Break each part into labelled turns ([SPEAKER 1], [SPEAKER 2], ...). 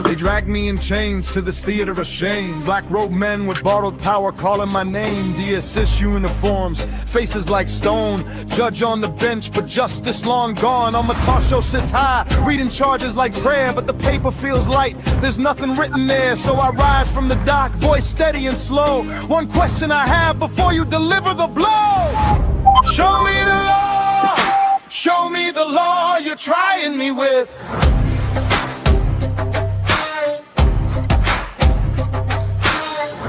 [SPEAKER 1] They drag me in chains to this theater of shame. Black robed men with borrowed power calling my name. DSS uniforms, faces like stone. Judge on the bench, but justice long gone. On Matasho sits high, reading charges like prayer, but the paper feels light. There's nothing written there, so I rise from the dock, voice steady and slow. One question I have before you deliver the blow. Show me the law. Show me the law you're trying me with.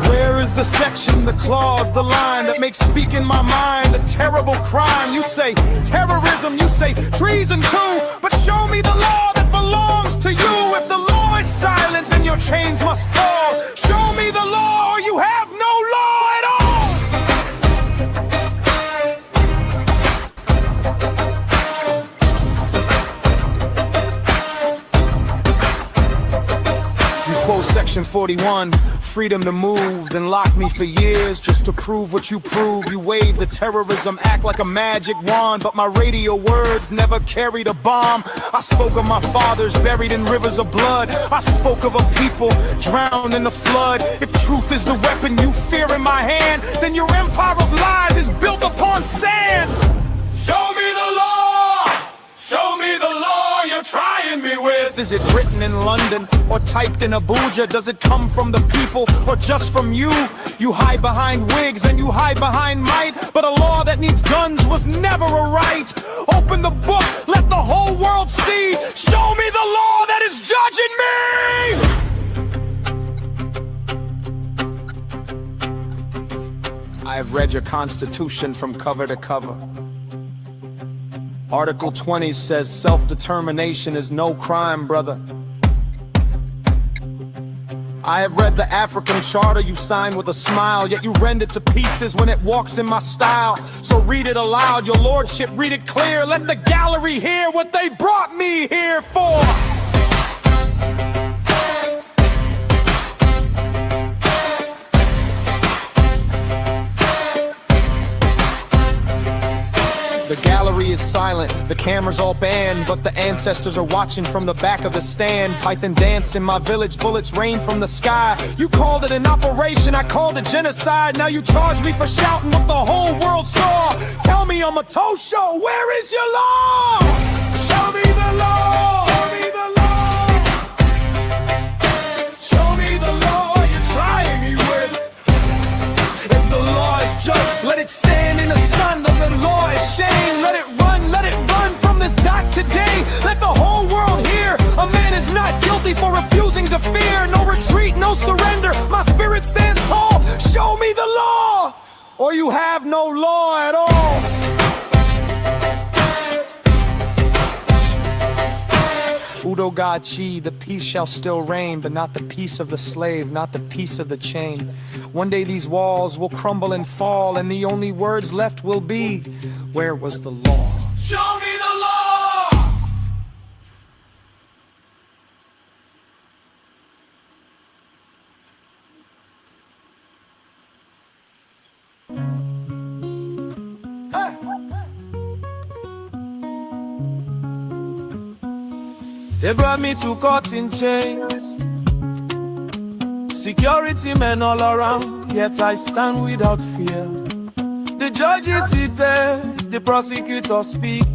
[SPEAKER 1] Where is the section, the clause, the line that makes speaking my mind a terrible crime? You say terrorism, you say treason too, but show me the law that belongs to you. If the law is silent, then your chains must fall. Show me the law or you have no law at all. You quote section 41, freedom to move, then lock me for years just to prove what you prove. You wave the terrorism act like a magic wand, but my radio words never carried a bomb. I spoke of my fathers buried in rivers of blood. I spoke of a people drowned in the flood. If truth is the weapon you fear in my hand, then your empire of lies is built upon sand. Show me the law. Show me the law you're trying me with. Is it written in London or typed in Abuja? Does it come from the people or just from you? You hide behind wigs and you hide behind might, but a law that needs guns was never a right. Open the book, let the whole world see. Show me the law that is judging me. I have read your Constitution from cover to cover. Article 20 says self-determination is no crime, brother. I have read the African charter you signed with a smile, yet you rend it to pieces when it walks in my style. So read it aloud, your lordship, read it clear. Let the gallery hear what they brought me here for. The gallery is silent, the camera's all banned, but the ancestors are watching from the back of the stand. Python danced in my village, bullets rained from the sky. You called it an operation, I called it genocide. Now you charge me for shouting what the whole world saw. Tell me I'm a toe show, where is your law? Show me the law. Show me the law. Show me the law you're trying me with. If the law is just, let it stand in the sun. The law is shame, let it run from this dock today. Let the whole world hear, a man is not guilty for refusing to fear. No retreat, no surrender, my spirit stands tall. Show me the law, or you have no law at all. Udo God Chi, the peace shall still reign, but not the peace of the slave, not the peace of the chain. One day these walls will crumble and fall, and the only words left will be, where was the law? Show me the law! Hey. They brought me to court in chains, security men all around, yet I stand without fear. The judge is seated, the prosecutor speak,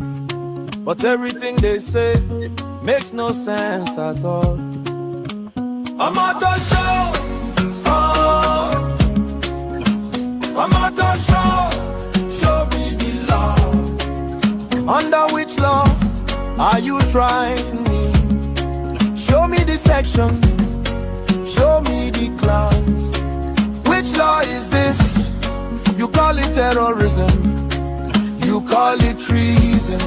[SPEAKER 1] but everything they say makes no sense at all. I'm at a show, oh, I'm at a show. Show me the law. Under which law are you trying me? Show me the section, show me the clause. Which law is this? You call it terrorism, you call it treason,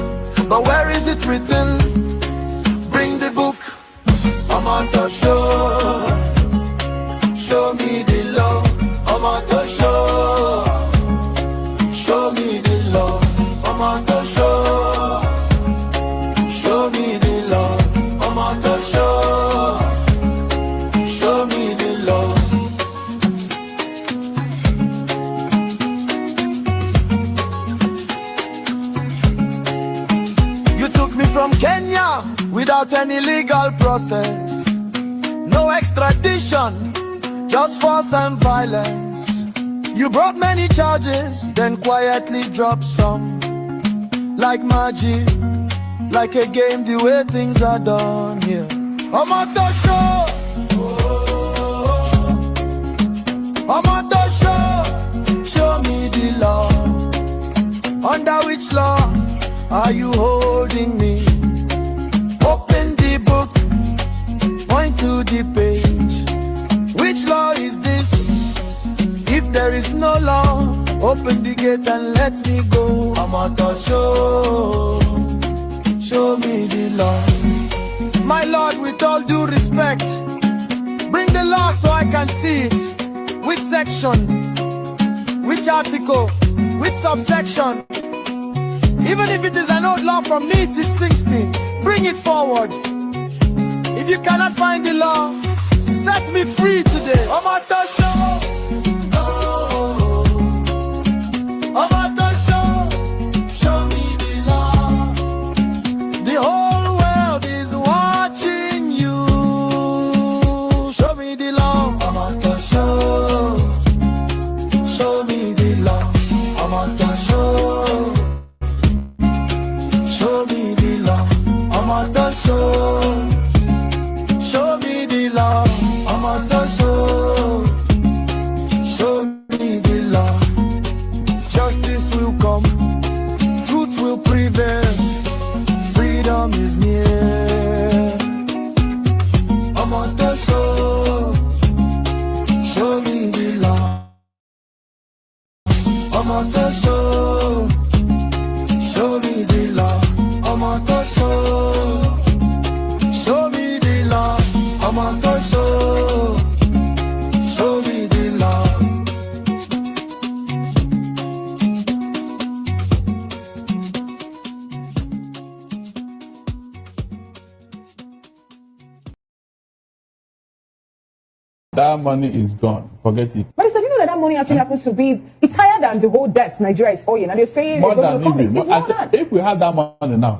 [SPEAKER 1] but where is it written? Bring the book. I'm on the show. Show me the law. I'm on the show. Show me the law. I'm on the show. Show me the law. I'm on the show. Show me the law. You took me from Kenya without any legal process. No extradition, just force and violence. You brought many charges, then quietly dropped some. Like magic, like a game, the way things are done here. I'm at the show. I'm at the show. Show me the law. Under which law are you holding me? Open the book, point to the page. Which law is this? If there is no law, open the gate and let me go. I'm at the show. Show me the law. My Lord, with all due respect, bring the law so I can see it. Which section? Which article? Which subsection? Even if it is an old law from me till 60, bring it forward. If you cannot find the law, set me free today. I'm at the show. I'm at the show. Show me the law. The whole world is watching you. Show me the law. I'm at the show. Show me the law. I'm at the show. Show me the law. I'm at the show. Show me the law. I'm at the show. Show me the law. Justice will come. Truth will prevail. Freedom is near. I'm at the show. Show me the law. I'm at the show. Show me the law. I'm at the show. Show me the law. I'm at the show. Show me the law.
[SPEAKER 2] That money is gone. Forget it.
[SPEAKER 3] But you know that money actually happens to be, it's higher than the whole debt Nigeria is owing. And they're saying
[SPEAKER 2] More
[SPEAKER 3] it's
[SPEAKER 2] than
[SPEAKER 3] going to
[SPEAKER 2] even.
[SPEAKER 3] come. It's more than.
[SPEAKER 2] If we have that money now,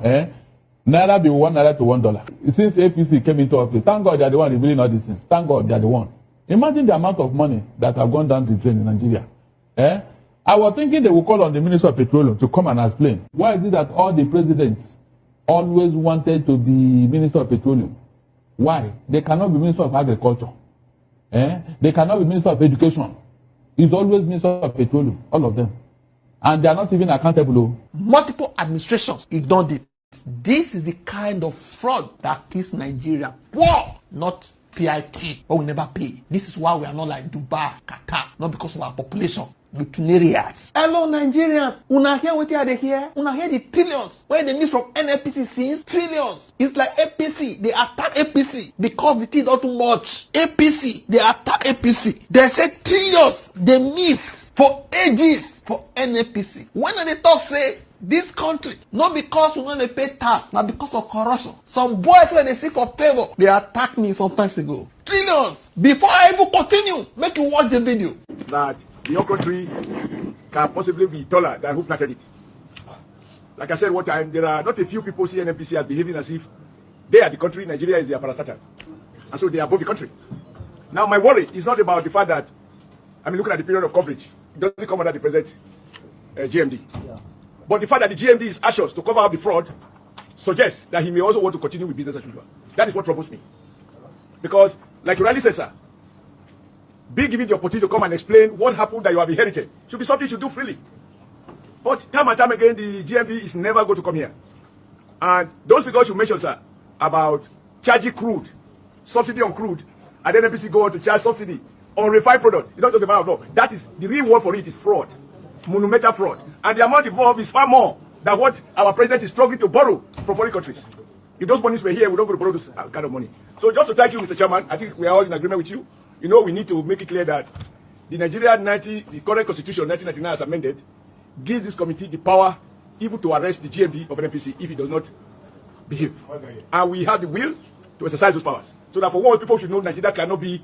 [SPEAKER 2] Naira be $1 to $1. Since APC came into office, thank God they are the one revealing all these things. Thank God they are the one. Imagine the amount of money that have gone down the drain in Nigeria. I was thinking they would call on the Minister of Petroleum to come and explain. Why is it that all the presidents always wanted to be Minister of Petroleum? Why? They cannot be Minister of Agriculture. They cannot be Minister of Education. It's always Minister of Petroleum, all of them. And they are not even accountable.
[SPEAKER 4] Multiple administrations ignored it. This is the kind of fraud that keeps Nigeria poor, not PIT, but we never pay. This is why we are not like Dubai, Qatar, not because of our population. Lutunarians. Hello Nigerians, una hear what they hear? Una hear the trillions where they miss from NNPC since trillions. It's like APC, they attack APC because the thing is not too much. APC, they attack APC. They say trillions they miss for ages for NNPC. When they talk say this country, not because we want to pay tax, but because of corruption. Some boys when they seek for favor, they attacked me some time ago. Trillions. Before I even continue, make you watch the video.
[SPEAKER 5] That your country can possibly be taller than who planted it. Like I said one time, there are not a few people see NNPC as behaving as if they are the country, Nigeria is their parastatal. And so they are above the country. Now my worry is not about the fact that, looking at the period of coverage, it doesn't come under the present GMD. Yeah. But the fact that the GMD is anxious to cover up the fraud suggests that he may also want to continue with business as usual. That is what troubles me. Because, like you rightly said, sir, be given the opportunity to come and explain what happened that you have inherited. Should be something you should do freely. But time and time again, the GMB is never going to come here. And those figures you mentioned, sir, about charging crude, subsidy on crude, and then NPC go on to charge subsidy on refined product. It's not just a matter of law. That is, the real word for it is fraud. Monumental fraud. And the amount involved is far more than what our president is struggling to borrow from foreign countries. If those monies were here, we don't go to borrow this kind of money. So just to thank you, Mr. Chairman, I think we are all in agreement with you. You know, we need to make it clear that the the current constitution, 1999 as amended, gives this committee the power even to arrest the GMD of an NPC if he does not behave. Okay. And we have the will to exercise those powers. So that for what people should know, Nigeria cannot be,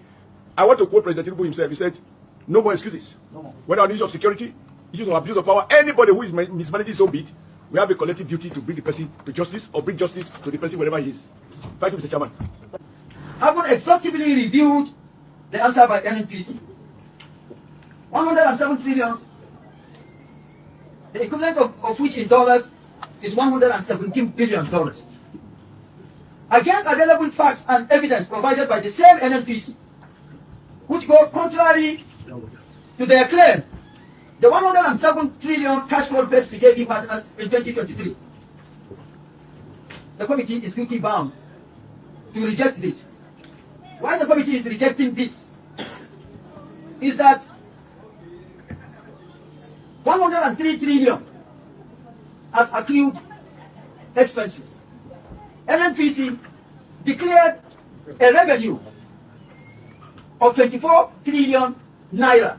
[SPEAKER 5] I want to quote President Tinubu himself, he said, no more excuses. No more. Whether on issues of security, issues of abuse of power, anybody who is mismanaging his own bit, we have a collective duty to bring the person to justice or bring justice to the person wherever he is. Thank you, Mr. Chairman.
[SPEAKER 6] having exhaustively reviewed the answer by NNPC, 107 trillion, the equivalent of which in dollars is $117 billion. Against available facts and evidence provided by the same NNPC, which go contrary to their claim, the 107 trillion cash flow paid to JV partners in 2023. The committee is duty bound to reject this. Why the committee is rejecting this is that 103 trillion as accrued expenses. NNPC declared a revenue of 24 trillion naira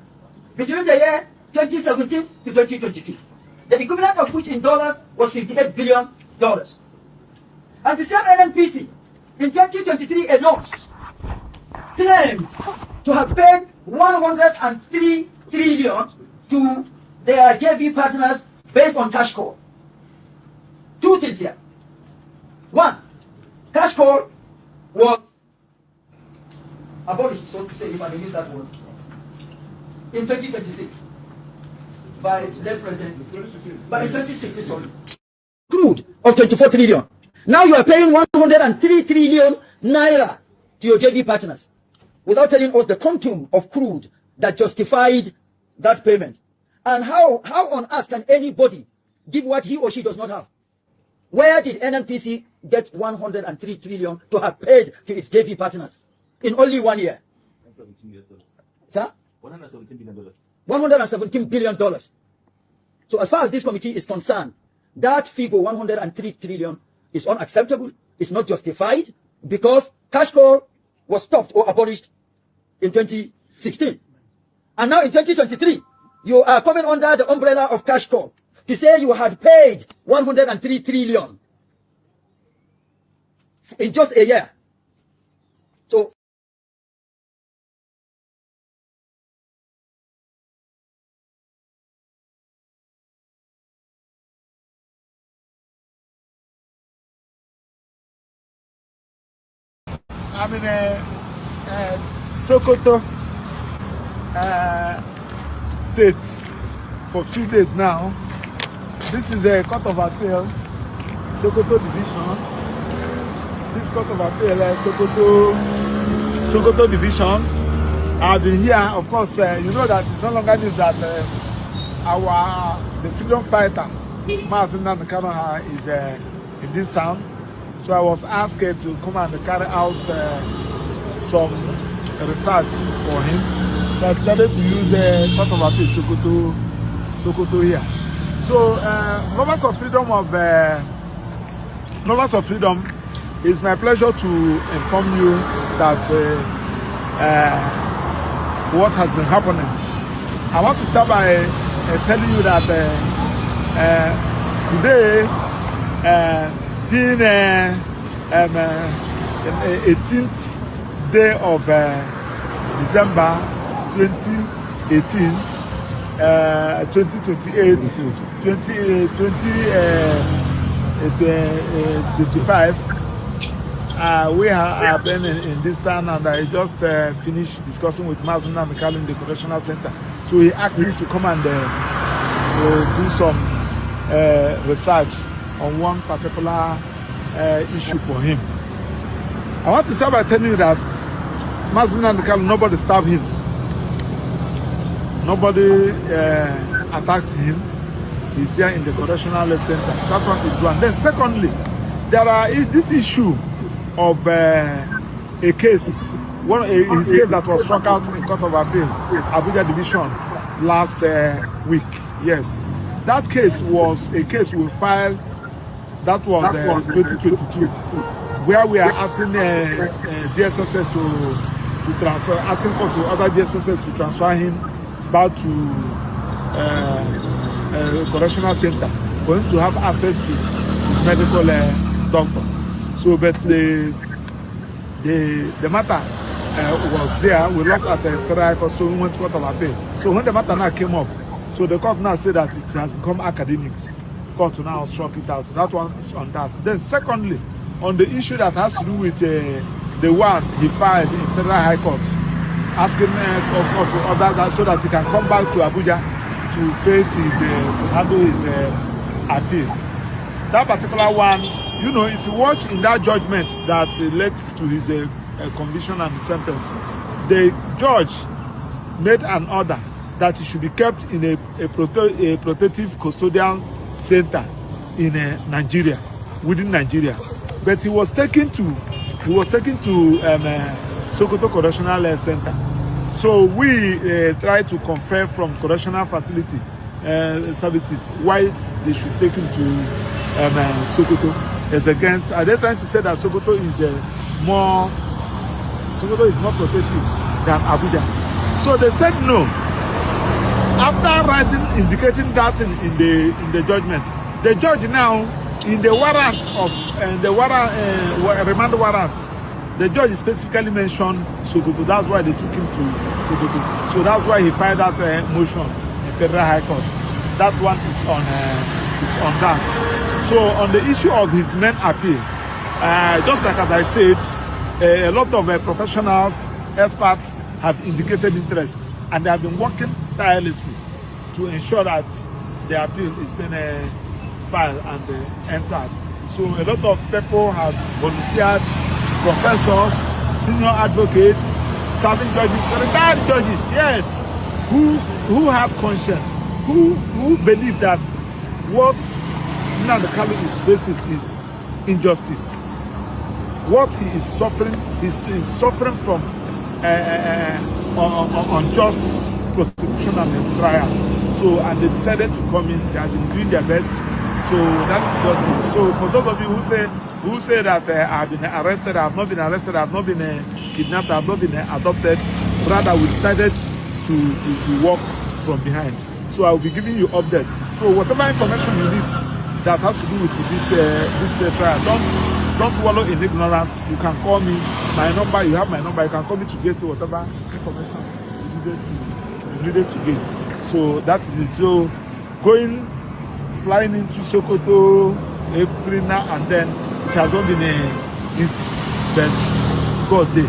[SPEAKER 6] between the year 2017 to 2022, the equivalent of which in dollars was $58 billion. And the same NNPC in 2023 alone claimed to have paid 103 trillion to their JV partners based on cash call. Two things here. One, cash call was abolished, so to say, if I may use that word, in 2026 by then President, but in 2016, sorry. Crude of 24 trillion. Now you are paying 103 trillion naira to your JV partners without telling us the quantum of crude that justified that payment. And how on earth can anybody give what he or she does not have? Where did NNPC get 103 trillion to have paid to its JV partners in only 1 year? Sir? $117 billion. $117 billion. So as far as this committee is concerned, that figure 103 trillion is unacceptable, it's not justified, because cash call was stopped or abolished in 2016. And now in 2023, you are coming under the umbrella of cash call to say you had paid 103 trillion in just a year. So
[SPEAKER 7] I'm in Sokoto state for a few days now. This is a court of appeal, Sokoto division. This court of appeal, Sokoto division. I've been here, of course. You know that it's no longer news that the freedom fighter Mazen Namdekano is in this town. So I was asked to come and carry out some research for him. So I decided to use court of appeal Sokoto here. So lovers of freedom, it's my pleasure to inform you that what has been happening. I want to start by telling you that today, being 18th day of December 2018, 2028, 2025, we have been in this town, and I just finished discussing with Mazen Namdekano in the correctional center. So he asked me to come and do some research on one particular issue for him. I want to start by telling you that Mazen Namdekano, nobody stabbed him. Nobody attacked him. He's here in the correctional center. That one is one. Then secondly, there is this issue of a case, his case that was struck out in Court of Appeal, Abuja Division, last week. Yes. That case was a case we filed, that was 2022, where we are asking DSSS to transfer, asking court to other DSSS to transfer him back to correctional center for him to have access to his medical doctor. So, but the matter was there. We lost at the federal court, so we went to Court of Appeal. So when the matter now came up, so the court now said that it has become academics. Court now struck it out. That one is on that. Then secondly, on the issue that has to do with the one he filed in Federal High Court, asking court to order that so that he can come back to Abuja to face his to handle his appeal. That particular one, you know, if you watch in that judgment that led to his conviction and sentence, the judge made an order that he should be kept in a protective custodial center in Nigeria, within Nigeria. But he was taken to Sokoto Correctional Center. So we try to confer from correctional facility services why they should take him to Sokoto. As against, are they trying to say that Sokoto is more protective than Abuja? So they said no. After writing, indicating that in the judgment, the judge now in the warrant of remand warrant, the judge specifically mentioned Sokoto. That's why they took him to Sokoto. So that's why he filed that motion in Federal High Court. That one is on that. So on the issue of his main appeal, just like as I said, a lot of professionals, experts have indicated interest, and they have been working tirelessly to ensure that the appeal is being filed and entered. So a lot of people has volunteered, professors, senior advocates, serving judges, retired judges, yes, who has conscience, who believe that what Nnamdi Kanu is facing is injustice. What he is suffering suffering from unjust prosecution and trial. So, and they decided to come in. They have been doing their best. So that is just it. So for those of you who say that I have been arrested, I have not been arrested, I have not been kidnapped, I have not been adopted, rather we decided to walk from behind. So I will be giving you updates. So whatever information you need that has to do with this trial, don't wallow in ignorance. You can call me. My number, you have my number. You can call me to get whatever information you needed to get. So that is it. So flying into Sokoto every now and then, it has not been easy. But God day,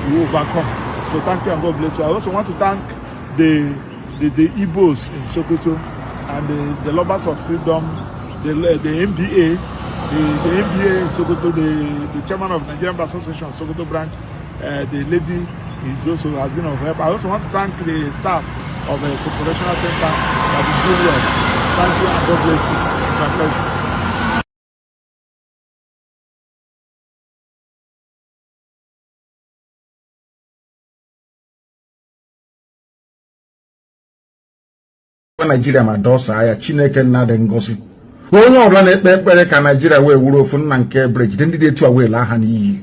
[SPEAKER 7] you overcome. So thank you and God bless you. I also want to thank the Igbos in Sokoto and the lovers of freedom, the MBA, the MBA in Sokoto, the chairman of Nigerian Association Sokoto branch, the lady has been of help. I also want to thank the staff of the Operational Center that is doing well. Thank you and God bless you. It's my pleasure.
[SPEAKER 8] Nigeria ma dosa ya Chineke nna dị ngosi onye ọbụla na-ekpe ekpere ka Nigeria wee wuru ofu nna nke bridge ndị dị etu a wee laa ha n'iyi.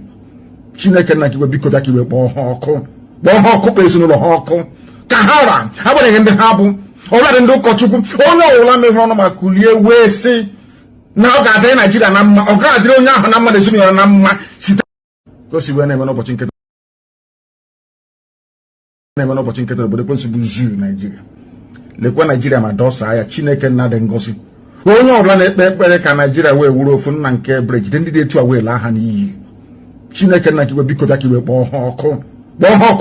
[SPEAKER 8] Chineke nna kiwe biko bịa ka iwe kpọọ ha ọkụ kpee ezinụlọ ha ọkụ ka ha ra agbanyeghị ndị ha bụ ọbụladị ndị ụkọchukwu onye ọbụla mehụrụ ọnụ ma kulie wee sị na ọ ga-adịrị Nigeria na mma, ọ ga-adịrị onye ahụ na mma na ezinụlọ na mma site gosi wee na-eme n'ụbọchị nketa obodo kwesị bụ zuu Nigeria. Lekwa Nigeria ma dosa ya Chineke nna dị ngosi onye ọbụla na-ekpe ekpere ka Nigeria wee wuru ofu nna nke bridge ndị dị etu a wee laa ha n'iyi. Chineke nna kiwe biko bịa ka iwe kpọọ ha ọkụ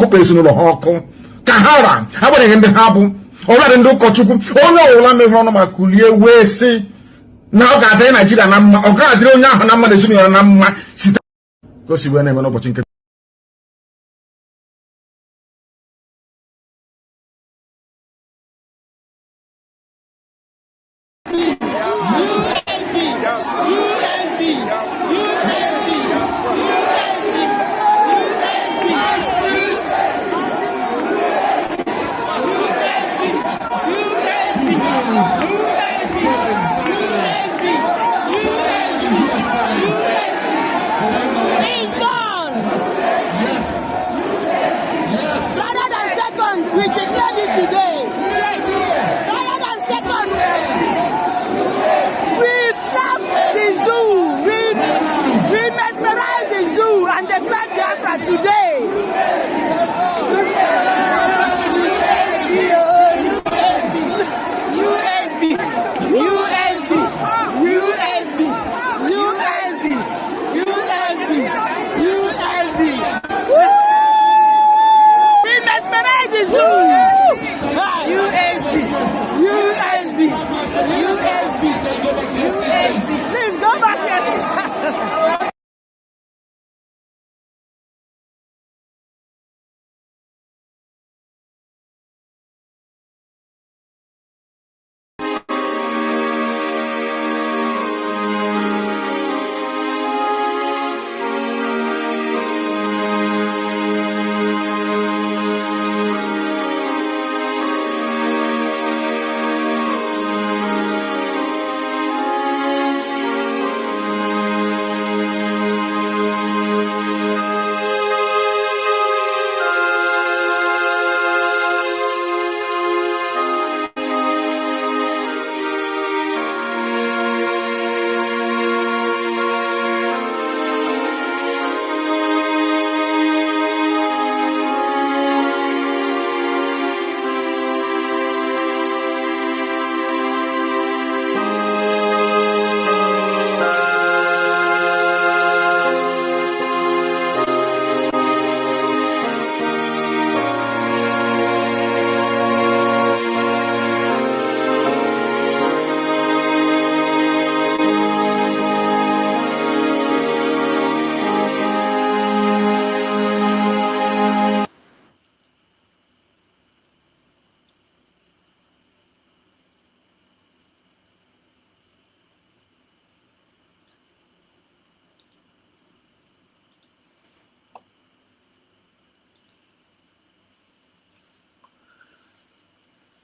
[SPEAKER 8] kpee ezinụlọ ha ọkụ ka ha ra agbanyeghị ndị ha bụ ọbụladị ndị ụkọchukwu onye ọbụla mehụrụ ọnụ ma kulie wee sị na ọ ga-adịrị Nigeria na mma, ọ ga-adịrị onye ahụ na mma na ezinụlọ na mma site gosi wee na-eme n'ụbọchị nketa.
[SPEAKER 9] He's gone!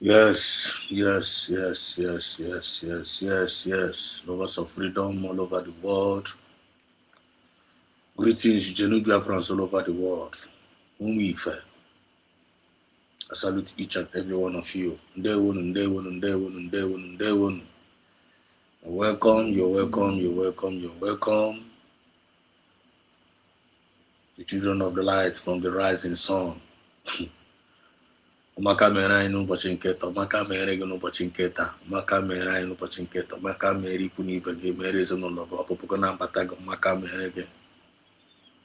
[SPEAKER 9] Yes, yes, yes, yes, yes, yes, yes, yes. Lovers of freedom all over the world. Greetings, Biafrans all over the world. Umife. I salute each and every one of you. Welcome, you're welcome, you're welcome, you're welcome. The children of the light from the rising sun. Maka mere anyị n'ụbọchị nketa, maka mere gị n'ụbọchị nketa, maka mere anyị n'ụbọchị nketa, maka mere ikwu n'ibe gị, mere ezinụlọ gị, ọpụpụ gị na mbata gị, maka mere gị.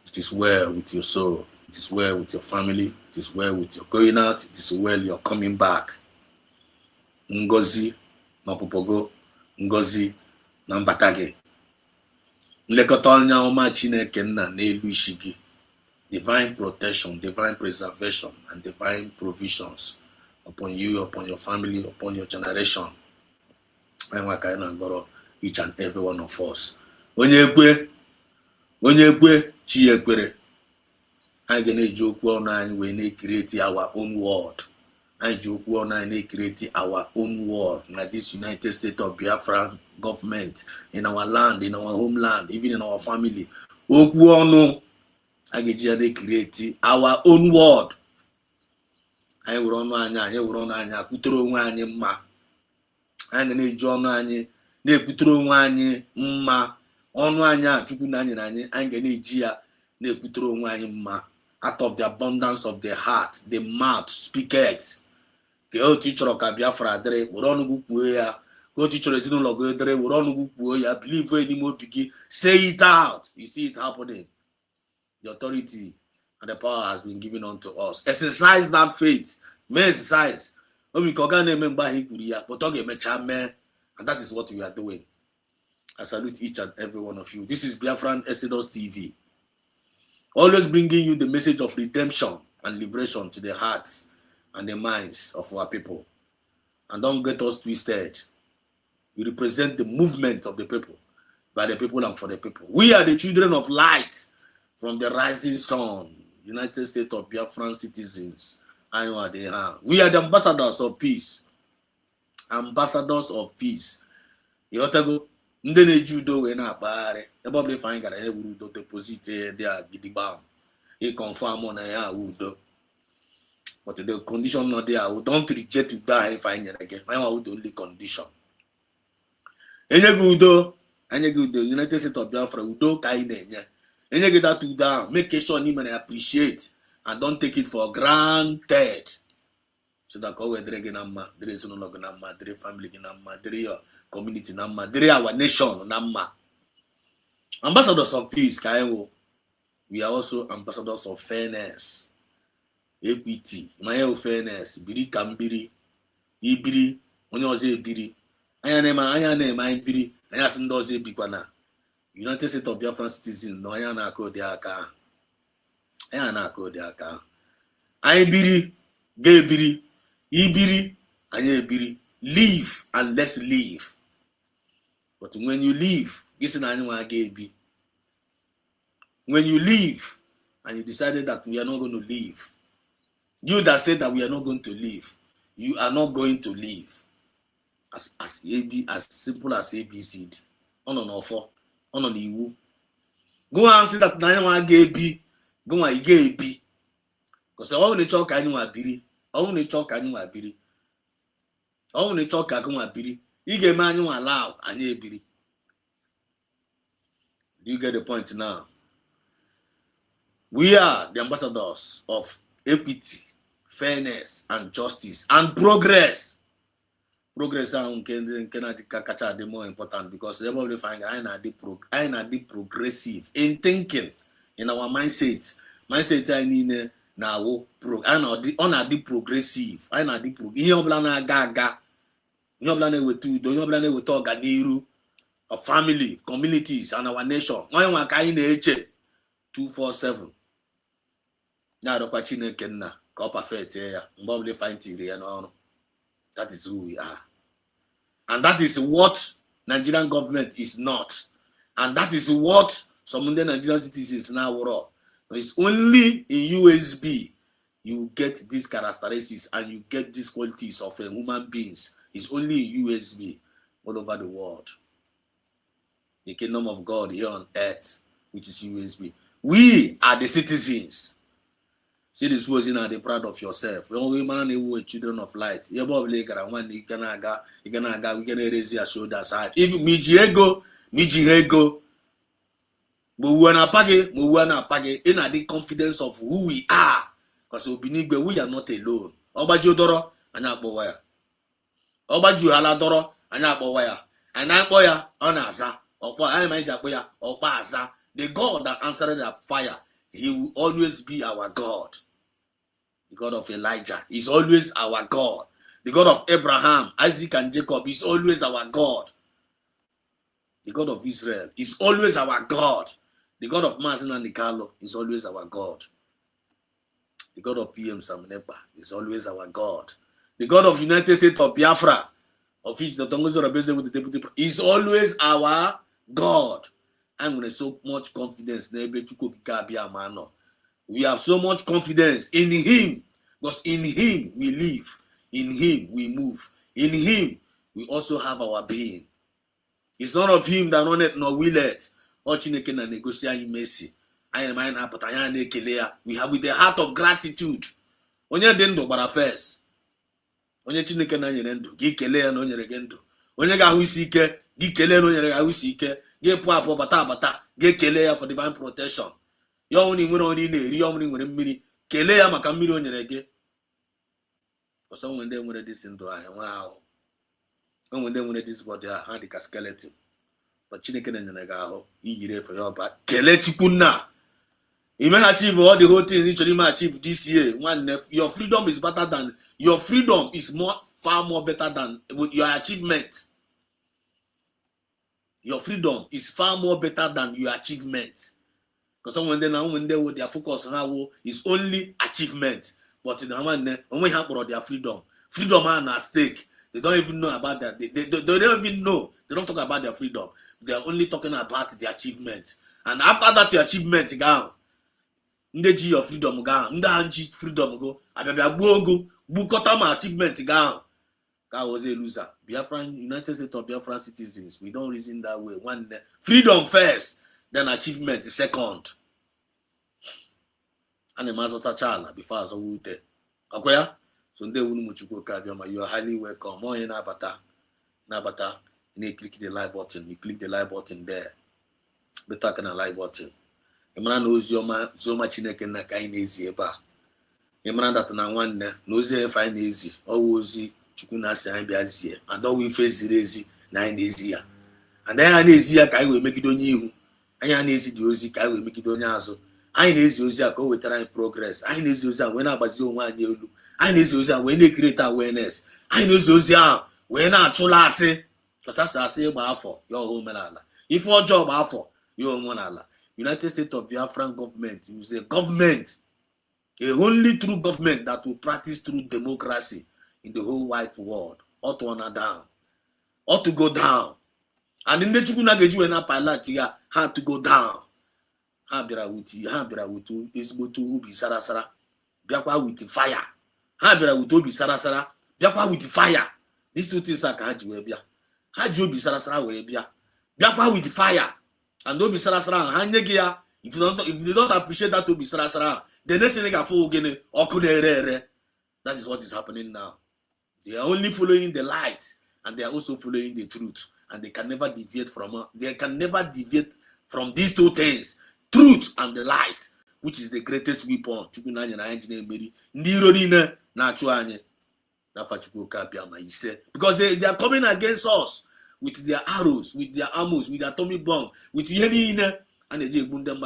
[SPEAKER 9] It is well with your soul, it is well with your family, it is well with your going out, it is well you're coming back. Ngozi na ọpụpụ gị, ngozi na mbata gị. Nlekọta anya ọma Chineke nna n'elu isi gị. Divine protection, divine preservation, and divine provisions upon you, upon your family, upon your generation. And what kind of God, each and every one of us. Onye ekwe, chi ekwere. Anyị ga na-eji okwu ọnụ anyị wee na-create our own world. Anyị ji okwu ọnụ anyị na-create our own world. Na this United States of Biafra government, in our land, in our homeland, even in our family. Okwu ọnụ anyị create our own world. Anyị were ọnụ anyị akwụtara onwe anyị mma. Anyị na-eji ọnụ anyị na-ekwutere onwe anyị mma. Ọnụ anyị a Chukwu na anyị ga na-eji ya na-ekwutere onwe anyị mma. Out of the abundance of the heart, the mouth speaketh. Ka otu ị chọrọ ka Biafra dịrị, were ọnụ gị kwuo ya. Ka otu ị chọrọ ezinụlọ gị dịrị, were ọnụ gị kwuo ya. Believe n'ime obi gị. Say it out. You see it happening. The authority and the power has been given unto us. Exercise that faith. May exercise. But and that is what we are doing. I salute each and every one of you. This is Biafran Exodus TV. Always bringing you the message of redemption and liberation to the hearts and the minds of our people. And don't get us twisted. We represent the movement of the people, by the people and for the people. We are the children of light. From the rising sun, United States of Biafran citizens. We are the ambassadors of peace. Ambassadors of peace. You ought to go. Ndene judo we na akpare. The probably find that I will deposit there gidigba. He confirm on ya udo. But the condition not there. We don't reject to die if I get again. I want the only condition. Any udo, United States of Biafra udo kainenya. And you get that to down, make sure you appreciate and don't take it for granted. So that there is no longer there family there your community there our nation ambassadors of peace. We are also ambassadors of fairness, equity, my fairness, biri kambiri, ibiri, onye ozo ebiri, anya na-eme anyị biri, anya asị ndị ọzọ ebikwana. United States of Biafran citizens no anya na-akọ dị aka. Anya na-akọ dị aka. Anyị biri, ga-ebiri, ibiri, anyị ebiri. Live and let's live. But when you leave, listen, anyị nwa ga-ebi. When you leave and you decided that we are not going to leave, you that said that we are not going to leave, you are not going to leave. As simple as ABCD. On iwu. Go and see that na nwa ga-ebi. Go and ga-ebi. Because all the talk anyị nwa biri. All the talk anyị nwa biri. All the talk anyị nwa biri. Ị ga-eme anyị nwa allow anyị ebiri. Do you get the point now? We are the ambassadors of equity, fairness, and justice, and progress. Progress is more important because everybody find I na the progressive in thinking, in our mindset. Mindset I need now I na the progressive. I na the progressive. Gaga. With organiru of family, communities, and our nation. 247. Now the Pachine Kenna, copper fete here, probably find no. That is who we are. And that is what Nigerian government is not. And that is what some of the Nigerian citizens now were. So it's only in Usbg you get these characteristics and you get these qualities of human beings. It's only in USB all over the world. The kingdom of God here on earth, which is USB. We are the citizens. See this was in they proud of yourself. We man who children of light. You probably got one you gonna we can raise your shoulders high. If me Diego, Muwana page, in the confidence of who we are. Because we are not alone. Obajo Doro, and Abowaya. Obaju Aladoro, and Abowaya. And Aboya, Anaza, or for I might Jaboya, or Faza. The God that answered the fire, he will always be our God. The God of Elijah is always our God. The God of Abraham, Isaac, and Jacob is always our God. The God of Israel is always our God. The God of Mazin and Nikalo is always our God. The God of PM Samenepa is always our God. The God of United States of Biafra, of which the Tongozo represent with the deputy, is always our God. And with so much confidence, we have so much confidence in Him, because in Him we live, in Him we move, in Him we also have our being. It's not of Him that runneth nor willeth, or Chineke na negotiate mercy. We have with the heart of gratitude. Onye dendo bara first. Onye Chineke na nyere ndụ, gị kelee na onyere gị ndụ. Onye ga-ahụ isi ike, gị kelee na onyere gị ahụ isi ike. Gị pụ apụ bata, gị kelee ya for divine protection. Ya ọnwụ nwere nri na-eri, ọnwụ nwere mmiri, kelee ya maka mmiri o nyere gị. Ọsọ nwe ndị nwere dis ndụ ahụ, nwa ahụ. Onwe ndị nwere dis body ahụ, ha dị ka skeleton. But Chineke na nyere gị ahụ, iyiri efe ya ọba. Kelee Chukwu nna. You may achieve all the whole things you may achieve this year. Your freedom is better than your freedom is far more better than your achievement. Your freedom is far more better than your achievement. Because someone when they with their focus on how is only achievement, but in the one only have for their freedom. Freedom are at stake. They don't even know about that. They don't even know. They don't talk about their freedom. They are only talking about the achievement. And after that, your achievement gone. Ndeji your freedom ga ndanji freedom go abia gbogo bukota ma achievement ga was a loser. Biafran United States of Biafran citizens, we don't reason that way. One freedom first, then achievement second. And the mazota chala before as wute akwaya so nde wunu muchuko ka biama. You are highly welcome. More na bata you click the like button. You click the like button there. Better can a like button. Imana knows Zoma Chineke na ka ezi ebe a. Imana that na nwanne na ozi efe anyị na-ezi ọwụ ozi Chukwu na-asị anyị bịa zie, and ọwụ ife ziri ezi na anyị na-ezi ya. And anyị na-ezi ya ka anyị wee megide onye ihu, anyị na-ezi dị ozi ka anyị wee megide onye azụ. Anyị na-ezi ozi a ka o wetara anyị progress. Anyị na-ezi ozi a wee na-agbazi onwe anyị elu. Anyị na-ezi ozi a wee na-create awareness. Anyị na-ezi ozi a wee na-achụla asị kasasa asị ịgba afọ ya ọha omenala, ife ọjọọ gba afọ ya omenala. United States of Biafran government is a government, a only true government that will practice true democracy in the whole wide world. Ought to honor down, ought to go down. And in the Chukuna Geju and Apalatia had to go down. Habira with is go to Ubi Sarasara, Biakwa with the fire. Habira with Ubi Sarasara, Biakwa with the fire. These two things are Kajuebia. Hajobi Sarasara Werebia, Biakwa with the fire. And don't be sarasara hanyegia. If you don't appreciate that to be sarasara, the next thing they can follow again or that is what is happening now. They are only following the light, and they are also following the truth, and they can never deviate from these two things, truth and the light, which is the greatest weapon. Because they are coming against us with their arrows, with their arrows, with their atomic bomb, with Yenina, and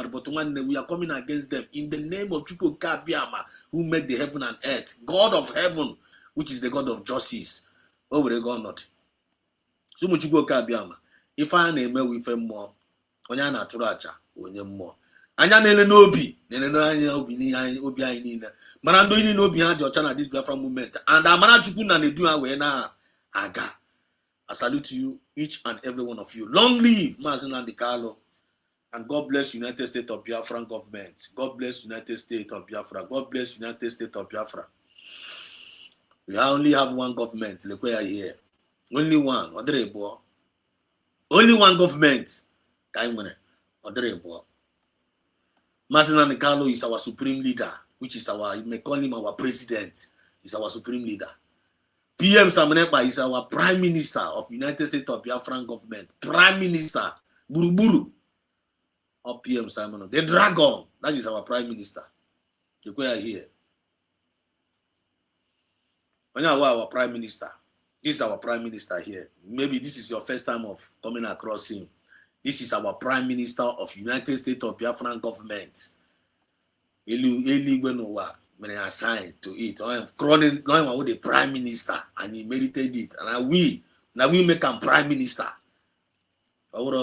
[SPEAKER 9] but we are coming against them in the name of Chukwu Kabiama, who made the heaven and earth, God of heaven, which is the God of justice. Oh, we God not. So much Chukwu Kabiama. If I name with him more, Onyana Turacha, onye more. Anya nele nobi, obi ainina. Manando ini no behind your channel this Biafra movement, and Amana Chukwu na nedu awe na aga. I salute you, each and every one of you. Long live Mazin and Carlo. And God bless United States of Biafran government. God bless United States of Biafra. God bless United States of Biafra. We only have one government. Look where here. Only one. Only one government. Masina Nikalo is our supreme leader, which is our, you may call him our president, is our supreme leader. PM Samanepa is our prime minister of United States of Biafran government. Prime minister. Buruburu. Or PM Simon. The dragon. That is our prime minister. Look where here. When our prime minister. This is our prime minister here. Maybe this is your first time of coming across him. This is our prime minister of United States of Biafran government. When I assigned to it, I'm crawling now with the prime minister, and he merited it. And we make him prime minister. Create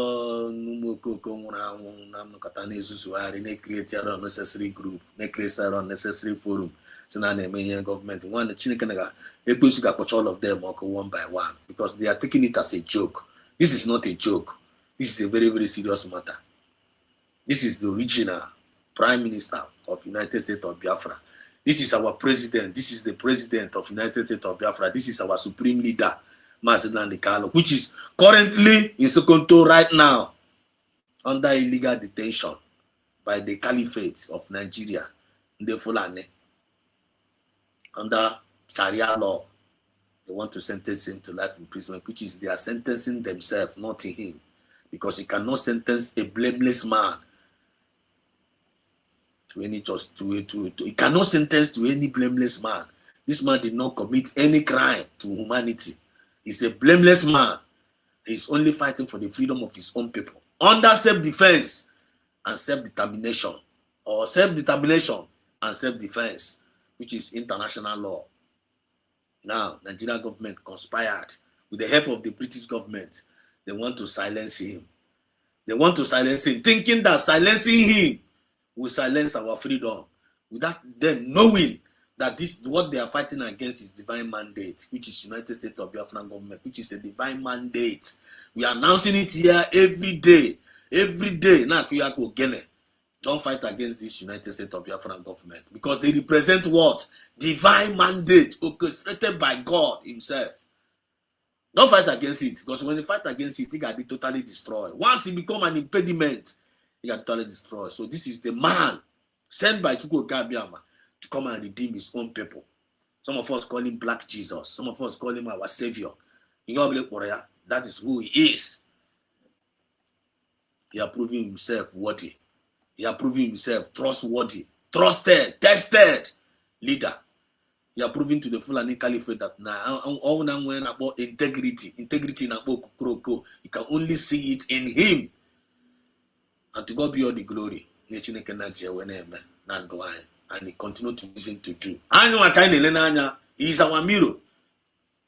[SPEAKER 9] unnecessary group, create unnecessary forum. So now they make government one the Chineke all of them one by one because they are taking it as a joke. This is not a joke. This is a very, very serious matter. This is the original prime minister of United States of Biafra. This is our president. This is the president of United States of Biafra. This is our supreme leader, Masina Nikalo, which is currently in Sokoto right now under illegal detention by the Caliphate of Nigeria, the Fulani, under Sharia law. They want to sentence him to life imprisonment, which is they are sentencing themselves, not to him. Because you cannot sentence a blameless man to any just to you cannot sentence to any blameless man. This man did not commit any crime to humanity. He's a blameless man. He's only fighting for the freedom of his own people under self-defense and self-determination, or self-determination and self-defense, which is international law. Now, Nigerian government conspired with the help of the British government. They want to silence him. They want to silence him, thinking that silencing him will silence our freedom, without them knowing that this what they are fighting against is divine mandate, which is United States of Biafran government, which is a divine mandate. We are announcing it here every day. Every day. Now, don't fight against this United States of Biafran government because they represent what? Divine mandate orchestrated by God himself. Don't fight against it, because when you fight against it, it can be totally destroyed. Once it becomes an impediment, it can totally destroy. So this is the man sent by Chukwu Gabiama to come and redeem his own people. Some of us call him Black Jesus. Some of us call him our Savior. That is who he is. He has proven himself worthy. He has proven himself trustworthy, trusted, tested leader. You are proving to the Fulani Caliphate that now all about integrity in you can only see it in him. And to God be all the glory. And he continued to listen to do. He is our mirror.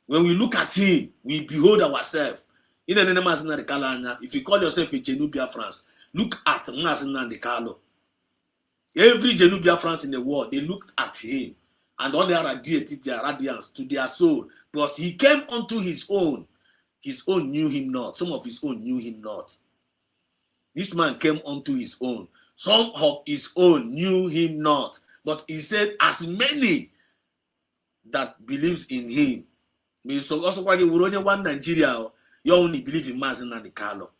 [SPEAKER 9] When we look at him, we behold ourselves. If you call yourself a Genuine Biafran, look at Masina Nikalo. Every Genuine Biafran in the world, they looked at him. And all they radiated their radiance to their soul. Because he came unto his own. His own knew him not. Some of his own knew him not. This man came unto his own. Some of his own knew him not. But he said, as many that believes in him. So also why you would only one Nigeria, you only believe in Masina Nikalo.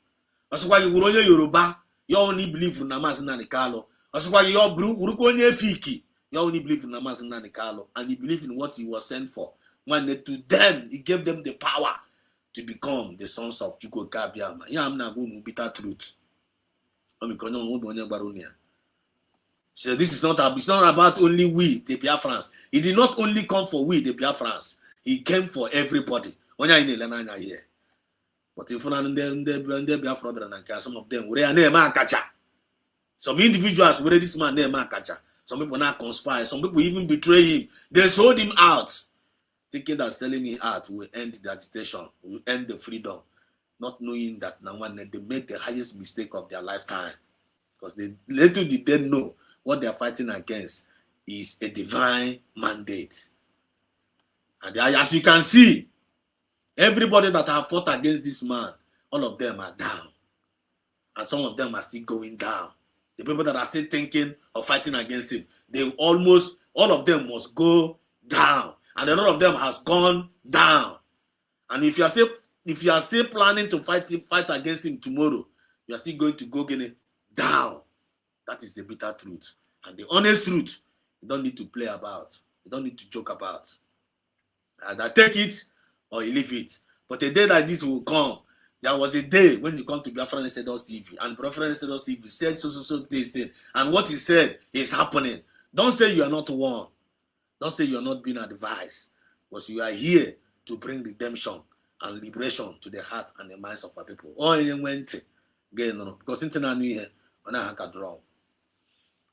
[SPEAKER 9] Also why you would only Yoruba, you only believe in Masina Nikalo. Also why you Urukonye Fiki. You only believe in Masina Nikalo, and he believed in what he was sent for. When to them, he gave them the power to become the sons of Chukwu Gabiama. Yeah, I'm not going to bitter truth. So this is not about only we, the Biafrans. He did not only come for we, the Biafrans. He came for everybody. But if some of them, some individuals were this man name Akacha. Some people now conspire. Some people even betray him. They sold him out, thinking that selling him out will end the agitation, will end the freedom, not knowing that now one they made the highest mistake of their lifetime, because they little did they know what they are fighting against is a divine mandate. And as you can see, everybody that have fought against this man, all of them are down. and some of them are still going down. The people that are still thinking of fighting against him, they almost all of them must go down, and a lot of them has gone down. And if you are still planning to fight against him tomorrow, you are still going to go down. That is the bitter truth. And the honest truth, you don't need to play about. You don't need to joke about. And I take it or you leave it. But a day like this will come. There was a day when you come to Biafra Estados TV, and Biafra Estados TV said so this thing. And what he said is happening. Don't say you are not warned. Don't say you are not being advised. Because you are here to bring redemption and liberation to the heart and the minds of our people. All in went again, because internal new here, when I had draw.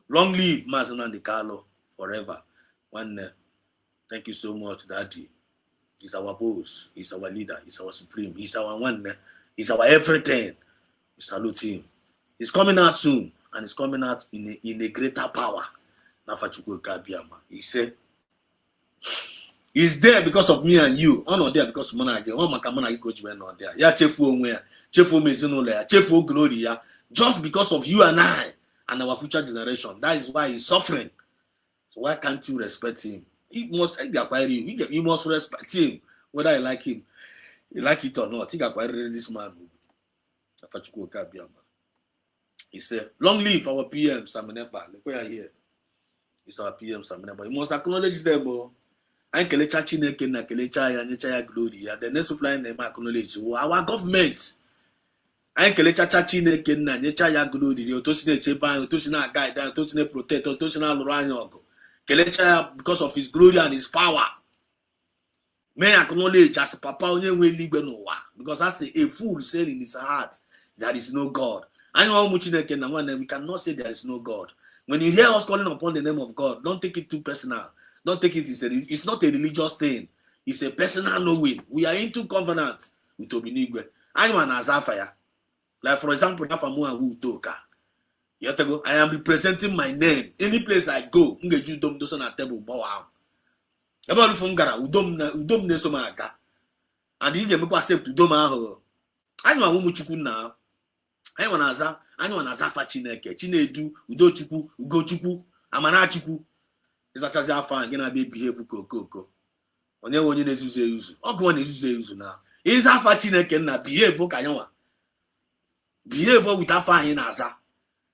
[SPEAKER 9] Long live Mazen and Carlo forever. Thank you so much, Daddy. He's our boss, he's our leader, he's our supreme, he's our one, he's our everything. We salute him. He's coming out soon, and he's coming out in a greater power. He said, he's there because of me and you. I'm not there because of Monaghan. Oh, my Kamana, coach, we're not there. Yeah, Chefu, Chefu Mezinola, Chefu Gloria, just because of you and I and our future generation. That is why he's suffering. So why can't you respect him? He must acquire him. You must respect him, whether you like him, you like it or not. He acquired this man. He said, "Long live our PM Samenepa." Look where here. It's our PM Samenepa. You must acknowledge them. I kelecha Chineke na kelecha ya nyecha ya glory. The next supply name acknowledge our government. I kelecha Chineke na nyecha ya glory. Otosine chepa, otosine guide, otosine protect, otosine aluranya. Because of his glory and his power. May acknowledge as Papa onye we live n'ụwa, because as a fool said in his heart, there is no God. I know we cannot say there is no God. When you hear us calling upon the name of God, don't take it too personal. Don't take it, it's not a religious thing. It's a personal knowing. We are into covenant with Obinigwe. I'm an Azafaya. Like for example, I am representing my name. Any place I go, ngeju dom doso na table bow out. Ebe from gara udom ne so maga. And you get me accept udom aho. Anyi wa mu chukwu na. Anyi wa na aza fa Chineke. Chinedu, Udochukwu, Ugochukwu, Amanachukwu. Izachazi afa nge na be behave kokoko. Onye na-ezuzu ezuzu. Ogo na-ezuzu ezuzu na. Iza afa Chineke na behave ka yanwa. Behave with afa anyị na-aza.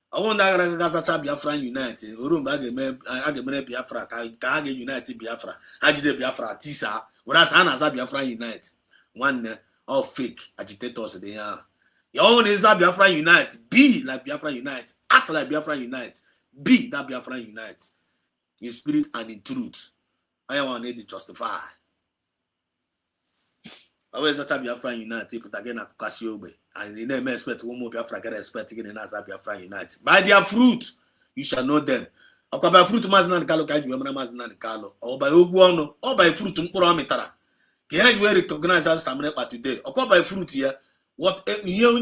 [SPEAKER 9] I want to Biafra Unite. Urumba agemere Biafra ka ha unite Biafra. Agide Biafra tisa. Whereas Anaza Biafra Unite. One all fake agitators they are. Your own is that Biafra Unite. Be like Biafra Unite. Act like Biafra Unite. Be that Biafra Unite. In spirit and in truth. I want to justify. Always that Biafra Unite. Put again at Kasiobe. And they never expect one more Biafra get respect again in Biafra Unite. By their fruit, you shall know them. Or by fruit, Mazan and Kalo Kaji, Mazan and Kalo, or by Uguano, or by fruit, Mkuramitara. Can you recognize as Samuel today? Or by fruit here, what you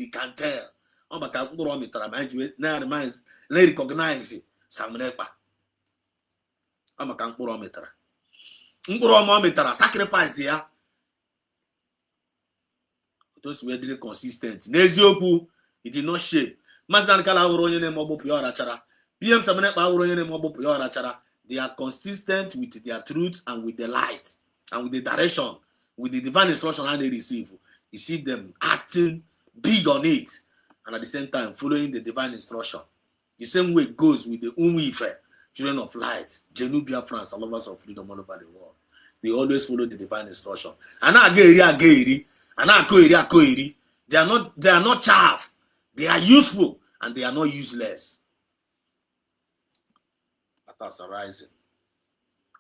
[SPEAKER 9] can tell. Oh, my Mkuramitara, mind you, now reminds, they recognize Samuel. I'm a Mkuramitara. Mkuramitara, sacrifice here. Those were really consistent. Nezioku, it did not shape. Mazdan Kala Uroyene Mobo Piora Chara. PM Samanek Uroyene Mobo Piora Chara. They are consistent with their truth and with the light and with the direction, with the divine instruction how they receive. You see them acting big on it and at the same time following the divine instruction. The same way it goes with the Umuife, children of light, Genubia France, and lovers of freedom all over the world. They always follow the divine instruction. And Ageri. And Akoiri, they are not chaff. They are useful and they are not useless. Attacks arising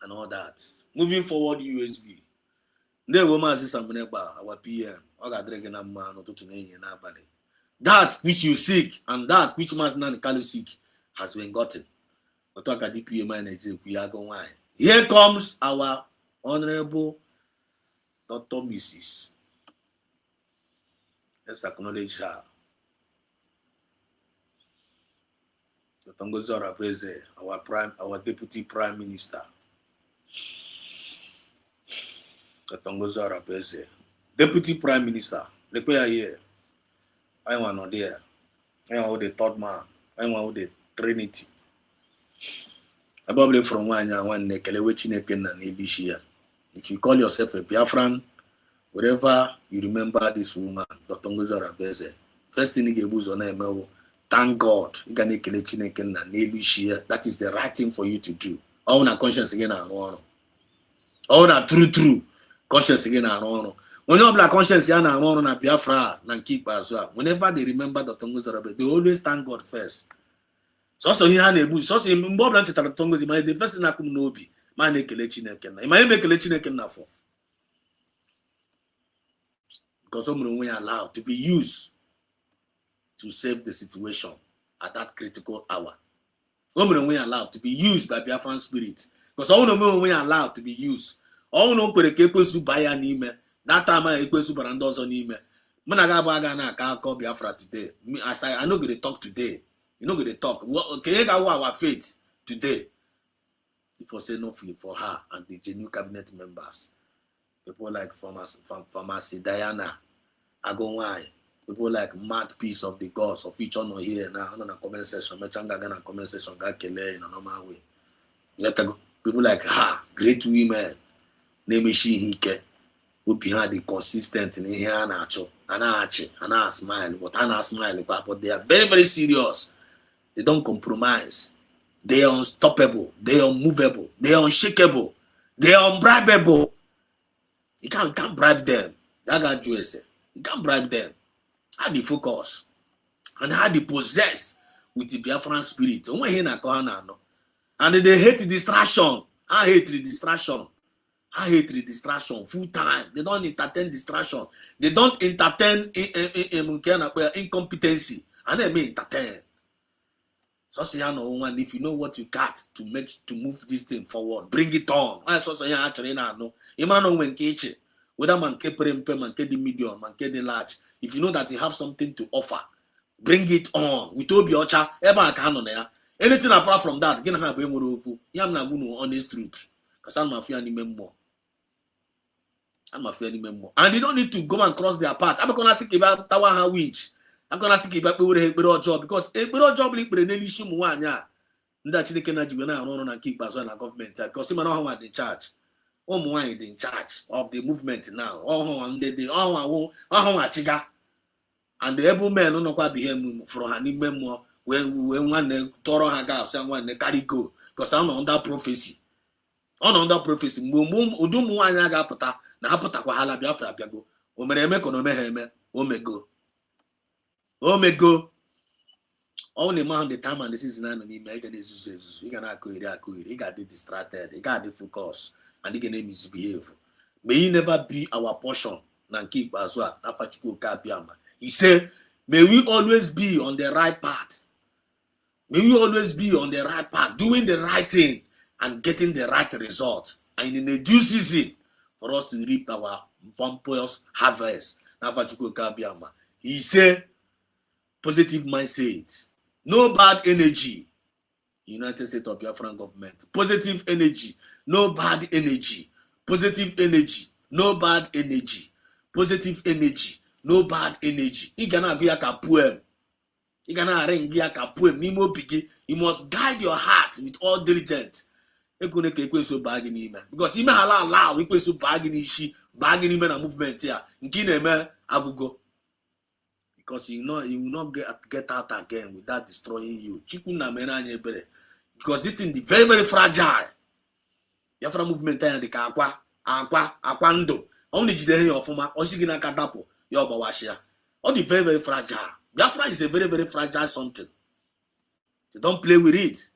[SPEAKER 9] and all that. Moving forward, USB. Our PM. That which you seek and that which Master seek has been gotten. Here comes our Honorable Dr. Mrs. Let's acknowledge her. Our Deputy Prime Minister. Deputy Prime Minister. Look where here. I want not there. I want the third man. I want the Trinity. I probably from one nekele Chineke na n'ebishia. If you call yourself a Biafran, wherever you remember this woman, Dr. Ngozora Beze, first thing you get on email, thank God. You can nekele Chineke na n'ebishia. That is the right thing for you to do. All na conscience again and one. All na true conscience again and one. When you black conscience ya na one na Biafra na keep as well. Whenever they remember Dr. Ngozora Beze, they always thank God first. So he had a bush. So Bob Lanty Tongo, the first in Akum Nobi, my nekele Chineke na. My nekele Chineke na for. Because some we are allowed to be used to save the situation at that critical hour. Some we are allowed to be used by Biafran spirit. Because all no we are allowed to be used. All no Perekesu Baya Nime. That time I Ekwesu Barandos on Nime. Managabaga na call Biafra today. I know going to talk today. You know going to talk. Okay, our faith today. If I say no for her and the new cabinet members. People like Pharmacy Diana, Agowai, people like Mad Piece of the Gods of each other here now on a comment section. Mechanga gonna comment section got Kele in a normal way. People like her, great women, name she hike, who behind the consistent in here and acho, and I smile, but they are very, very serious. They don't compromise. They are unstoppable. They are unmovable. They are unshakable. They are unbribable. You can't bribe them. That got USA. You can't bribe them. How they focus and how they possess with the Biafran spirit. And they hate the distraction. I hate the distraction. I hate the distraction full time. They don't entertain distraction. They don't entertain incompetency. And they may entertain. So say and if you know what you got to move this thing forward, bring it on. I so say actually no. You man know when keche, whether man ke prempe, man ke the medium, man ke the large. If you know that you have something to offer, bring it on. We told you ocha, ever can on there. Anything apart from that, gonna have a more yam na gunu honest truth. Because I'm not fear any more. I'm not fear any more. And you don't need to go and cross their path. I'm gonna see about tower ha winch. I'm gonna see back with a job because a job like Brenelli Shimuanya. That Chineke na Jibana and on keep as well as government. Because him and all in charge. Oh, my in charge of the movement now. Oh, and they all chiga. And the able men don't quite be him from her memoir when one Toro Haga, someone carry go. Because I'm on that prophecy. On that prophecy. Udumuanya Gapata, Napata Wahala Biafra Biago. Omeremeko no meheme, Omego. Omego. Only man the time and the season and he make this. He cannot he got distracted, he got the focus, and he can misbehave. May he never be our portion. Nanki Bazwa, Nafachuko Kabiama. He said, may we always be on the right path. May we always be on the right path, doing the right thing and getting the right result. And in a due season for us to reap our vampires harvest. Nafachuko Kabiama. He said, positive mindset. No bad energy. United States of Biafran government. Positive energy. No bad energy. Positive energy. No bad energy. Positive energy. No bad energy. You cannot be like a poem. You cannot ring like a poem. You must guide your heart with all diligence. Because you may allow we so bargaining a movement here. Agugo. Because you will not get out again without destroying you. Because this thing is very, very fragile. Biafra movement and the Akwando. Only Jideni of Fuma, Oshigina Kadapo, Yobawashia. All the very, very fragile. Biafra is a very, very fragile something. So don't play with it.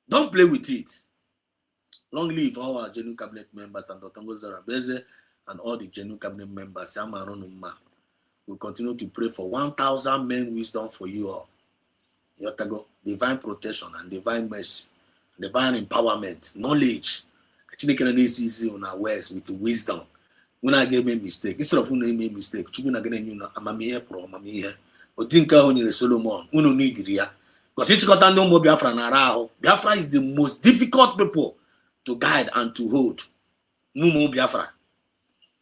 [SPEAKER 9] Don't play with it. Long live all our genuine cabinet members and Dr. Ngozora Beze and all the genuine cabinet members. We'll continue to pray for 1,000 men wisdom for you all. Divine protection and divine mercy, divine empowerment, knowledge. On our ways with wisdom. When I gave me a mistake, instead of when I made a mistake, you're not going to Amamiya pro Amamiya. Or Dinka on your Solomon, Uno need Ria. Because it's got no more Biafra Narao. Biafra is the most difficult people to guide and to hold. No more Biafra.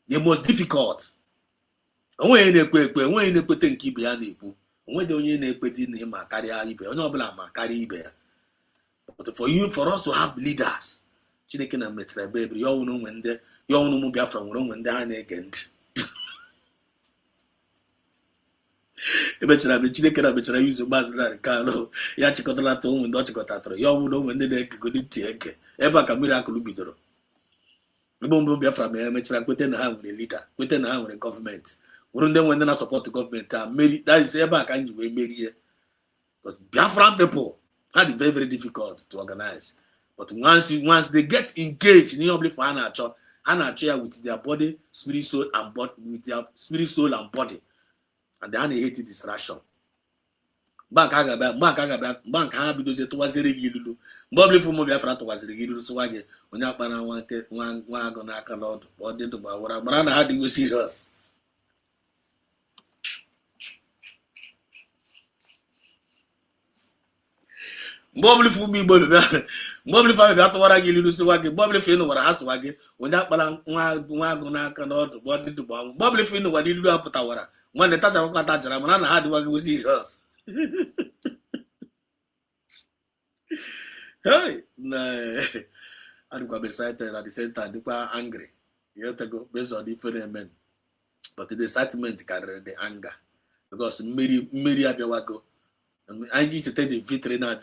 [SPEAKER 9] The most difficult. onwe na-ekwe onwe na-ekwete nke ibe ya na-ekwu onwe dị onye na-ekwete na ịma karịa ibe onye ọbụla ma karịa ibe ya. But for us to have leaders, Chineke na metara ebe ebiri ya ọnwụ onwe ndị ya ọnwụ ụmụ Biafra nwere onwe ndị ha na-ege ntị. Emechara mgbe Chineke na mechara yuzu Maazị Nnamdi Kanu ya chịkọtara atọ ụmụ ndị ọ chịkọtatụrụ ya ọnwụ onwe ndị na-ekegodi ntị eke ebe a ka mmiri akụrụ bidoro. Ebe ụmụ Biafra ma emechara kwete na ha nwere leader, kwete na ha nwere gọọmenti, wụrụ ndị nwe ndị na-asọpọtụ gọọmenti a mmeri. That is ebe a ka anyị wee merie. Because Biafran people had it very, very difficult to organize. But once they get engaged in the ya with their body, spirit, soul, and body, with their spirit, soul, and body, and they hate distraction. Bank ha bidozie tụwaziri gị ilulu mgbe ọbụla ifu ụmụ Biafra tụwaziri gị ilulu sụwa gị onye akpana nwa agụ n'aka n'ọdụ ọ dị ndụ gbawara mara na ha dịgo serious. Mgbe ọbụla ifu ụmụ Igbo bịa tụwara gị ilulu sụwa gị mgbe ọbụla ifu ịnụwara ha sụwa gị onye akpana nwa agụ n'aka n'ọdụ ọ dị ndụ gbawa mgbe ọbụla ifu ịnụwara ilulu apụtawara nwanne tachara tachara mara na ha dịwago serious. Hey, I'm excited at the same time. They're angry. You have to go based on different men, but the excitement carry the anger because Mary Abiawago. I need to take the victory now.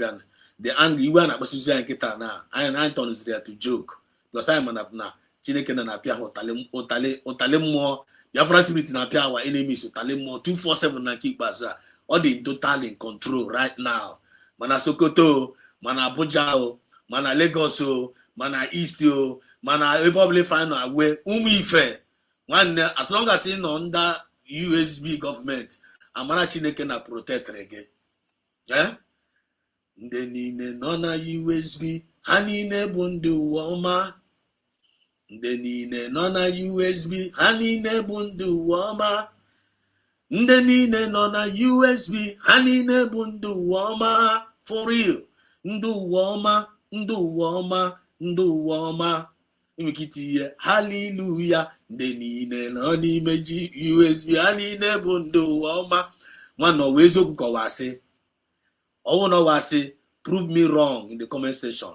[SPEAKER 9] The anger you want to see and get now. I turn is there to joke because I'm an now. Chineke na apia otale more. Biafra spirit na apia our enemies otale more 247 na keep baza. All the total in control right now. Mana Sokoto, mana Abuja, mana Lagos, mana East, mana probably find a way. Ife. One as long as it's under USB government, amana Chineke na protect again. Yeah? Ndenine nona USB, hanine bundu woma. Ndenine nona USB, hanine bundu woma. Ndị niile nọ na USB ha niile bụ ndị uwe ọma for real. Ndị uwe ọma, ndị uwe ọma, ndị uwe ọma. Imekiti ihe hallelujah. Ndị niile nọ n'ime USB ha niile bụ ndị uwe ọma. Nwanne ọ wee eziokwu ka ọ wasị. Ọwụ na ọ wasị prove me wrong in the comment section.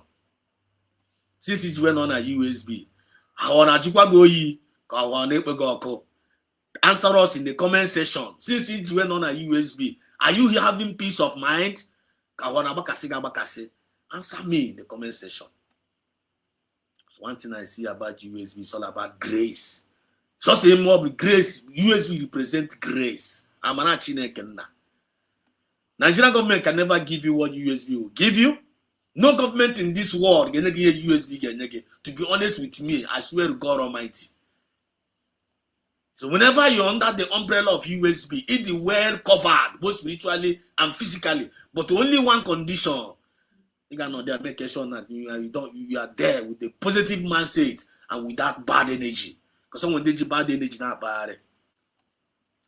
[SPEAKER 9] Since you went on a USB, ọ na-ajụkwa gị oyi ka ọ na-ekpe gị ọkụ. Answer us in the comment section. Since you went on a USB, are you having peace of mind? Answer me in the comment section. So one thing I see about USB is all about grace. So say more with grace. USB represents grace. Nigerian government can never give you what USB will give you. No government in this world can give USB. To be honest with me, I swear to God Almighty. So whenever you're under the umbrella of USB, it's the well covered, both spiritually and physically. But only one condition. You cannot there make sure that you are there with the positive mindset and with that bad energy. Because someone did bad energy not bad.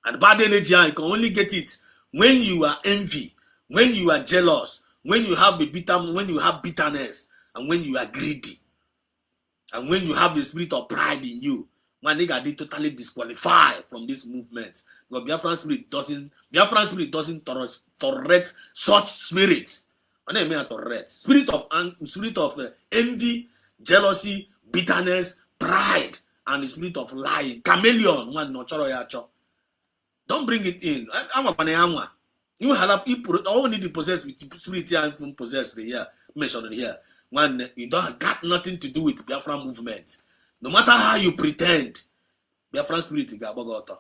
[SPEAKER 9] And bad energy, you can only get it when you are envy, when you are jealous, when you have bitterness, and when you are greedy, and when you have the spirit of pride in you. One nigga did totally disqualified from this movement. Because Biafran spirit doesn't tolerate such spirits. What do I mean tolerate? Spirit of envy, jealousy, bitterness, pride, and the spirit of lying. Chameleon, one no choro yacho. Don't bring it in. I'm a paneamwa. You have people all need to possess with spirit and possess here. Mentioned here. One you don't got nothing to do with Biafran movement. No matter how you pretend, Biafran spirit gabogoto.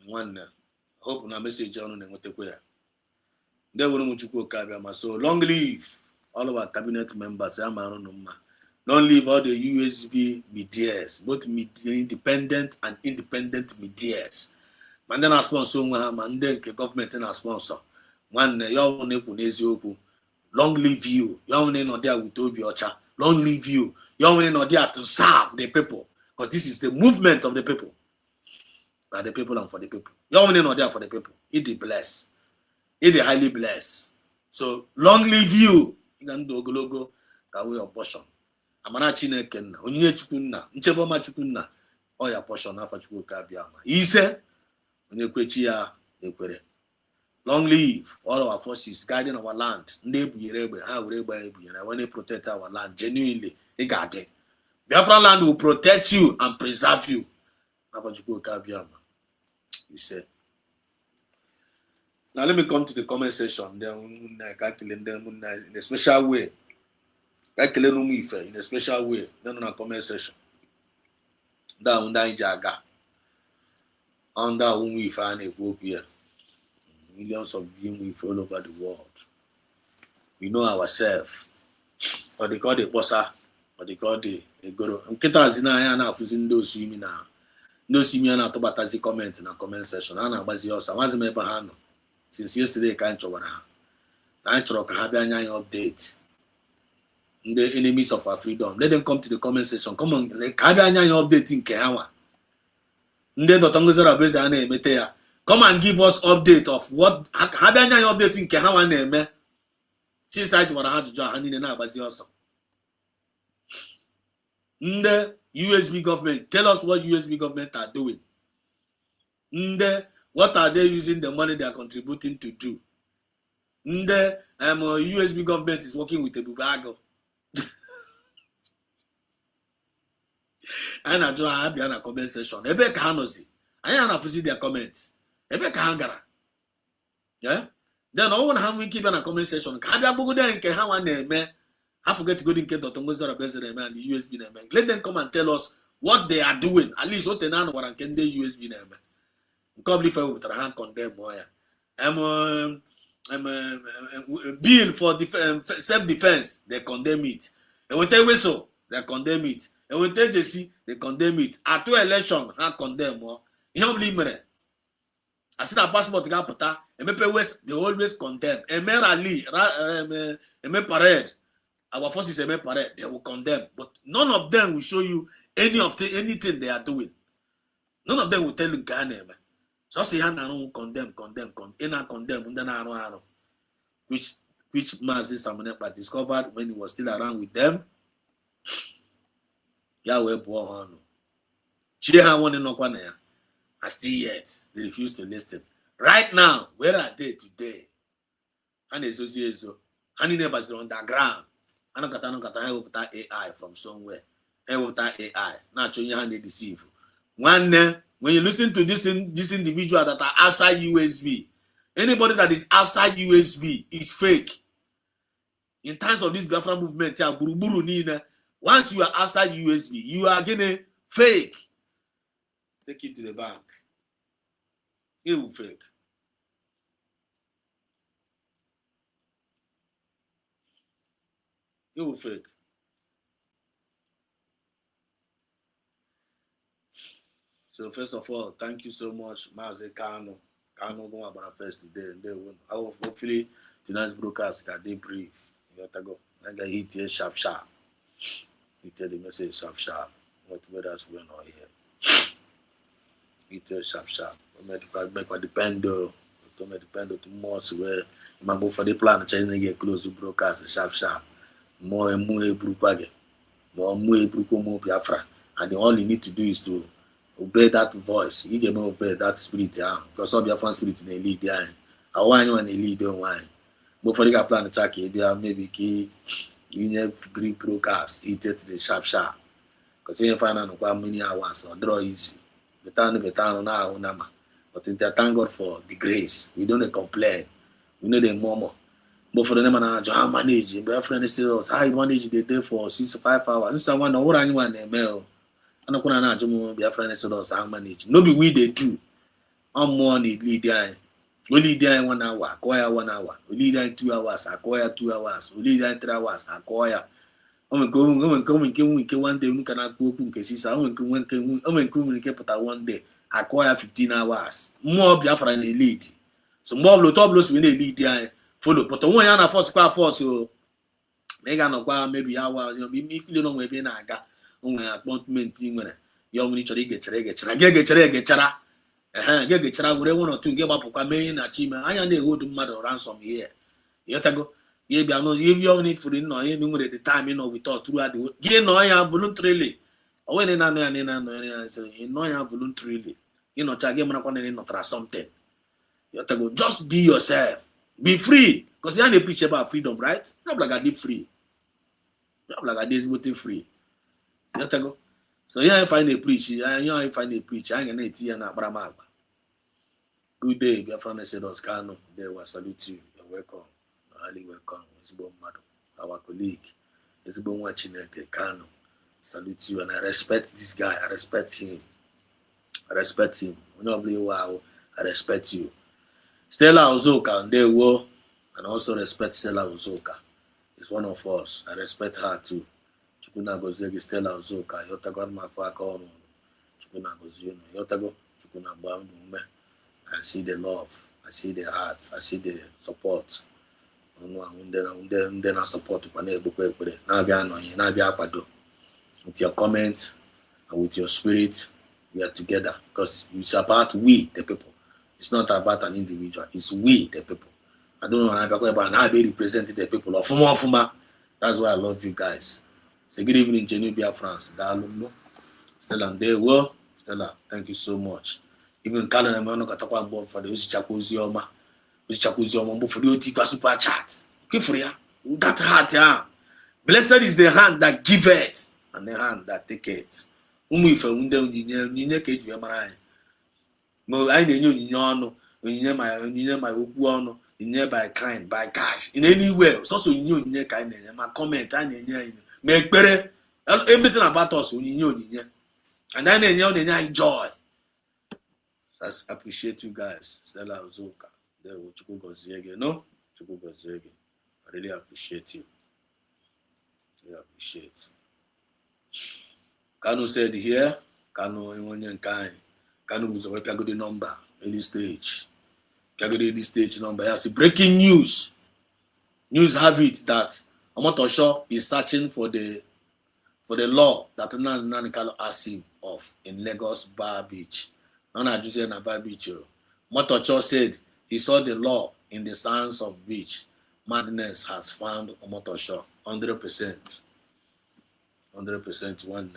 [SPEAKER 9] One hope na message on the so long live all of our cabinet members. Long live all the USB medias, both independent and independent medias. Man then sponsor man then government and sponsor. One long live you. You're not there with Obi Ocha. Long live you. You're not there to serve the people. Because this is the movement of the people. By the people and for the people. You're not there for the people. It is blessed. It is highly blessed. So, long live you. You can do logo. Kawe abortion. Amana Chineke. Onye Chukwunna. Ncheboma Chukwunna. All your portion after Chukwu Kabiama. He said, when you quechia, equere. Long live all our forces guiding our land. When they protect our land genuinely, they got it. Biafra land will protect you and preserve you. He said. Now let me come to the comment section. Then in a special way. In a special way. Then on a comment section. Down Jaga. Under whom we find a group here. Millions of viewing all over the world. We know ourselves. Or they call the bossa, or they call the guru. I'm getting those swimming now. No swimming now to batazi comment in a comment section. Ana bazi osa. What's me bahano? Since yesterday, can't show now. I try to have an update. The enemies of our freedom. Let them come to the comment section. Come on, like have an update in Kehawa. Come and give us update of what have an update in Kehawa name. Since I want to join Hanina now, but also. The USB government, tell us what USB government are doing. What are they using the money they are contributing to do? USB government is working with the Bubago. And I join a comment session. Ebe Kahanozi. I am to see their comments. Ebe Kahangara. Yeah? Then all one hand we keep on a comment session. Kabia Buguda and Kehawa name. I forget to go in Kedotongoza President and the USB name. Let them come and tell us what they are doing. At least what they know what can the USB name. Come if I would hand condemn Moya. Bill for self-defense, they condemn it. And when they whistle, they condemn it. And when they see, they condemn it. At 2 election, I condemn more. You don't believe me. I see that passport to Gapata, and West, they always condemn. And Merali, parade. Our forces parade, they will condemn. But none of them will show you anything they are doing. None of them will tell you Ghana. So say Hana condemn, which Mazi Samunepa discovered when he was still around with them. Yahweh Bohano. Chiha one in Okwanea. And still yet, they refuse to listen. Right now, where are they today? And associates so and neighbors on the ground. I don't help that AI from somewhere. Help that AI. Not showing how they deceive. One when you listen to this individual that are outside USB, anybody that is outside USB is fake. In times of this Biafra movement, once you are outside USB, you are getting fake. Take it to the bank. It will fake. It will fake. So first of all, thank you so much, Mazi Kano. Kano going about first today, and they will. Hopefully tonight's broadcast got they brief. You got to go. And I hit here sharp. He tell the message sharp. What that's going on here? He tell sharp. Make depend to more where you go for the plan. China get close to broadcast sharp. More Biafra, and all you need to do is to obey that voice. You can obey that spirit, because all Biafran spirit in the lead there. I want you and the lead don't want. But for the plan to check it, maybe key you have green broadcast, eat it the sharp. Because you find out how many hours or draw easy. Betan now, but thank God for the grace. We don't complain. We know the murmur. But for the name of John manage, my friend says, I manage the day for 6 to 5 hours. This is one or anyone email. I'm not going to be a friend says, I manage. No, be we they do. I'm more need lead there. We lead there in 1 hour, acquire 1 hour. We lead there in 2 hours, acquire 2 hours. We lead there in 3 hours, acquire. I'm going one day, we cannot go in cases. I'm communicate one day, acquire 15 hours. More Biafra in the lead. So more top blows we need lead there. Follow, but the one yana force so mega no kwa maybe hour me feel no we be na aga onwe appointment nwere ya onwe chọrọ igechara were one or two nge gbapụkwa mee na chi me anya na hold mmadụ ransom here yotago ye bia no ye only for no ye nwere the time no with us throughout the ye no ya voluntarily when in so you know you voluntarily, you know, again not something. You have to go, just be yourself, be free. Because you ain't preach about freedom, right? Not like I did free. Not like I did free. You have to go. So you ain't find a preach, you ain't find a preach, I ain't gonna tea and Abraham. Good day, Biafra Ambassadors Kano. They will salute you. You're welcome. Highly welcome. It's bon madam. Our colleague. It's bon watching Kano. Salute you, and I respect this guy. I respect him. I respect him. Wow. I respect you. Stella Uzoka, and they will, and I also respect Stella Uzoka. It's one of us. I respect her too. Chukuna Gozegi, Stella Uzoka. Yotago Mafaka. Chukuna Gozino. Yotago. Chukuna Bandume. I see the love. I see the heart. I see the support. Then I support with your comments and with your spirit. We are together because it's about we, the people. It's not about an individual. It's we, the people. I don't know how they represent the people of Fuma. That's why I love you guys. So good evening, Genubia France. Stella, there were. Stella, thank you so much. Even Canon and Mano got up for the Uzichakuzioma, for the Otika super chat. Kifria, that heart, yeah. Blessed is the hand that giveth and the hand that taketh. If I wonder, you cage your mind. No, I know you my Ukuano, you by kind, by cash, in any way. So you knew kind of my comment, I make better everything about us, you knew, and then you enjoy. I appreciate you guys. Stella Uzoka. There will Chukugo Zege. No? Chukugo Zege. I really appreciate you. Really appreciate. Kanu said here, Kanu in kind. Kanu was a good number any stage. Kagudi this stage number. Yes, breaking news. News have it that Omotosho is searching for the law that Nanikalo asked him of in Lagos Bar Beach. Motocho said he saw the law in the sands of beach. Madness has found Omotosho 100%. 100% one.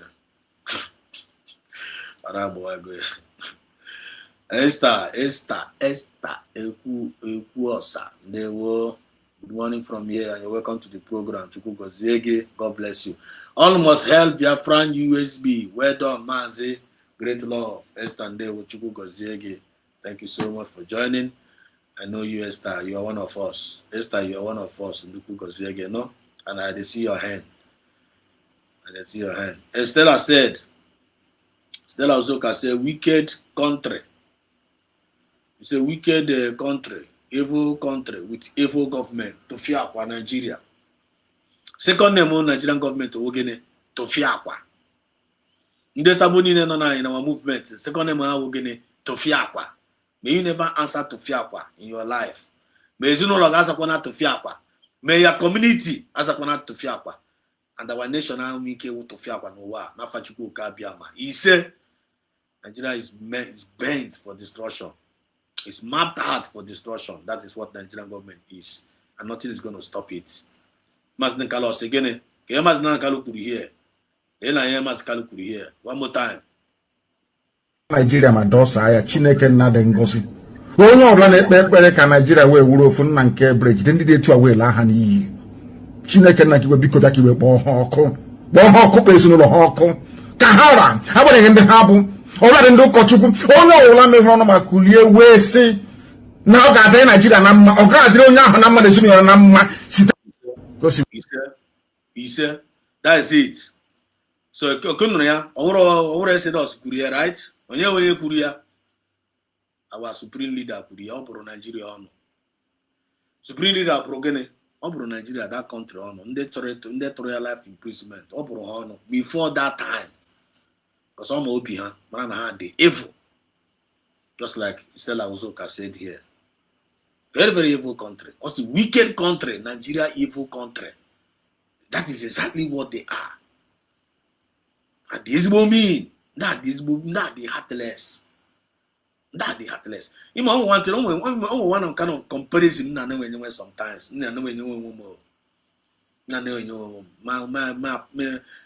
[SPEAKER 9] Esther, Ekuosa. They were good morning from here. You're welcome to the program. God bless you. Almost help Biafran USB. Well done, Mazi. Great love. Esther Ndewo Chukwugoziege. Thank you so much for joining. I know you, Esther. You are one of us. Esther, you are one of us. Chukwugoziege, no? And I see your hand. Stella Uzoka said, wicked country. It's a wicked country. Evil country with evil government. Tofiakwa, Nigeria. Second name on Nigerian government, Ogene. Tofiakwa. Nde sabuni no na in our movement. Second name Ogene. Tofiakwa. May you never answer Tofiakwa in your life. May you no longer answer Tofiakwa. May your community answer Tofiakwa. And our nation now make Tofiakwa no wa. Na fachuku kabiama. He said Nigeria is bent for destruction. It's mapped out for destruction. That is what the Nigerian government is. And nothing is going to stop it. Mazden Kalos again. Mazden Kalu could hear. One more time.
[SPEAKER 8] Nigeria madosa ya Chineke nnade ngosi. Onye ọbụla na-ekpe ekpere ka Nigeria wee wuru ofu nna nke bridge dị ndị dị etu a wee laa ha n'iyi. Chineke nna kiwe biko bịa kiwe kpọọ ha ọkụ. Kpọọ ha ọkụ kpọọ ezinụlọ ha ọkụ. Ka ha ra, ha gbanyeghị ndị ha bụ. Ọbụla dị ndị ụkọchukwu, onye ọbụla mehụrụ ọnụ ma kulie wee sị na ọ ga-adịrị Nigeria na mma, ọ ga-adịrị onye ahụ na mma na ezinụlọ na mma site.
[SPEAKER 9] Ise, that is it. So Kunuya, over Exodus Kuria, right? Onye Kuria, our supreme leader Kuria, Obro Nigeria on. Supreme leader Progene, Obro Nigeria, that country on, the life imprisonment, Obro on before that time. Because some Opiha, man had the evil. Just like Stella Uzoka said here. Very, very evil country. Also wicked country, Nigeria evil country. That is exactly what they are. And this will mean not the heartless. Not the heartless. You might want to know one kind of comparison sometimes. na no ma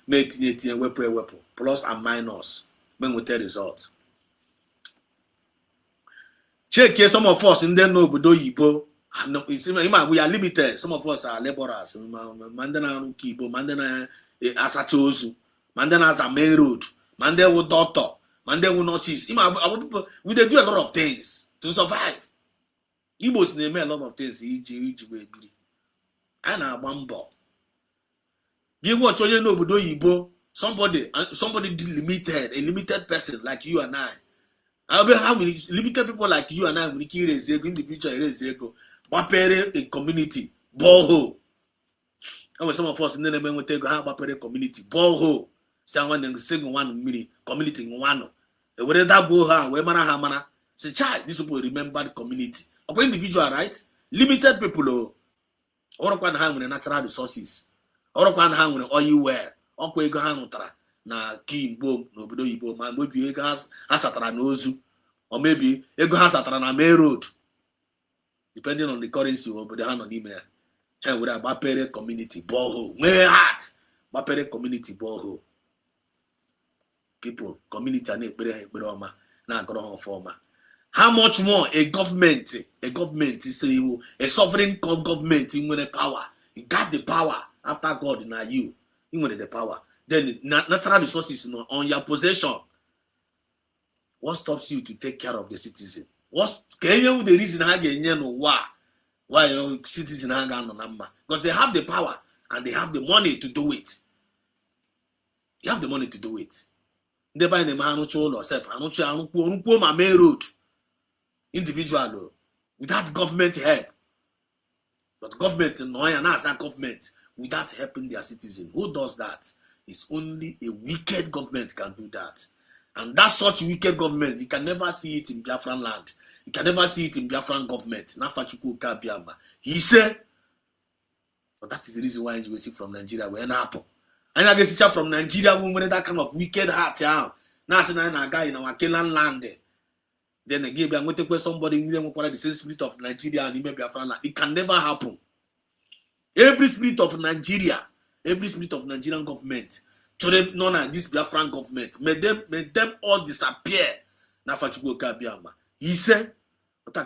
[SPEAKER 9] tinye weapon plus and minus menwete result. Check here some of us in there no obodo oyibo. We are limited. Some of us are laborers. Mandana Kibo, Mandana asacha ozu, Mandana as a main road, Mandana with doctor, Mandana with nurses. We they do a lot of things to survive. Igbos name a lot of things. And a bumbo. You watch all you know obodo oyibo. Somebody limited, a limited person like you and I. I'll be how many limited people like you and I will kill in the future Bapere a community borehole. And when some of us in the men will take a Bapere community borehole. Someone and second 1 minute community in one. The way that borehole, where mana say child, this will remember the community. Of individual, right? Limited people or one hand with natural resources. Or one hand with oil wear. Or go hand na kim boom no obodo yibo ma maybe ego asatara na ozu or maybe ego asatara na main road depending on the currency obodo ha no n'ime ya ha were agbapere community borehole nwee heart agbapere community borehole people community na ekpere ọma na agoro ha ọfọma. How much more a government say a sovereign government nwere power. You got the power after God na you nwere the power. Then natural resources on your possession. What stops you to take care of the citizen? What's the reason why your citizen hang on number? Because they have the power and they have the money to do it. You have the money to do it. They buy the man or self. I don't my main road. Individual without government help. But government government without helping their citizen. Who does that? It's only a wicked government can do that. And that such wicked government, you can never see it in Biafran land. You can never see it in Biafran government. He said, but that is the reason why you see from Nigeria, we're not happen. And I guess from Nigeria, we that kind of wicked heart. Now, a guy in our Kenyan land. Then again, I'm going to somebody in the same spirit of Nigeria and Biafran land. It can never happen. Every spirit of Nigeria. Every spirit of Nigerian government, to them known as this Biafran government, made them all disappear. He said, because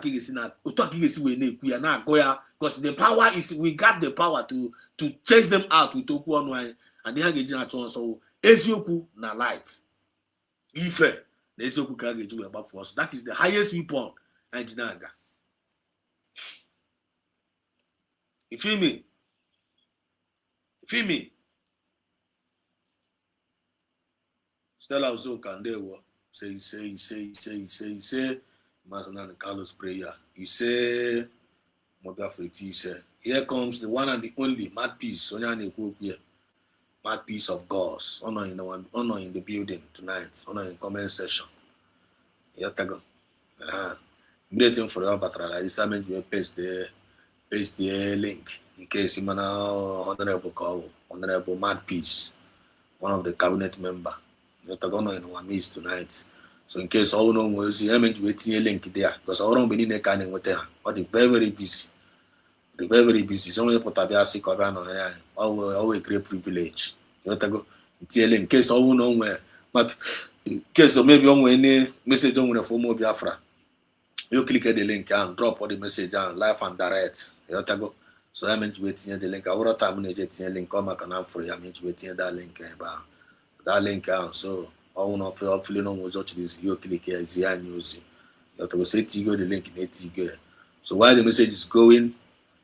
[SPEAKER 9] the power is, we got the power to chase them out with Okuanwai and they have so Ezioku na light. Ife, the Ezioku can get you about for us. That is the highest weapon. You feel me? Feel me? Stella also can they work. Say, Master Carlos prayer. You say, Biafra, say, here comes the one and the only mad piece. Mad piece of God. Honor in the building tonight. Honor in comment section. Yatago. I'm waiting for your battle. I decided to paste the link. In case you Honorable Mad Peace, one of the cabinet member, not going in one midst tonight. So in case all no was you waiting a link there, because I don't believe they can with her. But the very busy. The very busy. It's only Potabia sick of an always great privilege. You go in case all no where, but in case of maybe on any message on for more Biafra. You click the link and drop all the message down live and direct. You go. So I meant to wait the link. I would have time link come back and for you. I meant to wait that link about that link out. So I want to hopefully no more watch this. You click here, it's here news. You have to say Tigo the link in Tigo. So while the message is going,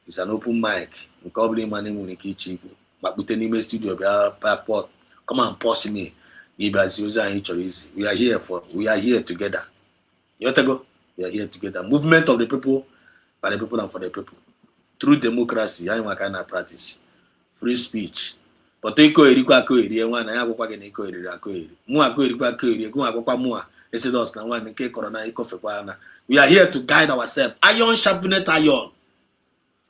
[SPEAKER 9] it's an open mic. We probably my name will keep cheap. But with any studio, come and pause me. We are here together. You have to go. We are here together. Movement of the people, by the people and for the people. Through democracy, I am a kind of practice. Free speech. But take one, I have a we are here to guide ourselves. Iron sharpeneth iron.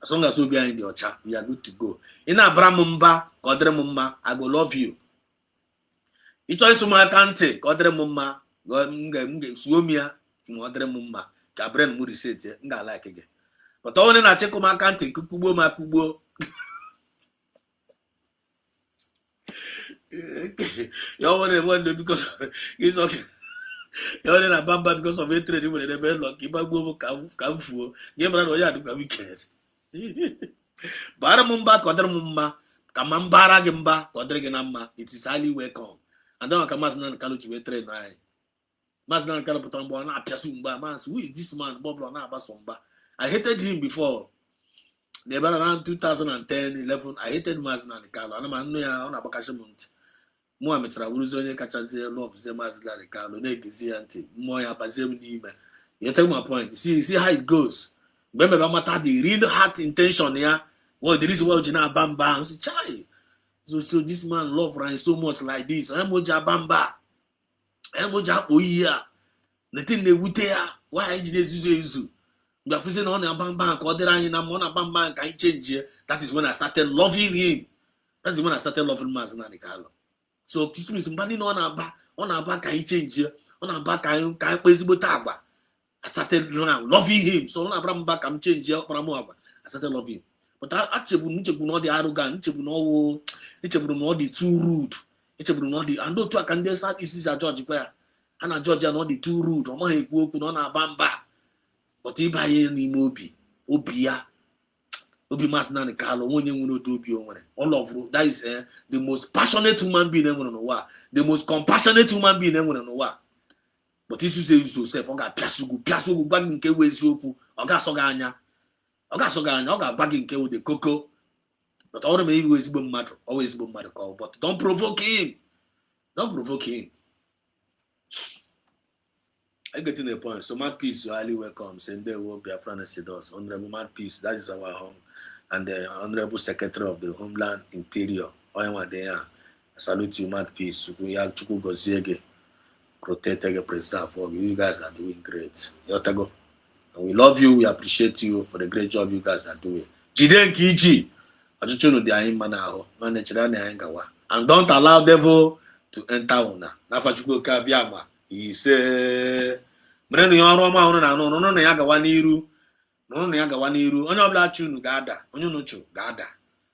[SPEAKER 9] As long as we be in the ocha, we are good to go. In Abramumba, Godre Mumma, I will love you. It is my country, Godre Mumma, Suomia, Godre Mumma, Cabren Murisete, nga like again. But only na check my country, Kukubo Makubo. You want to because it's okay. You want to bamba because of hatred. You want to be lucky. But go come for. Give me no ya do wicked. Bara mumba kodra mumma. Kamambara gemba kodra genamma. It is highly welcome. And then I come as nan kalu jiwe train na. Mas nan kalu potombo na apiasumba. Man, who is this man? Boblo na abasomba. I hated him before. Never around 2010, 11. I hated Mazna and Carlo. I'm on a Bakashamunt. Mohamed Rawuzo, Kachazi, love Zemazla and Carlo, Negizianti, Moya Bazem Nima. You take my point. See how it goes. Remember, Bamata, the real heart intention here. Well, there is what you know, Bamba. So this man love Ryan so much like this. I'm Moja Bamba. I'm Moja Oya. The thing they would tell. Why did they use? We are facing on a bamba, can change here. That is when I started loving him. That is when I started loving Mazna Carlo. So this means somebody on our back, can he change here? On our back, I started loving him. So on our back, I'm changing here. I started loving him. But I actually not the arrogant, not the too rude, not the and those I can decide this is a judge where and a judge are not the too rude. Or my work on our bamba. But if I any mobi, Obia, Obi Masna Carlo, when you know to be on all of that is the most passionate human being ever know what, the most compassionate human being ever know what. But this is yourself, I got Piasugu bagging K with Sopu, I got Soganya, I got bagging K with the cocoa. But all the maybe always boom matter call, but don't provoke him. Don't provoke him. I get in the point. So, Mad Peace, you're highly welcome. Send there will be a friend and Honorable Mad Peace, that is our home. And the Honorable Secretary of the Homeland Interior, Oyama there. I salute you, Mad Peace. We have Chuku Gozege, protect and preserve for you. You guys are doing great. Yotago. And we love you. We appreciate you for the great job you guys are doing. Jiden Kiji. And don't allow devil to enter una. Nafachuko Kabiama. He said, Mrenu Yoroma no na yaga waniru. No na yaga waniru. Onyo bla chunu gada. Onyo no chu gada.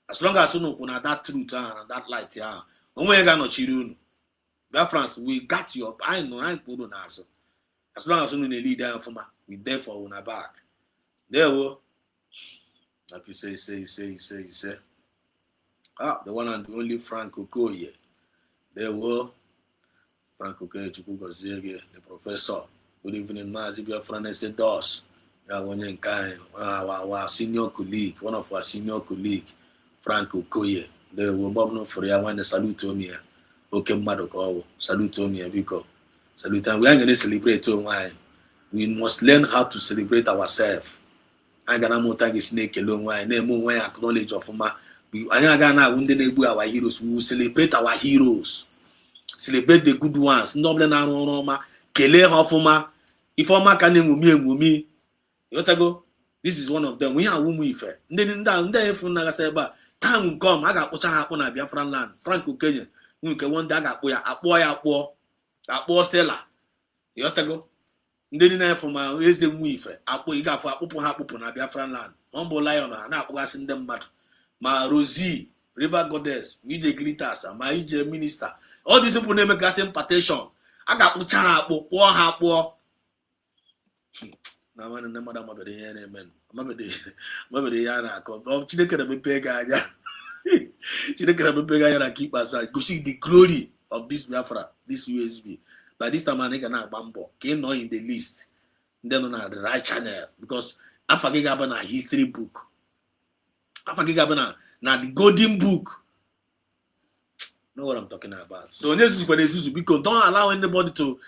[SPEAKER 9] As long as you know that truth and that light ya. Onwe ga no chirunu. Biafrans, we got you up. I know I put on us. As long as you know the leader for we there for una back. There wo. Like you say. The one and the only Frank Okoye. There were Frank Okoye, the professor. Good evening, Mazibia Francis Dos. Our senior colleague, one of our senior colleague, Frank Okoye. They were bobbing for you. I want to salute me. Okay, Madoko, salute me, because salute. We are going to celebrate why. We must learn how to celebrate ourselves. I got more time snake alone. Why? Name more acknowledge of my. Our heroes. We will celebrate our heroes. Celebrate the good ones. Noble na Roma. Kele Hofuma. Ifoma Kanemumi. Yotago. This is one of them. We are Wumife. Then if Nagaseba. Time will come. I got what happened at Biafran land. Frank Kenya. We can one dag up where a boy Stella. Yotago. Then from my raise the Wife. Apo Iga for Open Happen at Biafran land. Humble Lion. And I was in them matter. My Rosie, River Goddess, Mide Glitters, my EJ Minister. All these people name a same petition. I got Ucha, poor. Now, I'm not a man. Maybe Yana, she didn't be big. She didn't be big. I keep aside to see the glory of this Biafra, this USB. By this time, I cannot bambo. Came not in the list. Then on the right channel because I forget about a history book. I forget about now the golden book. Know what I'm talking about. So this is what this is because don't allow anybody to.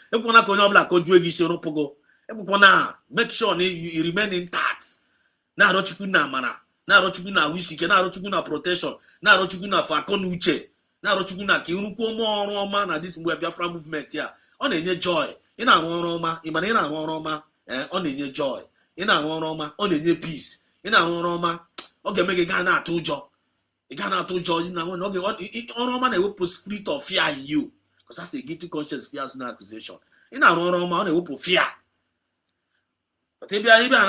[SPEAKER 9] Make sure you remain intact. Now don't you na mana. Now don't you na wishike. Now don't you na protection. Now don't you na fakonuche. Now don't you na kiunuko mo man na this Biafra movement here. On enye joy. Ina Roma. Imane na Roma. On enye joy. Ina Roma. On enye peace. Ina Roma. Okay, make a Ghana to job. A Ghana to job. Okay, what man will put spirit of fear in you. Because that's a guilty conscience, fear, no accusation. In a man, they will put fear. But if you are even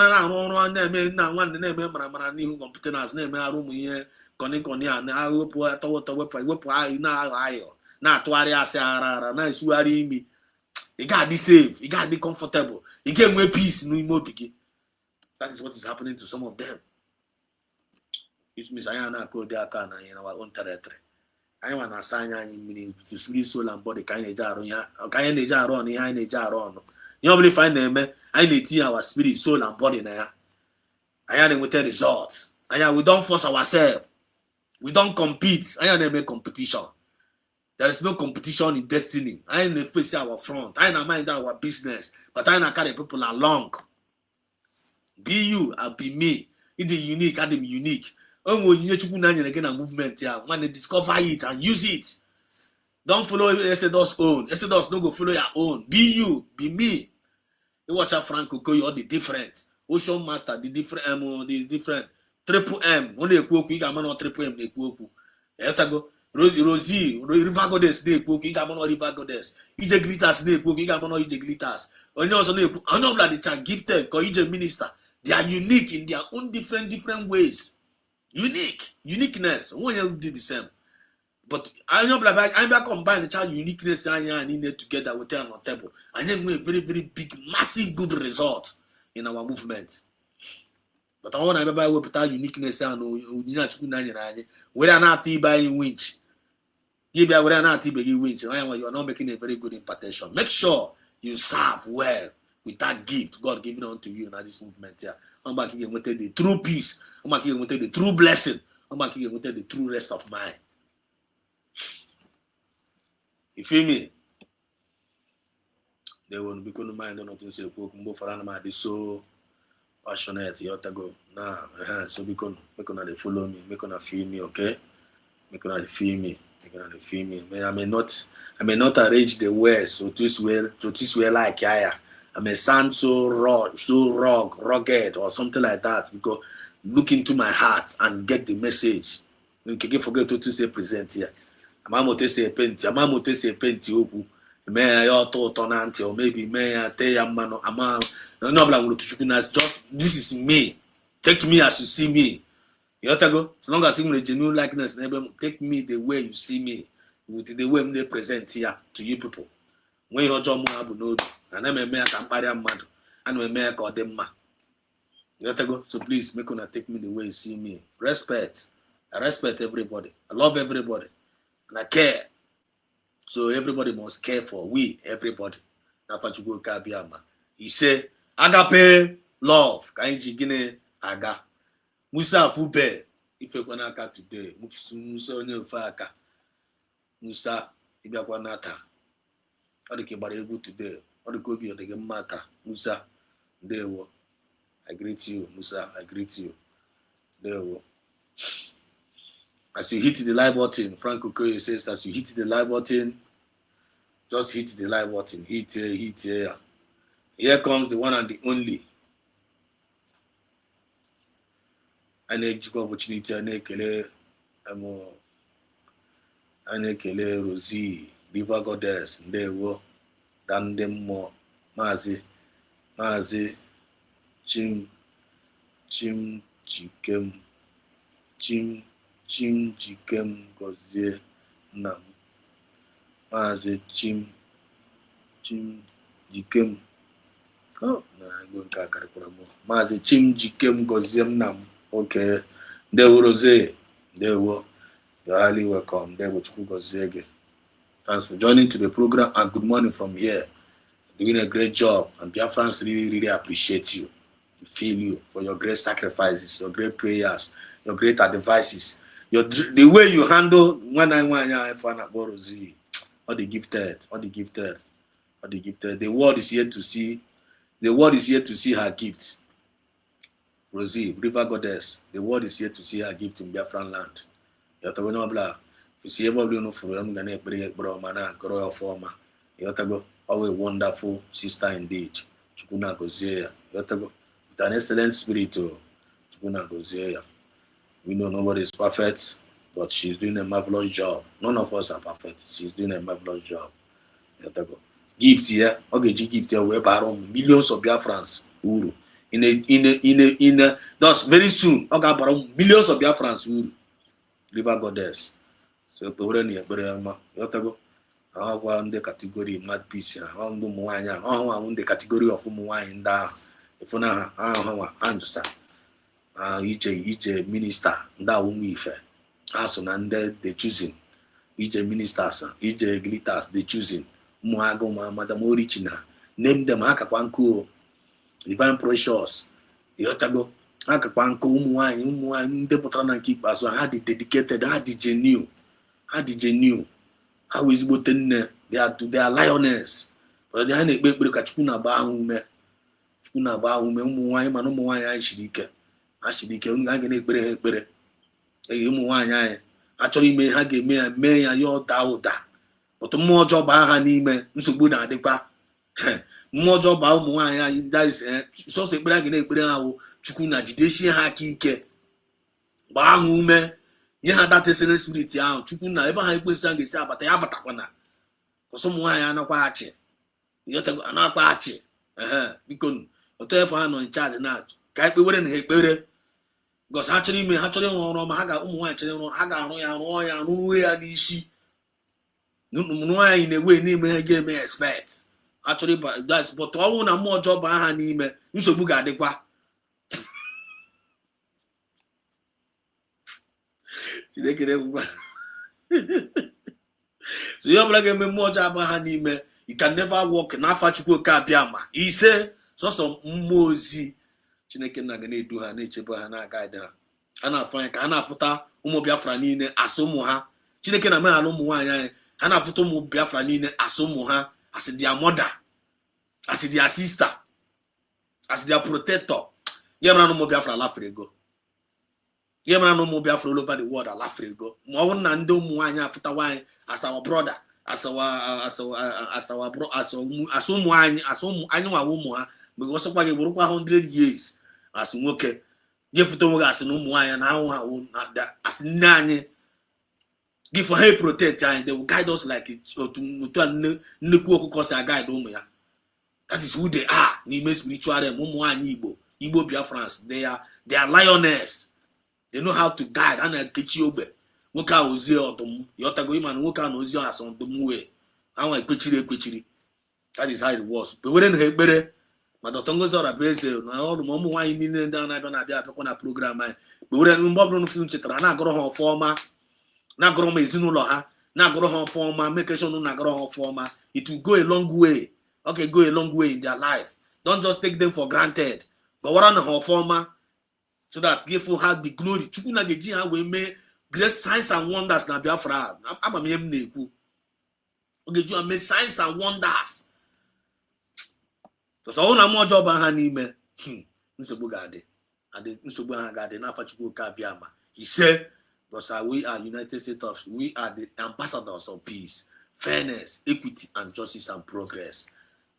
[SPEAKER 9] one name, now one name, Maramani, competence, name, a room here, Connie, and I will put a whip, I now. na atụgharị asị ara na esugharị imi. You gotta be safe, you gotta be comfortable, you get more peace n'ime obi gị. That is what is happening to some of them. Which means anyị na-akọ ụdị aka na anyị na our own territory. Anyị nwa na-asa anyị mmiri to spirit, soul and body ka anyị na-eji arụ ya, ka anyị na-eji arụ ọnụ ihe anyị na-eji arụ ọnụ. Ihe ọ bụla ife anyị na-eme, anyị na-etinye our spirit, soul and body na ya. Anyị na-enweta result. We don't force ourselves. We don't compete. Anyị na-eme competition. There is no competition in destiny. I ain't face our front. I ain't mind our business. But I ain't carry people along. Be you and be me. It is unique and I'm unique. When you again a movement here, when they discover it and use it. Don't follow Exodus own. Exodus no go follow your own. Be you, be me. You watch out Franco go you all the different. Ocean Master, the different the different. Triple M. Only a quote, you got man on triple M, they quote. You have to go. Rosie, River Goddess, they book, you got more River Goddess. Ije Glitters, they book, you got more Ije Glitters. I know that they are gifted, because Ije minister. They are unique in their own different ways. Uniqueness. When you did the same. But I know that I'm combine the child uniqueness and in it together with them on table. And then we very, very big, massive good result in our movement. But I want to buy without uniqueness and whether or not you buy winch. You are not making a very good impartation. Make sure you serve well with that gift God giving unto you in this movement here. I'm back here with the true peace. I'm back here with the true blessing. I'm back here with the true rest of mind. You feel me? They won't be going to mind on to say, for animal, they so passionate. You have to go now. So because they follow me, make gonna feel me, okay? Make gonna feel me. I may not arrange the words so this way like I may sound so raw, so rugged or something like that, because look into my heart and get the message. You can forget to say present here. I'm to say penti oku. May I thought on auntie or maybe may I tell you man no just this is me. Take me as you see me. You have to go. As long as you have a genuine likeness, take me the way you see me, with the way they present here to you people. When you job more and I'm a man can parry a man, and we make or them man. You have to go. So please make una take me the way you see me. Respect. I respect everybody. I love everybody. And I care. So everybody must care for we, everybody. Now for you go Kabiama. He said, agape love. Kainji gine aga. Musa Fube, if you're gonna cut today, Musa Faka, Musa, if you're gonna ta, or the Kibari good today, or the Kobi or the Gamata, Musa, there were. I greet you, Musa, I greet you. There were. As you hit the live button, Franco Koye says, as you hit the live button, just hit the live button, hit here. Here comes the one and the only. I need opportunity. I need Rosie, River Goddess, there were than them more. Mazi, Jim, Jikem, Gozie, Nam, Mazi, Jim, Jikem. Oh, no, I'm going to Kakaramo. Mazi, Jim, Jikem, Gozie, Nam. Okay, there were Rose, there were. You're highly welcome. There were Chukugozege. Thanks for joining to the program and good morning from here. Doing a great job, and Biafrans really appreciate you. We feel you for your great sacrifices, your great prayers, your great advices, the way you handle 191 for Anaborozi. All the gifted. The world is here to see. The world is here to see her gifts. Rosie, River Goddess, the world is here to see her gift in Biafran land. You have to know blah. If you see everybody no for them, gonna break bro, mana, grow former. You have to go. Oh, a wonderful sister indeed. Chukuna Gozea. You have to go. With an excellent spirit, Chukuna Gozea. We know nobody is perfect, but she's doing a marvelous job. None of us are perfect. She's doing a marvelous job. You have to go. Gift here, okay, gift here, we're baron millions of Biafrans. Uru. In a thus very soon, okay, millions of Biafrans will River Goddess. So you have to go. agwa ndị category mad peace ha ndị ụmụ nwaanyị ahụ ndị category of ụmụ nwaanyị ndị ahụ ifuna ahụ anjusa ije minister ndị ụmụ ife asụ na ndị the choosing ije ministers ije glitters the choosing ụmụ agụ ma madam original name them akakwa nkụ divine precious yotago akakwa nkụ ụmụ nwaanyị ndị pụtara na nke ikpeazụ ha dị dedicated ha dị genuine ha wee ezigbote nne they are lioness ha na-ekpe ekpere ka Chukwu na-agba ahụ ume ụmụ nwaanyị mana ụmụ nwaanyị anyị siri ike ha ga na-ekpere ha ekpere ụmụ nwaanyị anyị achọrọ ime ha ga-eme ya mee ya ụda otu mmụọ ọjọọ baa ha n'ime nsogbu na-adịkwa mmụọ ọjọọ baa ụmụ nwaanyị anyị ndị sọsọ ekpere ha ga na-ekpere ha wụ Chukwu na jidesie ha aka ike gbaa ha ume nye ha datasịrị spirit ahụ Chukwu na ebe ha ekpesi ha ga-esi abata ya abatakwana ọsọ ụmụ nwaanyị anakwa achị biko otu efe ha nọ nchaadị na ka ekpewere na ha ekpere gọs ha chọrọ ime ha chọrọ ịrụ ọrụ ọma ha ga ụmụ nwaanyị chọrọ ịrụ ha ga-arụ ya rụọ ya n'isi nwaanyị na-ewe n'ime ha ga-eme expect ha chọrọ ịba but ọ bụrụ na mmụọ ọjọọ baa ha n'ime nsogbu ga-adịkwa so ihe ọbụla ga-eme mmụọ ọjọọ abaa ha n'ime you can never walk n'afa Chukwu oke abịa ma ise sọsọ mmụọ ozi Chineke na ga na-edu ha na-echebe ha na-aga ịdị ha na-afụ anya ka ha na-afụta ụmụ Biafra niile asị ụmụ ha Chineke na meghara ụmụ nwaanyị anyị ha na-afụta ụmụ Biafra niile asị ụmụ ha as their mother as their sister as their protector ihe mara na ụmụ Biafra alafere ego ihe mara na ụmụ Biafra all over the world alafere ego ma ọ bụrụ na ndị ụmụ nwaanyị afụta nwaanyị as our brother as ụmụ anyị nwawa ụmụ ha mgbe ọsọkwa gị bụrụkwa 100 years asị nwoke jefụta onwe gị asị na ụmụ nwaanyị na ahụ ha asị nne anyị gị for ha protect anyị they will guide us like otu a nnekwu ọkụkọ si guide ụmụ ya that is who they are n'ime spiritual realm ụmụ nwaanyị Igbo Biafrans they are lioness they know how to guide ha na-ekechi ogbe nwoke ahụ ozie ọdụm yọtago ịma na nwoke ahụ na ozi asị ọdụm wee anwa ekpechiri that is how it was were na ha ekpere ma Dr. Ngozi Orabueze na ọrụ ma ụmụ nwaanyị niile ndị na-abịa abịakwa na program anyị were mgbe ọ bụrụ na film chetara na-agụrụ ha ọfọma na-agụrụ ma ezinụlọ ha na-agụrụ ha ọfọma make sure na-agụrụ ha ọfọma it will go a long way go a long way in their life don't just take them for granted gọwara na ha ọfọma so that give ha the glory Chukwu na ga-eji ha wee mee great signs and wonders na Biafra amamihe m na-ekwu ọ ga-eji ha mee signs and wonders so ọ na mmụọ ọjọọ ba ha n'ime nsogbu ha ga-adị n'afa Chukwu oke abịa ma ise because we are United States we are the ambassadors of peace, fairness, equity and justice and progress.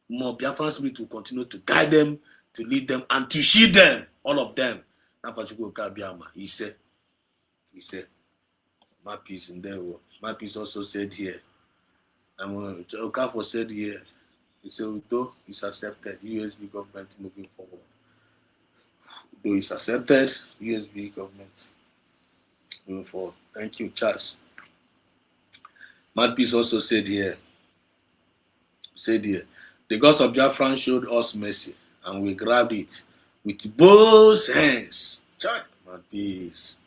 [SPEAKER 9] More Biafran spirit will continue to guide them, to lead them and to shield them, all of them. N'afa Chukwu oke abịa ma ise my peace in there. My peace also said here. Okafor said here. He said, though it's accepted, USB government moving forward. Though it's accepted, USB government moving forward. Thank you, Charles. Mad Peace also said here, the gods of Biafran showed us mercy, and we grabbed it with both hands. Mad Peace.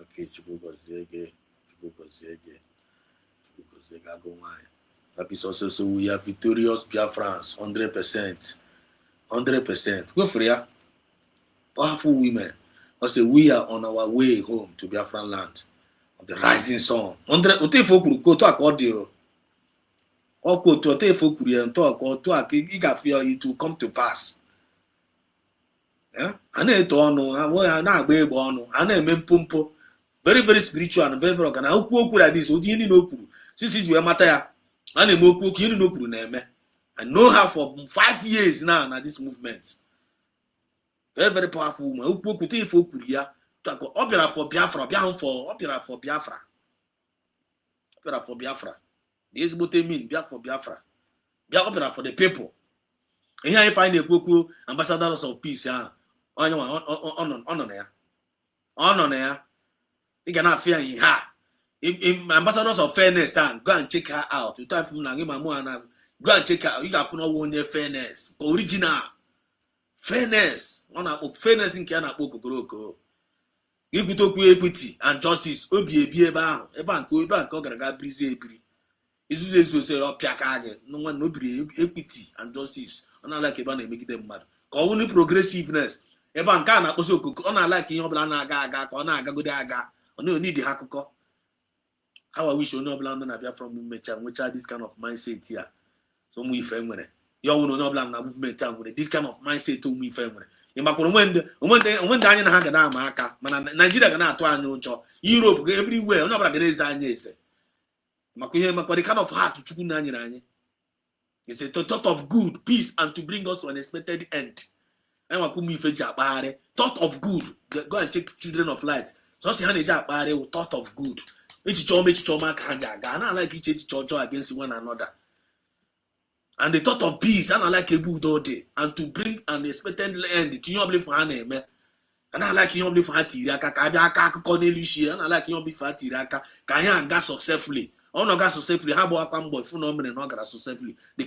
[SPEAKER 9] Okay, Chibukozege. That is also so we are victorious Biafrans, 100%. Go for ya. Powerful women. Also, we are on our way home to Biafran land of the rising sun. 100. Go to accordio. Or go to a tefokuri and talk or to a feel it will come to pass. Yeah, I know it on. I now be born. I know men pumpo. Very, very spiritual and very organized. How cool like this? What do you know? Since you are matter. I know her for 5 years now at this movement. Very, very powerful woman. Who put it for Korea? Opera for Biafra, opera for Biafra. This is what they mean, Biafra. Opera for the people. And here I find a Kuku ambassadors of peace. On there. You cannot fear in her. if ambassadors of fairness and go and check her out. You time from na go and check her out. You got no one fairness. Original fairness. Fairness in Kiana Poko. You put up equity and justice. Obi a bank gara breeze ebri. This is say oh piakage. No one no equity and justice. On like a make them mad. Only progressiveness. A bank can also cook on like in your blana gaga or na go daga. No need the hakuko. How I wish you know London Abia from movement which are this kind of mindset here. So we family. You will know London movement with this kind of mindset to me family. In Macron when Daniel Hagada Maka, Nigeria can to anyo Europe everywhere, no organization yes. Makuye the kind of heart to Chukunani. It's a thought of good, peace, and to bring us to an expected end. And Makumi Fejabare, thought of good. Go and check children of light. So see Hanejabare, thought of good. Each I like each other against one another. And the thought of peace, and I like a good all day. And to bring an expected end to your for Hane. And I like your for Hatiraka, Kabaka, Cornelia, and I like your before Tiraka, Kayan gas successfully. Oh no, gas successfully, how about one boy, phenomenon, and gas successfully. They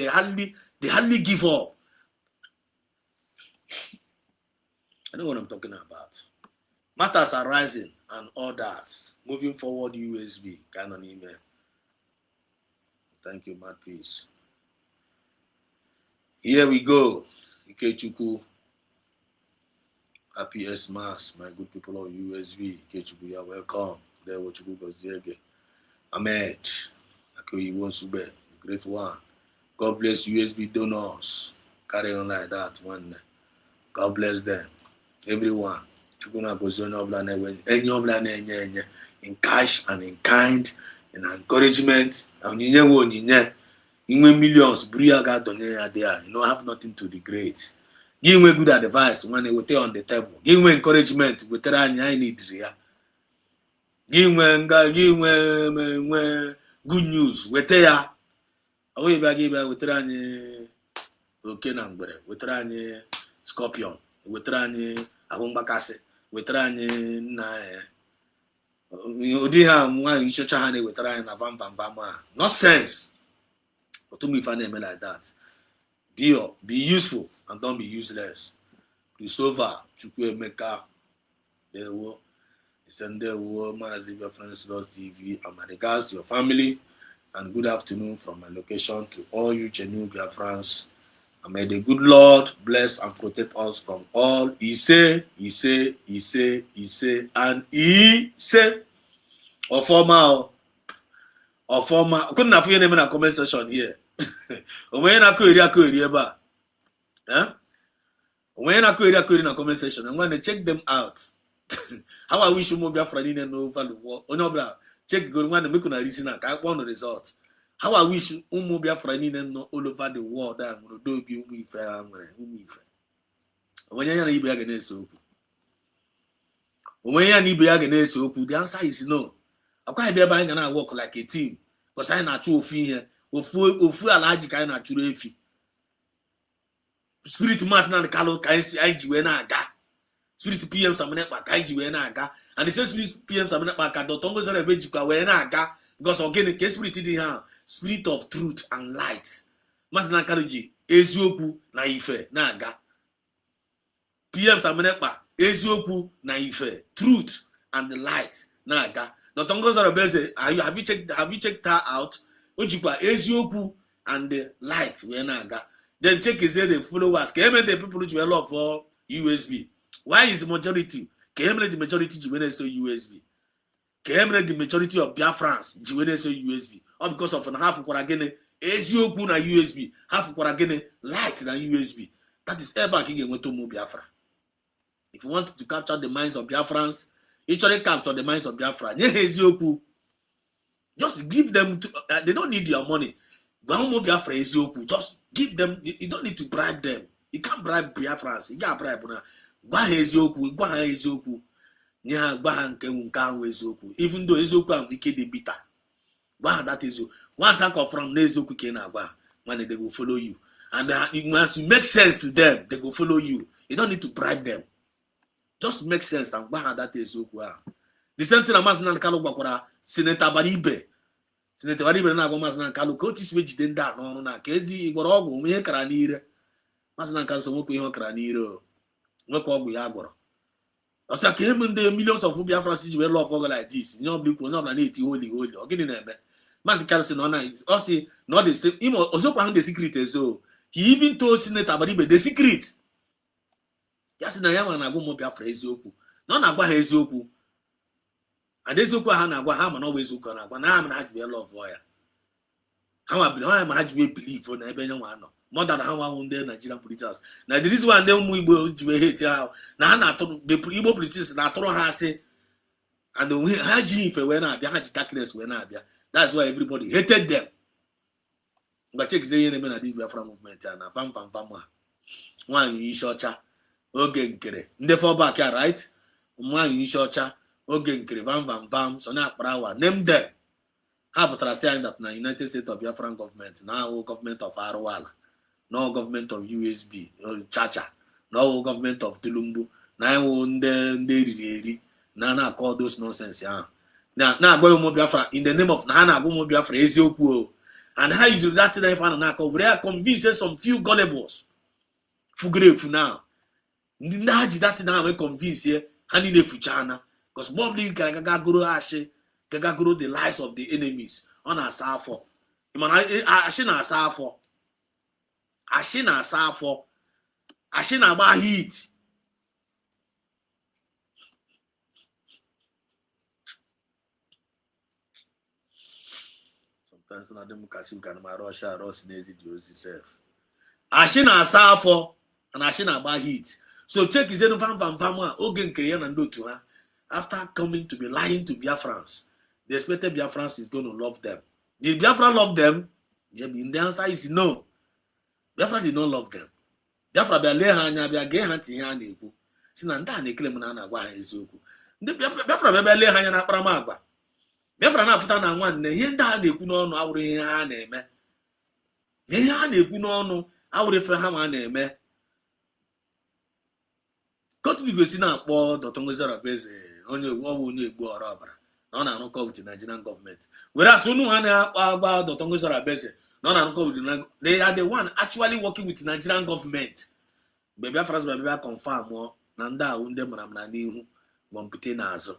[SPEAKER 9] hardly give up. I know what I'm talking about. Matters are rising and all that. Moving forward, USB, kind of email. Thank you, Mad Peace. Here we go. Ikechuku. Happy Xmas, my good people of USB. Ikechuku, you are welcome. There, what you go, Zege. Ahmed. Akoyi Wonsube, the great one. God bless USB donors. Carry on like that one. God bless them. Everyone. In cash and in kind, in encouragement, and in millions, there. You don't have nothing to regret. Give me good advice when they will on the table. Give me encouragement with I need. Give me good news with there. Away back with okay, with Scorpion, with Ahumbakase. Wetranye na Odiha one Shachahane wetranye na Vambama. Nonsense. But to me find them like that. Be useful and don't be useless. Please over Chukwe Meka. There were send there were my friends Lost TV and my regards to your family and good afternoon from my location to all you genuine Biafrans. And may the good Lord bless and protect us from all. He say, and he say. Or former. Couldn't have your name in a comment section here. When I could ba. When I could in a comment section, I'm going to check them out. How I wish you more Biafra in no value. Oh no, blah. Check good one and make a reason. I want the result. How I wish Umu Biafra all over the world that I'm going to do Umi fair. When you need against Oku. When you need against Oku, the answer is no. I can't be buying and I work like a team. Because I not too fear. Ofu allergic kind of fee. Spirit mass na the calo can see IG when I got. Spirit PM Samanet Makaiji when I got. And the same Spirit PM Samanet Makato Tongos and a Bejuka when I got. Because again, the case spirit in here. Spirit of truth and light. Masna Karuji, Ezioku na ife na aga. PM Samenepa, Ezioku na ife, truth and the light na aga. The Tongos are beze. Have you checked her out? Ojipa Ezioku and the light we na aga. Then check is the followers. Came the people which were love for USB. Why is the majority? Came the majority Jiwene so USB. Came the majority of Biafrans Jiwene so USB. Or because of half of what again Ezioku na USB, half of what again light na USB. That is ever king went to move Biafra. If you want to capture the minds of Biafrans, actually capture the minds of Biafra. Ezioku. Just give them they don't need your money. Biafra Ezioku. Just give them, you don't need to bribe them. You can't bribe Biafrans. You can't bribe them. Ezioku. Even though Ezioku and Wike they bitter. That is once I come from Nezoku Kenagwa, when they will follow you. And once you make sense to them, they will follow you. You don't need to bribe them. Just make sense and that is Ezioku. The same thing Maazị Nnamdi Kanu gwakwara Senator Baribe. Senator Baribe na-agwa Maazị Nnamdi Kanu ka otu isi wee jide ndị a n'ọrụ na ka ezi gwọrọ ọgwụ ihe kara n'ire. Maazị Nnamdi Kanu so nwekwa ihe ọ kara n'ire nwekwa ọgwụ ya gwọrọ. Ọ sị ka eme ndị millions of Biafra ji wee lụọ ọgụ like this nye ọbụla ikwu onye ọbụla na-eti holy ọ gịnị na-eme? Maazị Kanu sị na ọ sị na ọ dị ime ozokwa ahụ the secret ezo. He even told Senator Baribe the secret. Ya sị na ya nwa na-agwa ụmụ Biafra eziokwu na ọ na-agwa ha eziokwu. Adeziokwu ha na-agwa ha ma na ọ bụ eziokwu ha na-agwa na ha ma ha ji wee lọvọ ya. Ha ma ha ji wee believe na ebe nye nwa anọ. More than ha nwa ndị Nigerian politicians. Na the reason why ndị ụmụ Igbo ji wee hate ha na ha na-atụrụ Igbo politicians na-atụrụ ha asị and ha ji ife wee na-abịa ha ji darkness wee na-abịa. That's why everybody hated them. Mgbe chekizie ihe na-eme na this Biafra movement ya na fam ha. Nwaanyị isi ọcha oge nkere ndị fallback ya right. Nwaanyị isi ọcha oge nkiri vam so na-akpara awa name them. Ha pụtara sị anyị that na United States of Biafran government na ahụ government of Arụwala no government of USB Chacha no government of Tulumbu na ahụ ndị eriri eri na-akọ those nonsense ahụ na-agwa ụmụ Biafra in the name of na ha na-agwa ụmụ Biafra eziokwu and ha used that thing a na-akọ were ya convince some few gullibles fugere efu now ndị ha ji that thing ahụ wee convince ha niile efuchana. Because Bobbly gagagoro ashi, gagagoro the lies of the enemies on a safo. Ashina safo. Ashina safo. Ashina ba heat. Sometimes na democracy can ma Russia Ross nezi Josie self. Ashina safo and ashina ba heat. So check is enu fam oge nkere ya na ndotu ha. After coming to be lying to Biafrans, the expected Biafrans is going to love them. Did Biafra love them? The answer is no. Biafra did not love them. Biafra bịa lee ha anya bịa gee ha ntị ihe a na-ekwu si na ndị a na-ekele m na a na-agwa ha eziokwu. Biafra bịa lee ha anya na akparamagwa. Biafra na-apụta na nwanne ihe ndị a na-ekwu n'ọnụ awụrụ ihe ha na-eme. Ihe ha na-ekwu n'ọnụ awụrụ ife ha ma na-eme. Kotu Igwesi na-akpọ Dr. Ngozarabeze onye egbu ọrụ ọbara na ọ na-arụkọ with the Nigerian government. Whereas unu ha na-akpọ agba Dr. Ngozarabeze na ọ na-arụkọ with they are the one actually working with the Nigerian government. Mgbe Biafra bịa confirm na ndị ahụ ndị mara m na n'ihu gbọmpụte n'azụ.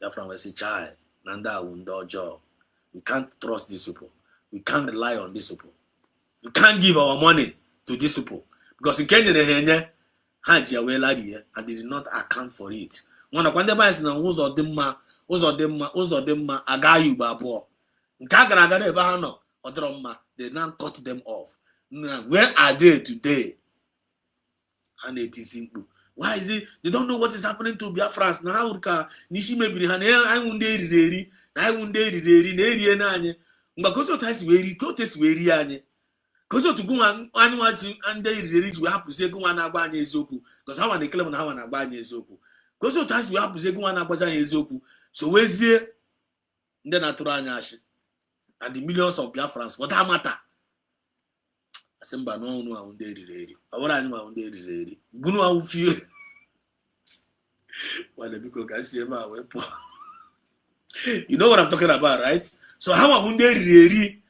[SPEAKER 9] Biafra wee sị chai na ndị ahụ ndị ọjọọ. We can't trust these people. We can't rely on these people. We can't give our money to these people because nke nyere ha enye ha ji awela rie and they did not account for it. Nwana kwa ndị bayasi na ụzọ dị mma agaghị ugbo abụọ. Nke a gara aga ebe ha nọ ọ dịrọ mma. They now cut them off. Where are they today? Ha na-etisi mkpu. Why is it they don't know what is happening to Biafrans? Na ha ka n'ishi mebiri ha na anyị ndị eriri eri na anyị ndị eriri eri na erie na anyị. Mgbe kozi otu anyị si wee ri ka otu esi wee rie anyị. Kozi otu gụnwa anyị nwachi ndị eriri eri ji wee hapụzi ego nwa na-agba anyị eziokwu. Because ha nwa na-ekele m na ha nwa na-agba anyị eziokwu. Kozi otu anyị si wee hapụzi ego nwa na-agbazi anyị eziokwu. So wezie ndị na-atụrụ anyị ashị and the millions of Biafrans for that matter. Asị mba na ọnụ ahụ ndị eriri eri. Ọ bụrụ anyị ahụ ndị eriri eri. Gụnụ ahụ fie. Wale biko ka si ebe a wee pụọ. You know what I'm talking about, right? So ha nwa ndị eriri eri.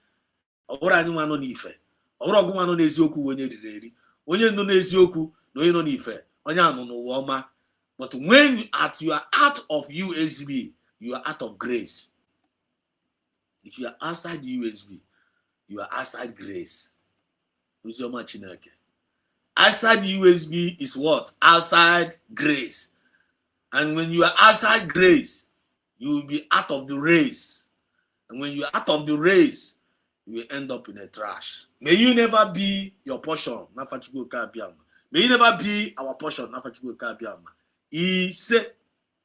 [SPEAKER 9] Ọ bụrụ anyị nwa nọ n'ife. Ọ bụrụ ọgụ nwa nọ n'eziokwu onye eriri eri. Onye nọ n'eziokwu na onye nọ n'ife. Onye anọ n'ụwa ọma. But when you are out of USB, you are out of grace. If you are outside USB, you are outside grace. Who's your man Chineke? Outside USB is what? Outside grace. And when you are outside grace, you will be out of the race. And when you are out of the race, you will end up in a trash. May you never be your portion. May you never be our portion. He said,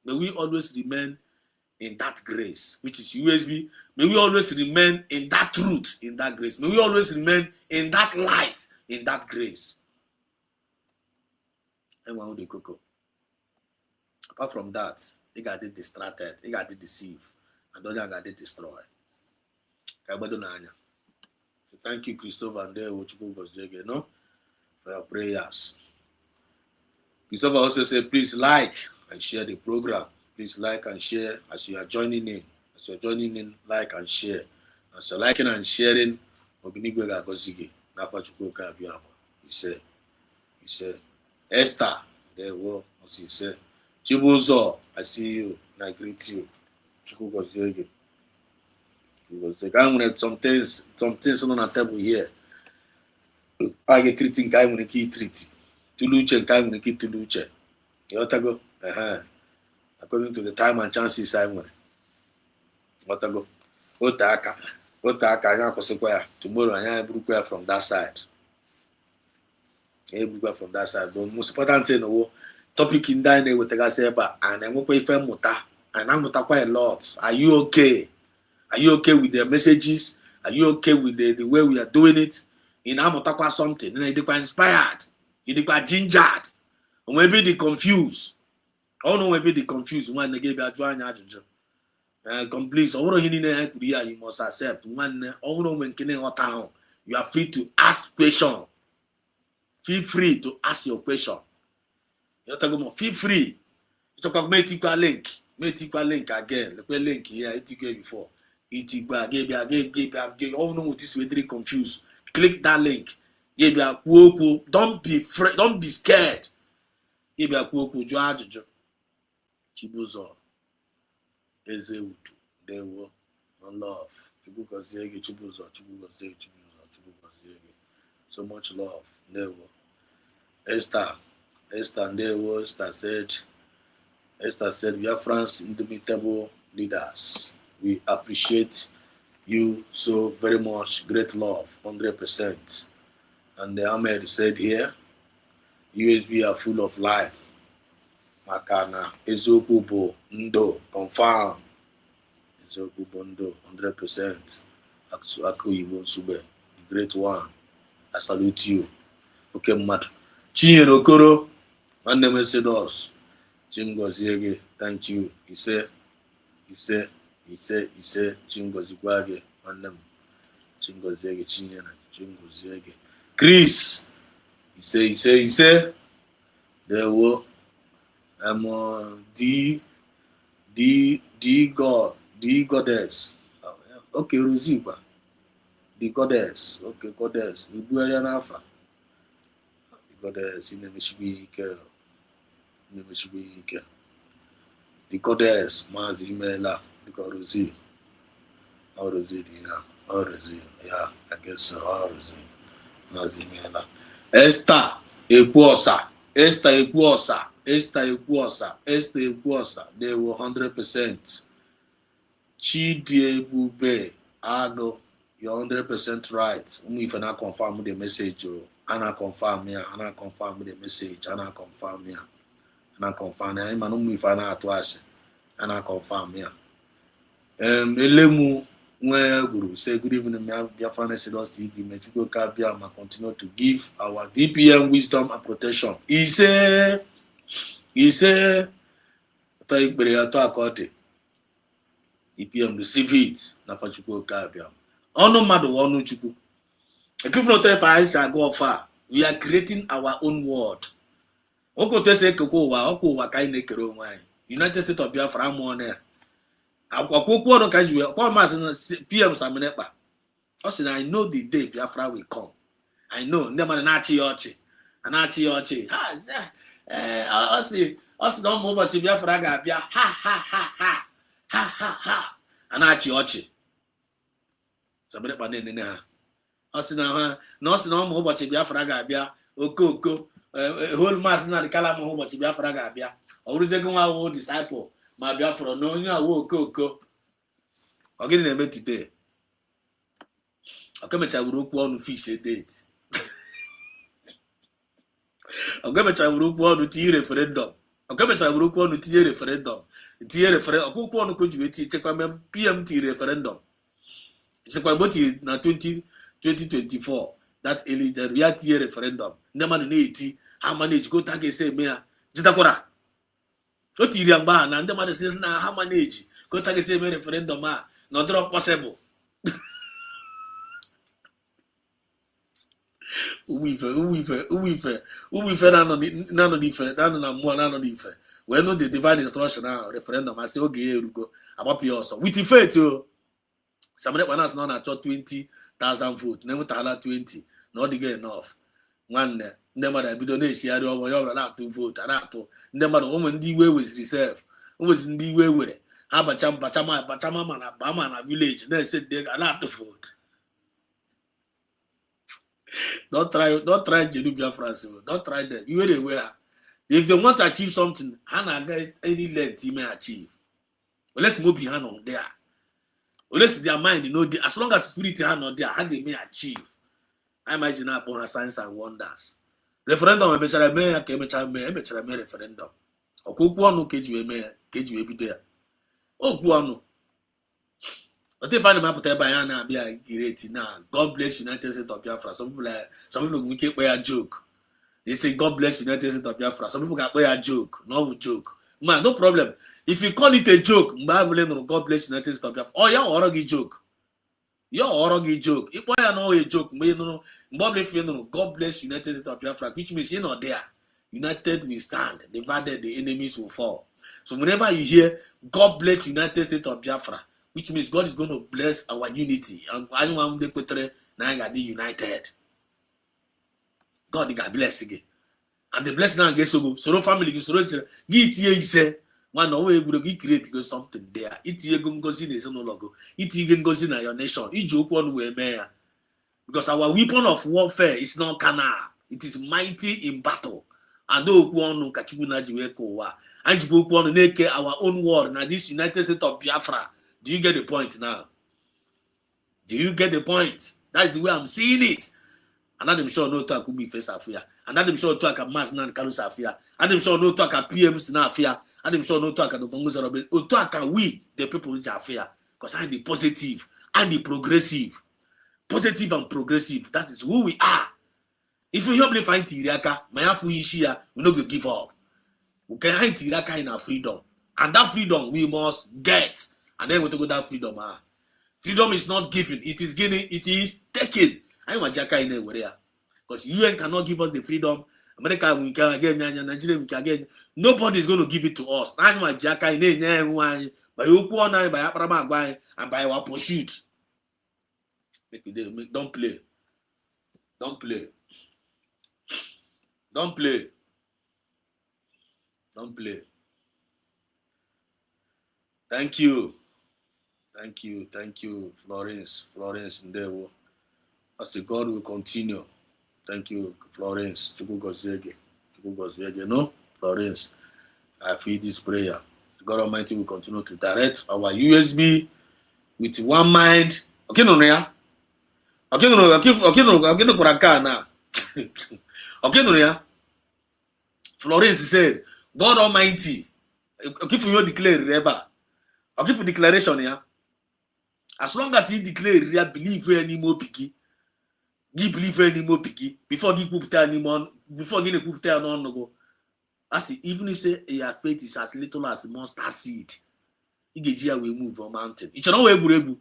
[SPEAKER 9] may we always remain in that grace, which is USB. May we always remain in that truth, in that grace. May we always remain in that light, in that grace. Apart from that, he got distracted, he got deceived, and then got destroyed. Thank you, Christopher, and there, for your prayers. Christopher also said, please like and share the program. Please like and share as you are joining in. As you are joining in, like and share. As you're liking and sharing, Obinigwe Gagozigi, Nafa Chukwuka Biafra. You say, Esther, there we as you say. Chibuzo, I see you, and I greet you. Chukwuka because the guy wanted some things on the table here. I get treating guy when he treat. Tuluche guy when he tuluche. You want to go? According to the time and chances I want. What to go? Otaka, tomorrow I am from that side. From that side. The most important thing, topic in that with the guy say, and I'm going to muta, and I'm muta quite a lot. Are you okay? Are you okay with the messages? Are you okay with the way we are doing it? In Amotakwa something, and they inspired, they gingered, or maybe they confused. Oh no, maybe they confused when they gave you a join. Please, you must accept. When you are free to ask questions. Feel free to ask your question. Feel free. Talk about make link again. The link here, it before. Oh no, this is very confused. Click that link. Don't be afraid. Don't be scared. Chibuzo. Ezeutu. They were on love. Chibuzo. So much love. There were. Esther, there was Esther said, we are France's indomitable leaders. We appreciate you so very much. Great love, 100%. And the Ahmed said here, USB are full of life. Makana, Ezokubo, Ndo, confirm. Ezokubo, Ndo, 100%. Aku Ibo Sube, the great one. I salute you. Okay, Mat. Chinyere Okoro, my name is Sedos. Chingoziege, thank you. He said, Chingozigwage, my name. Chingoziege, Chingoziege. Chris, he said, there were, D goddess. Okay, Ruziba. The goddess. Okay, goddess. Ibuerian Alpha. Goddess, the goddess, Mazimela, the Rosie, yeah, I guess so, Mazimela. Esther Equosa, they were 100%. Chidiebube, Ago, you're 100% right. If I not confirm the message, Ana confirm here, Ana confirm the message, Ana confirm here, Ana confirm here. I'm not if I not twice, Ana confirm here. Elemu Guru say good evening, Biafra Esidus TV. May you go Kabia continue to give our DPM wisdom and protection. He say, take Bereato Akoti. DPM receive it. Na Fachuko Kabia. Ono madu wonu chuku. If I go far, we are creating our own world. United States of Biafra money. I know the day Biafra will come. I know. Don't move to Biafra. ụbọchị Biafra ga-abịa okoko whole mass na dikala m ụbọchị Biafra ga-abịa ọ bụrụzie gị nwa awụ disciple ma Biafra na onye awụ okoko ọ gịnị na-eme today ọkemechawuru okwu ọnụ fix a date ọkemechawuru okwu ọnụ tinye referendum ọkemechawuru okwu ọnụ tinye referendum okwu ọnụ ko ji eti chekwa PMT referendum isekwa mboti na 2024 that early reality referendum ndemanu na-eti ha manage go target say me ya jitakwara o tiri mgba na ndemanu say na ha manage go target say me referendum a no drop possible uwife na no n'ife when no the divine instruction now referendum I say okay erugo about also with the faith somebody when us not 20,000 votes never tala 20 not get enough one never that bido na share over your na to vote and to never woman the way was reserve was in the way with it ha bachama mana bama na village then said they not to vote. Don't try Jedu Biafra. Don't try them. You where they were. If they want to achieve something, Hannah get any length he may achieve. But let's move behind on there. Unless their mind, you know, as long as spirit hand on there, how they may achieve. I imagine upon her signs and wonders. Referendum, me referendum. Okuano keju be there. Oh, Guano. But if I am up there by Anna, be a great now. God bless United States of Biafra. Some people make wear a joke. They say God bless United States of Biafra. Some people can wear a joke. No joke. Man, no problem. If you call it a joke, God bless United States of Biafra. Oh, you're already joke. You're already joke. If I know a joke, God bless United States of Biafra, which means you're not there. United will stand. Divided, the enemies will fall. So whenever you hear God bless United States of Biafra, which means God is going to bless our unity. And anyone they united. God got blessed again. And the blessing now gets so family get say man always create something there. It goes in no logo. It goes in your nation. Because our weapon of warfare is not carnal. It is mighty in battle. And those who want to catch our own war now this United States of Biafra. Do you get the point now? Do you get the point? That's the way I'm seeing it. And I'm sure no talk with me face affair. And I'm sure talk at mass nan carus affair. And I'm sure no talk at PMs na affair. And I'm sure no talk at the Congo Zarabe. Or talk at we, the people which are affair. Because I'm the positive and the progressive. Positive and progressive. That is who we are. If we help me find Tiraka, my Afuishia, we're not going to give up. We can find Tiraka in our freedom. And that freedom we must get. And then we to go that freedom. Freedom is not given, it is given, it is taken. I want Jaka in there. Because UN cannot give us the freedom. America we can again, Nigeria we can again. Nobody is going to give it to us. I want Jaka in there by Okuana, by Aprama, and by our pursuit. Don't play. Don't play. Don't play. Don't play. Thank you. Thank you, Florence, Ndewo. As the God will continue. Thank you, Florence. No, Florence, I feel this prayer. God Almighty will continue to direct our USB with one mind. Okay, no, yeah. Okay, no, for a car now. Okay, no, yeah. Florence said, God Almighty. Okay, for you declare, Reba. Okay, for declaration, yeah. As long as he declare, believe any more picky, give believe any more picky before he put anyone before he put on no go. As even if say your faith is as little as a mustard seed, you get here we move on mountain. It's no way burebu.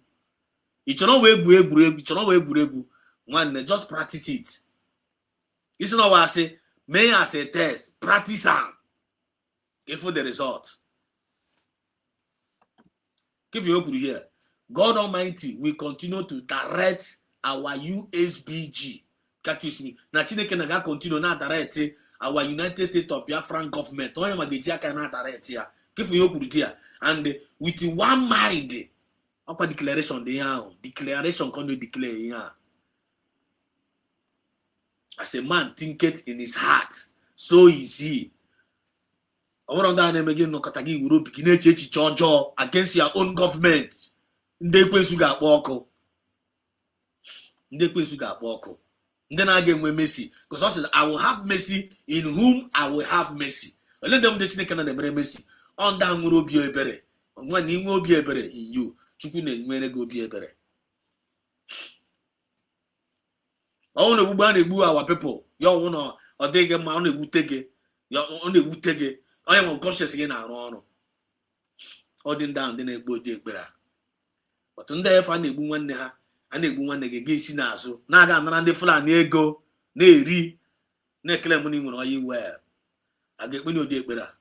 [SPEAKER 9] It's no way burebu. It's no way burebu. One just practice it. It's not what I say. May as a test, practice on. For the result. Give you open here. God Almighty will continue to direct our Usbg. Excuse me. Na Chineke na continue na direct our United States of Biafran government. Oya mageji ka na direct here. Give you open here. And with one mind, apa declaration dey here. Declaration can you declare here. As a man thinketh in his heart, so is he. I want to again no katagi wuro begin echichi chojo against your own government. Ndị ekwensu ga-akpọ ọkụ. Ndị na-aga enwe mercy. Because I said, I will have mercy in whom I will have mercy. Let them the Chineke na demere mercy. On that nwere obi ebere. When you will be ebere in you, Chukwu na-enwere go obi ebere. I want to egbu our people. You want to ọ dịghị mma ọ na-ewute gị. Onye nwe conscious gị na-arụ ọrụ. Ọ dị ndị ahụ ndị na-egbu oji ekpere. But ndị efe a na-egbu nwanne ha, a na-egbu nwanne gị isi n'azụ, na-aga anara ndị Fulani ego, na-eri, na-ekele m na ị nwere ọya iwe. A ga-ekpe n'ụdị ekpere a.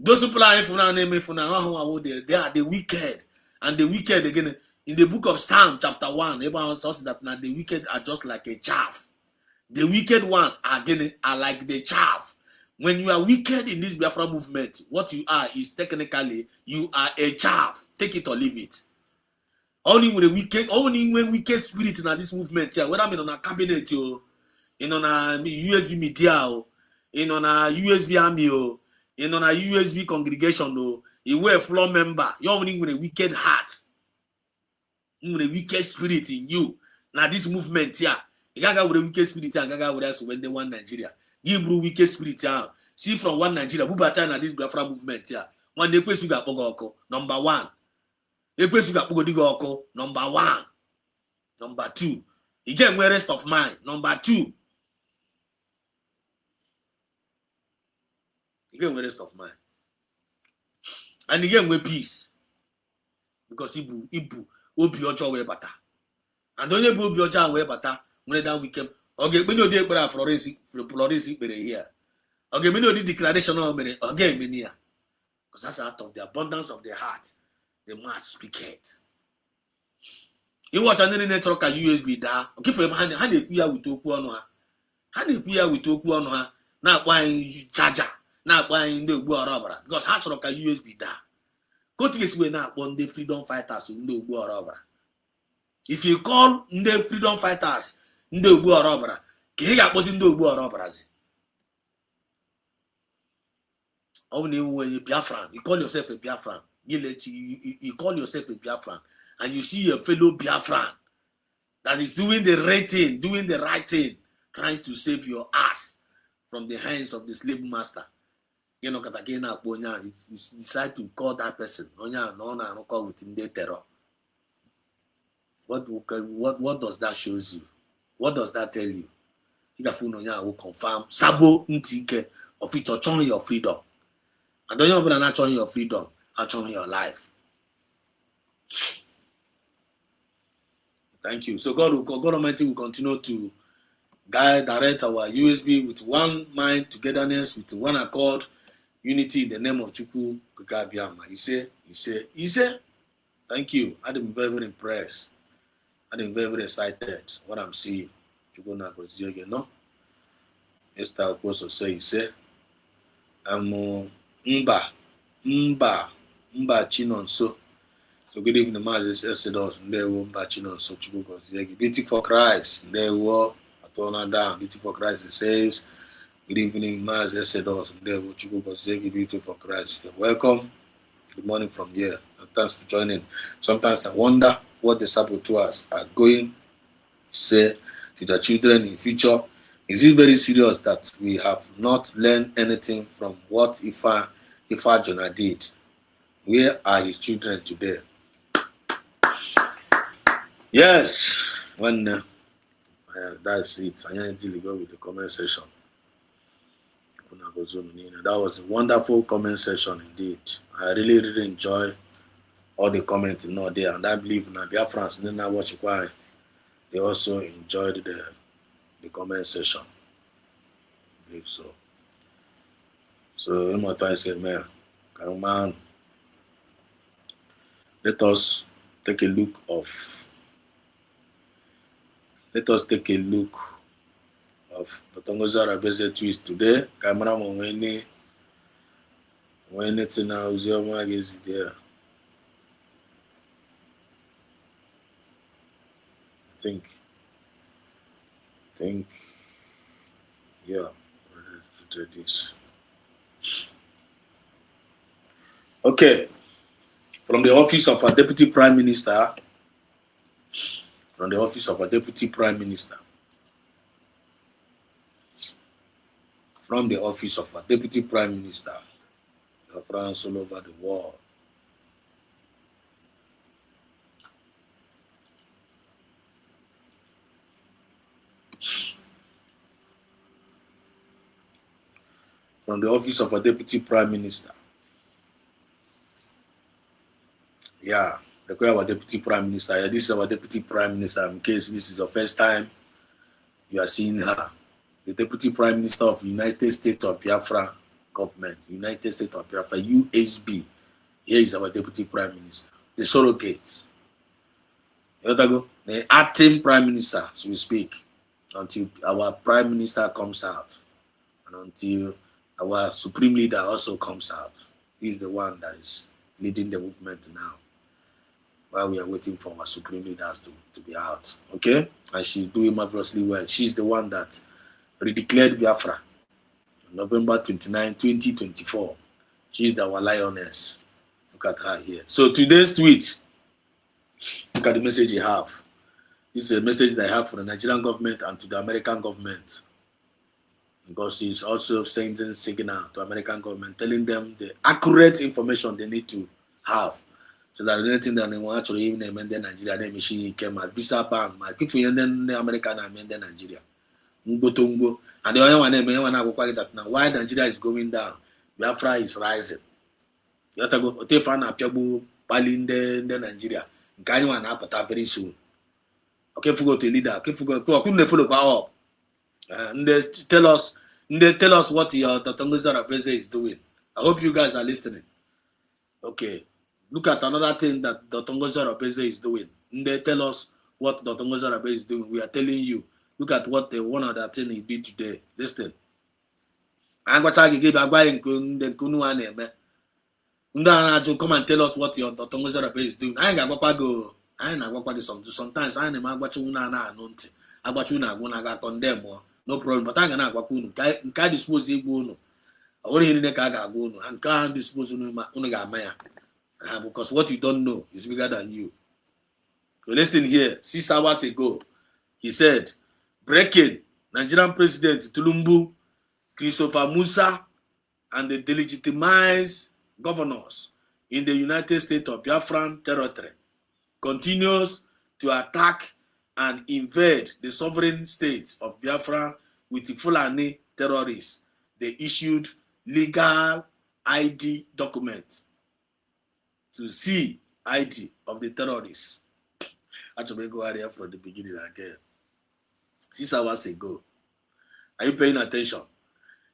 [SPEAKER 9] Those people are they are the wicked. And the wicked again in the book of Psalm chapter 1, everyone says that now the wicked are just like a chaff. The wicked ones are like the chaff. When you are wicked in this Biafra movement, what you are is technically you are a chaff. Take it or leave it. Only when wicked spirit in this movement, whether I'm in a cabinet, in on a USB media, in on a USB army, in on a USB congregation, you were a floor member. You're only with a wicked heart, with a wicked spirit in you. Now this movement, you gaga with a wicked spirit and gaga with us when they want Nigeria. Give bro wicked spirit see from one Nigeria. Bubata na this Biafra movement one day place you got Pogoko, number 1. A place you got Pogodigoko, number 1. Number 2. You get where rest of mind, number 2. You get where rest of mind. And again with peace. Because Ibu obi ojo we bata. And only obi ojo we bata when that weekend. Okay, when you dey for Florence here. Okay, when you do declaration of mere again mania. Because that's out of the abundance of the heart, the mouth speaketh. You watch another network at USB da. Okay, for hand they peer with oku onu ha. Hand they peer with oku onu ha. Na buying charger. Na buying the Ugbu Orobara. Because hand network at USB da. Go to this way now on the freedom fighters in the Ugbu Orobara. If you call the freedom fighters in the Ugbu Orobara, ke ga kposi in the Ugbu Orobara. Only when you Biafran, you call yourself a Biafran. You call yourself a Biafran, and you see a fellow Biafran that is doing the right thing, trying to save your ass from the hands of the slave master. You know, decide to call that person. Within the terror. What does that show you? What does that tell you? You will confirm Sabo Ntike of it or showing your freedom. And don't you not showing your freedom, I'm showing your life. Thank you. So God Almighty will continue to direct our USB with one mind, togetherness, with one accord, unity in the name of Chukwu Kakabiama. You say. Thank you. I'm very, very impressed. I'm very, very excited what I'm seeing. Chukwu Nagozi, no? Esther also say, you say, I'm Mba Chinonso. So good evening, Moses Exodus. There were Mba Chinonso Chukwu Gozi. Beauty for Christ. There were Atona down. Beauty for Christ. It says, good evening, Moses Exodus. There were Chukwu Gozi. Beauty for Christ. You're welcome. Good morning from here. And thanks for joining. Sometimes I wonder what the saboteurs are going to say to their children in future. Is it very serious that we have not learned anything from what Ifa Jonah did? Where are his children today? Yes, when that's it. I need to go with the comment section. That was a wonderful comment section indeed. I really enjoy all the comments there, and I believe now Biafrans did not watch it. They also enjoyed the comment section. I believe so. So in my time, I said, man, come on. Let us take a look the Tongoza Rabeze twist today. Cameraman when it's now is there. I think yeah, this. Okay. From the office of a deputy prime minister. From the office of a deputy prime minister. From the office of a deputy prime minister. France all over the world. From the office of a deputy prime minister. Yeah, our deputy prime minister. Yeah, this is our deputy prime minister. In case this is the first time you are seeing her, the Deputy Prime Minister of United States of Biafra government, United States of Biafra, USB. Here is our Deputy Prime Minister, the surrogate. The acting Prime Minister, so we speak, until our Prime Minister comes out, and until our Supreme Leader also comes out. He's the one that is leading the movement now, while we are waiting for our Supreme Leaders to be out. Okay? And she's doing marvelously well. She's the one that redeclared Biafra on November 29, 2024. She's our lioness. Look at her here. So today's tweet, look at the message you have. This is a message that I have for the Nigerian government and to the American government. Because he's also sending signal to American government, telling them the accurate information they need to have. So that anything that they want to even amend Nigeria, then machine came at visa ban, my people and then the American amend Nigeria. And the only one that now why Nigeria is going down, Biafra is rising. You have to go to Piabu, Palinde, Nigeria. Can you want very soon? Okay, if you go to leader, if you go to follow power. And they tell us what your Dr. Nguzara is doing. I hope you guys are listening. Okay. Look at another thing that Dr. Nguzara is doing. And they tell us what Dr. Nguzara is doing. We are telling you. Look at what the one other thing he did today. Listen. I'm going to give a come and tell us what your Dr. Nguzara is doing. I ain't going to go. I ain't going to go. Sometimes I ain't going to condemn more. No problem, but I'm gonna go. Can't dispose of you. I want to go. And can't dispose of you. Because what you don't know is bigger than you. So listen here. 6 hours ago, he said, breaking Nigerian President Tulumbu, Christopher Musa, and the delegitimized governors in the United States of Biafran territory continues to attack and invade the sovereign states of Biafra with the Fulani terrorists. They issued legal ID document to see ID of the terrorists. I have to go area from the beginning again. 6 hours ago. Are you paying attention?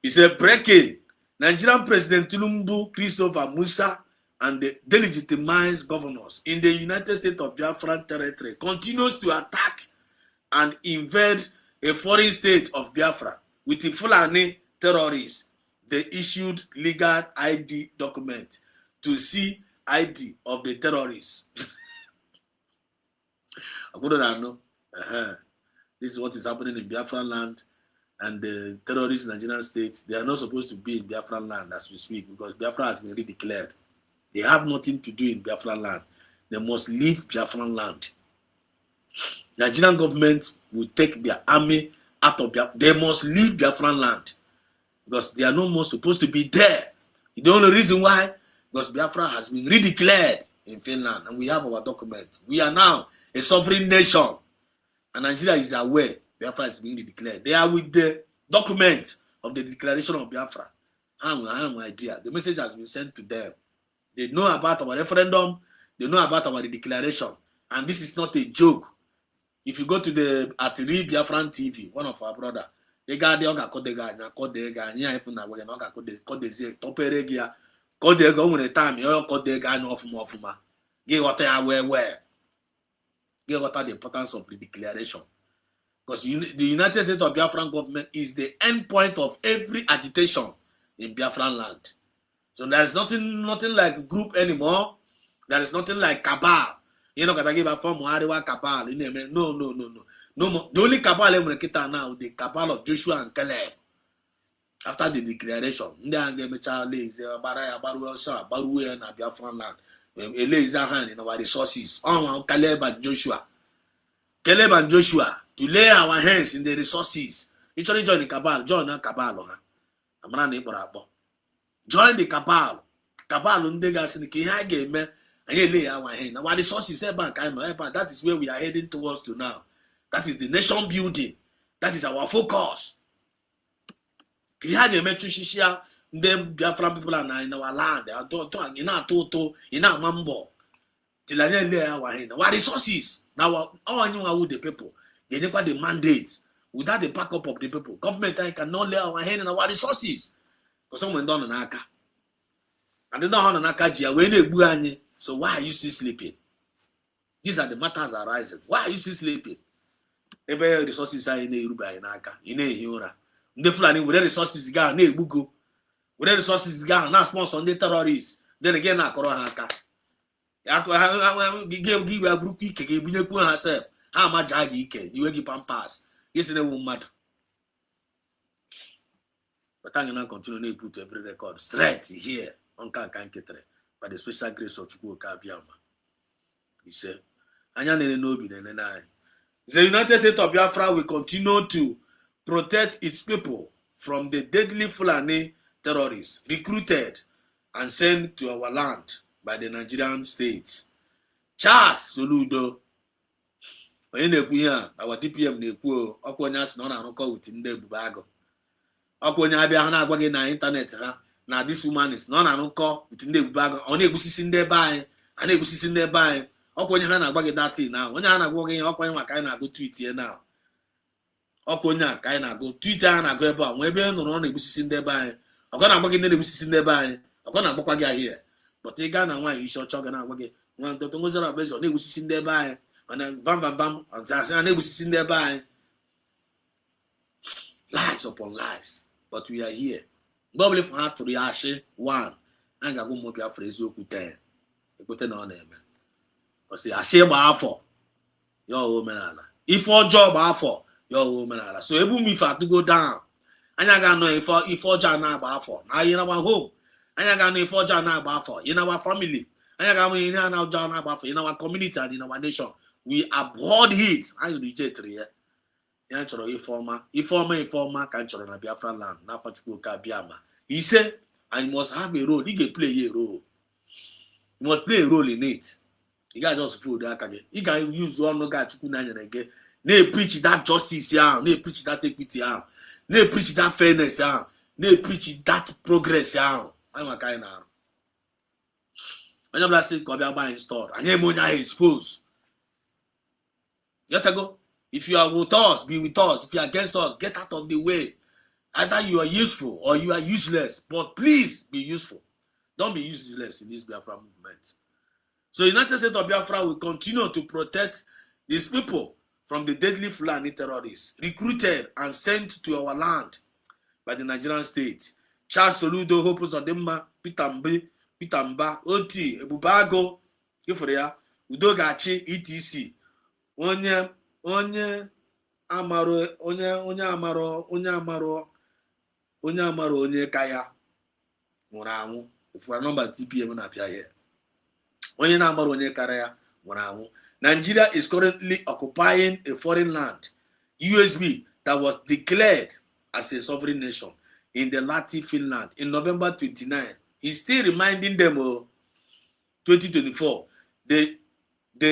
[SPEAKER 9] He said, breaking Nigerian President Tulumbu, Christopher Musa, and the delegitimized governors in the United States of Biafran territory continues to attack and invade a foreign state of Biafra with the Fulani terrorists. They issued legal ID document to see ID of the terrorists. I couldn't know. This is what is happening in Biafran land, and the terrorists in the Nigerian states, they are not supposed to be in Biafran land as we speak, because Biafra has been redeclared. They have nothing to do in Biafran land. They must leave Biafran land. Nigerian government will take their army out of Biafra. They must leave Biafran land because they are no more supposed to be there. The only reason why, because Biafra has been redeclared in Finland, and we have our document. We are now a sovereign nation, and Nigeria is aware Biafra is being redeclared. They are with the document of the declaration of Biafra. I have no idea. The message has been sent to them. They know about our referendum. They know about our declaration. And this is not a joke. If you go to the Atiri Biafran TV, one of our brother, they got the Oga Kodega, Kodega, Yafuna, Oga Kodega, Toperegia, Kodega, when the time, you Kodega, no Fuma. Give what I wear. Give what the importance of the declaration. Because the United States of Biafran government is the end point of every agitation in Biafran land. So there is nothing like group anymore. There is nothing like cabal. You know, give a form of cabal. No more. The only cabal now, the cabal of Joshua and Caleb. After the declaration, in our resources. Caleb and Joshua to lay our hands in the resources. Literally join the cabal. Join the cabal. Join the cabal. Cabal and lay our hand. Our resources, that is where we are heading towards to now. That is the nation building. That is our focus. Them Biafran people are in our land. In our toto, in our mambo. Till I lay our hand. Our resources. Now, all I know the people. They never the mandate. without the backup of the people. Government cannot lay our hand in our resources. Because someone done an aka. And they don't have an aka when they. So why are you still sleeping? These are the matters arising. Why are you still sleeping? Ebe resources are in Yoruba in aka, in Hira. The Fulani with the resources gone, ne bugo. With the resources gone, now sponsor on the terrorists. Then again, I call haka. Give a group ike, give you herself. How much I get? You give pampas. Yes, in a woman. But I'm going to continue to put every record straight here on Kanketre by the special grace of Chukwuka Biafra. He said, the United States of Biafra will continue to protect its people from the deadly Fulani terrorists recruited and sent to our land by the Nigerian state. Charles Soludo, our DPM na-ekwu ọkwa onye asị na ọ na-arụkọ with ndị Ebubago. Ọkwa onye abịa ha na-agwa gị na ịntanetị ha na this woman is na ọ na-arụkọ with ndị Ebubago. Ọ na-egbusisi ndị ebe anyị, a na-egbusisi ndị ebe anyị. Ọkwa onye ha na-agwa gị datin na onye ha na-agwa gị ọkwa onye maka anyị na-agụ tweet ya na ọkwa onye a ka anyị na-agụ tweet ha na-agụ ebe a nwa ebe nụrụ ọ na-egbusisi ndị ebe anyị. Ọkwa na-agwa gị ndị na-egbusisi ndị ebe anyị. Ọkwa na-agbakwa gị ahịa. But ị gaa na nwaanyị isi ọchọ ga na-agwa gị nwa ntụtụ ngozara bụ eze ọ na-egbusisi ndị ebe anyị. Lies upon lies, but we are here. God believe for her to reaction one. I got go more phrase you could tell. You put on them. I say, I say about for your woman. If all job are for your woman, so able me for to go down. And I got no if all job now about for now in our home. And I got no if all job now about for in our family. And I got no in our job now about for in our community and in our nation. We abhorred it. I reject it. Informer can choro na Biafra land. Na Pachukwuka Biama. He said, I must have a role. He can play a role. You must play a role in it. You guys just feel that again. You can use one no guy to again. They preach that justice here. They preach that equity here. They preach that fairness here. They preach that progress here. I'm a kind now. When I'm saying Kobiaba installed, and then when I expose. Let go. If you are with us, be with us. If you are against us, get out of the way. Either you are useful or you are useless. But please be useful. Don't be useless in this Biafra movement. So United States of Biafra will continue to protect these people from the deadly Fulani terrorists recruited and sent to our land by the Nigerian state. Charles Soludo, Hopus Odemma, Peter Mba, Oti, Ebubago, Ifreya, Udogachi, etc. Onye amaro onye kaya nwụrụ anwụ. If we are number TPM na appear here. Onye na amaro onye kara ya nwụrụ anwụ. Nigeria is currently occupying a foreign land, Usbg, that was declared as a sovereign nation in the Latin Finland in November 29. He's still reminding them of 2024. They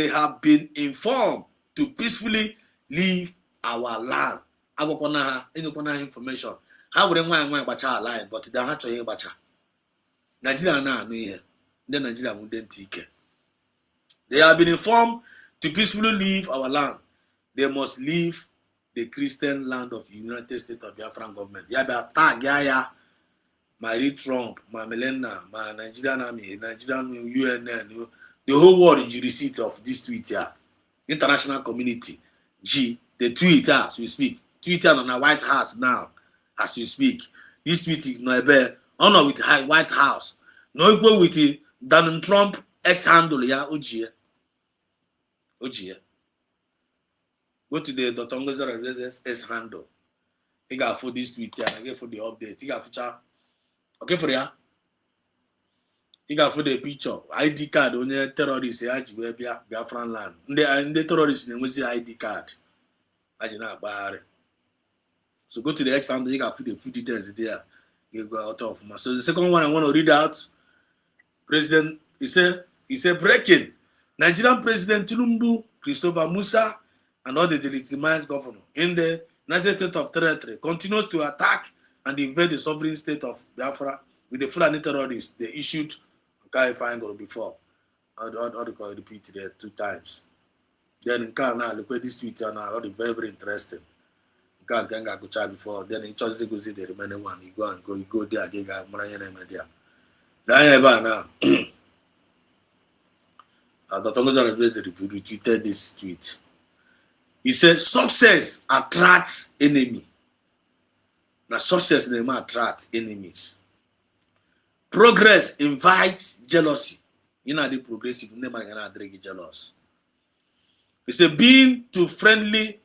[SPEAKER 9] have been informed to peacefully leave our land. I will information. How would one bacha line, but they have to bacha. Nigeria now here. Then Nigeria wouldn't take. They have been informed to peacefully leave our land. They must leave the Christian land of the United States of Biafran government. Yeah, but tag yeah. My Trump, my Melena, my Nigerian army, Nigerian UNN, the whole world is the receipt of this tweet here. International community. The Twitter as we speak. Twitter on the White House now as we speak. This tweet is not a honor with the White House. No equal with the Donald Trump X handle, yeah, OG. Go to the Dotongo's X handle. He got for this tweet here, I get for the update. He got for okay for ya. He got for the picture. ID card on the terrorists, Biafran land. The terrorists in the ID card. So go to the X handle, you got for the full details there. You go out of my. So the second one I want to read out. President, he said breaking. Nigerian President Tinubu, Christopher Musa, and all the delegitimized governor in the United States of Territory continues to attack and invade the sovereign state of Biafra with the Fulani terrorists they issued before. I'll repeat it 2 times. Then in Ghana, look at this Twitter now, very, very interesting. God can go child before. Then in church, go see the remaining one. You go there, get money and media. Now, Dr. Ngozi retweeted this tweet. He said, success attracts enemy. Now, success never attracts enemies. Progress invites jealousy. You know, the progressive never gonna drink jealous. He said, being too friendly,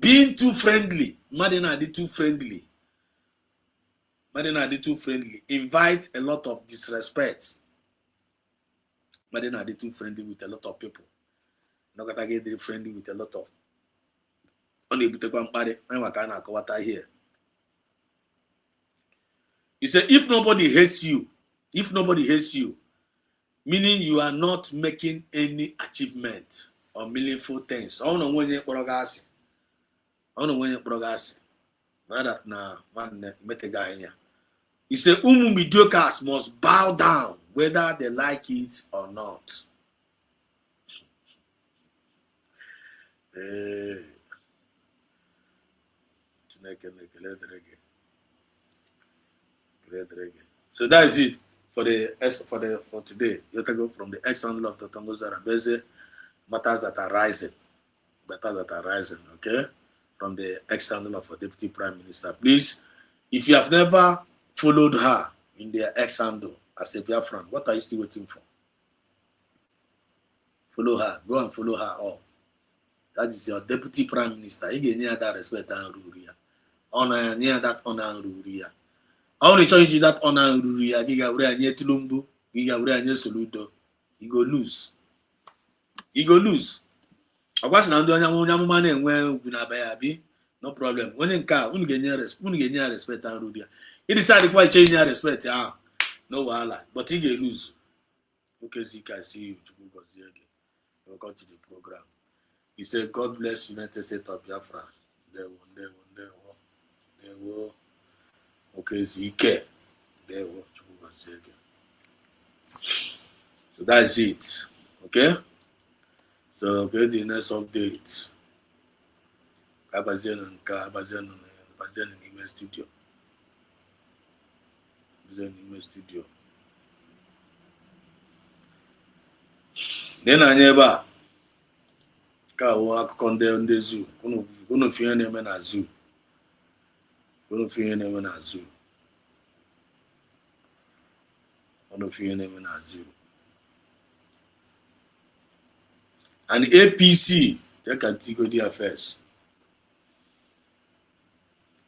[SPEAKER 9] Madina did too friendly. Invite a lot of disrespect. Madina did too friendly with a lot of people. Not gonna get friendly with a lot of. Here. He said, if nobody hates you, meaning you are not making any achievement or meaningful things. I don't know when you're progress. Rather than one met a guy here. He said, mediocres must bow down, whether they like it or not. So that is it for today. You can go from the ex-handle of Dr. Ngozi Arabeze, matters that are rising, okay? From the ex-handle of a Deputy Prime Minister. Please, if you have never followed her in their ex-handle as a Biafran, what are you still waiting for? Follow her. Go and follow her all. That is your Deputy Prime Minister. You get near that respect and ruria. Honor near that honor and ruria. I only change that honor and ruria. Giga near Tulumbu. Giga near Soludo. You go lose. I was not doing money when we no problem. When in car, when get near respect and ruria. He decided quite change your respect. No wala. But he get lose. Okay, so you can see you to go again. Welcome to the program. He said, God bless United States of Biafra. There were. Okay, Zike. There were. So that's it. Okay? So get the next update. Kabazian in email studio. Then I never. Ka wo akụkọ ndị zoo unu finye na-eme na zoo and APC they can go their affairs.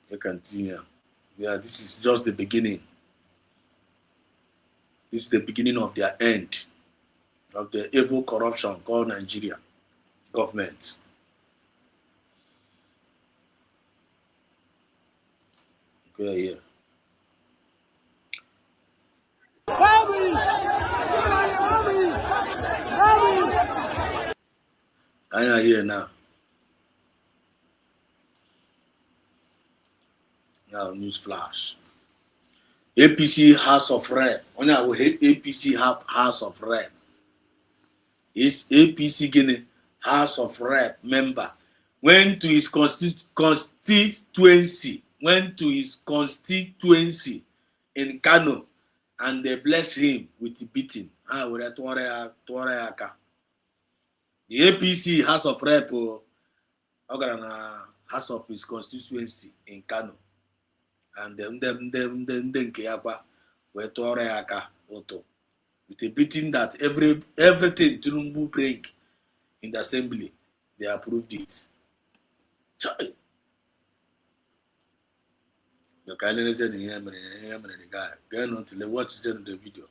[SPEAKER 9] They continue. Yeah, this is just the beginning. This is the beginning of their end of the evil corruption called Nigeria government. Okay, here. I am here now. Now, news flash. APC House of Rep. Only I will hate APC House of Rep. Is APC Guinea House of Rep member went to his constituency in Kano, and they bless him with beating. The APC House of Rep House of his constituency in Kano, and them were with a beating that everything Tinubu bring in the assembly, they approved it. Chai. The kindness in the guy. Going on till they watch the video.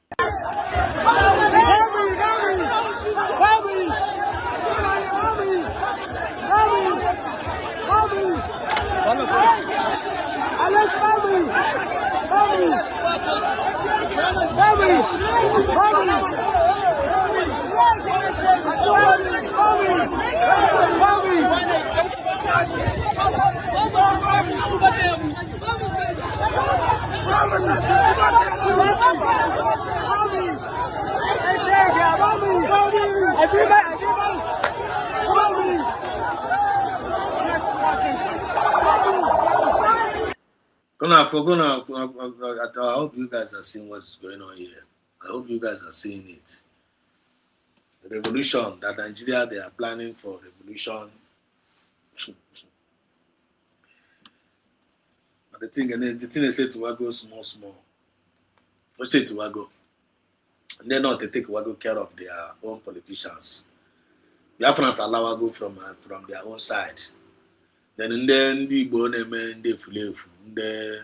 [SPEAKER 10] If you
[SPEAKER 9] I hope you guys are seeing what's going on here. I hope you guys are seeing it. The revolution that Nigeria, they are planning for revolution. The thing they say to Wago small. What say to Wago? And then not they take Wago care of their own politicians. Biafrans allow Wago from their own side. Then the Igbo name they fulefu, they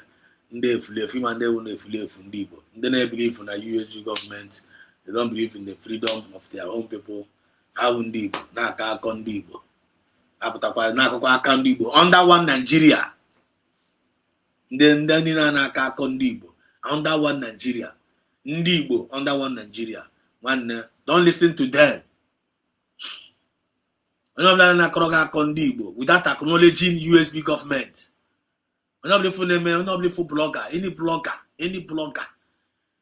[SPEAKER 9] fulefu, and they won't fulefu Igbo. Then they believe in the USG government. They don't believe in the freedom of their own people. How Igbo na aka Igbo. Aputakwa na aka Igbo under one Nigeria. Then na aka Igbo under one Nigeria. Ndi Igbo under one Nigeria. One don't listen to them. Without acknowledging USB government. Blogger,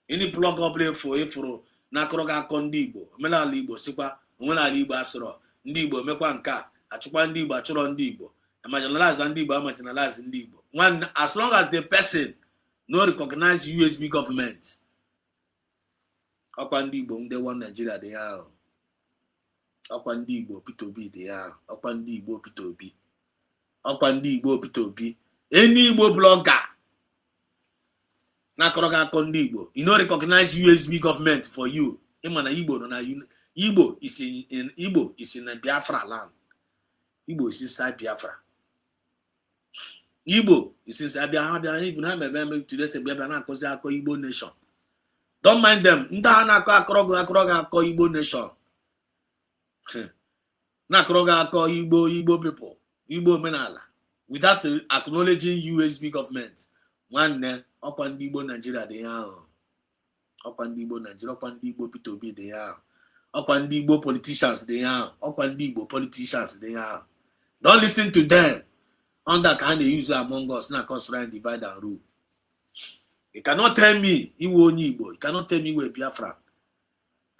[SPEAKER 9] any blogger play for Nakroga Kondibo, Melalibo, Super, Melalibo Asro, Ndibo, Mekwanka, Achupan Dibo, Churon Dibo, marginalized and Dibo, marginalized in Dibo. One, as long as the person no recognize USB government. Upon Dibo, they want Nigeria, they are. Upon Dibo, P2B, they are. Upon Dibo, P2B. Upon Dibo, P2B. Any Igbo blogger. Nakroga Kondibo. You know recognize USB government for you. Igbo is in Biafra land. Igbo is inside Biafra. Igbo is inside Biafra. Even today say Biafra Igbo nation. Don't mind them. Nakroga Igbo nation. Nakroga Igbo people. Igbo menala. Without acknowledging USB government. One upon Igbo Nigeria they are. Upon Igbo Nigeria, upon Igbo P2B they are. Upon Igbo politicians they are. Upon Igbo politicians they are. Don't listen to them. On that kind they use among us now constrain, divide and rule. You cannot tell me you own Igbo. You cannot tell me where Biafra.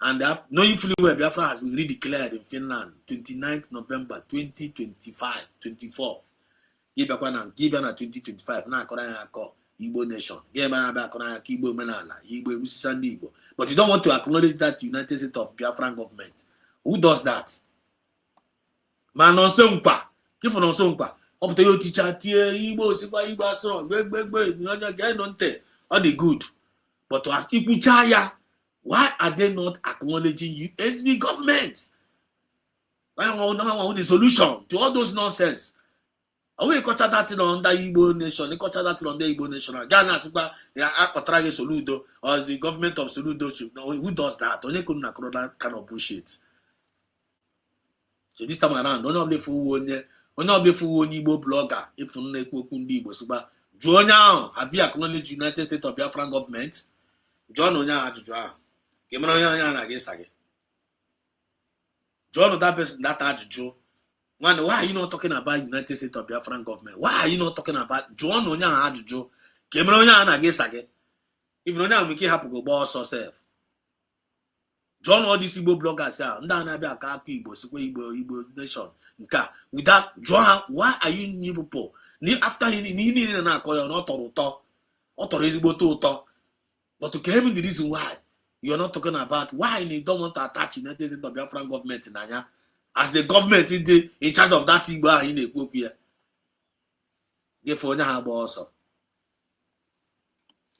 [SPEAKER 9] And knowing fully where Biafra has been redeclared in Finland, 29th November 2024. Give back 2025. Now Igbo nation. Igbo menala. Igbo Igbo. But you don't want to acknowledge that United States of Biafran government. Who does that? Man on Songpa. Give on Songpa. Up to your teacher, Igbo, Igbo Asro, all the good. But to ask Ikuchaya, why are they not acknowledging USB government? Why are the solution to all those nonsense? We culture that under Igbo nation, they culture that under Igbo nation. Ghana super Soludo or the government of Soludo. Who does that? Only couldn't that kind of bullshit. So this time around, don't be fool Igbo blogger if you know Igbo super. Join now, have you acknowledged United States of Biafran government? John Onya Ajuja. John that person that Ajuju. Man, why are you not talking about United States of Biafran government? Why are you not talking about John Onya Ajuju? Kemronya and Agesage. If Onya we can happen go boss yourself. John all these Igbo bloggers are Ndana Biaka Igbo nation. Without John, why are you new people? After he need an acquire not Igbo to. But to give me the reason why you're not talking about why they don't want to attach United States of Biafran government in Anya. As the government is in charge of that Igbo in the group here. Therefore, now also.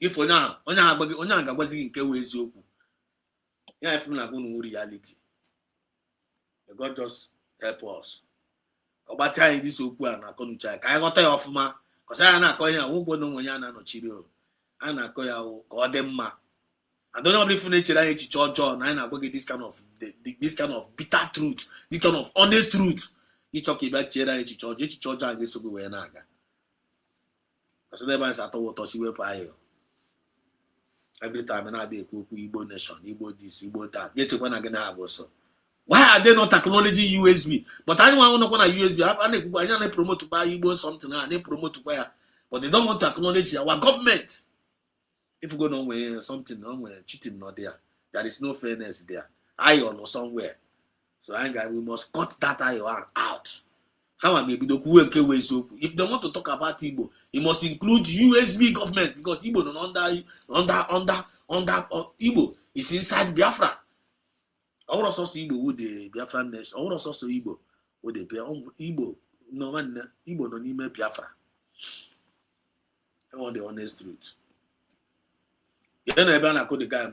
[SPEAKER 9] If Onya was in Kewezoku. Yeah, if I'm not going to reality. God just help us. About time this Oku and I couldn't check. I got a off ma because I am not going to go no Moyana no Chirio. I am not going to go them ma. I don't know if you nature I church John. I am going this kind of bitter truth, this kind of honest truth. You talk about church and this will be naga. Because never is at all what you will pay. Every time I be a Igbo nation, Igbo this, Igbo that. Get to when I gonna have also. Why are they not acknowledging USB? But I don't want to go on USB. I promote to buy Igbo something, and they promote to buy, but they don't want to acknowledge our government. If you go nowhere, something nowhere, cheating not there. There is no fairness there. Iron or somewhere. So we must cut that iron out. How am I able to work away so? If they want to talk about Igbo, it must include Usbg government because Igbo no under Igbo is inside Biafra. Our also Igbo with the Biafran nation. Our also Igbo with the Igbo no man Igbo no name Biafra. I want the honest truth. You know I call the guy.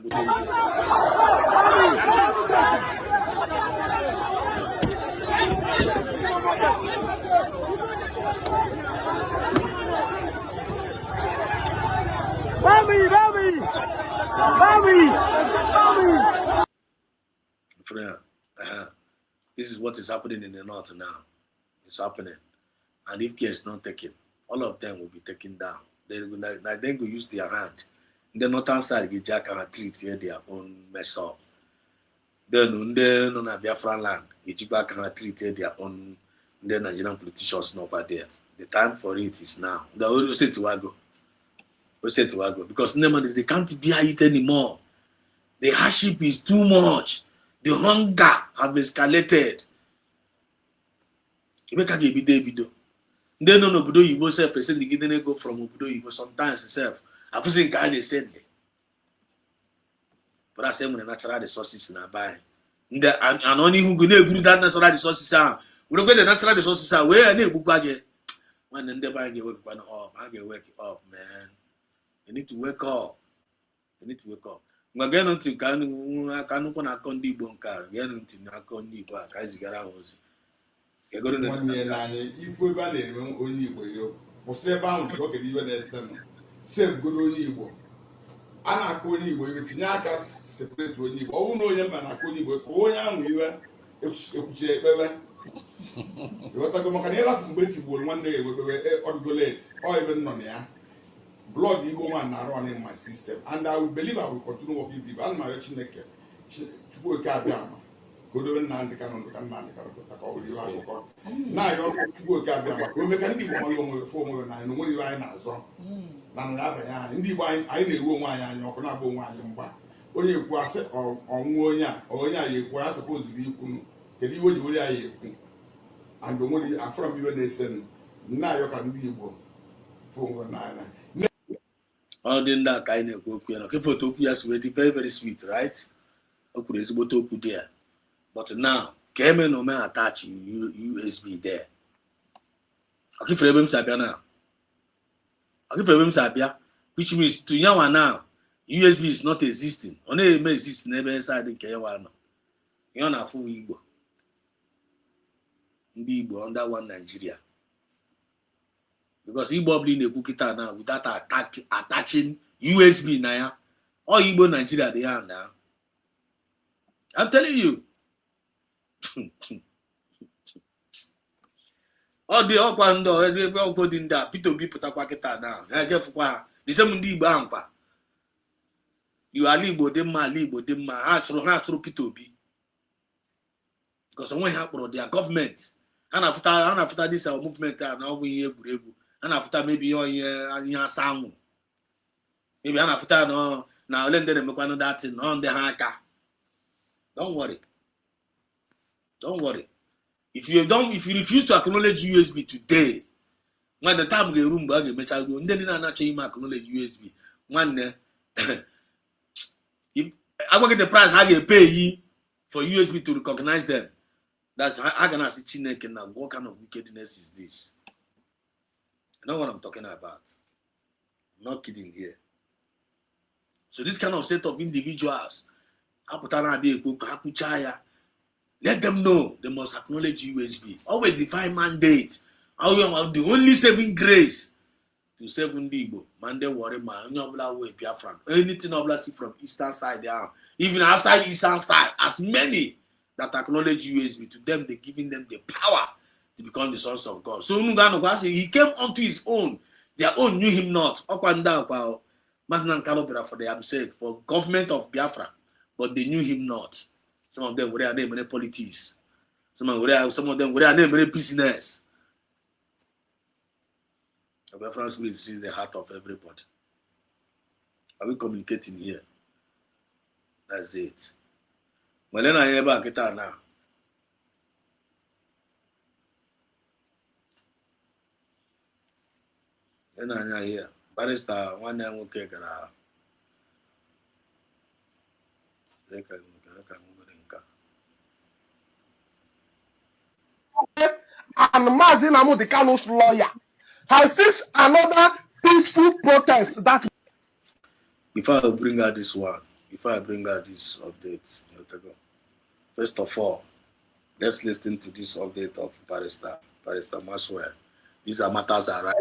[SPEAKER 9] Friend, this is what is happening in the north now. It's happening, and if care is not taken, all of them will be taken down. They will like they go use their hand. The northern side get jack and treat here their own mess up. Then on the Biafra land, get back and treat here their own. The Nigerian politicians over there. The time for it is now. The always say to Wago. Because they can't bear it anymore. The hardship is too much. The hunger have escalated. You make a give it. They don't know Obodo Yibo self. They didn't go from Obodo Yibo sometimes itself. I've seen guys they said that. But I say when the natural resources na buy. And only who go agree that natural resources are. We don't get the natural resources are where they book again. When they buy get work up, I get wake up, man. You need to wake up. Again until can na kondi bonka. Again until na kondi ba kazi gara hozi. Ke go na
[SPEAKER 7] one na ifu ba na enwe onye Igbo yo. Kwụsị ebe ahụ ka ọ ga iwe na-ese m. Save go onye Igbo. A na-akọ onye Igbo iwe tinye aka separate onye Igbo. Ọ bụrụ na onye mba na-akọ onye Igbo ka onye ahụ iwe ekwuchiri ekpere. Ịghọtago maka na ịrafu mgbe etigburu nwanne ya ewekpewe ọdụgolet ọ ebe nọ na ya. Blood Igbo man na run in my system, and I will believe I will continue working with people. And my Chineke, Chukwu Kabiama, Godo na ndị ka nọ ka nna ndị ka rụpụta ka ọ bụrụ ihe akụkọ. Na yo Chukwu Kabiama, o me ka ndị Igbo mara onwe fo onwe na no nwere anyị na-azọ. Na na abanye anyị ndị Igbo anyị na-ewu onwe anyị anya ọkụ na-agba onwe anyị mgba. Onye ekwu asị ọnwụ onye a ekwu ya suppose bi ikwu kedu iwe ji were ya ekwu. And onwe afọ iwe na-ese na yo ka ndị Igbo fo onwe na anya.
[SPEAKER 9] All the that kind of work, you know. Photo is very, very sweet, right? Okay, it's about to there. But now, came no man attach USB there. Okay, for them Sabia now. Okay, for them Sabia, which means to you now, USB is not existing. Only may exist never inside the Kayawana. You're not full Igbo. Igbo under one Nigeria. Because Igbo bling the cookie now without attaching USB now, all Igbo Nigeria they are now. I'm telling you. All the Okwando, all good in that. P2B put up Pakita now. I get for the same Igbo Ampa. You are Igbo, them heart through P2B. Because someone happened their government. And after this movement, now we hear and after maybe your sound. Maybe after no now let them make one that thing on the haka. Don't worry. If you refuse to acknowledge USB today, when the time the room bag make go, then not change acknowledge USB. One if I will get the price I get pay ye for USB to recognize them. That's how can I see Chineke now? What kind of wickedness is this? I know what I'm talking about. I'm not kidding here. So this kind of set of individuals, let them know they must acknowledge USB. Always divine mandate. The only saving grace to save Igbo. Mande worry man. Biafra. Anything I see from eastern side there, even outside eastern side, as many that acknowledge USB, to them they're giving them the power to become the sons of God. So he came unto his own. Their own knew him not. For their sake, for government of Biafra, but they knew him not. Some of them were their name in politics. Some of them were their name in business. The Biafran spirit is in the heart of everybody. Are we communicating here? That's it. Well, then I hear back it now. Then I hear barrister one name okay gara.
[SPEAKER 4] And Mazi Nnamdi Kanu's lawyer has fixed another peaceful protest that.
[SPEAKER 9] Before I bring out this one, before I bring out this update, first of all, let's listen to this update of Barrister Maxwell. These are matters arise.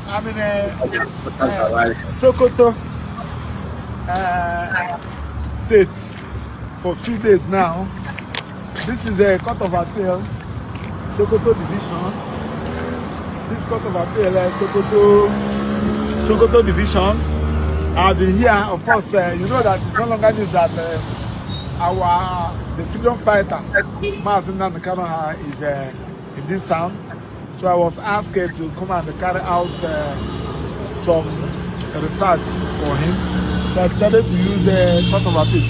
[SPEAKER 7] I'm in
[SPEAKER 9] Sokoto.
[SPEAKER 7] Sokoto state for a few days now. This is a court of appeal, Sokoto division. This court of appeal, Sokoto division. I've been here, of course. You know that it's no longer news that the freedom fighter Mazi Nnamdi Kanu is in this town. So I was asked to come and carry out some research for him. So I decided to use court of appeal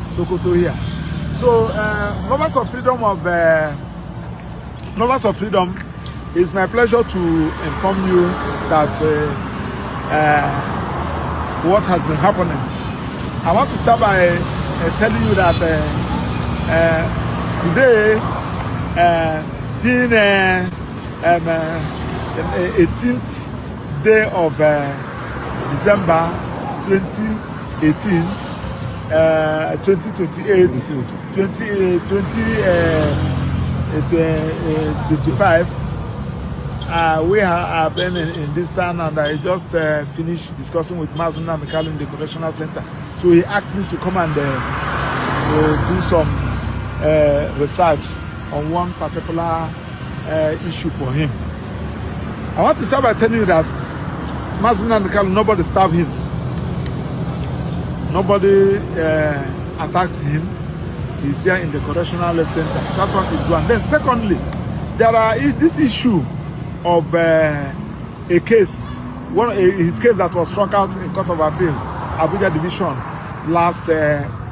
[SPEAKER 7] Sokoto here. So lovers of freedom, it's my pleasure to inform you that what has been happening. I want to start by telling you that today, being 18th day of December 2018, 2025, we have been in this town, and I just finished discussing with Mazi Nnamdi Kanu in the correctional center. So he asked me to come and do some research on one particular issue for him. I want to start by telling you that Mazi Nnamdi Kanu, nobody stabbed him, nobody attacked him. He's here in the correctional center. That one is one. Then secondly, there are this issue of a case, his case that was struck out in Court of Appeal, Abuja Division, last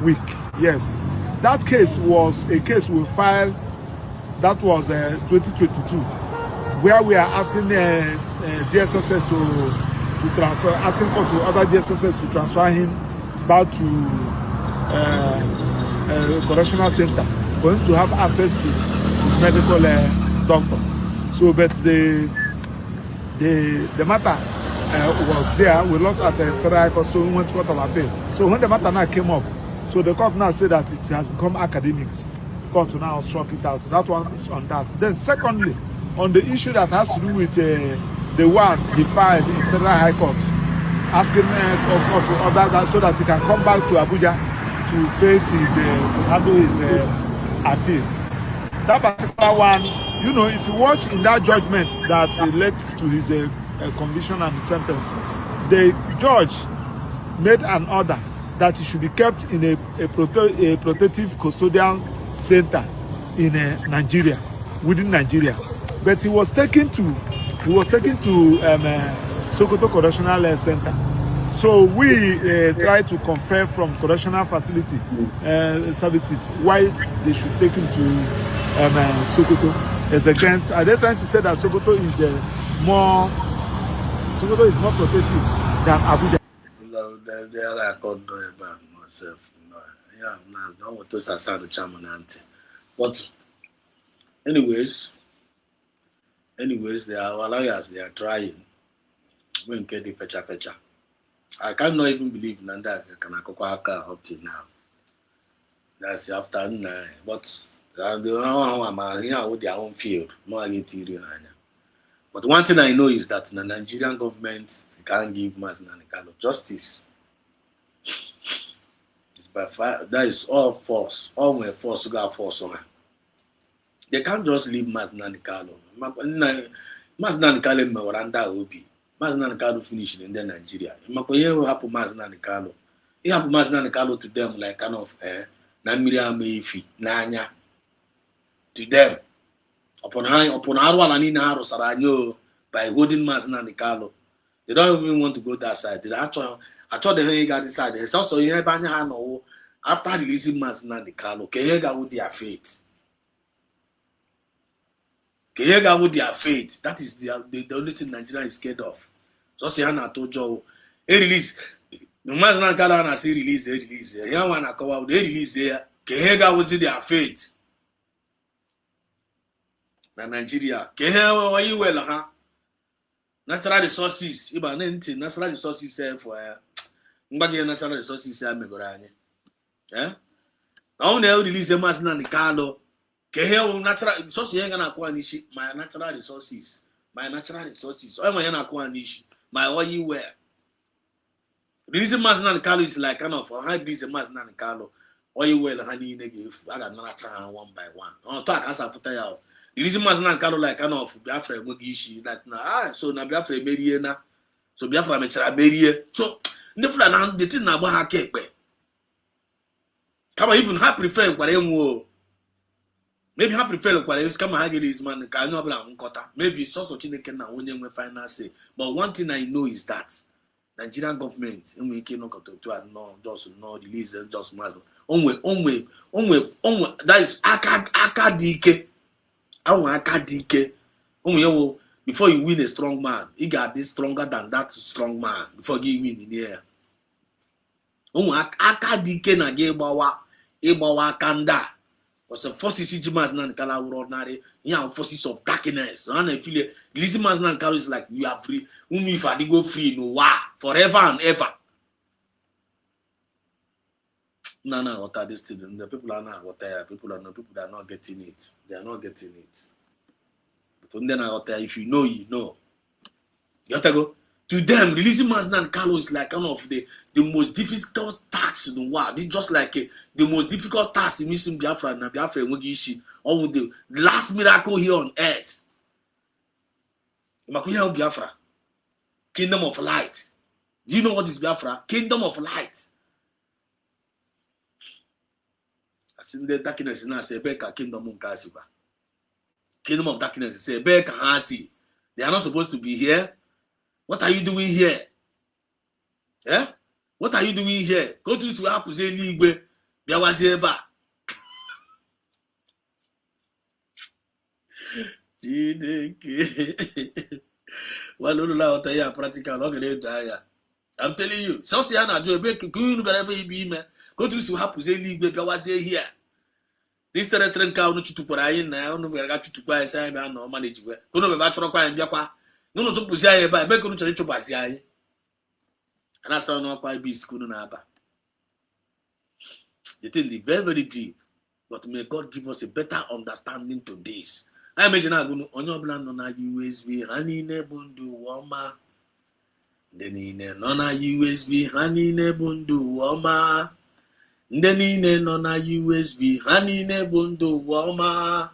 [SPEAKER 7] week. Yes, that case was a case we filed. That was 2022, where we are asking DSSS to transfer, asking court to other DSSS to transfer him back to correctional center for him to have access to his medical doctor. So, but the matter was there. We lost at the federal court, so we went to court of appeal. So when the matter now came up, so the court now said that it has become academics. Court now struck it out. That one is on that. Then secondly, on the issue that has to do with the one he filed in federal high court, asking court to order that so that he can come back to Abuja to face his to handle his appeal. That particular one, you know, if you watch in that judgment that led to his conviction and sentence, the judge made an order that he should be kept in a protective custodial center in Nigeria, within Nigeria. But he was taken to Sokoto Correctional Center. So we try to confer from correctional facility services why they should take him to Sokoto. As against, are they trying to say that Sokoto is more protective than Abuja?
[SPEAKER 9] But anyways, they are our lawyers. They are trying. We get the fetcher. I cannot even believe Nanda can up till now. That's after 9. But the one here with their own field. But one thing I know is that the Nigerian government can't give Mazi Nnamdi Kanu justice. By fire, that is all force. All my force got force on. They can't just leave Mazi Nnamdi Kanu. Mazi Nnamdi Kanu memoranda obi. Mazi Nnamdi Kanu finished in Nigeria. What happened Mazi Nnamdi Kanu? It happened Mazi Nnamdi Kanu to them like kind of Namiria Meifi Nanya. To them. Upon Harwala Nina Haro Saranyo by holding Mazi Nnamdi Kanu. They don't even want to go that side. They actually I thought they got this side. It's also after releasing Mazi Nnamdi Kanu, Kehega with their fate. Kehega with their faith. That is the only thing Nigeria is scared of. So say na tojo. A release. No matter na gala na say release, release. Here one na cover they release there. Kehega with their faith. Na Nigeria. Kehega why you well ha? Natural resources. Iba na nti natural resources for Mbagi natural resources megoro anyị. Eh? Now na release the mass na Nikalo. Kehe natural resources yenga na kwa nishi my natural resources. My natural resources. Oya my na kwa nishi. My what you wear. Release mass na Nikalo is like kind of high release mass na Nikalo. Oya you wear hani nege aga natural one by one. On talk asa futa ya. Release mass na Nikalo like kind of Biafra mogishi like na so na Biafra merie na. So Biafra mechara merie. So ndefula na the thing na agba ha kekpe. Kama even ha prefer kware nwo. Maybe ha prefer kware kama ha get this man ka anya obla nkota. Maybe so Chineke na onye nwe final say. But one thing I know is that Nigerian government enwe ike no to no just no release just matter. Onwe that is aka dike. Awon aka dike. Onwe yo before you win a strong man, you got this stronger than that strong man before you win in the air. Aka dike na ge igbawa kanda. Was a forces Jimas nan kala ordinary, forces of darkness. And I feel Lizimas nan kala is like you are free. If I go free, no forever and ever. No, what are this thing? The people are not what they are. People are not getting it. They are not getting it. But then if you know, you know. You have to go. To them, releasing Mazda and Carlo is like one of the most difficult tasks in the world. It's just like the most difficult task in missing Biafra and Biafra Mogishi, or with the last miracle here on earth. Biafra, Kingdom of Light. Do you know what is Biafra? Kingdom of Light. I see the darkness now say Beka Kingdom Munkasiba. Kingdom of Darkness say Beka Hasi. They are not supposed to be here. What are you doing here? Eh? What are you doing here? Go to Swap say Ligwe. There was here back. Practical. I'm telling you. So see Anna do a big be man. Go to Swap say Ligwe. There was here. This territory count to put in now. No, we got to buy sign and no manage. Go to the Batroka and Japa. No, to Pusia, but I couldn't tell to Basia. And I saw no quite be school and Abba. The thing is very, very deep. But may God give us a better understanding to this. I imagine I'm going on your plan on a USB, honey, nebundu, wama. Then in on a USB, honey, nebundu, wama. Then in on a USB, honey, nebundu, wama.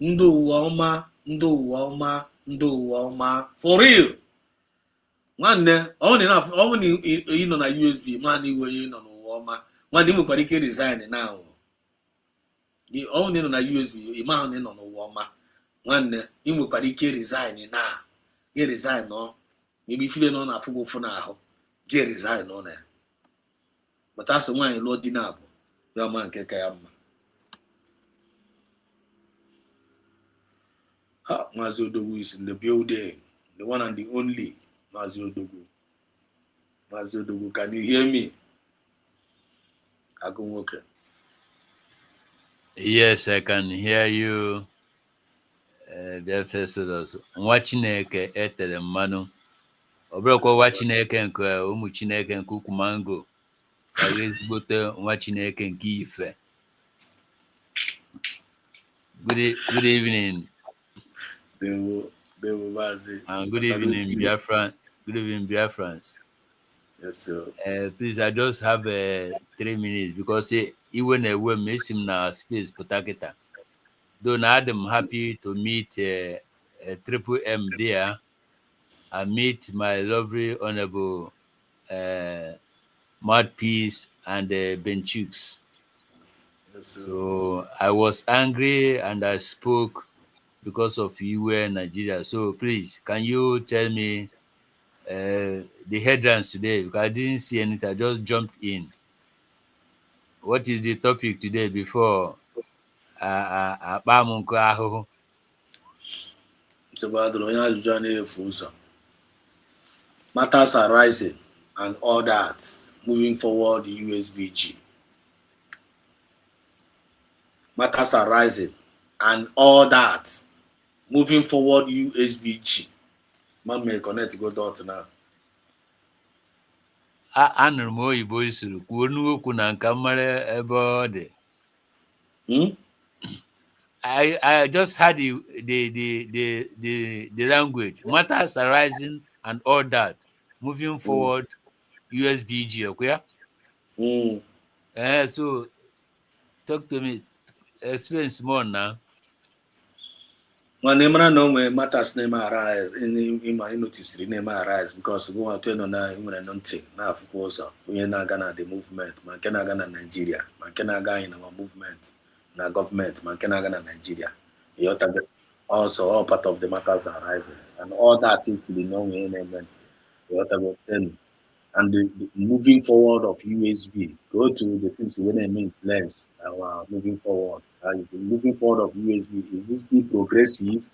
[SPEAKER 9] Ndu wama, ndu wama. For real. One only enough, only in on a USB, money way in on Woma. One didn't put a design now. The only on a USB, a man in on a Woma. One in with Padike resign now. Get resign no. Maybe feeling on a football for now. Get resign on there. But that's the one Lord Dinabo. Your man Kekayama. Mazio Dogu is in the building, the one and the only Mazio Dogu. Mazio Dogu, can you hear me? I go work.
[SPEAKER 10] Yes, I can hear you. Nwa Chineke etere mmanụ ọ bụrụkwa nwa Chineke nke ụmụ Chineke nke ukwu mango ọ ga-ezigbote nwa Chineke nke ife. Good evening. And good evening, Biafra. Good evening, Biafrans.
[SPEAKER 9] Yes, sir.
[SPEAKER 10] Please, I just have 3 minutes because even a way miss him now space potaketa. Though now I'm happy to meet Triple M there. I meet my lovely honorable Mouthpiece and Benchukes.
[SPEAKER 9] Yes, sir.
[SPEAKER 10] So I was angry and I spoke because of you in Nigeria. So please, can you tell me the headlines today? Because I didn't see anything. I just jumped in. What is the topic today before
[SPEAKER 9] Matters are rising and all that. Moving forward, USBG. Matters are rising and all that. Moving forward, USBG. Man may connect go dot now.
[SPEAKER 10] Anụrụ m oyibo isuru kwuo n'okwu na nka mara ebe ọ dị. I just had the language. Matters arising and all that. Moving forward, USBG, okay? So talk to me. Explain more now.
[SPEAKER 9] When no matters name arise in my notice name arise because we want to know now nothing now of course we na Ghana the movement man can Ghana Nigeria man can Ghana in our movement na government man can Ghana Nigeria also all part of the matters arising and all that if you know we and the moving forward of USB go to the things we name influence our moving forward. The moving forward of USB, is this still progressive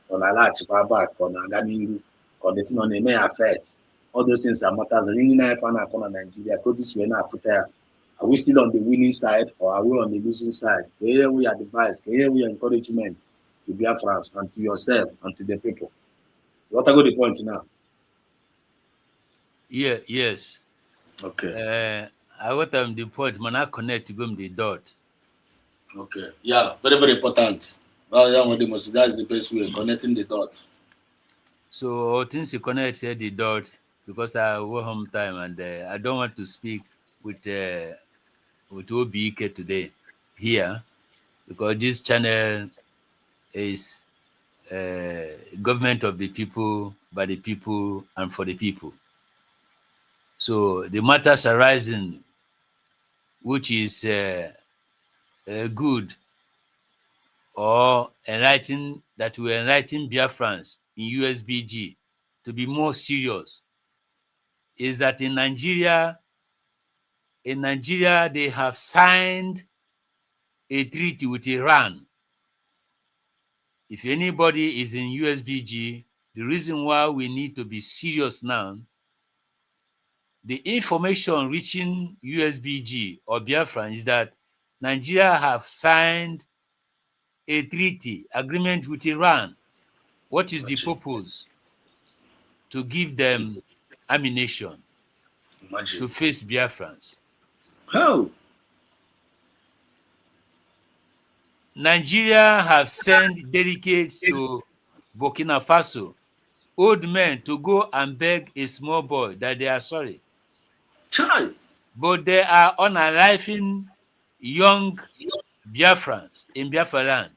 [SPEAKER 9] or large back or Naganiru or the thing on the may affect? All those things are matters. In Nigeria, go this way now. Are we still on the winning side or are we on the losing side? Here we are advice, here we are encouragement to Biafra and to yourself and to the people. What I got the point now?
[SPEAKER 10] Yeah, yes.
[SPEAKER 9] Okay.
[SPEAKER 10] I got the point, man. I connect to the dot.
[SPEAKER 9] Okay. Yeah, very, very important. Well, that's the best way, connecting the dots.
[SPEAKER 10] So since you connected the dot, because I work home time and I don't want to speak with Obk today here, because this channel is government of the people, by the people, and for the people. So the matters arising, which is good or enlightening, that will enlighten Biafrans in USBG to be more serious, is that in Nigeria they have signed a treaty with Iran. If anybody is in USBG, the reason why we need to be serious now, the information reaching USBG or Biafra is that Nigeria have signed a treaty agreement with Iran. What is the purpose? To give them ammunition to face Biafrans.
[SPEAKER 9] How?
[SPEAKER 10] Nigeria have sent delegates to Burkina Faso, old men, to go and beg a small boy that they are sorry.
[SPEAKER 9] Child.
[SPEAKER 10] But they are unaliving young Biafrans in Biafra land.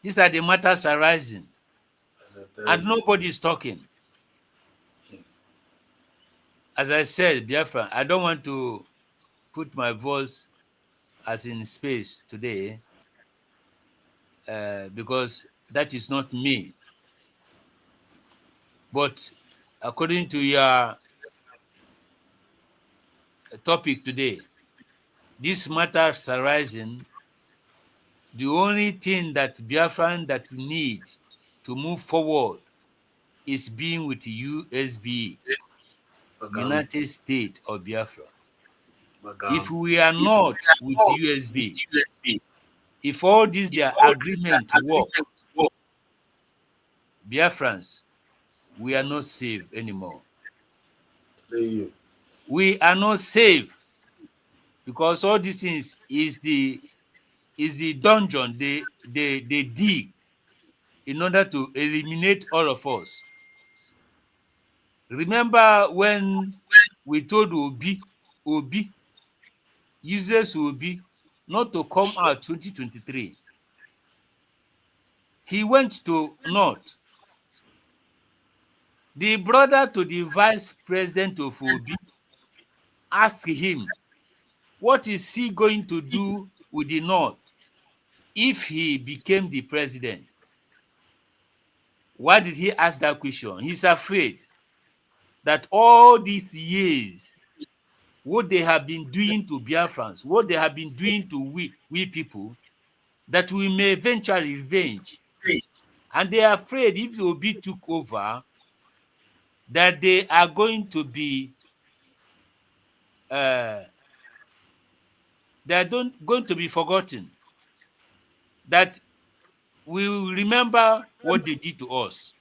[SPEAKER 10] These are the matters arising. And nobody is talking. As I said, Biafra, I don't want to put my voice as in space today because that is not me. But according to your topic today, this matters arising, the only thing that Biafran that we need to move forward is being with USB, United States of Biafra. If we are not with USB, if all this their agreement work, Biafrans, we are not safe anymore. We are not safe because all these things is the dungeon they dig in order to eliminate all of us. Remember when we told Obi, uses Obi, not to come out 2023. He went to North. The brother to the vice president of Obi asked him, what is he going to do with the North if he became the president? Why did he ask that question? He's afraid that all these years, what they have been doing to Biafrans, what they have been doing to we people, that we may eventually revenge And they are afraid if Obi took over, that they are going to be going to be forgotten. That we will remember what they did to us.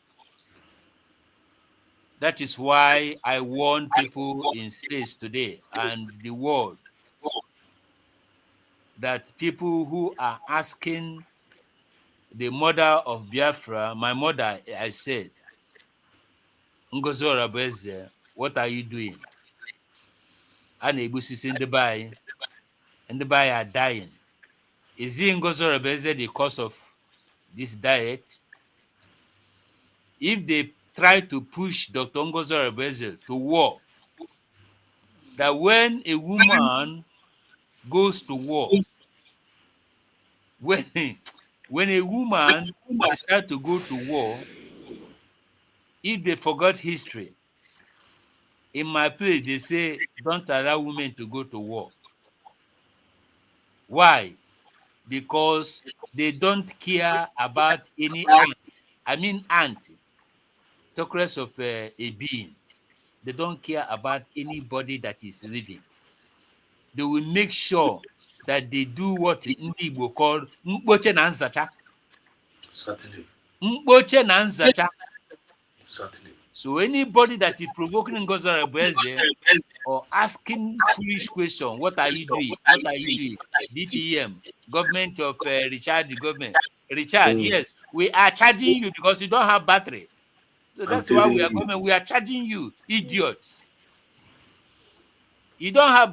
[SPEAKER 10] That is why I warn people in space today and the world that people who are asking the mother of Biafra, my mother, I said, Ngozi Orabeze, what are you doing? And Ebusisi in the bay, and the bay are dying. Is it Ngozi Orabeze the cause of this diet? If they try to push Dr. Ngozi Orabeze to war, that when a woman goes to war, when a woman decides to go to war, if they forgot history, in my place they say don't allow women to go to war. Why? Because they don't care about any ant. I mean ant, talkers of a being. They don't care about anybody that is living. They will make sure that they do what Ndi will call mkpoche na nzacha.
[SPEAKER 9] Certainly.
[SPEAKER 10] Mkpoche na nzacha.
[SPEAKER 9] Certainly.
[SPEAKER 10] So anybody that is provoking Ngozi Orabeze or asking foolish question, what are you doing? What are you doing? DPM, government of Richard, the government. Richard, yes, we are charging you because you don't have battery. So that's why we are coming. We are charging you, idiots. You don't have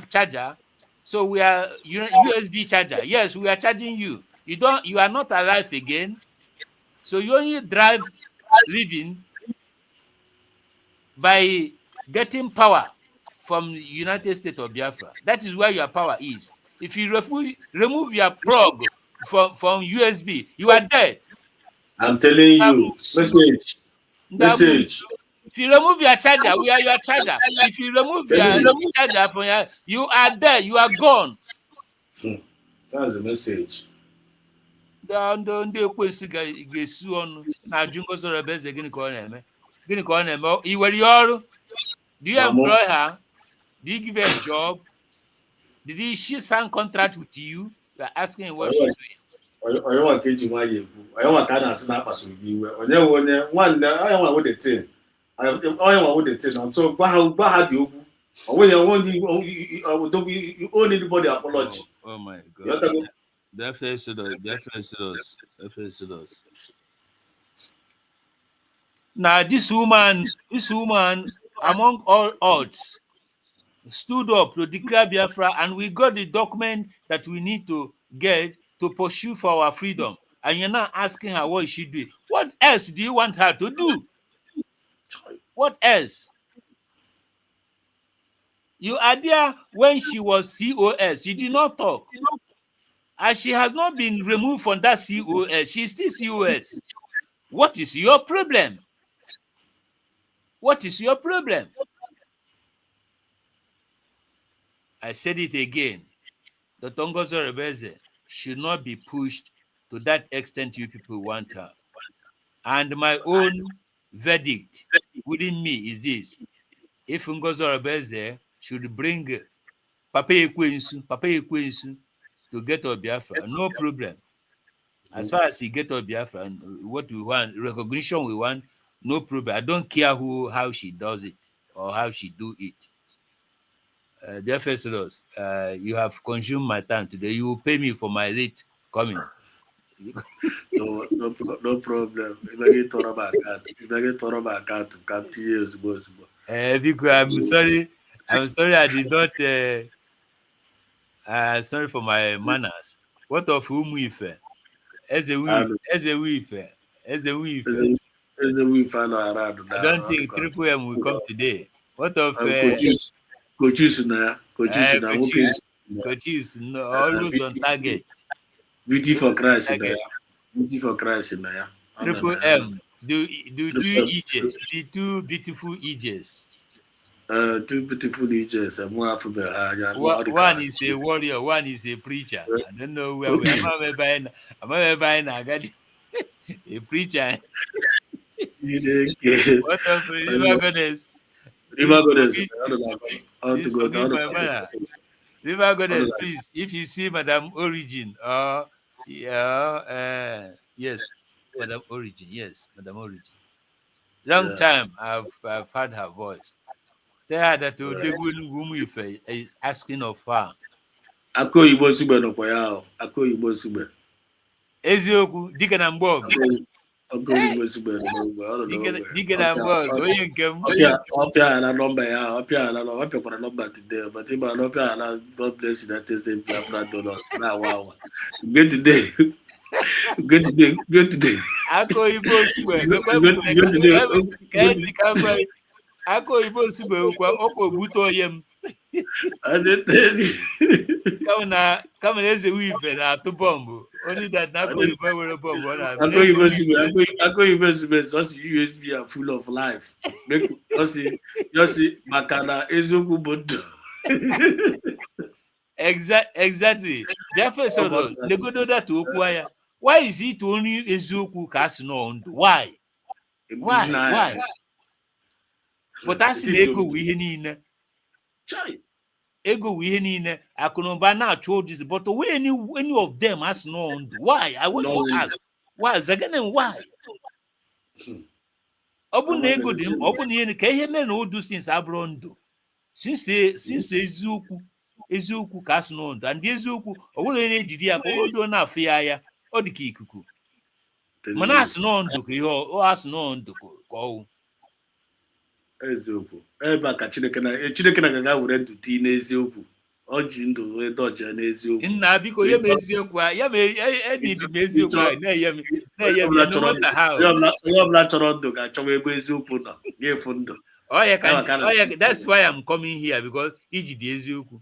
[SPEAKER 10] charger, so we are USB charger. Yes, we are charging you. You are not alive again. So you only drive living by getting power from the United States of Biafra. That is where your power is. If you remove your plug from USB, you are dead.
[SPEAKER 9] I'm telling you. Message.
[SPEAKER 10] If you remove your charger, we are your charger. If you remove your charger from you are dead. You are gone.
[SPEAKER 9] That's the message.
[SPEAKER 10] Ndị ekwesị ga-esi ọnụ na-ajụ Ngozi Orabeze gịnị ka ọ na-eme? Gịnị ka ọ na-eme? I were ya ọrụ? Do you employ her? Do you give her a job? Did she sign contract with you? You are asking what she's doing.
[SPEAKER 9] Onye nwa ka eji nwaanyị ekwu. Onye nwa ka a na-asị na akpasuru gị iwe. Onye nwanne onye nwa with the thing. Onye nwa with the thing. Until gwa ha dị okwu. You owe anybody apology.
[SPEAKER 10] Oh my God. Biafra Exodus. Now this woman, among all odds, stood up to declare Biafra, and we got the document that we need to get to pursue for our freedom. And you're not asking her what she did. What else do you want her to do? What else? You are there when she was COS. You did not talk. As she has not been removed from that COS, she's still COS. What is your problem? What is your problem? I said it again. The Ngozi Orabeze should not be pushed to that extent you people want her. And my own verdict within me is this. If Ngozi Orabeze should bring Papa Ekwensu to get our Biafra, no problem. As far as he get our Biafra and what we want, recognition we want, no problem. I don't care how she does it or how she do it. Dear Festivals, you have consumed my time today. You will pay me for my late coming.
[SPEAKER 9] No problem. If I get thought about that, to come to years,
[SPEAKER 10] because I'm sorry I did not. Sorry for my manners. What of whom we fair? As a weave. I don't think Triple M will come today. What of
[SPEAKER 9] coaches
[SPEAKER 10] no, always on target.
[SPEAKER 9] Beauty for Christ in there. Beauty for Christ in there.
[SPEAKER 10] Triple M. Do two EJs. The two beautiful EJs.
[SPEAKER 9] Two beautiful EJs.
[SPEAKER 10] One is a warrior, one is a preacher. I don't know where we are. I'm buying. a preacher.
[SPEAKER 9] Okay.
[SPEAKER 10] What of River Goddess?
[SPEAKER 9] River
[SPEAKER 10] Please
[SPEAKER 9] Goddess.
[SPEAKER 10] please forgive my mother. River Goddess,
[SPEAKER 9] Honor.
[SPEAKER 10] please, if you see Madam Origin, yes, Madam Origin, yes, Madam Origin. Long
[SPEAKER 9] Yeah.
[SPEAKER 10] time I've heard her voice. Tell her that
[SPEAKER 9] Right.
[SPEAKER 10] Odegun Wumuife is asking of her.
[SPEAKER 9] Akụ oyibo nsugbe nọkwa ya ahụ. Akụ oyibo nsugbe.
[SPEAKER 10] Eziokwu, dike na mgbọgụ.
[SPEAKER 9] Akụ oyibo nsugbe nọ n'ogbe. Ọ nọ n'ogbe.
[SPEAKER 10] Dike na mgbọgụ, onye nke m.
[SPEAKER 9] Ọ pịara nọmba ya ahụ. Ọ pịakwara nọmba today. But ịma na ọ pịara God bless United States Biafra donors na-awa awa. Get today. Get today.
[SPEAKER 10] Akụ oyibo nsugbe. Akụ oyibo nsugbe kwa ọkwa ogbute onye m. Kama na eze wife na-atụ bọmbụ. Only that na akụ oyibo nwere bọmbụ ọ na-atụ.
[SPEAKER 9] Akụ oyibo nsugbe sọsị USB are full of life. Yọsị maka na eziokwu bụ ndụ.
[SPEAKER 10] Exactly. Therefore, so legodo that okwu ya. Why is it only eziokwu ka asị nọ ndụ? Why? But asị na ego wụ ihe niile. Ego wụ ihe niile. Akụnụba na-achụ ojisi. But when any of them asị nọ ndụ? Why? I want to ask. Why? Zaganem, why? Ọ bụ na ego dị mkpa, ọ bụ na ihe ka ihe mere na odu since abụrụ ndụ. Since eziokwu ka asị nọ ndụ. And eziokwu, ọ bụrụ onye na-ejiri ya ka o do na-afụ ya. Ọ dị ka ikuku. Mana asị nọ ndụ ka ihe ọ asị nọ ndụ ka ọwụ.
[SPEAKER 9] Eziokwu. Ebe a ka Chineke na-aga were ndụ tii n'eziokwu. Ọ ji ndụ wee dọjee n'eziokwu.
[SPEAKER 10] Nna biko ya ma eziokwu a, ya ma enidi m eziokwu a na-enye m no matter how.
[SPEAKER 9] Onye ọbụla chọrọ ndụ ga-achọwa ebe eziokwu nọ, ga-efu ndụ.
[SPEAKER 10] That's why I'm coming here, because iji dị eziokwu.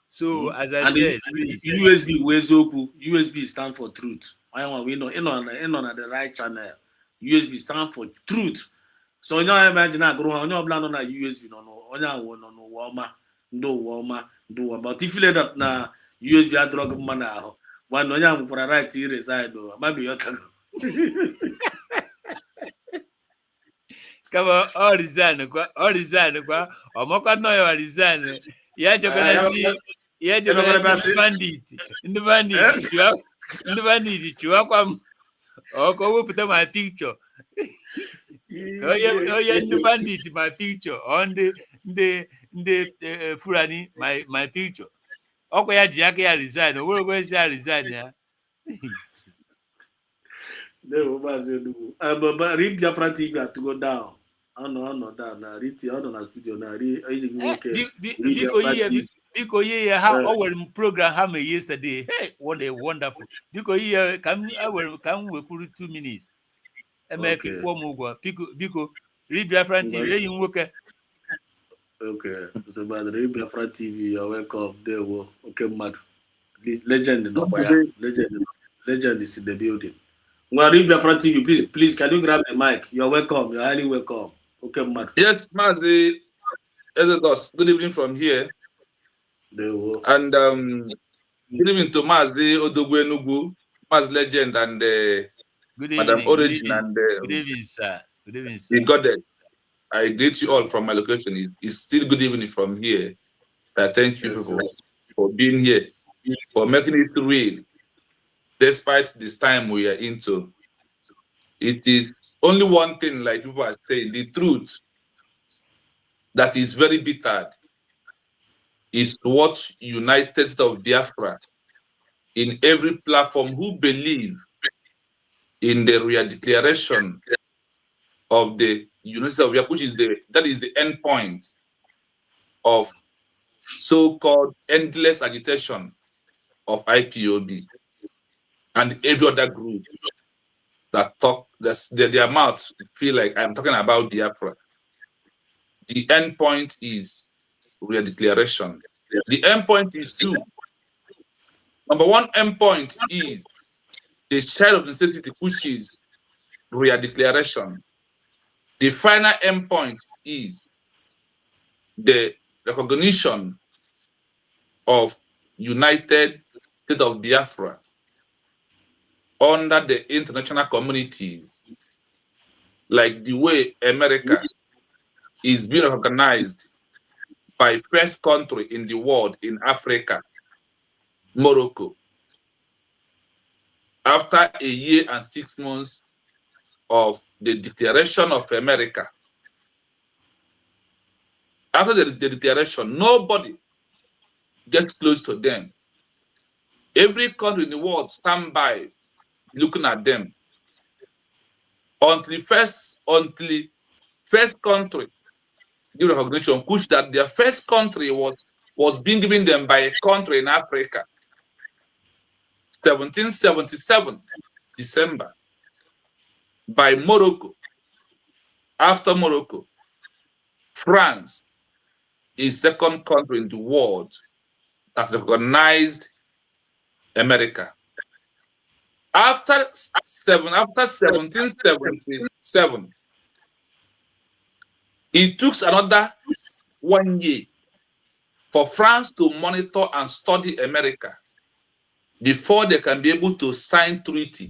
[SPEAKER 10] So as I said,
[SPEAKER 9] USB wụ eziokwu. USB stand for truth. Onye nwa ịnọ na the right channel. USB stand for truth. So onye ọbụla imagine agụrụ ha, onye ọbụla nọ na USB onye ahụ nọ n'ụwa ọma, ndị ụwa ọma, ndị ụwa. But if you let up na USB adọrọ gị mma n'ahụ, nwanne onye ahụ nwekwara right to resign o, amaghị ya ọtago.
[SPEAKER 10] kama ọ resign kwa ọmakwa nọ ya resign ya jọkọna ndị bandit chiwakwa m ọkọ wepụta my picture. Onye ndị bandit my picture ọ ndị Fulani my picture. Ọkwa ya ji aka ya resign, o nwere kwesị ya resign ya.
[SPEAKER 9] Read Biafra TV at go down. Down na ọ na studio na
[SPEAKER 10] Biko ye ha o were program ha me yesterday. Hey, what a wonderful. Biko ye can we put 2 minutes. Emeke kwọ m ụgwọ. Biko Read Biafra TV enyi nwoke.
[SPEAKER 9] Okay, so by the Read Biafra TV, you're welcome. There we okay, mad. Legend no fire. Legend is in the building. Well, Read Biafra TV, please, can you grab the mic? You're welcome. You're highly welcome. Okay, mad.
[SPEAKER 11] Yes, Mazi Exodus. Good evening from here.
[SPEAKER 9] There we go.
[SPEAKER 11] And good evening to Mazi Odogwenugu, Mazi Legend, and Madam Origin, and
[SPEAKER 10] good evening, sir. Good evening, sir.
[SPEAKER 11] The Goddess. I greet you all from my location. It's still good evening from here. I thank you for being here, for making it real, despite this time we are into. It is only one thing, like people are saying, the truth that is very bitter is what United States of Biafra in every platform who believe in the real declaration of the United States of Biafra, which is the end point of so-called endless agitation of IPOB and every other group that talk, their mouths feel like I'm talking about Biafra. The end point is real declaration. The end point is two. Number one end point is the child of necessity, which is real declaration. The final end point is the recognition of United States of Biafra under the international communities, like the way America is being recognized by first country in the world in Africa, Morocco, after a year and 6 months of the declaration of America. After the declaration, nobody gets close to them. Every country in the world stand by looking at them until first country give recognition, which that their first country was being given them by a country in Africa. 1777, December, by Morocco. After Morocco, France is second country in the world that recognized America. After 1777, it took another 1 year for France to monitor and study America before they can be able to sign treaty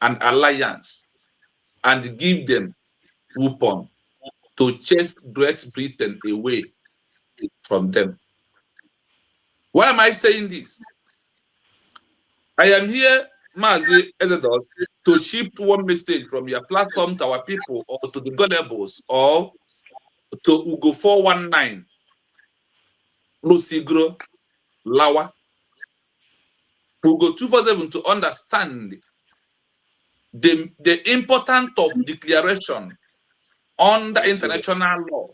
[SPEAKER 11] and alliance and give them weapon to chase Great Britain away from them. Why am I saying this? I am here, Mazi Ezedot, to ship one message from your platform to our people or to the gullibles or to Ugo 419, Lusigro, Lawa, Ugo 247 to understand the importance of declaration under international law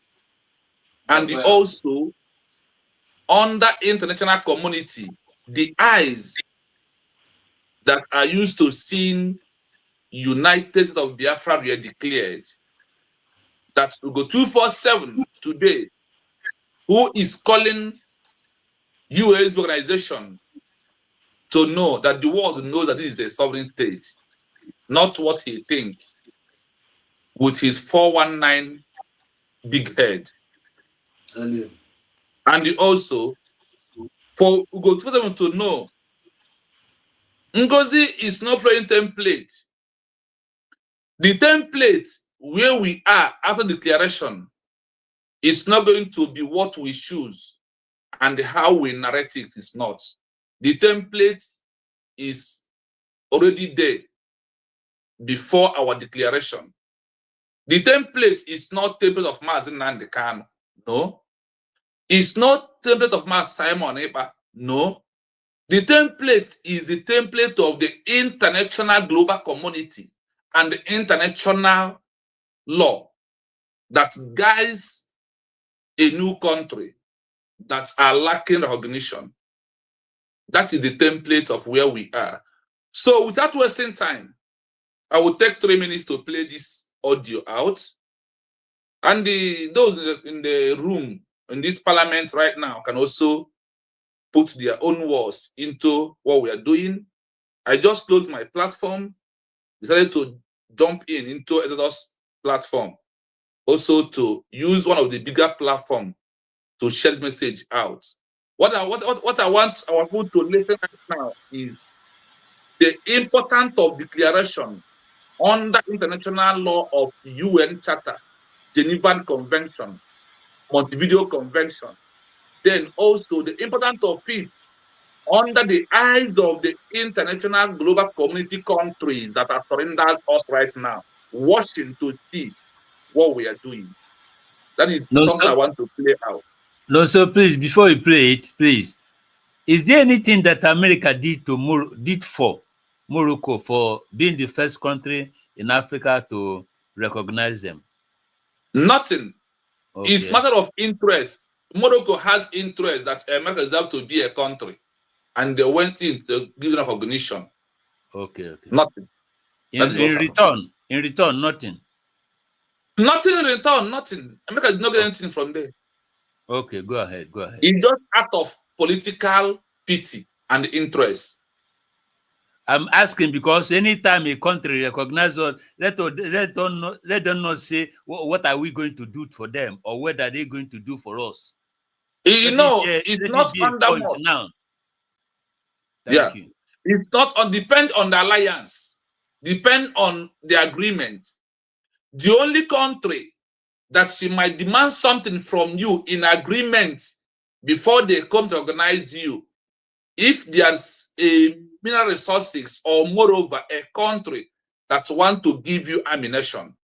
[SPEAKER 11] and also under international community, the eyes that are used to seeing United States of Biafra were declared. That Ugo 247 today, who is calling US organization to know that the world knows that this is a sovereign state, not what he thinks with his 419 big head. And also for Ugo 247 to know Ngozi is not following template. The template where we are after declaration is not going to be what we choose and how we narrate it is not. The template is already there before our declaration. The template is not template of Mazi Nnamdi Kanu. No. It's not template of Mazi Simon Ekpa. No. The template is the template of the international global community and the international law that guides a new country that are lacking recognition. That is the template of where we are. So without wasting time, I will take 3 minutes to play this audio out. And those in the room, in this parliament right now, can also put their own words into what we are doing. I just closed my platform, decided to jump into Exodus platform, also to use one of the bigger platforms to share this message out. What I want our people to listen right now is the importance of declaration under international law of UN Charter, Geneva Convention, Montevideo Convention, then also the importance of peace under the eyes of the international global community countries that are surrendering us right now, watching to see what we are doing. That is something I want to play out.
[SPEAKER 10] No, so please, before you play it, please, is there anything that America did for Morocco for being the first country in Africa to recognize them?
[SPEAKER 11] Nothing.
[SPEAKER 10] Okay.
[SPEAKER 11] It's a matter of interest. Morocco has interest that America deserves to be a country, and they went in to give them recognition.
[SPEAKER 10] Okay.
[SPEAKER 11] Nothing.
[SPEAKER 10] In return, nothing.
[SPEAKER 11] Nothing in return, nothing. America did not get anything from there.
[SPEAKER 10] Okay, go ahead.
[SPEAKER 11] It's just out of political pity and interest.
[SPEAKER 10] I'm asking because anytime a country recognizes us, let them not say what are we going to do for them or what are they going to do for us.
[SPEAKER 11] It's not under
[SPEAKER 10] now.
[SPEAKER 11] Thank you. It's not on depend on the alliance, depend on the agreement. The only country that she might demand something from you in agreement before they come to organize you, if there's a mineral resources or moreover a country that want to give you ammunition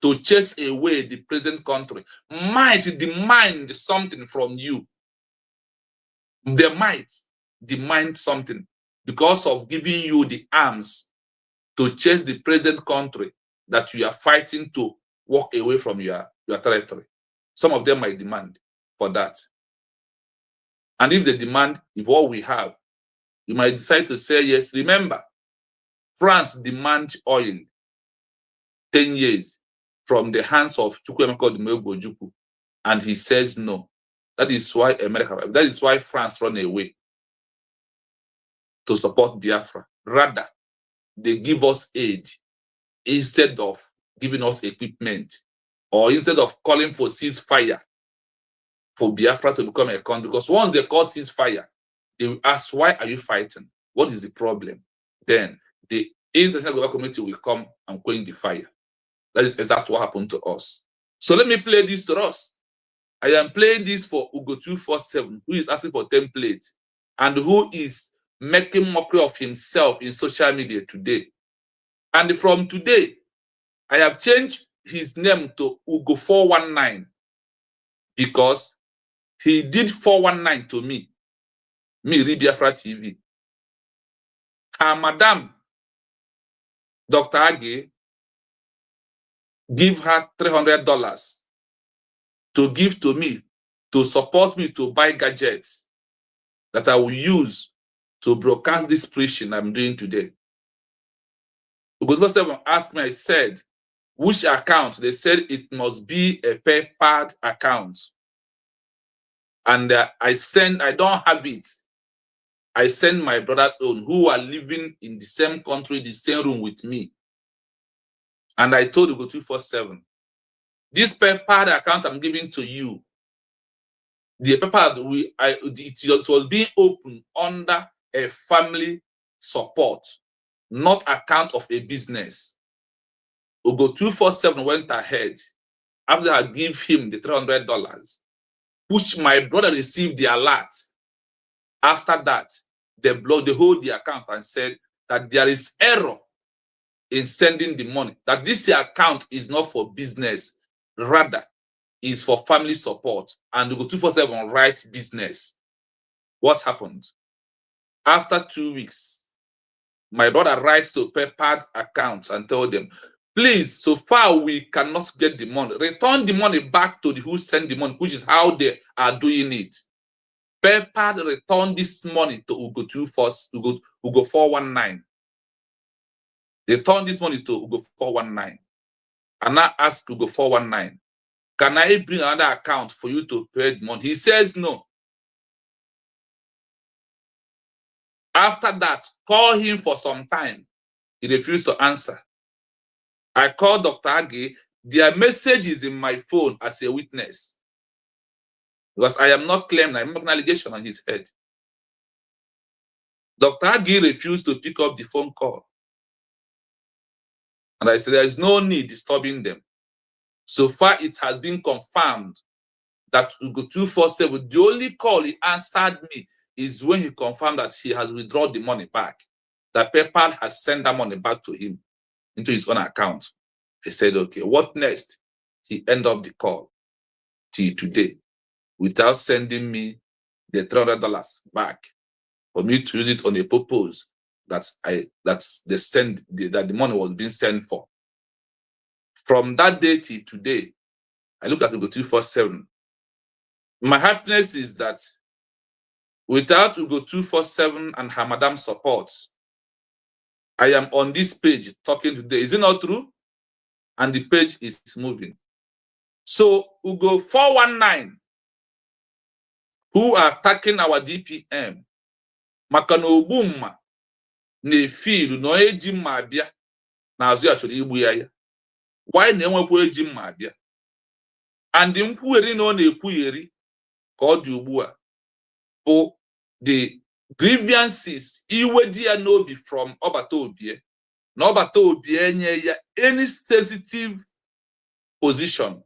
[SPEAKER 11] to chase away the present country, might demand something from you. They might demand something because of giving you the arms to chase the present country that you are fighting to walk away from your territory. Some of them might demand for that. And if they demand, if what we have, you might decide to say yes. Remember, France demand oil 10 years from the hands of Chukwuemeka Odumegwu, and he says no. That is why that is why France run away to support Biafra. Rather, they give us aid instead of giving us equipment, or instead of calling for ceasefire for Biafra to become a country. Because once they call ceasefire, they will ask, why are you fighting? What is the problem? Then the international global community will come and quench the fire. That is exactly what happened to us. So let me play this to us. I am playing this for Ugo247, who is asking for templates and who is making mockery of himself in social media today. And from today, I have changed his name to Ugo419 because he did 419 to me. Me, Biafra TV. Her madam, Dr. Age, give her $300 to give to me, to support me to buy gadgets that I will use to broadcast this preaching I'm doing today. Ugo247 asked me, I said, which account? They said it must be a PayPal account. And I don't have it. I send my brothers own who are living in the same country, the same room with me. And I told Ugo247, this PayPal account I'm giving to you, the PayPal it was being opened under a family support, not account of a business. Ugo247 went ahead after I give him the $300, which my brother received the alert. After that, they hold the account and said that there is error in sending the money, that this account is not for business, rather is for family support, and Ugo247 write business. What happened? After 2 weeks, my brother writes to PayPal accounts and told them, please, so far we cannot get the money. Return the money back to the who sent the money, which is how they are doing it. PayPal returned this money to Ugo419. They returned this money to Ugo419. And I asked Ugo419, can I bring another account for you to pay the money? He says no. After that, call him for some time. He refused to answer. I called Dr. Age. Their message is in my phone as a witness. Because I am not claiming, I'm making an allegation on his head. Dr. Age refused to pick up the phone call. And I said, there is no need disturbing them. So far, it has been confirmed that Ugo247, the only call he answered me is when he confirmed that he has withdrawn the money back, that PayPal has sent that money back to him into his own account. He said, okay, what next? He ended up the call till today without sending me the $300 back for me to use it on a purpose that the money was being sent for. From that day till today, I look at Ugo247. My happiness is that without Ugo247 and her madam support, I am on this page talking today. Is it not true? And the page is moving. So Ugo419, who are attacking our DPM, makana ogbumma na-efilu na eji mma abịa na azụ ya chọrọ igbu ya. Why na-enwekwa eji mma abịa? And nkwugheri na ọ na-ekwugheri ka ọ dị ugbu a bụ the grievances iweji ya n'obi from Obata Obie na Obata Obie enye ya any sensitive position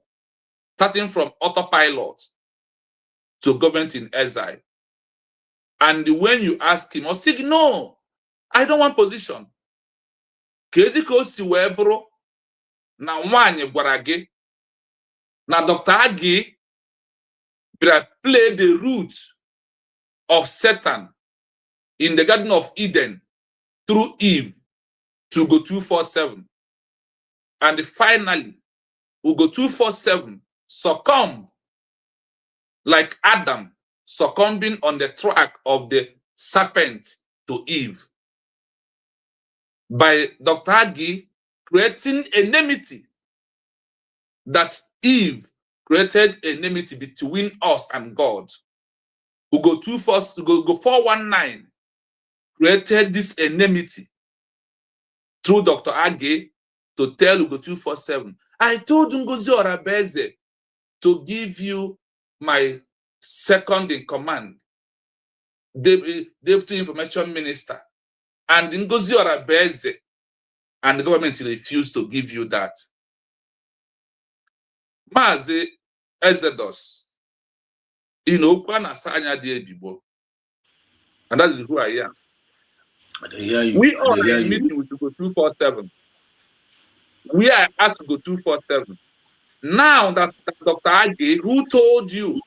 [SPEAKER 11] starting from autopilot to government in exile. And when you ask him, or say, no, I don't want position. Kezi ka o si wee bụrụ na nwanyị gwara gị na Dr. Agi play the root of Satan in the Garden of Eden through Eve to go 247. And finally, Ugo 247 succumbed like Adam succumbing on the track of the serpent to Eve. By Dr. Agi creating enmity that Eve created enmity between us and God. Ugo 419 created this enmity through Dr. Agi to tell Ugo 247, I told Ngozi Orabeze to give you my second in command, Deputy Information Minister, and Ngozi Orabeze and the government refused to give you that. Mazi Exodus, and that is who I am. We are in a meeting with Go 247. We are asked to go 247. Now that Dr. Agi, who told you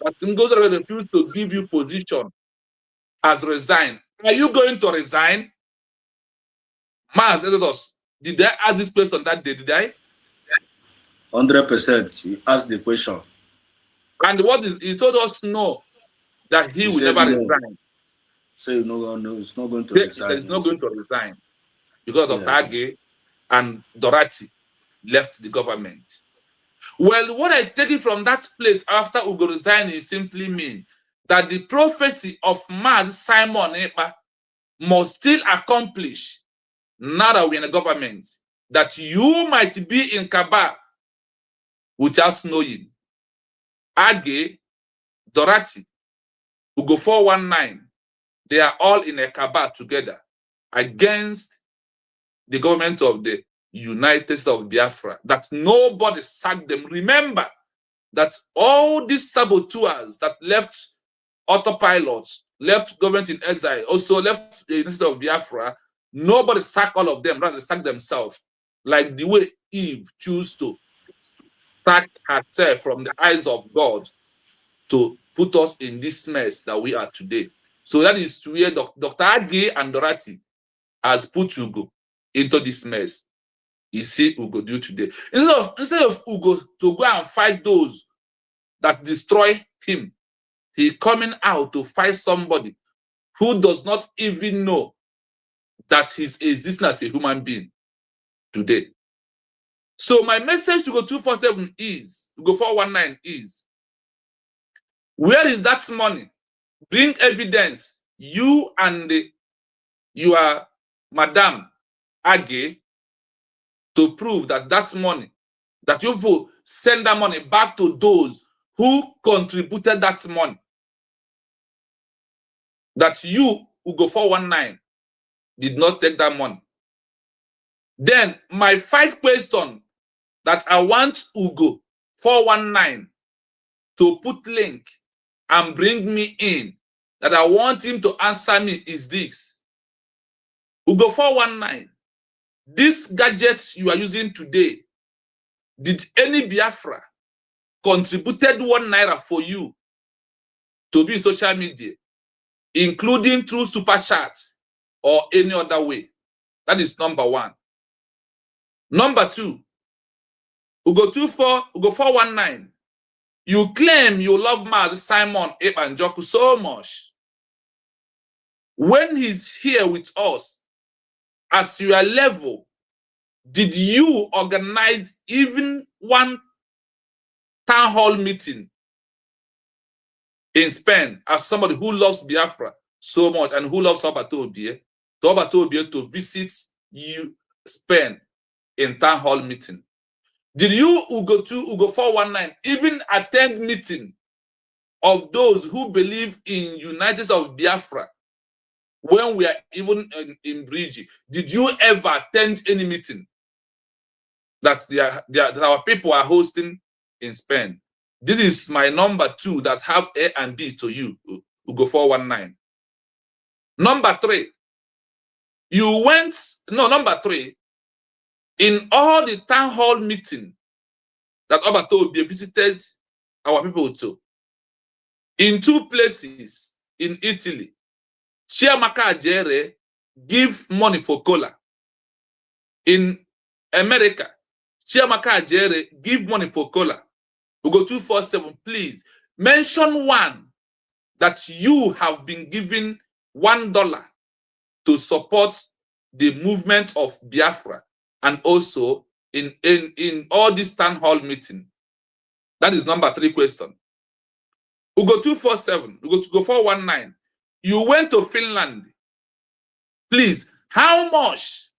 [SPEAKER 11] that Ngozi refused to give you position, has resigned, are you going to resign? Mazi Exodus, did I ask this question that day? Did I?
[SPEAKER 9] 100%. He asked the question.
[SPEAKER 11] And what is he told us no, that he will never resign.
[SPEAKER 9] So no, it's not going to resign.
[SPEAKER 11] He's not going to resign because Dr. Agi and Dorati left the government. Well, what I take it from that place after Ugo resigning simply means that the prophecy of Maz Simon Ekpa must still accomplish now that we're in the government, that you might be in Kaba without knowing. Agi, Dorati, Ugo 419, they are all in a Kaba together against the government of the United States of Biafra, that nobody sacked them. Remember that all these saboteurs that left autopilots, left government in exile, also left the United States of Biafra, nobody sacked all of them, rather they sacked themselves, like the way Eve chose to sack herself from the eyes of God to put us in this mess that we are today. So that is where Dr. Agi and Dorati has put Ugo into this mess. You see Ugo do today. Instead of Ugo to go and fight those that destroy him, he coming out to fight somebody who does not even know that he's existing as a human being today. So my message to Go 247 is, Go 419 is, where is that money? Bring evidence. You and your Madam Agi to prove that that's money, that you will send that money back to those who contributed that money. That you, Ugo 419, did not take that money. Then my 5 question that I want Ugo 419 to put link and bring me in, that I want him to answer me is this. Ugo 419, these gadgets you are using today, did any Biafra contributed 1 naira for you to be in social media, including through super chats or any other way? That is number 1. Number 2, Ugo 419, you claim you love Maz Simon Ekpa so much. When he's here with us, at your level, did you organize even 1 town hall meeting in Spain as somebody who loves Biafra so much and who loves Obata Obie, to visit you Spain in town hall meeting? Did you, Ugo 419, even attend meeting of those who believe in United States of Biafra when we are even in Bridge, did you ever attend any meeting that that our people are hosting in Spain? This is my number 2 that have A and B to you, Ugo 419. Number 3, number 3, in all the town hall meeting that Obato visited our people to, in 2 places in Italy, Chiamaka Ajere give money for cola. In America, Chiamaka Ajere give money for cola. We go 247, please mention one that you have been giving $1 to support the movement of Biafra, and also in all this town hall meeting. That is number 3 question. We go 247, we go 419. You went to Finland. Please, how much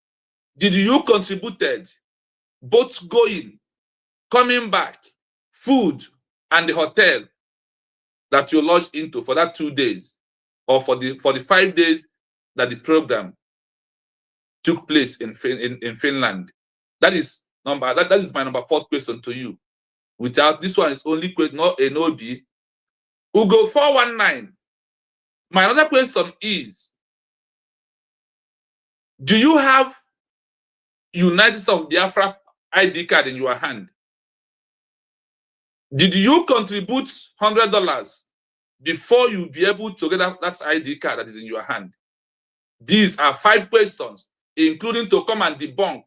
[SPEAKER 11] did you contributed, both going, coming back, food, and the hotel that you lodged into for that 2 days, or for the 5 days that the program took place in Finland? That is my number 4th question to you. Without this one, is only not an OB. Ugo 419. My other question is, do you have United States of Biafra ID card in your hand? Did you contribute $100 before you be able to get that ID card that is in your hand? These are 5 questions, including to come and debunk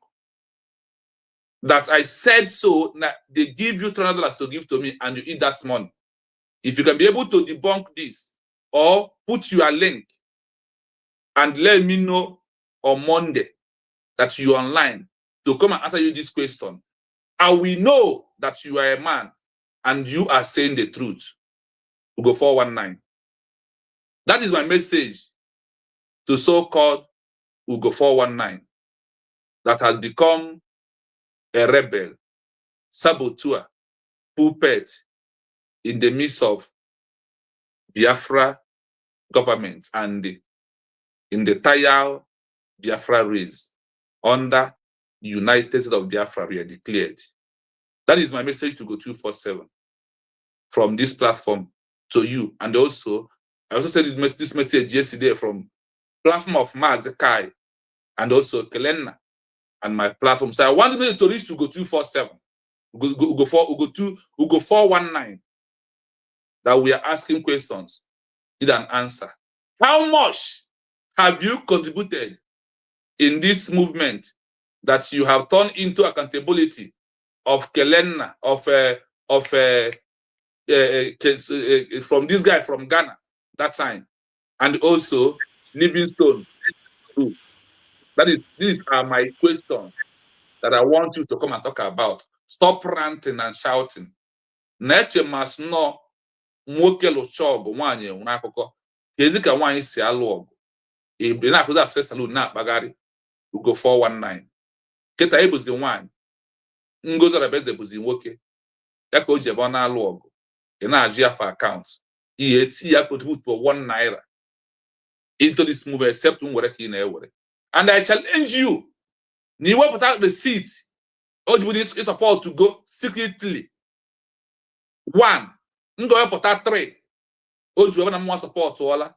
[SPEAKER 11] that I said so. That they give you $200 to give to me, and you eat that money. If you can be able to debunk this, or put your link and let me know on Monday that you are online to come and answer you this question, I will know that you are a man and you are saying the truth. Ugo 419. That is my message to so-called Ugo 419 that has become a rebel, saboteur, puppet in the midst of Biafra government and in the entire Biafra race under United States of Biafra we are declared. That is my message to Go 247 from this platform to you. And also, I also said this message yesterday from platform of Mazekai and also Kelena and my platform. So I wanted to reach to Go 247, Ugo 419, that we are asking questions, need an answer. How much have you contributed in this movement that you have turned into accountability of Kelena, from this guy from Ghana that time, and also Livingstone too? These are my questions that I want you to come and talk about. Stop ranting and shouting. Neche must know nwoke lụcha ọgụ nwaanyị enwere akụkọ kezi ka nwaanyị si alụ ọgụ ebe na-akụzi asụsụ salon na-akpagharị. Ugo 419 kịta ebuzi nwaanyị, Ngozi Ọrabeze bụzi nwoke, ya ka o ji ebe ọ na-alụ ọgụ, ị na-ajụ ya for account, ihe eti ya contribute for $1 into this move, except nwere ka ị na-ewere. And I challenge you, na iwepụta receipt o ji bụ support to go secretly. 1, m ga-ewepụta 3 o ji ebe na mwa support wala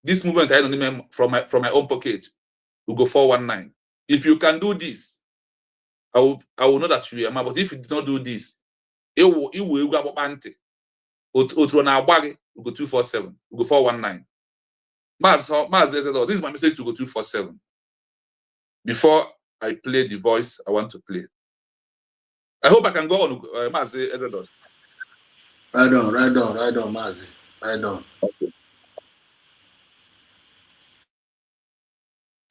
[SPEAKER 11] this movement I don't from my own pocket. Ugo 419. If you can do this, I will know that you are man. But if you did not do this, it will go anti. Otro na agbagi. Ugo 247. Ugo 419. This is my message to Ugo 247. Before I play the voice I want to play, I hope I can go on. Mazi Ezedor.
[SPEAKER 9] Right on, Mazi. Right on.
[SPEAKER 11] Okay.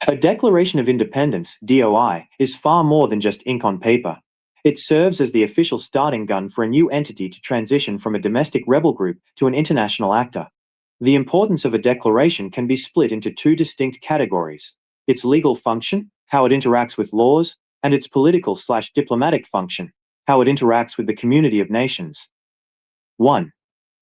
[SPEAKER 12] A Declaration of Independence, DOI, is far more than just ink on paper. It serves as the official starting gun for a new entity to transition from a domestic rebel group to an international actor. The importance of a declaration can be split into 2 distinct categories: its legal function, how it interacts with laws, and its political/diplomatic function, how it interacts with the community of nations. 1.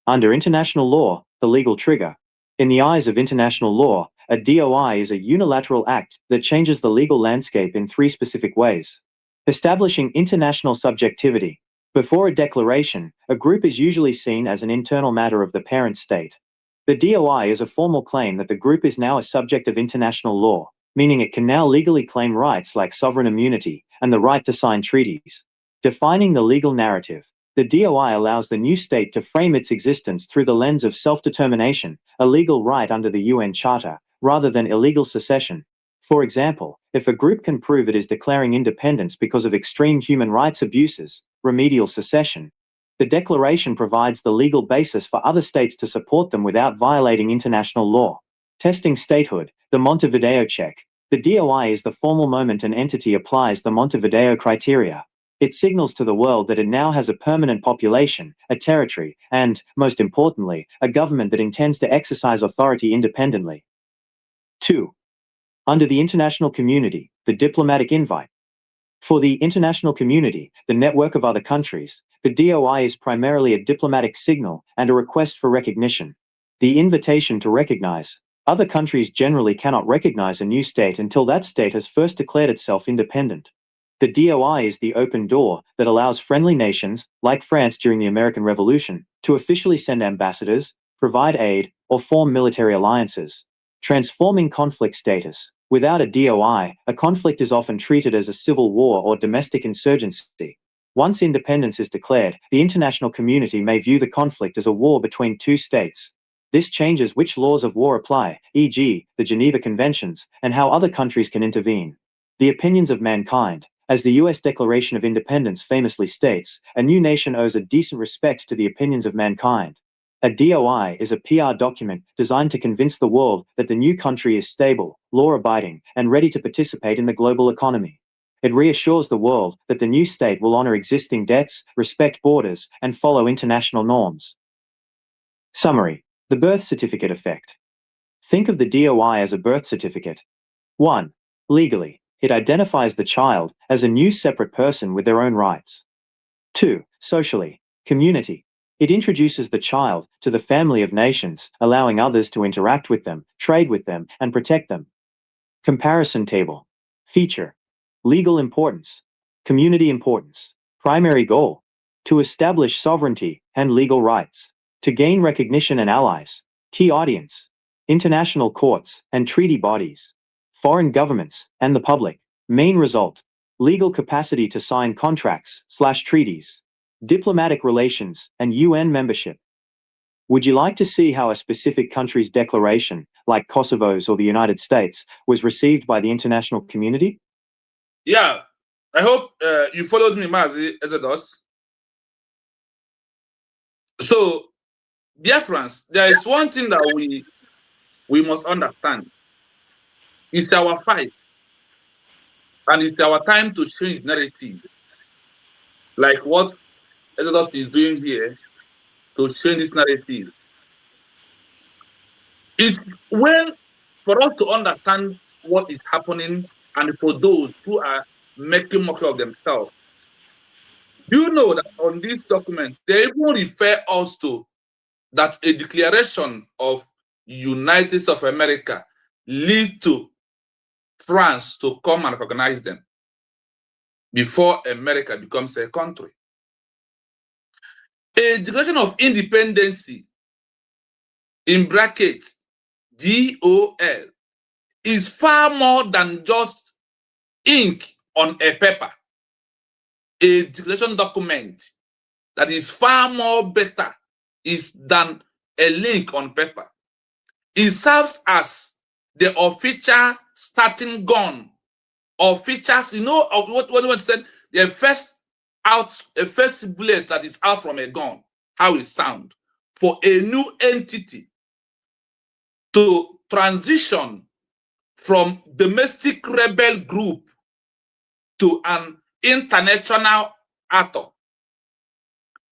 [SPEAKER 12] Under international law, the legal trigger. In the eyes of international law, a DOI is a unilateral act that changes the legal landscape in three specific ways. Establishing international subjectivity. Before a declaration, a group is usually seen as an internal matter of the parent state. The DOI is a formal claim that the group is now a subject of international law, meaning it can now legally claim rights like sovereign immunity and the right to sign treaties. Defining the legal narrative. The DOI allows the new state to frame its existence through the lens of self-determination, a legal right under the UN Charter, rather than illegal secession. For example, if a group can prove it is declaring independence because of extreme human rights abuses, remedial secession, the declaration provides the legal basis for other states to support them without violating international law. Testing statehood, the Montevideo check. The DOI is the formal moment an entity applies the Montevideo criteria. It signals to the world that it now has a permanent population, a territory, and, most importantly, a government that intends to exercise authority independently. 2. Under the international community, the diplomatic invite. For the international community, the network of other countries, the DOI is primarily a diplomatic signal and a request for recognition. The invitation to recognize. Other countries generally cannot recognize a new state until that state has first declared itself independent. The DOI is the open door that allows friendly nations, like France during the American Revolution, to officially send ambassadors, provide aid, or form military alliances. Transforming conflict status. Without a DOI, a conflict is often treated as a civil war or domestic insurgency. Once independence is declared, the international community may view the conflict as a war between two states. This changes which laws of war apply, e.g., the Geneva Conventions, and how other countries can intervene. The opinions of mankind. As the U.S. Declaration of Independence famously states, a new nation owes a decent respect to the opinions of mankind. A DOI is a PR document designed to convince the world that the new country is stable, law-abiding, and ready to participate in the global economy. It reassures the world that the new state will honor existing debts, respect borders, and follow international norms. Summary. The birth certificate effect. Think of the DOI as a birth certificate. 1. Legally, it identifies the child as a new separate person with their own rights. 2. Socially, community. It introduces the child to the family of nations, allowing others to interact with them, trade with them, and protect them. Comparison table. Feature. Legal importance. Community importance. Primary goal. To establish sovereignty and legal rights. To gain recognition and allies. Key audience. International courts and treaty bodies. Foreign governments, and the public. Main result. Legal capacity to sign contracts/treaties. Diplomatic relations, and UN membership. Would you like to see how a specific country's declaration, like Kosovo's or the United States, was received by the international community?
[SPEAKER 11] Yeah, I hope you followed me, Mazi Exodus. So, dear friends, there is one thing that we must understand. It's our fight. And it's our time to change narrative. Like what Exodus is doing here to change this narrative. It's when, for us to understand what is happening and for those who are making mockery of themselves. Do you know that on this document, they even refer us to that a declaration of United States of America lead to France to come and recognize them before America becomes a country. A declaration of independence, in brackets, DOL, is far more than just ink on a paper. A declaration document that is far more better is than a link on paper. It serves as the official starting gun. Officials, you know what one said, the first bullet that is out from a gun, how it sounds, for a new entity to transition from domestic rebel group to an international actor.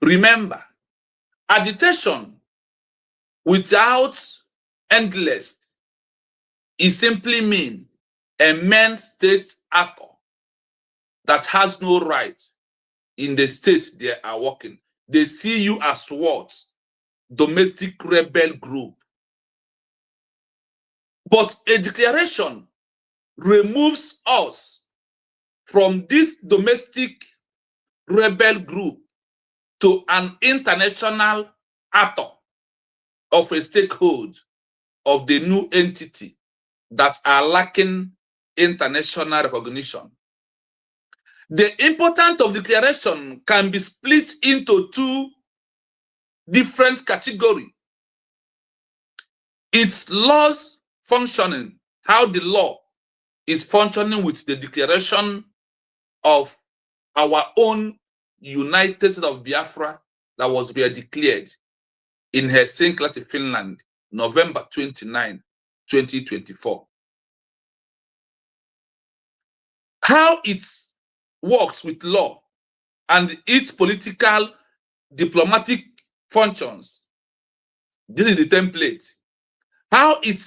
[SPEAKER 11] Remember, agitation without endless is simply mean a main state actor that has no rights in the state they are working. They see you as what? Domestic rebel group. But a declaration removes us from this domestic rebel group to an international actor of a stakehold of the new entity that are lacking international recognition. The importance of declaration can be split into two different categories. Its laws functioning, how the law is functioning with the declaration of our own United States of Biafra that was declared in Helsinki, Finland, November 29, 2024. How it works with law and its political diplomatic functions. This is the template. How it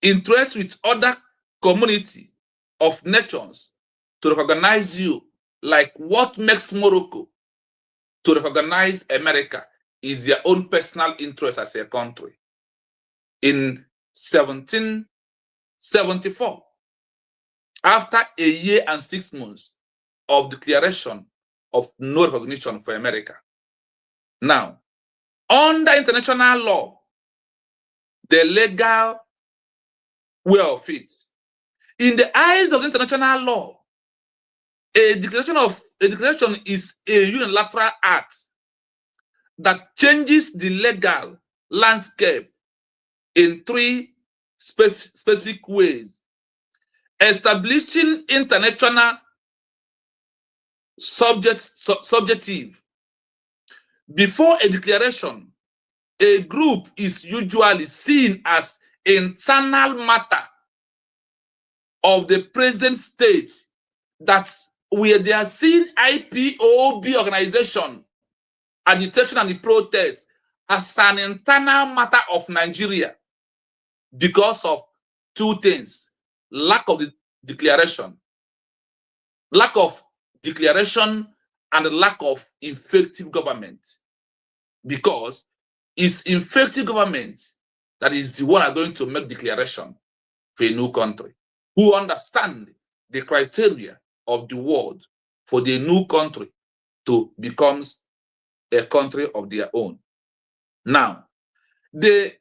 [SPEAKER 11] interacts with other community of nations to recognize you, like what makes Morocco to recognize America is their own personal interest as a country. In 1774, after a year and 6 months of declaration of no recognition for America. Now, under international law, the legal way of it, in the eyes of international law, a declaration is a unilateral act that changes the legal landscape in three specific ways: establishing international subjective. Before a declaration, a group is usually seen as internal matter of the present state, that's where they are seen IPOB organization, agitation and the protest as an internal matter of Nigeria because of two things: lack of the declaration, and the lack of effective government. Because it's effective government that is the one are going to make declaration for a new country, who understand the criteria of the world for the new country to become a country of their own. Now, the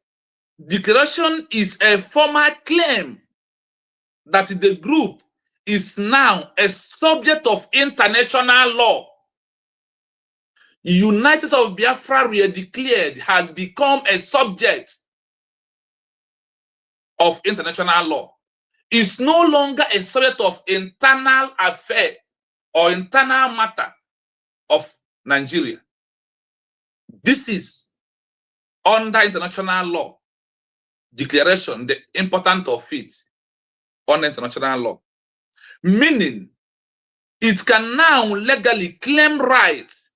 [SPEAKER 11] declaration is a formal claim that the group is now a subject of international law. United States of Biafra declared has become a subject of international law. It's no longer a subject of internal affair or internal matter of Nigeria. This is under international law declaration, the importance of it on international law. Meaning, it can now legally claim rights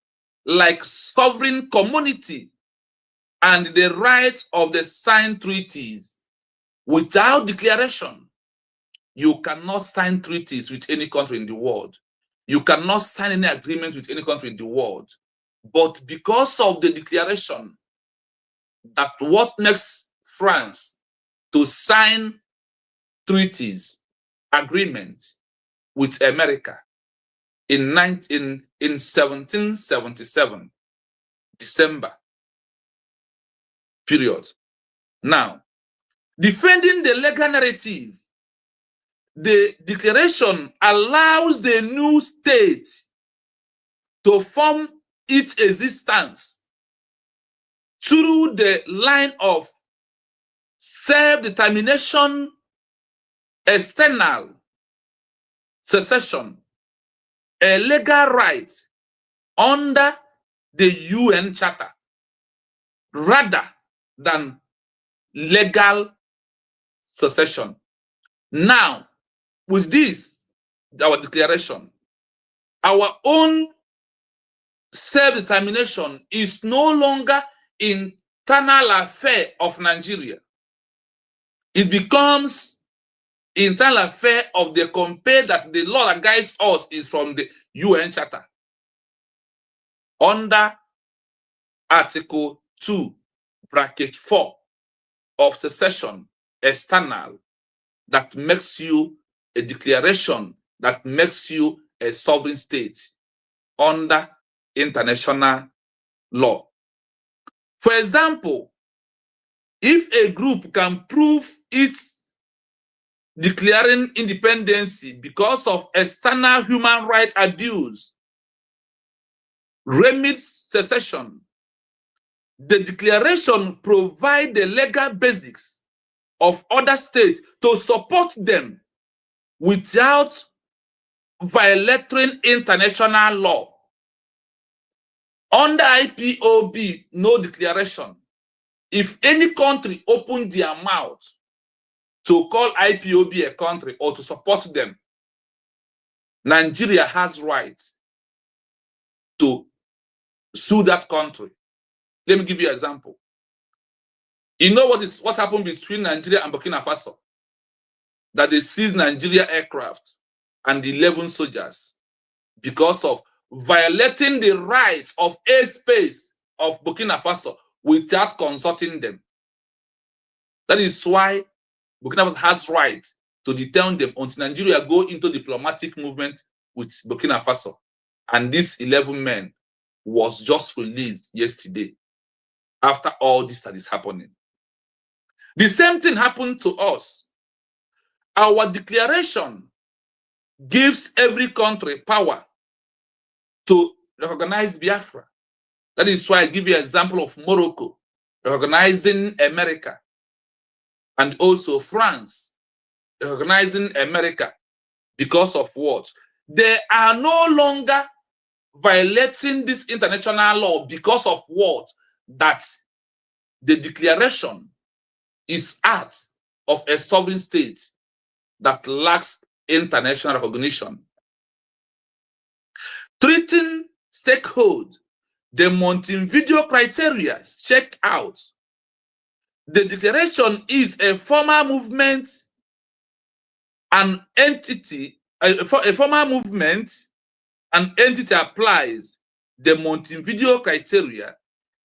[SPEAKER 11] like sovereign community and the rights of the signed treaties. Without declaration, you cannot sign treaties with any country in the world. You cannot sign any agreement with any country in the world. But because of the declaration, that what makes France to sign treaties, agreement with America in 1777, December period. Now, defending the legal narrative, the declaration allows the new state to form its existence through the line of self-determination, external secession, a legal right under the UN Charter, rather than legal secession. Now, with this, our declaration, our own self-determination is no longer internal affair of Nigeria. It becomes internal affair of the compare that the law that guides us is from the UN Charter under Article 2, bracket 4 of secession, external that makes you a declaration that makes you a sovereign state under international law. For example, if a group can prove its declaring independence because of external human rights abuse, remits secession, the declaration provides the legal basics of other states to support them without violating international law. Under IPOB, no declaration. If any country open their mouth to call IPOB a country or to support them, Nigeria has right to sue that country. Let me give you an example. You know what happened between Nigeria and Burkina Faso? That they seized Nigeria aircraft and 11 soldiers because of violating the rights of airspace of Burkina Faso without consulting them. That is why Burkina Faso has right to detain them until Nigeria go into diplomatic movement with Burkina Faso. And these 11 men was just released yesterday after all this that is happening. The same thing happened to us. Our declaration gives every country power to recognize Biafra. That is why I give you an example of Morocco recognizing America, and also France recognizing America because of what? They are no longer violating this international law because of what? That the declaration is act of a sovereign state that lacks international recognition. Treating stakeholders, the Montevideo criteria check out. The declaration is a formal movement, an entity, a formal movement, an entity applies the Montevideo criteria.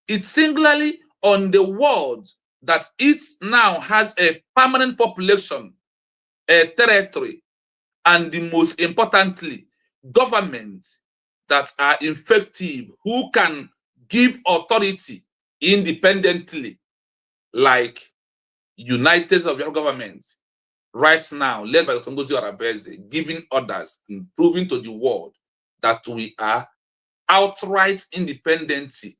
[SPEAKER 11] It's singularly on the world that it now has a permanent population, a territory, and the most importantly, governments that are effective, who can give authority independently, like United States of Biafra government right now, led by Dr. Ngozi Arabeze, giving orders and proving to the world that we are outright independency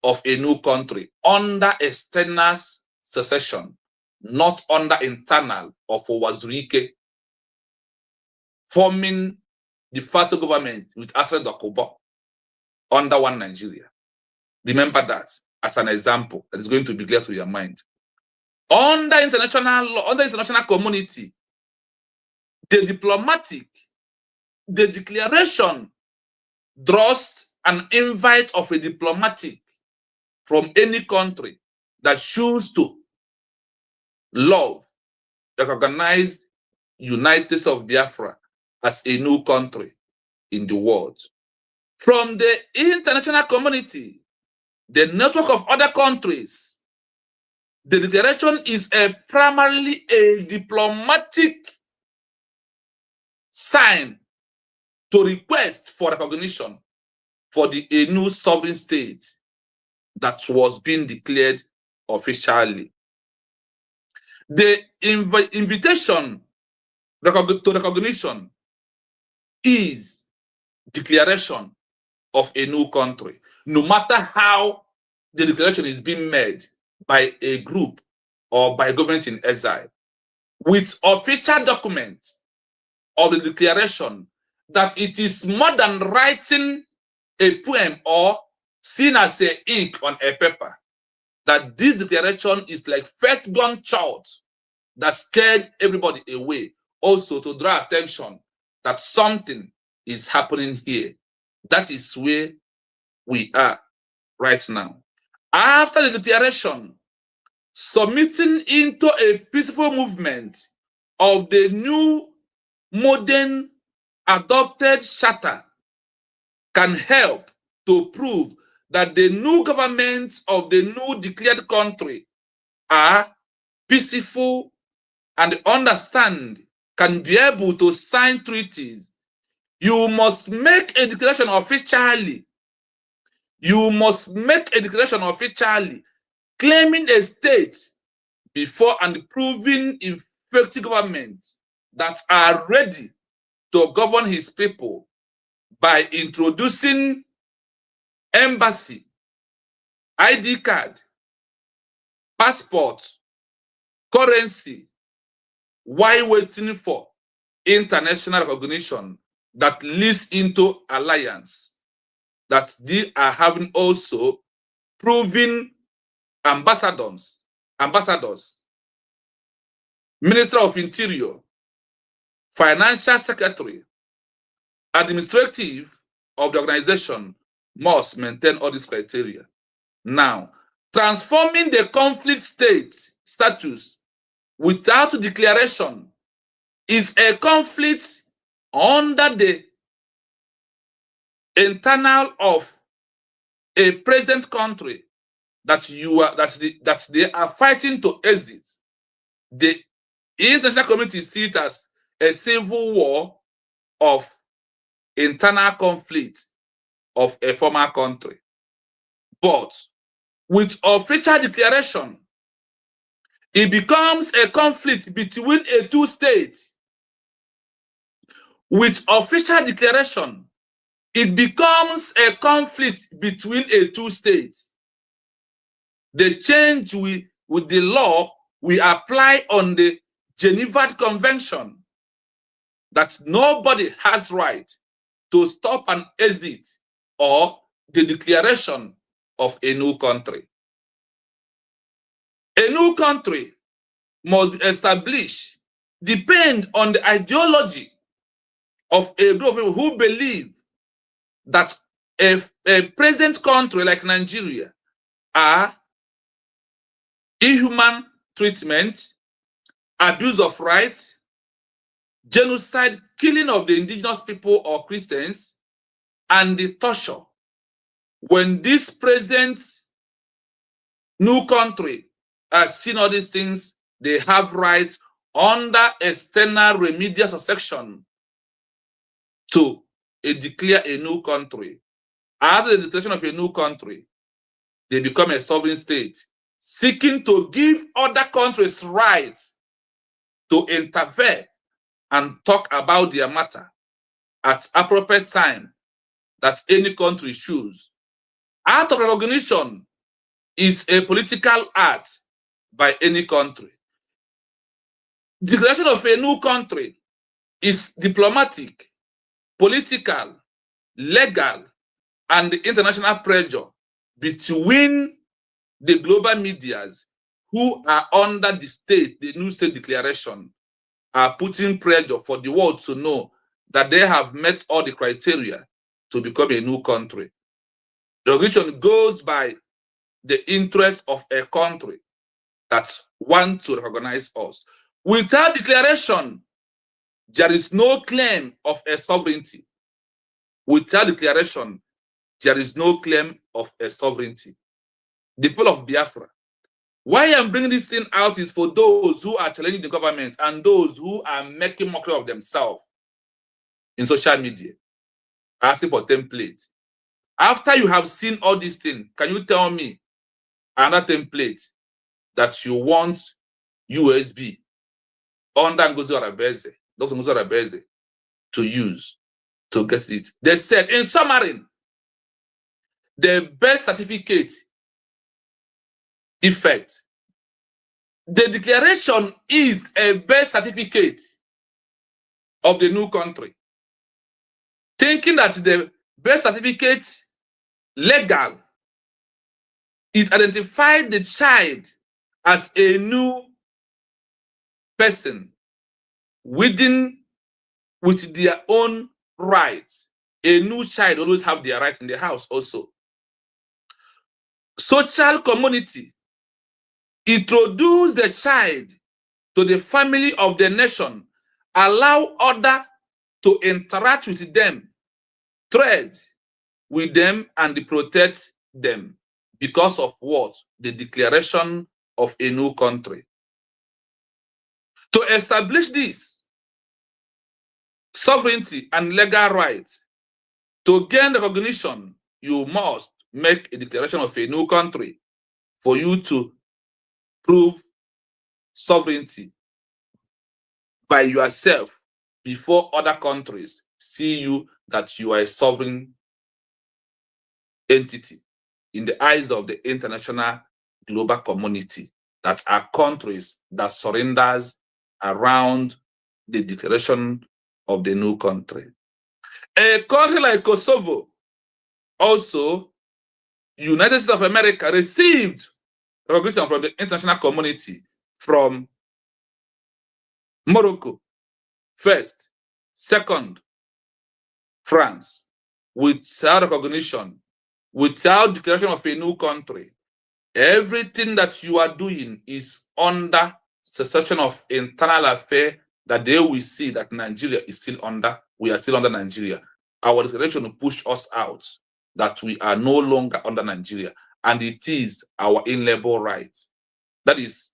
[SPEAKER 11] of a new country under external secession, not under internal of Wazirike, forming de facto government with Asra Dokubo under one Nigeria. Remember that as an example that is going to be clear to your mind. Under international law, under international community, the declaration draws an invite of a diplomatic from any country that choose to love, recognize United States of Biafra as a new country in the world. From the international community, the network of other countries, the declaration is primarily a diplomatic sign to request for recognition for a new sovereign state that was being declared officially. The invitation to recognition is declaration of a new country, no matter how the declaration is being made by a group or by government in exile, with official document of the declaration that it is more than writing a poem or seen as a ink on a paper, that this declaration is like first gunshot that scared everybody away, also to draw attention that something is happening here. That is where we are right now. After the declaration, submitting into a peaceful movement of the new modern adopted charter can help to prove that the new governments of the new declared country are peaceful and understand can be able to sign treaties, you must make a declaration officially. You must make a declaration officially claiming a state before and proving effective government that are ready to govern his people by introducing embassy, ID card, passport, currency, while waiting for international recognition that leads into alliance, that they are having also proven ambassadors, Minister of Interior, Financial Secretary, administrative of the organization must maintain all these criteria. Now, transforming the conflict state status without declaration is a conflict under the internal of a present country that they are fighting to exit. The international community sees it as a civil war of internal conflict of a former country. But with official declaration, it becomes a conflict between a two states. With official declaration, it becomes a conflict between a two states. The change with the law we apply on the Geneva Convention that nobody has right to stop an exit or the declaration of a new country. A new country must be established depend on the ideology of a group of people who believe that a present country like Nigeria are inhuman treatment, abuse of rights, genocide, killing of the indigenous people or Christians, and the torture. When this present new country has seen all these things, they have rights under external remedial section to declare a new country. After the declaration of a new country, they become a sovereign state, seeking to give other countries rights to interfere and talk about their matter at appropriate time that any country choose. Act of recognition is a political act by any country. Declaration of a new country is diplomatic, political, legal, and international pressure between the global medias who are under the new state declaration, are putting pressure for the world to know that they have met all the criteria to become a new country. The recognition goes by the interest of a country that wants to recognize us. Without declaration, there is no claim of a sovereignty. Without declaration, there is no claim of a sovereignty. The people of Biafra. Why I'm bringing this thing out is for those who are challenging the government and those who are making mockery of themselves in social media, asking for templates. After you have seen all these things, can you tell me another template that you want Usbg under Dr. Ngozi Arabeze to use to get it? They said, in summary, the birth certificate effect. The declaration is a birth certificate of the new country. Thinking that the birth certificate legal, it identified the child as a new person with their own rights. A new child always have their rights in the house also. Social community introduce the child to the family of the nation, allow others to interact with them, trade with them, and protect them because of what? The declaration of a new country. To establish this sovereignty and legal right, to gain recognition, you must make a declaration of a new country for you to prove sovereignty by yourself before other countries see you that you are a sovereign entity in the eyes of the international global community, that are countries that surrenders around the declaration of the new country. A country like Kosovo, also, United States of America received recognition from the international community from Morocco, first, second, France, without recognition, without declaration of a new country. Everything that you are doing is under succession of internal affair that they will see that Nigeria is still under, we are still under Nigeria. Our declaration will push us out, that we are no longer under Nigeria, and it is our inalienable right. That is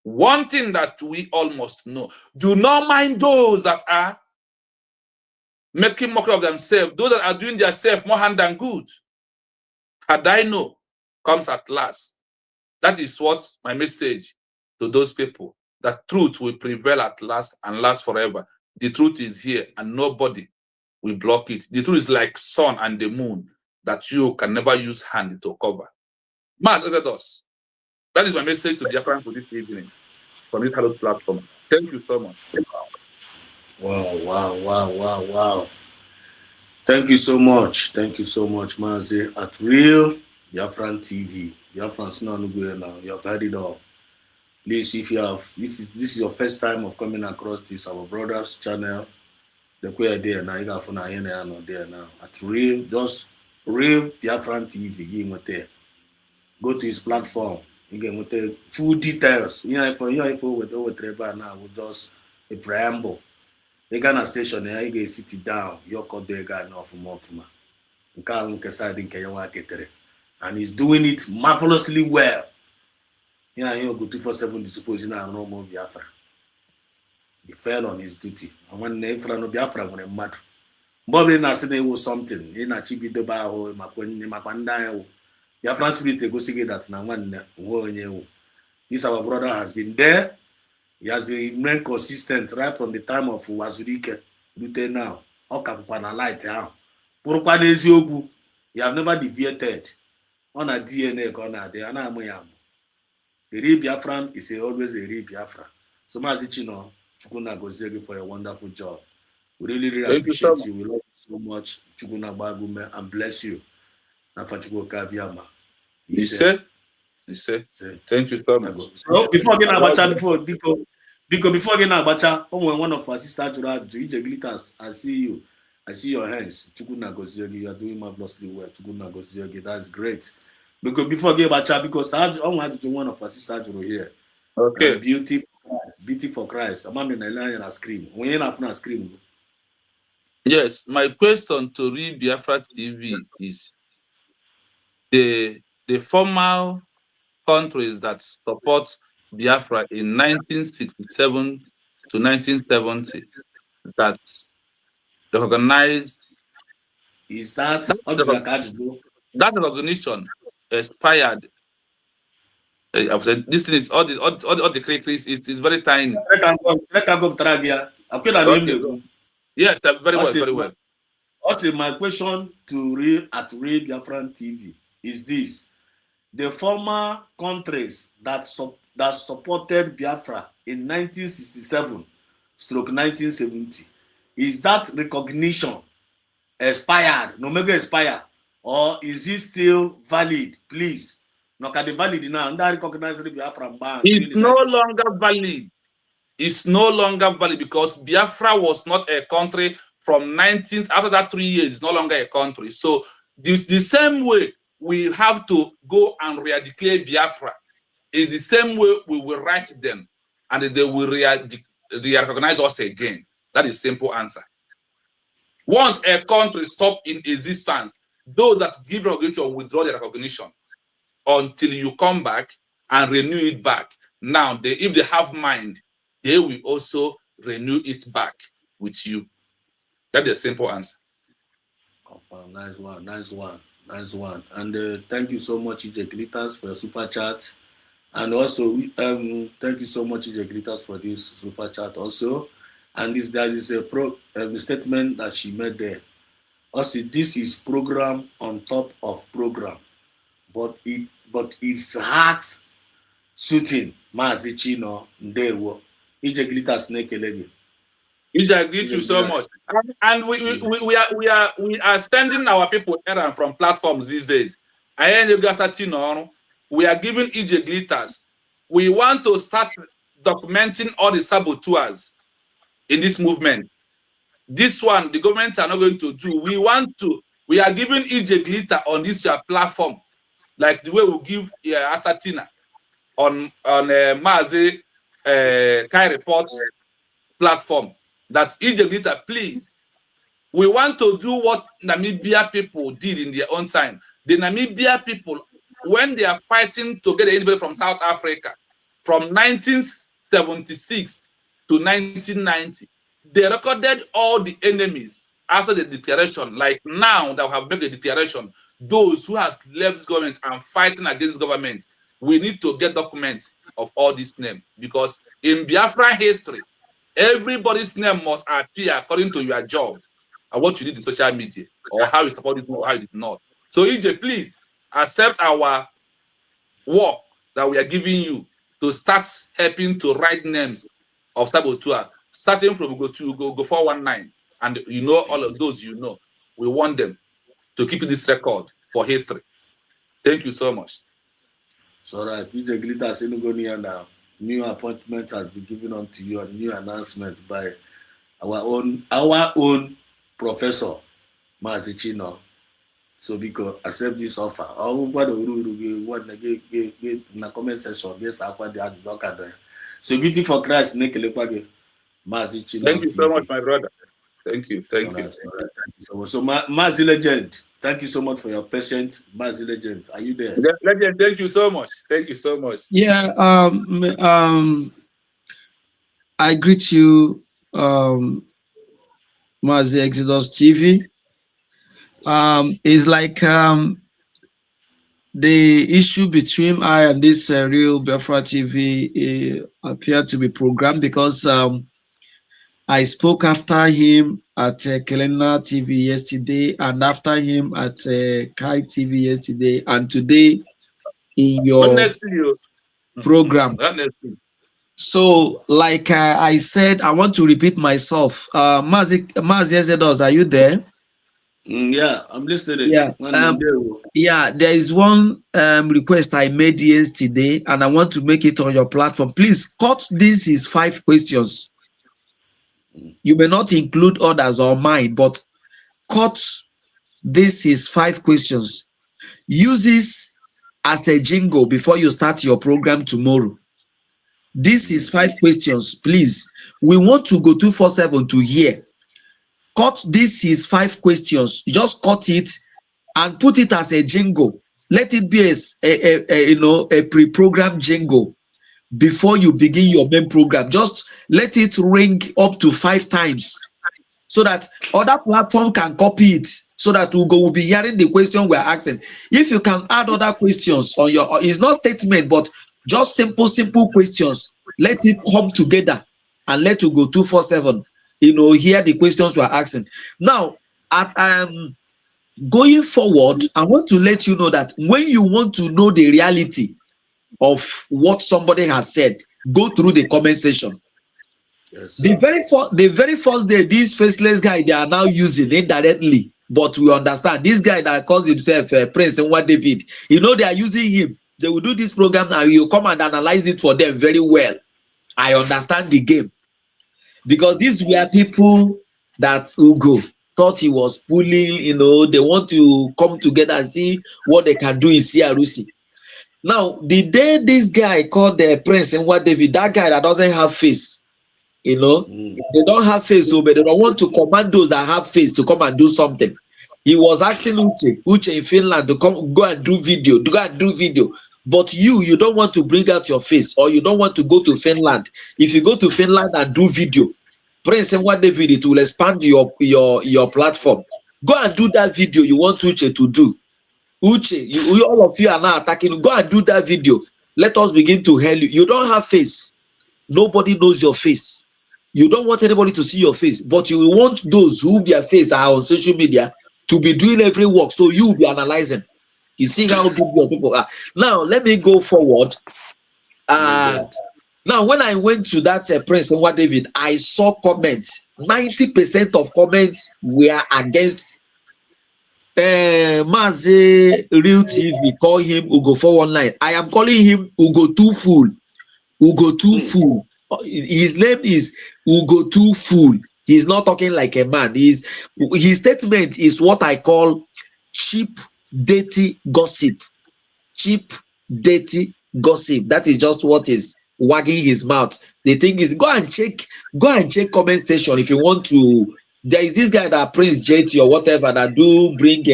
[SPEAKER 11] one thing that we all must know. Do not mind those that are making mockery of themselves, those that are doing themselves more harm than good. Had I know comes at last. That is what my message to those people, that truth will prevail at last and last forever. The truth is here and nobody will block it. The truth is like sun and the moon that you can never use hand to cover. Mass Exodus. That is my message to Biafra for this evening from this Hello platform. Thank you so much.
[SPEAKER 9] Wow, wow, wow, wow, wow. Thank you so much. Thank you so much, Mazi. At Real Biafran TV. Biafran's not going now. You have heard it all. Please, if this is your first time of coming across this, our brother's channel, the queer there now, you got there now. At Real, just Real Biafran TV. Go to his platform. You get with the full details. You know, with over Trevor now, with just a preamble. The Ghana station, you get sit down. You're called the guy now from Mofuma. And he's doing it marvelously well. Yeah, you go 247 disposing and no more Biafra. He fell on his duty. And when Biafra no Biafra when a matter. Bobby Nasine was something. In a chibi the bar or Makwanda. Biafran spirit go see that now one. This our brother has been there. He has been remained consistent right from the time of Wazurike. Lute now. Okapana light now. Purukwa you have never deviated on a DNA corner there. And I'm a real Biafran is always a real Biafra. So Mazichino, Chukuna Gozegi for a wonderful job. We really appreciate you. We love you so much. Chukuna Bagume and bless you. Nafachuko Kabiama.
[SPEAKER 11] He said. Thank you so much.
[SPEAKER 9] So before getting Abacha, before getting Abacha, one of our sisters to glitters. I see you. I see your hands. Chukuna Gozegi, you are doing marvelously well. Chukuna Gozegi, that's great. Because before getting Abacha, because I want to do one of our sisters here.
[SPEAKER 11] Okay.
[SPEAKER 9] Beauty for Christ. I'm in a line and scream. When you have a scream.
[SPEAKER 11] Yes, my question to Real Biafra TV is the formal countries that support Biafra in 1967 to 1970 that recognized that recognition expired. After this thing is all the clickers is very tiny. Okay, yes, very well.
[SPEAKER 9] Also, my question to Real Biafran TV is this: the former countries that supported Biafra in 1967/1970, is that recognition expired? No mega expire, or is it still valid? Please, no can be valid now. That recognized Biafra ban.
[SPEAKER 11] It's no longer valid. It's no longer valid because Biafra was not a country from 19th. After that 3 years, it's no longer a country. So the same way we have to go and re-declare Biafra is the same way we will write them and they will re-recognize us again. That is simple answer. Once a country stops in existence, those that give recognition will withdraw their recognition until you come back and renew it back. Now, if they have mind, they will also renew it back with you. That's the simple answer.
[SPEAKER 9] Oh, nice one, nice one, nice one. And thank you so much, EJ Glitters, for your super chat. And also, thank you so much, EJ Glitters, for this super chat also. And there is a statement that she made there. Also, this is program on top of program, but it's heart suiting. Mazi Chino Ndewo. EJ Glitters Nekelege.
[SPEAKER 11] I greet you so much. And we are sending our people errand from platforms these days. We are giving EJ Glitters. We want to start documenting all the saboteurs in this movement. This one, the governments are not going to do. We are giving EJ Glitter on this platform, like the way we give Asatina on Mazi Kai Report platform. That EJ Glitter, please. We want to do what Namibia people did in their own time. The Namibia people, when they are fighting to get anybody from South Africa, from 1976 to 1990, they recorded all the enemies after the declaration. Like now that we have made the declaration, those who have left government and fighting against government, we need to get documents of all these names, because in Biafra history, everybody's name must appear according to your job and what you did in social media, or how you support it or how you did not. So EJ, please accept our work that we are giving you to start helping to write names of saboteur, starting from go 419, and you know all of those you know. We want them to keep this record for history. Thank you so much.
[SPEAKER 9] So right, EJ Glitter Senegonia now. New appointment has been given unto you, and new announcement by our own professor Mazi Chino. So because accept this offer. Na comment section. So beauty for Christ Mazi Chino.
[SPEAKER 11] Thank you so much, my brother. Thank you. Thank you.
[SPEAKER 9] So Mazi Legend, thank you so much for your patience. Mazi Legend, are you there?
[SPEAKER 11] Legend, thank you so much. Thank you so much.
[SPEAKER 13] Yeah, I greet you, Mazi Exodus TV. It's like the issue between I and this real Biafra TV appeared to be programmed, because I spoke after him at Kelena TV yesterday, and after him at Kai TV yesterday, and today in your program. So, like I said, I want to repeat myself. Mazi Exodus, are you there?
[SPEAKER 9] Yeah, I'm listening.
[SPEAKER 13] Yeah, there is one request I made yesterday, and I want to make it on your platform. Please cut this is 5 questions. You may not include others or mine, but cut this is 5 questions. Use this as a jingle before you start your program tomorrow. This is 5 questions, please. We want to go 247 to hear. Cut this is 5 questions. Just cut it and put it as a jingle. Let it be a pre-programmed jingle before you begin your main program. Just let it ring up to 5 times so that other platform can copy it, so that we'll be hearing the question we're asking. If you can add other questions on your, it's not statement, but just simple questions. Let it come together and let you go 247. Hear the questions we're asking. Now, going forward, I want to let you know that when you want to know the reality of what somebody has said, go through the comment section. Yes, the very first day, this faceless guy they are now using indirectly, but we understand this guy that calls himself Prince Nwa David. They are using him. They will do this program and you come and analyze it for them very well. I understand the game, because these were people that Ugo thought he was pulling. They want to come together and see what they can do in CRUC. Now, the day this guy called the Prince Nwa David, that guy that doesn't have face, they don't have face, but they don't want to command those that have face to come and do something. He was asking Uche in Finland to go and do video. but you don't want to bring out your face, or you don't want to go to Finland. If you go to Finland and do video, Prince and what David, it will expand your platform. Go and do that video you want Uche to do. Uche, all of you are now attacking. Go and do that video. Let us begin to hail you. You don't have face. Nobody knows your face. You don't want anybody to see your face, but you want those who their face are on social media to be doing every work. So you will be analyzing. You see how good your people are. Now, let me go forward. Now, when I went to that Prince and what David, I saw comments. 90% of comments were against Mazi Real TV. Call him Ugo 419. I am calling him Ugo Too Fool. Ugo Too Fool. His name is Ugo Too Fool. He's not talking like a man. His statement is what I call cheap, dirty gossip. Cheap, dirty gossip. That is just what is wagging his mouth. The thing is, go and check comment section if you want to. There is this guy that Prince JT or whatever that do bring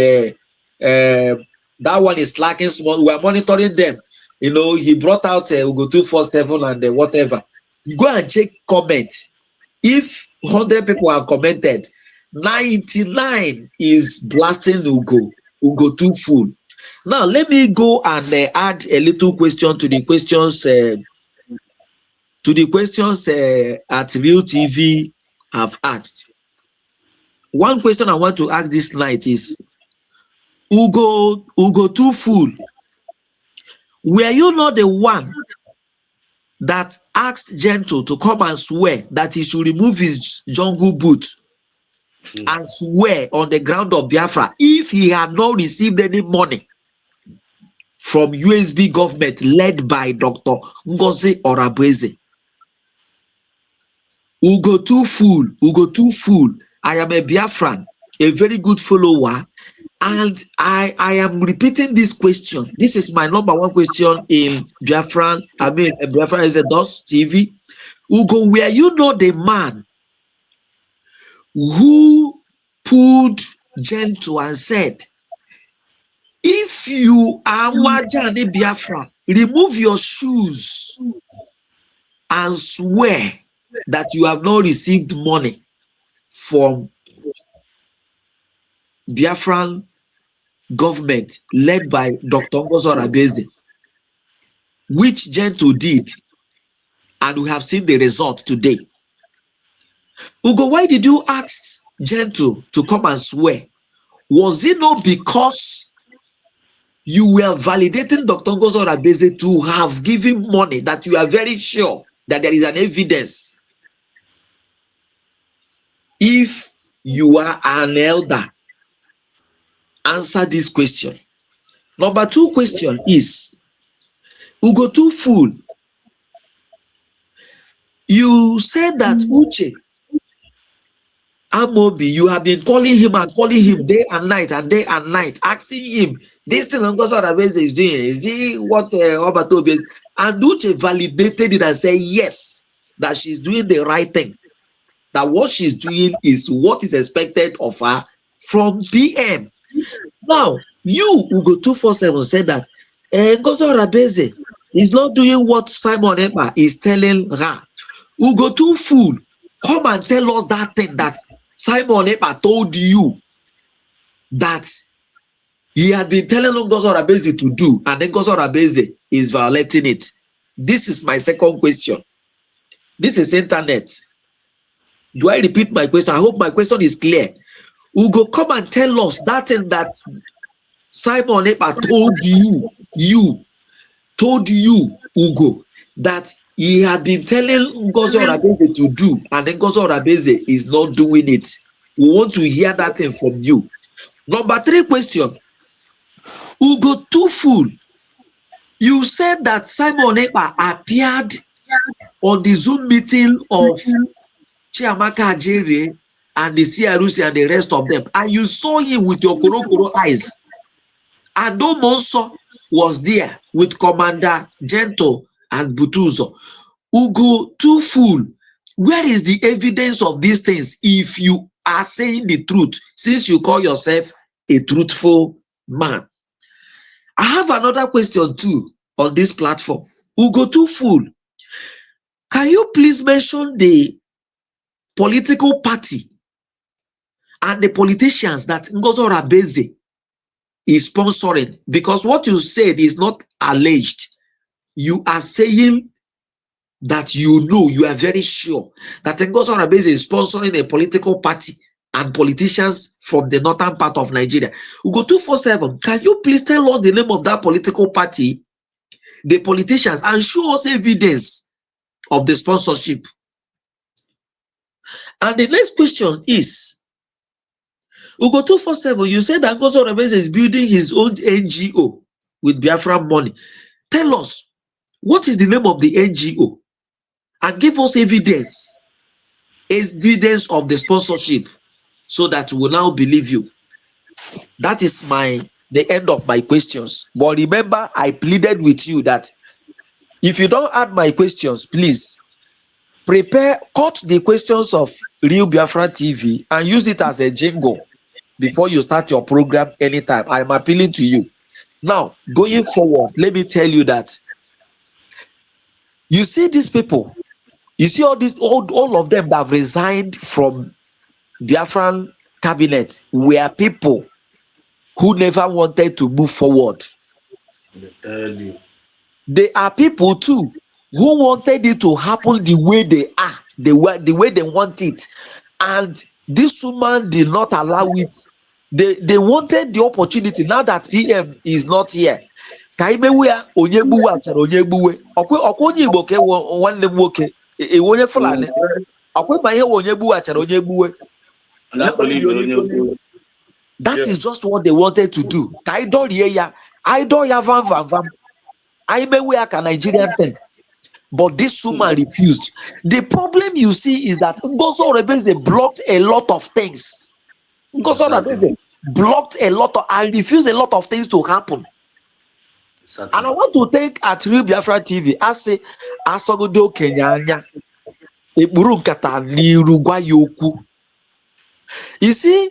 [SPEAKER 13] that one is slacking small. We are monitoring them. You know, he brought out Ugo 247 and whatever. Go and check comments. If 100 people have commented, 99 is blasting Ugo Too Fool. Now let me go and add a little question to the questions at Real TV have asked. One question I want to ask this night is, Ugo Too Fool, were you not the one that asked Gentle to come and swear that he should remove his jungle boot and swear on the ground of Biafra if he had not received any money from Usbg government led by Dr. Ngozi Orabeze? Ugo Too Fool, I am a Biafran, a very good follower, and I am repeating this question. This is my number one question in Biafran. Biafran is a DOS TV. Ugo, were you not the man who pulled Gentle and said, if you are Wajani Biafra, remove your shoes and swear that you have not received money from Biafran government led by Dr. Ngozi Orabeze, which Gentle did, and we have seen the result today. Ugo, why did you ask Gentle to come and swear? Was it not because you were validating Dr. Ngozi Orabeze to have given money, that you are very sure that there is an evidence? If you are an elder, answer this question. Number two question is, Ugo Too Fool, you said that Uche Amobi, you have been calling him day and night, asking him, this thing Ngozi Orabeze is doing, is he what Obatobi is? And Uche validated it and said yes, that she's doing the right thing, that what she's doing is what is expected of her from PM. Now, you, Ugo 247, said that Ngozi Orabeze is not doing what Simon Ekpa is telling her. Ugo Too Fool, come and tell us that thing that Simon Ekpa told you that he had been telling Ngozi Orabeze to do, and then Ngozi Orabeze is violating it. This is my second question. This is internet. Do I repeat my question? I hope my question is clear. Ugo, come and tell us that thing that Simon Ekpa told you, Ugo, that he had been telling Ngozi Orabeze to do, and then Ngozi Orabeze is not doing it. We want to hear that thing from you. Number three question. Ugo Too Fool, you said that Simon Ekpa appeared on the Zoom meeting of Chiamaka Ajere and the CRUC and the rest of them, and you saw him with your korokoro eyes. Ado Monso was there with Commander Gentle and Butuzo. Ugo Too Fool, where is the evidence of these things if you are saying the truth, since you call yourself a truthful man? I have another question too on this platform. We go too full. Can you please mention the political party and the politicians that Ngozo Rabeze is sponsoring? Because what you said is not alleged. You are saying that you know, you are very sure that Ngozo Rabeze is sponsoring a political party and politicians from the northern part of Nigeria. We go 247. Can you please tell us the name of that political party, the politicians, and show us evidence of the sponsorship? And the next question is, Ugo 247, you said that Ngozo Rabeze is building his own NGO with Biafra money. Tell us, what is the name of the NGO? And give us evidence of the sponsorship, so that we will now believe you. That is the end of my questions. But remember, I pleaded with you that if you don't add my questions, please cut the questions of Real Biafra TV and use it as a jingle before you start your program anytime. I'm appealing to you. Now, going forward, let me tell you that you see these people, you see all of them that have resigned from Biafran cabinet were people who never wanted to move forward. They are people too who wanted it to happen the way they are, the way they want it, and this woman did not allow it. They wanted the opportunity. Now that PM is not here, Kaimewe Onyegbuwe achara Onyegbuwe. Okonye Igbo ke nwanne m nwoke wonye Fulani. Okwe ma ihe Onyegbuwe achara Onyegbuwe. That is just what they wanted to do. Idol ya van van van. Kaimewe aka Nigerian thing. But this woman refused. The problem you see is that Ngozo Rabeze blocked a lot of things. Ngozo Rabeze blocked a lot of and refused a lot of things to happen. And I want to take at Real Biafra TV. I say, Asogodo Kenyanya. You see,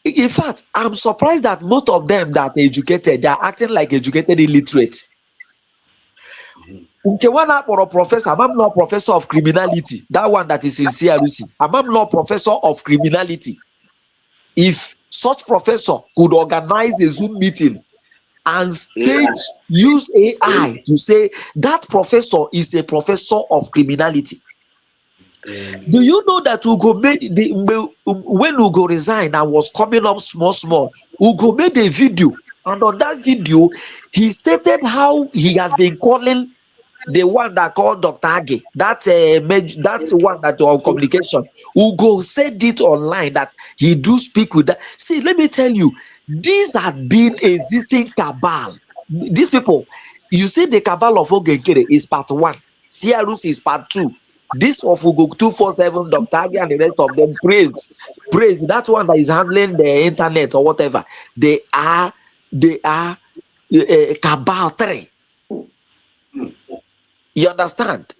[SPEAKER 13] in fact, I'm surprised that most of them that are educated, they are acting like educated illiterate. Or a professor, I'm not professor of criminality. That one that is in CRC. I'm not professor of criminality. If such professor could organize a Zoom meeting and use AI to say that professor is a professor of criminality. Do you know that Ugo made when Ugo resigned and was coming up small, Ugo made a video, and on that video he stated how he has been calling the one that called Dr. Age, that's one that on communication. Ugo said it online that he do speak with that. See, let me tell you, these have been existing cabal. These people, you see, the cabal of Ogekere is part 1, Sierus is part 2. This of Ugo 247, Dr. Age and the rest of them praise. That one that is handling the internet or whatever. They are cabal 3. You understand?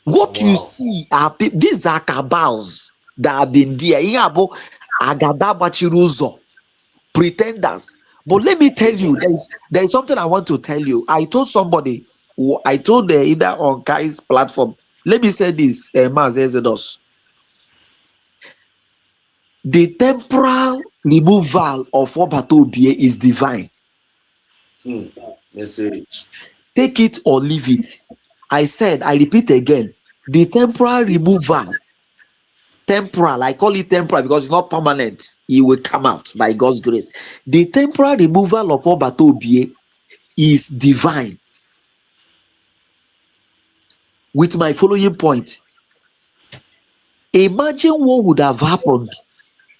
[SPEAKER 13] What you see are these are cabals that have been there. Pretenders. But let me tell you, there is something I want to tell you. I told somebody, either on Kai's platform, let me say this, Maz Exodus. The temporal removal of Obatobie is divine.
[SPEAKER 9] Message.
[SPEAKER 13] Take it or leave it. I repeat again, the temporal removal, I call it temporal because it's not permanent. It will come out by God's grace. The temporal removal of Obatobie is divine. With my following point, imagine what would have happened.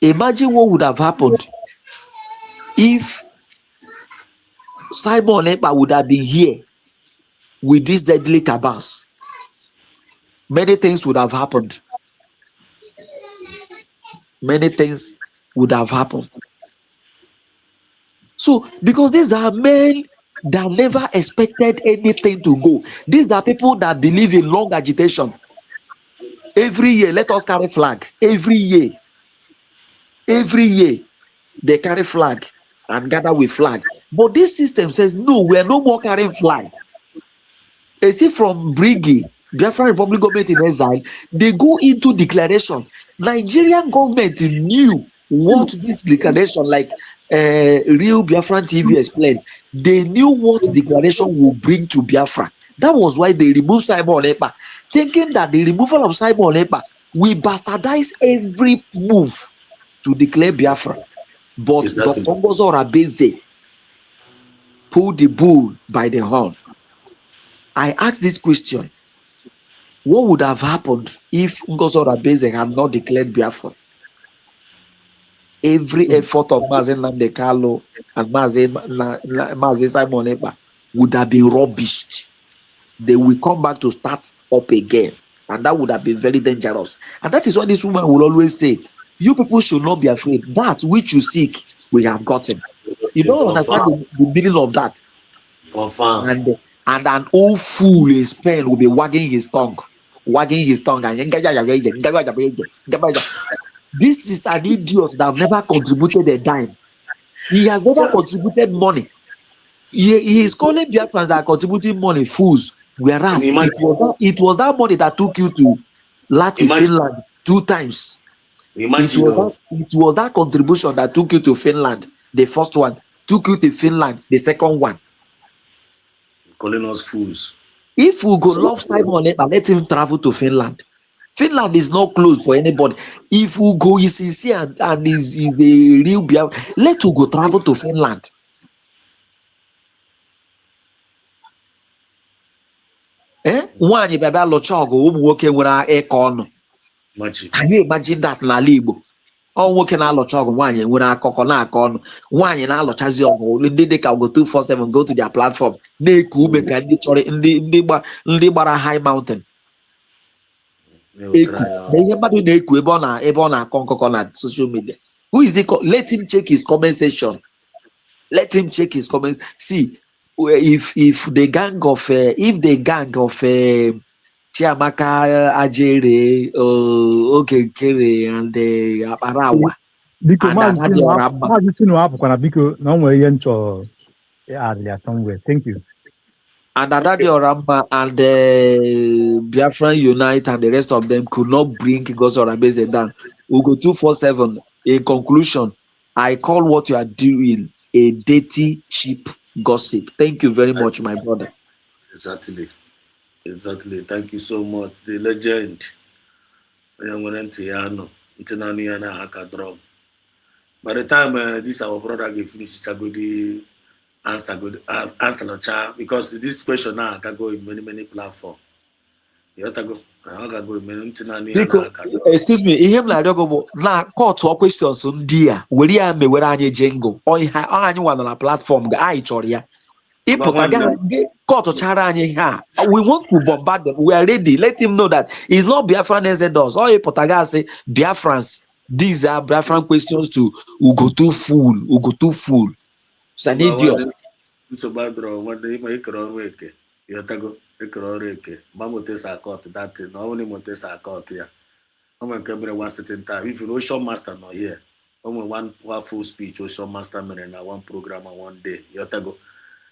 [SPEAKER 13] Imagine what would have happened if Simon Ekpa would have been here with these deadly cabals. Many things would have happened. Many things would have happened. So, because these are men that never expected anything to go. These are people that believe in long agitation. Every year, let us carry flag. Every year, they carry flag. and gather with flag. But this system says, no, we are no more carrying flag. You see, from Brigi, Biafra Republic government in exile, they go into declaration. Nigerian government knew what this declaration, like real Biafran TV explained, they knew what declaration will bring to Biafra. That was why they removed Simon Ekpa, thinking that the removal of Simon Ekpa will bastardize every move to declare Biafra. But Dr.
[SPEAKER 9] Exactly.
[SPEAKER 13] Ngozo Rabeze pulled the bull by the horn. I asked this question: what would have happened if Ngozo Rabeze had not declared Biafra? Every effort of Mazen Namdekalo and Mazen Simon Ekpa would have been rubbished. They will come back to start up again. And that would have been very dangerous. And that is why this woman will always say, you people should not be afraid. That which you seek, we have gotten. You don't understand the meaning of that.
[SPEAKER 9] Confirm.
[SPEAKER 13] And an old fool in Spain will be wagging his tongue. And this is an idiot that never contributed a dime. He has never contributed money. He is calling Biafrans that are contributing money fools, whereas it was that money that took you to Finland 2 times. It was that contribution that took you to Finland. The first one took you to Finland. The second one.
[SPEAKER 9] Calling us fools.
[SPEAKER 13] If we go love Simon Ekpa, let him travel to Finland. Finland is not closed for anybody. If Ugo is sincere and is a real Biafra, let Ugo travel to Finland. Nwaanyị bịa lụcha ọgụ ụmụ nwoke nwere ịka ọnụ. Can you imagine that n'ala Igbo? Ọ nwoke na-alụcha ọgụ, nwaanyị nwere akụkọ na-aka ọnụ. Nwaanyị na-alụchazi ọgụ, ndị dịka Ugo 247 go to their platform na-eku ume ka ndị chọrọ ndị gbara high mountain. Eku na ihe mmadụ na-eku ebe ọ na-akọ nkụkọ na social media. Who is it? Let him check his comment section. Let him check his comments. See, if the gang of Chiamaka Ajere, Okekere, and Aparawa,
[SPEAKER 14] Thank you.
[SPEAKER 13] And Adadi Oramba and Biafran Unite and the rest of them could not bring Ngozo Rabeze down. Ugo 247. In conclusion, I call what you are doing a dirty, cheap gossip. Thank you very much, my brother.
[SPEAKER 9] Exactly. Thank you so much. The legend. By the time this our brother gave finish Chagodi answer because this question now can go in many platforms. You have to go.
[SPEAKER 13] Excuse me, ihe m na-arịọ bụ na kọtụ questions ndị a were ya mewere anyị jingle anyị nwa na platform ga anyị chọrọ ya ịpụta kọtụ chara anyị ihe a. We want to bombard them. We are ready. Let him know that it's not Biafran exodus. Ọ ịpụta ga asị Biafrans, these are Biafran questions to Ugo too fool. It's an idiot.
[SPEAKER 9] So bad one day my weke. You have to go. Mamotesa caught that thing, only Motesa caught here. I'm going to one certain time. If you know Show Master not here, only one full speech or Show Master man one program on one day. You have to go.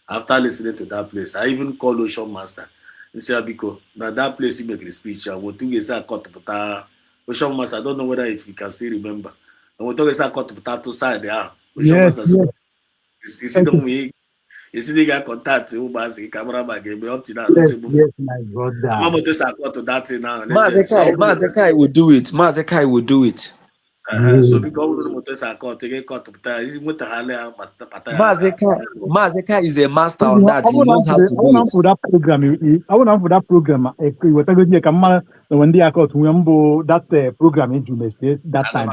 [SPEAKER 9] After listening to that place, I even called Ocean Master. He said, because now that place he make the speech. I want to get that cut to Ocean Master. I don't know whether if you can still remember. I want to get that cut to potato side there.
[SPEAKER 14] Yes.
[SPEAKER 9] You see them. You see the guy contact who was the cameraman gave me up to that.
[SPEAKER 14] Yes, my brother.
[SPEAKER 9] I'm going to start to that thing now.
[SPEAKER 13] Mazekai will do it.
[SPEAKER 9] So because
[SPEAKER 13] Mazekai is a master of that. He knows how to do it.
[SPEAKER 14] For that program. When they are caught, that program that time.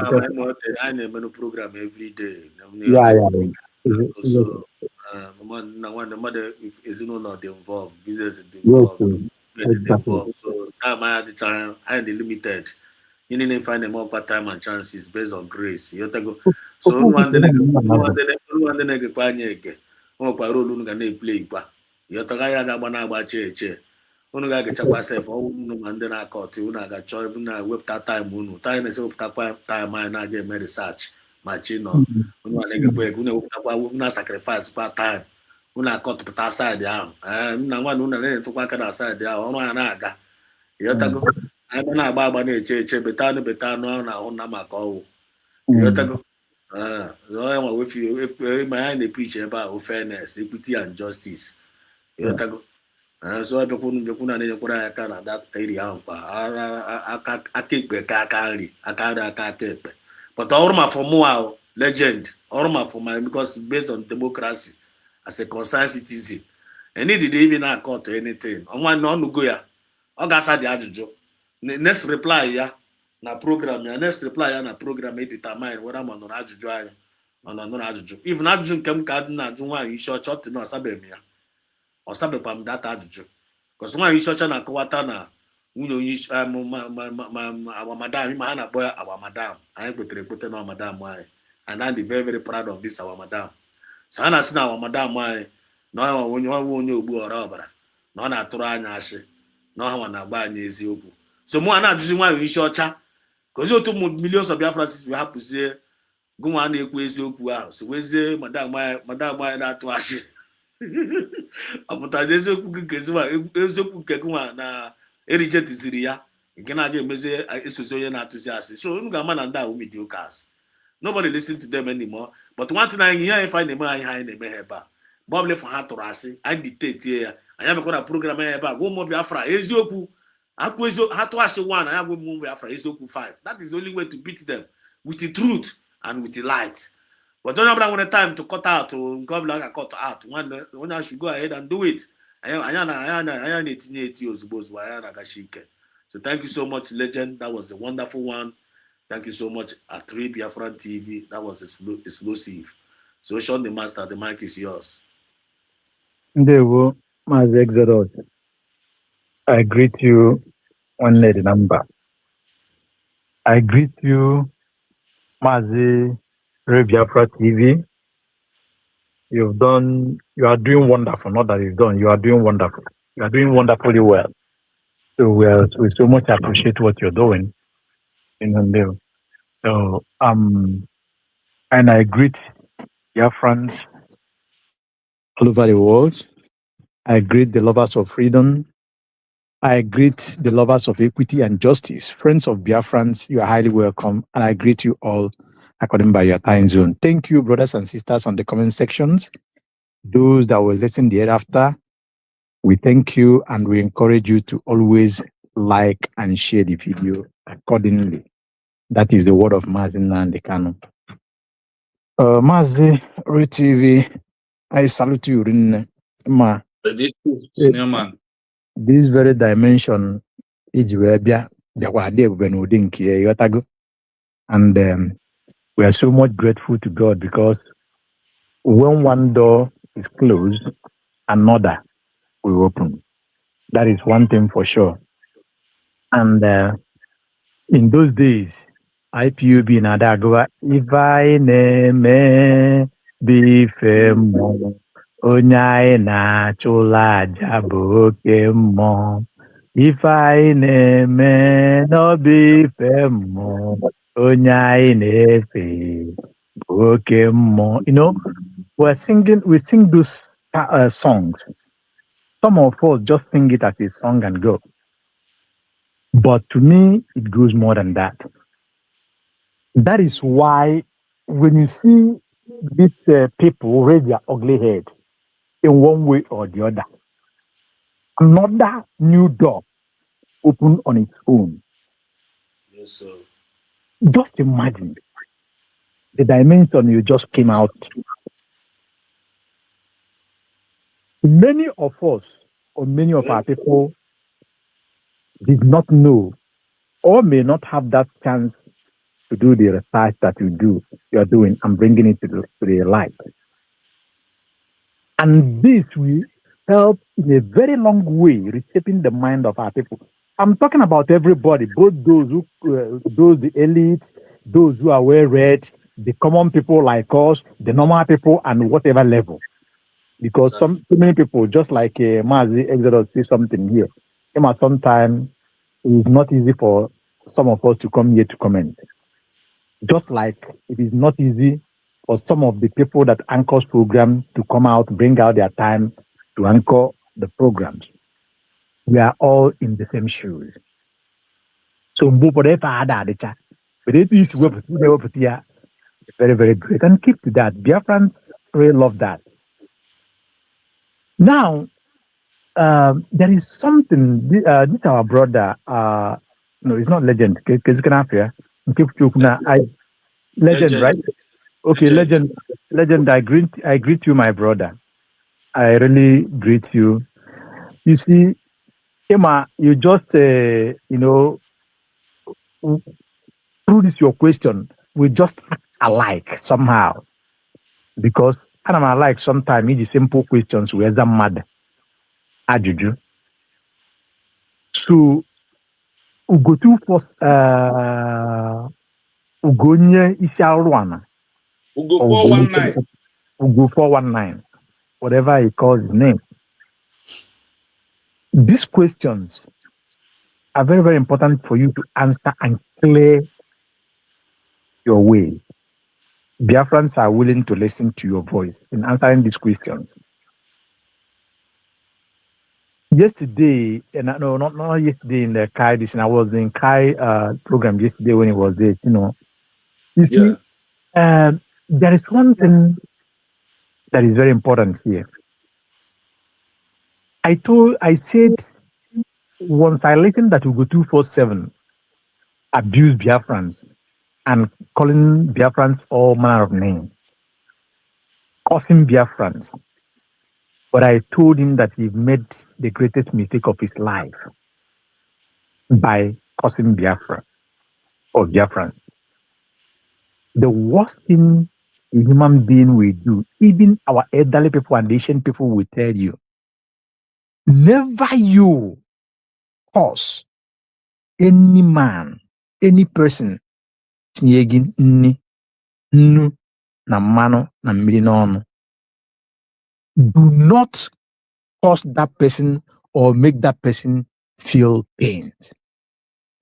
[SPEAKER 9] I never program every day.
[SPEAKER 14] Yeah.
[SPEAKER 9] The mother is not involved, business is involved, involved. So time I had the time, I had the limited. You need to find more part-time and chances based on grace. You have to go. So one day again. Oh, parole can play. You have to go about che. One guy get yourself. Oh, no, and then I caught you. I got joy. I whipped that time. Time is up. Time I get research. machino unu na-egekwa ego unu sacrifice kwa time unu akọtụpụta side ahụ nna nwa na unu na-etụkwa aka na side ahụ ọrụ ha na-aga ịghọtago anyị na-agba agba na-eche eche beta anụ ahụ na ahụ na maka ọwụ ịghọtago ma anyị na-epriche ebe ahụ fairness, equity and justice ịghọtago so bịakwu na na-enyekwara anyị aka na that area ahụ kwa aka ekpe ka aka nri aka ekpe but ọrụ ma for mụ legend ọrụ ma for my because based on democracy as a concerned citizen and need even na court anything ọnwa na ọnụgo ya ọ ga-asa dị ajụjụ next reply ya na program ya next reply ya na program determine whether ma nụrụ ajụjụ anyị ọ nụrụ ajụjụ even ajụjụ nke m ka dị na-ajụ nwaanyị isi ọcha ọtị na ọsabeghị m ya ọsabekwa m data ajụjụ because nwaanyị isi ọcha na-akọwata na nwunye onye isi awamadam ma ha na-akpọ ya awamadam anyị kwetere ekwete na awamadam anyị and I'm very very proud of this awamadam so ha na-asị na awamadam anyị na onye ogbu ọra ọbara na ọ na-atụrụ anya asị na ọha na-agba anyị eziokwu so mụ a na-ajụzi nwaanyị isi ọcha kozi otu millions of Biafrans wee hapụzie gụnwa na-ekwu eziokwu ahụ so wezie madam anyị na-atụ asị ọ pụtara na eziokwu nke gụnwa na erijetiziri ya nke na-aga emezi esozi onye na-atụzi asị so unu ga-ama na ndị ahụ mediocres nobody listen to them anymore but nwantị na anyị ihe anyị fa na-eme anyị na-eme ha ebe a mgbe ọbụla fa ha tụrụ asị anyị dictate ya anyị amekwa na program ya ebe a gwa ụmụ Biafra eziokwu akwu eziokwu ha tụọ asị 1 anyị agwa ụmụ Biafra eziokwu 5 that is the only way to beat them with the truth and with the light but onye ọbụla nwere time to cut out nke ọbụla ga cut out nwanne onye should go ahead and do it anyị na-etinye eti ozugbo anyị na-agachi ike so thank you so much legend, that was a wonderful one. Thank you so much at 3 Biafran TV, that was explosive. So Sean the Master, the mic is yours.
[SPEAKER 14] Ndewo, Mazi Exodus. I greet you, one lady number. I greet you, Mazi Biafra TV. You are doing wonderful. Not that you've done, you are doing wonderful. You are doing wonderfully well. So we so much appreciate what you're doing in Honduras. So and I greet your friends all over the world. I greet the lovers of freedom. I greet the lovers of equity and justice. Friends of Biafrans, you are highly welcome. And I greet you all according by your time zone. Thank you, brothers and sisters, on the comment sections. Those that will listen thereafter, we thank you and we encourage you to always like and share the video accordingly. That is the word of Mazi Nnamdi Kanu. Mazi TV, I salute you. This very dimension is where and we are so much grateful to God because when one door is closed, another will open. That is one thing for sure. And in those days, IPUB Nadagwa, if I name bifemo, onyai na chula jabokemo. If I name no bifemo, onyai nefe bokemo. You know, we sing those songs. Some of us just sing it as a song and go. But to me, it goes more than that. That is why when you see these people raise their ugly head in one way or the other, another new door open on its own.
[SPEAKER 9] Yes, sir.
[SPEAKER 14] Just imagine the dimension you just came out. Many of us or many of our people did not know or may not have that chance to do the research that you are doing and bringing it to the light. And this will help in a very long way reshaping the mind of our people. I'm talking about everybody, both those the elites, those who are well-read, the common people like us, the normal people, and whatever level. Because so many people, just like Mazi Exodus, say something here. Sometimes it's not easy for some of us to come here to comment. Just like it is not easy for some of the people that anchors program to come out, bring out their time to anchor the programs. We are all in the same shoes. So but it is very, very great. And keep to that. Biafrans really love that. Now, there is something, this our brother, no, it's not legend. Legend, right? Okay, legend, I greet you, my brother. I really greet you. You see, Emma, you just, through this your question, we just act alike somehow. Because I'm alike sometimes, the simple questions, where's the mad? Ajuju. So, Ugotu first, Ugonye Isiaruana.
[SPEAKER 11] We'll go 419.
[SPEAKER 14] Ugo 419, whatever he calls his name. These questions are very, very important for you to answer and clear your way. Biafrans are willing to listen to your voice in answering these questions. Yesterday, and no, not yesterday in the Kai, I was in Kai program yesterday when he was there, You see, there is one thing that is very important here. I said, once I listened that we go 247 abuse Biafrans and calling Biafrans all manner of names, causing Biafrans. But I told him that he made the greatest mistake of his life by causing Biafra or Biafrans. The worst thing a human being will do, even our elderly people and Asian people will tell you, never you cause any man, any person, tinyegin nni, nnu, na mmanụ, na mmiri n'ọnụ. Do not cause that person or make that person feel pain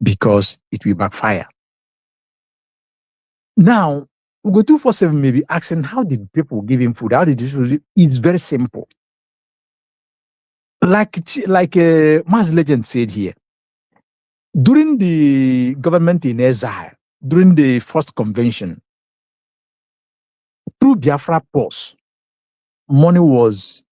[SPEAKER 14] because it will backfire. Now, Ugo 247 may be asking, how did people give him food? How did this? It's very simple. Like Mass Legend said here, during the government in exile, during the first convention, through Biafra Pulse, money was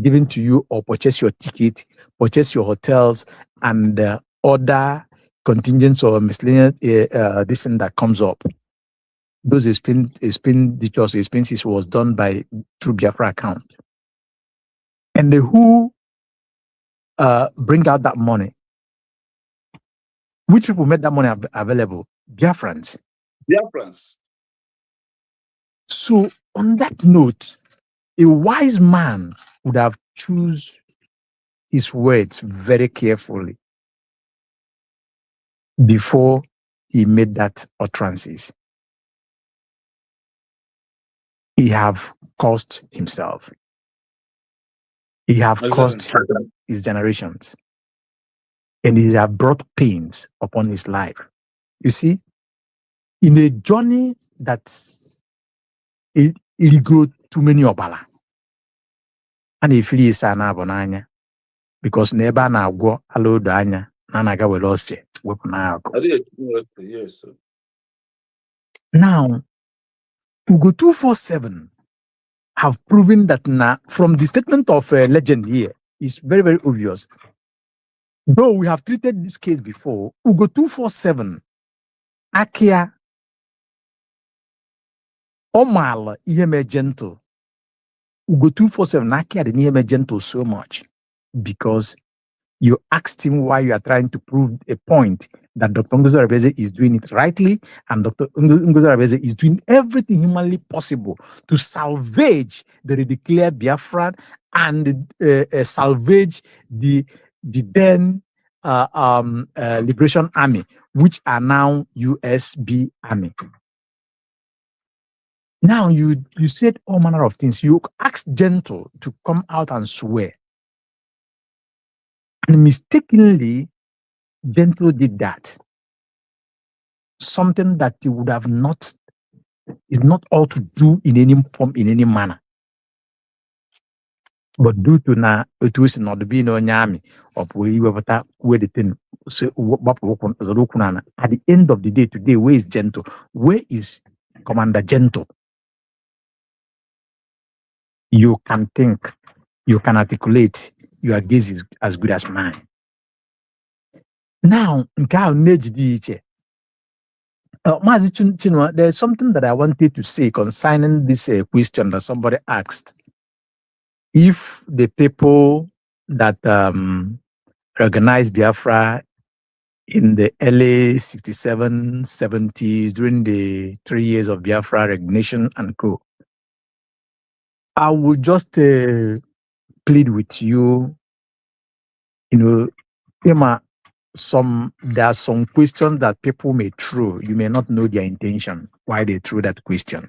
[SPEAKER 14] given to you or purchase your ticket, purchase your hotels, and other contingents or miscellaneous this thing that comes up. Those expenses was done by through Biafra account. And who bring out that money? Which people made that money available? Biafrans.
[SPEAKER 11] Biafrans.
[SPEAKER 14] So on that note, a wise man would have choose his words very carefully before he made that utterances. He have caused himself. He have caused his generations. And he have brought pains upon his life. You see, in a journey that it go too many obala. And if he is an abonanya, because never na go alo danya, nanaga will also
[SPEAKER 11] yes, sir.
[SPEAKER 14] Now, Ugo 247 have proven that from the statement of legend here, is very, very obvious. Though we have treated this case before, Ugo 247, Akia, Omal, Iheme gentle. Ugo 247, Akia, the Iheme gentle so much because you asked him why you are trying to prove a point that Dr. Ngozo Rabeze is doing it rightly, and Dr. Ngozo Rabeze is doing everything humanly possible to salvage the redeclared Biafran and salvage the then Liberation Army, which are now Usbg Army. Now you said all manner of things. You asked Gentle to come out and swear. And mistakenly, Gentle did that. something that he would have not, is not all to do in any form, in any manner. But due to na it was not being on army or we were where the thing so at the end of the day today, where is Gentle? Where is Commander Gentle? You can think, you can articulate, your gaze is as good as mine. Now, there's something that I wanted to say concerning this question that somebody asked. If the people that organized Biafra in the early 67, 70s, during the 3 years of Biafra recognition and co, I will just plead with you, Emma, there are some questions that people may throw. You may not know their intention, why they threw that question.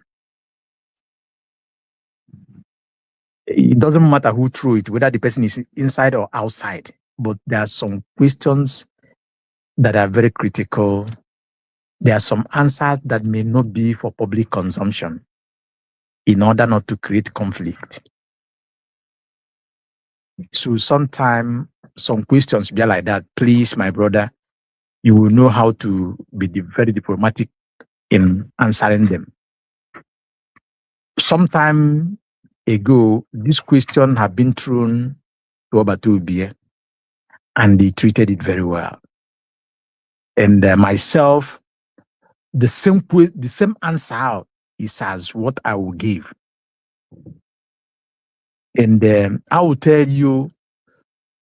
[SPEAKER 14] It doesn't matter who threw it, whether the person is inside or outside, but there are some questions that are very critical. There are some answers that may not be for public consumption in order not to create conflict. So sometimes some questions be like that. Please, my brother, you will know how to be very diplomatic in answering them. Sometime ago, this question had been thrown to Usbg, and he treated it very well. And myself, the same answer is as what I will give. And I will tell you,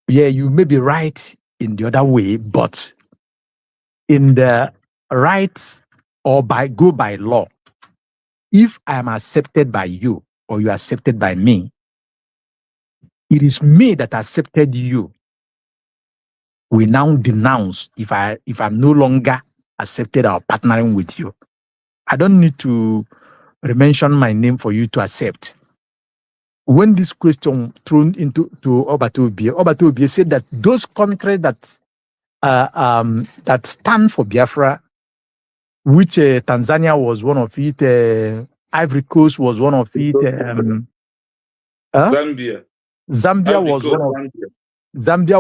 [SPEAKER 14] yeah, you may be right in the other way, but in the right or go by law, if I am accepted by you or you are accepted by me, it is me that accepted you. We now denounce if I'm no longer accepted or partnering with you. I don't need to mention my name for you to accept. When this question thrown into Usbg said that those countries that that stand for Biafra, which Tanzania was one of it, Ivory Coast was one of it, Zambia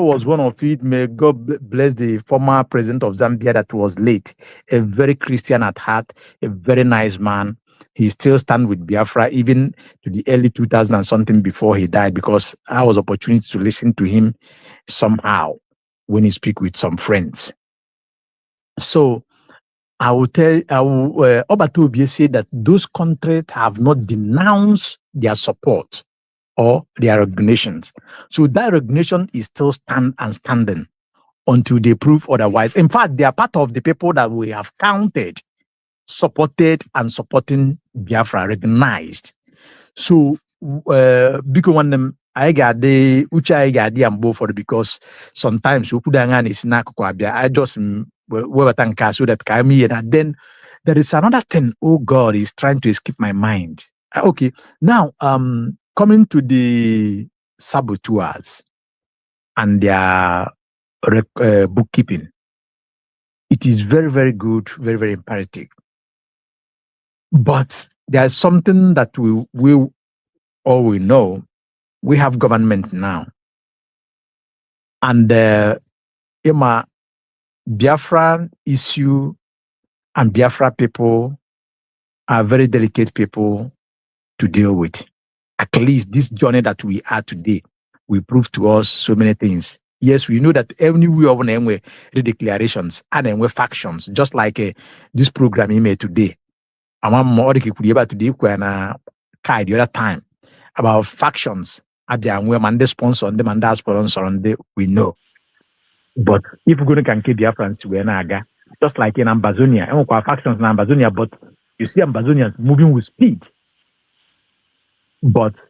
[SPEAKER 14] was one of it. May God bless the former president of Zambia that was late. A very Christian at heart, a very nice man. He still stands with Biafra even to the early 2000s and something before he died, because I was opportunity to listen to him somehow when he speak with some friends. So I will Usbg say that those countries have not denounced their support or their recognitions. So that recognition is still standing until they prove otherwise. In fact, they are part of the people that we have counted, supported, and supporting Biafra, recognized. So, because when them I got the ucha I got the ambo for because sometimes we put an is na I just so that kami and then there is another thing. Oh God, is trying to escape my mind. Okay, now coming to the saboteurs and their bookkeeping, it is very, very good, very, very imperative. But there's something that we all we know. We have government now, and Biafra issue and Biafra people are very delicate people to deal with. At least this journey that we are today will prove to us so many things. Yes, we know that everywhere of the declarations and factions, just like this program you made today. I want more today when the other time about factions. They sponsor them and that sponsor on them, we know. But if we're going to keep Biafrans, we're not just like in Amazonia, factions in Amazonia, but you see Ambazonians moving with speed. But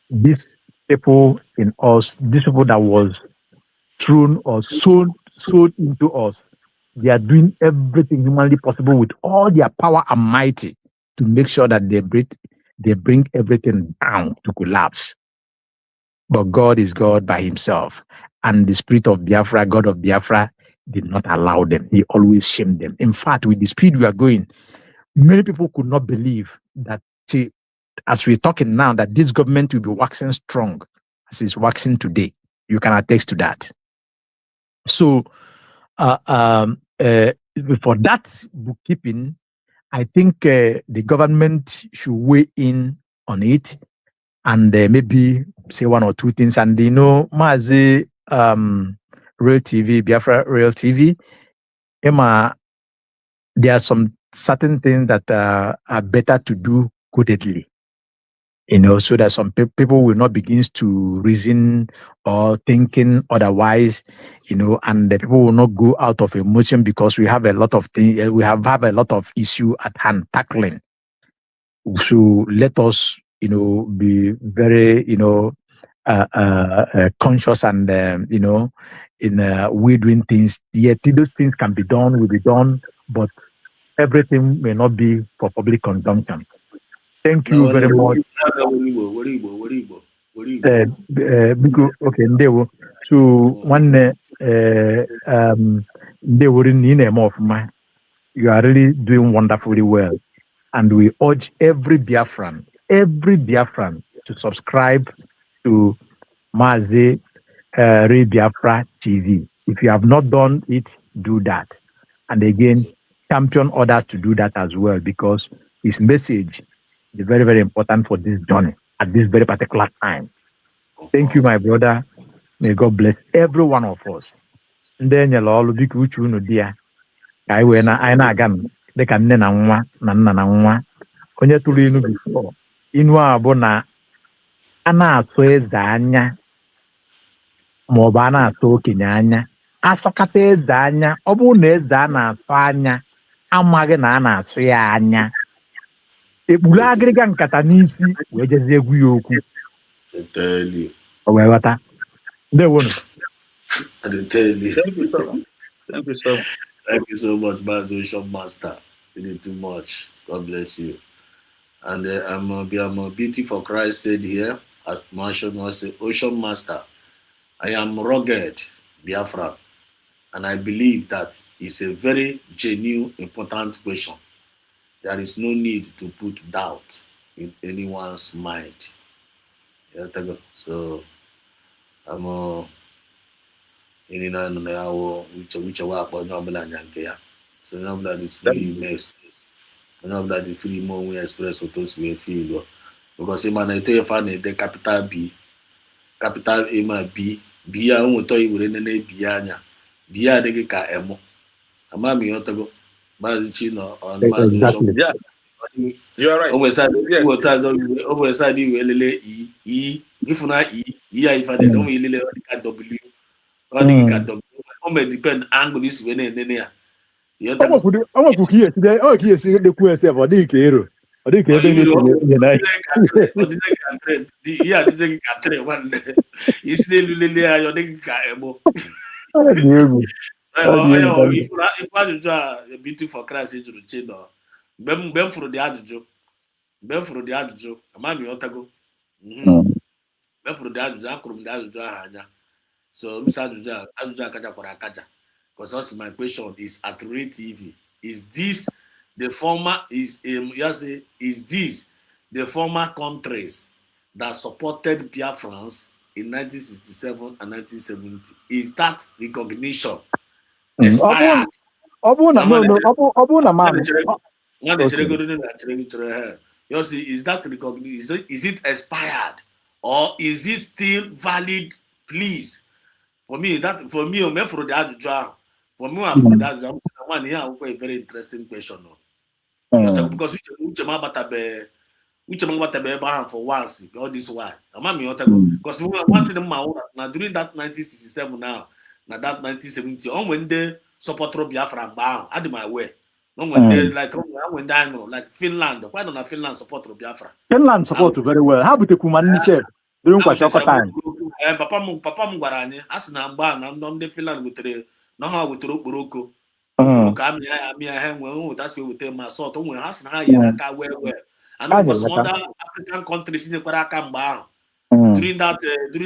[SPEAKER 14] these people in us, these people that was thrown or sold into us, they are doing everything humanly possible with all their power and mighty to make sure that they bring everything down to collapse. But God is God by himself. And the spirit of Biafra, God of Biafra, did not allow them. He always shamed them. In fact, with the speed we are going, many people could not believe that, as we're talking now, that this government will be waxing strong as it's waxing today. You can attest to that. So, for that bookkeeping, I think the government should weigh in on it and maybe say one or two things. And Mazi Real TV, Biafra Real TV, Emma, there are some certain things that are better to do codedly. So that some people will not begin to reason or thinking otherwise, and the people will not go out of emotion because we have a lot of things, we have a lot of issue at hand tackling. So let us, be very, conscious and, we're doing things. Yet those things can be done, will be done, but everything may not be for public consumption. Thank you very much. Okay, ndewo. So one you are really doing wonderfully well, and we urge every Biafran to subscribe to Mazi Ray Biafra TV. If you have not done it, do that, and again, champion others to do that as well, because his message is very, very important for this journey at this very particular time. Thank you, my brother. May God bless every one of us. And then you'll all be good to know, dear. I will not, again, they can name one, none. Onye tụrụ inu before, inu a bụ na a na-asụ eze anya maọbụ a na-asụ okenye anya, asọkata eze anya, ọ bụrụ na eze a na-asụ anya amaghị na a na-asụ ya anya, ekpuru agịrịga nkata n'isi wee jezie egwu ya okwu. O wee ghọta. Ndewonu.
[SPEAKER 9] Thank you so much, Master Master. You did too much. God bless you. And I'm a beauty for Christ said here, as Marshall was say, Ocean Master, I am rugged Biafra, and I believe that it's a very genuine, important question. There is no need to put doubt in anyone's mind. So I'm which work but no so now that is free express. Now that is free more we express what those we feel because if man tell fan the capital B, capital A ma B, B a won to iwere nene B anya. B a de ka emo. Ama mi otago. Bazi no on
[SPEAKER 14] Exactly.
[SPEAKER 11] Yeah. You are right.
[SPEAKER 9] Always said we lele E. If na E a if they don't lele W. Or the W. O may depend angle this when nene ya.
[SPEAKER 14] I'm going to hear today. Oh, yes, the question about the hero. I think
[SPEAKER 9] yeah, this is a one. You still lele ayo de ka emo. If I do a beauty for Christ into the channel, Ben for the adjo, Ben for the adjo, a mammy otago. Ben for the adjo, Akrum Daja. So, Mr. Adja Kaja for Akaja. Because also my question is at Ray TV. Is this the former is this the former countries that supported Biafrans in 1967 and 1970? Is that recognition expired? Is that recognition? Is it expired or is it still valid? Please, for me, for me, for that one here, a very interesting question. Because which for once, all this why. Because one thing now during that 1967 now that 1970 on when they support Biafra bound, I do my way. When they like Finland, why don't Finland support Biafra?
[SPEAKER 14] Finland support very well. How about the Kumani chef? During time.
[SPEAKER 9] Papa Mugwarani, as na mba na the Finland with the no how with Buroko. That's where we take my sort of when has na well. And because some other African countries in the Parakamba during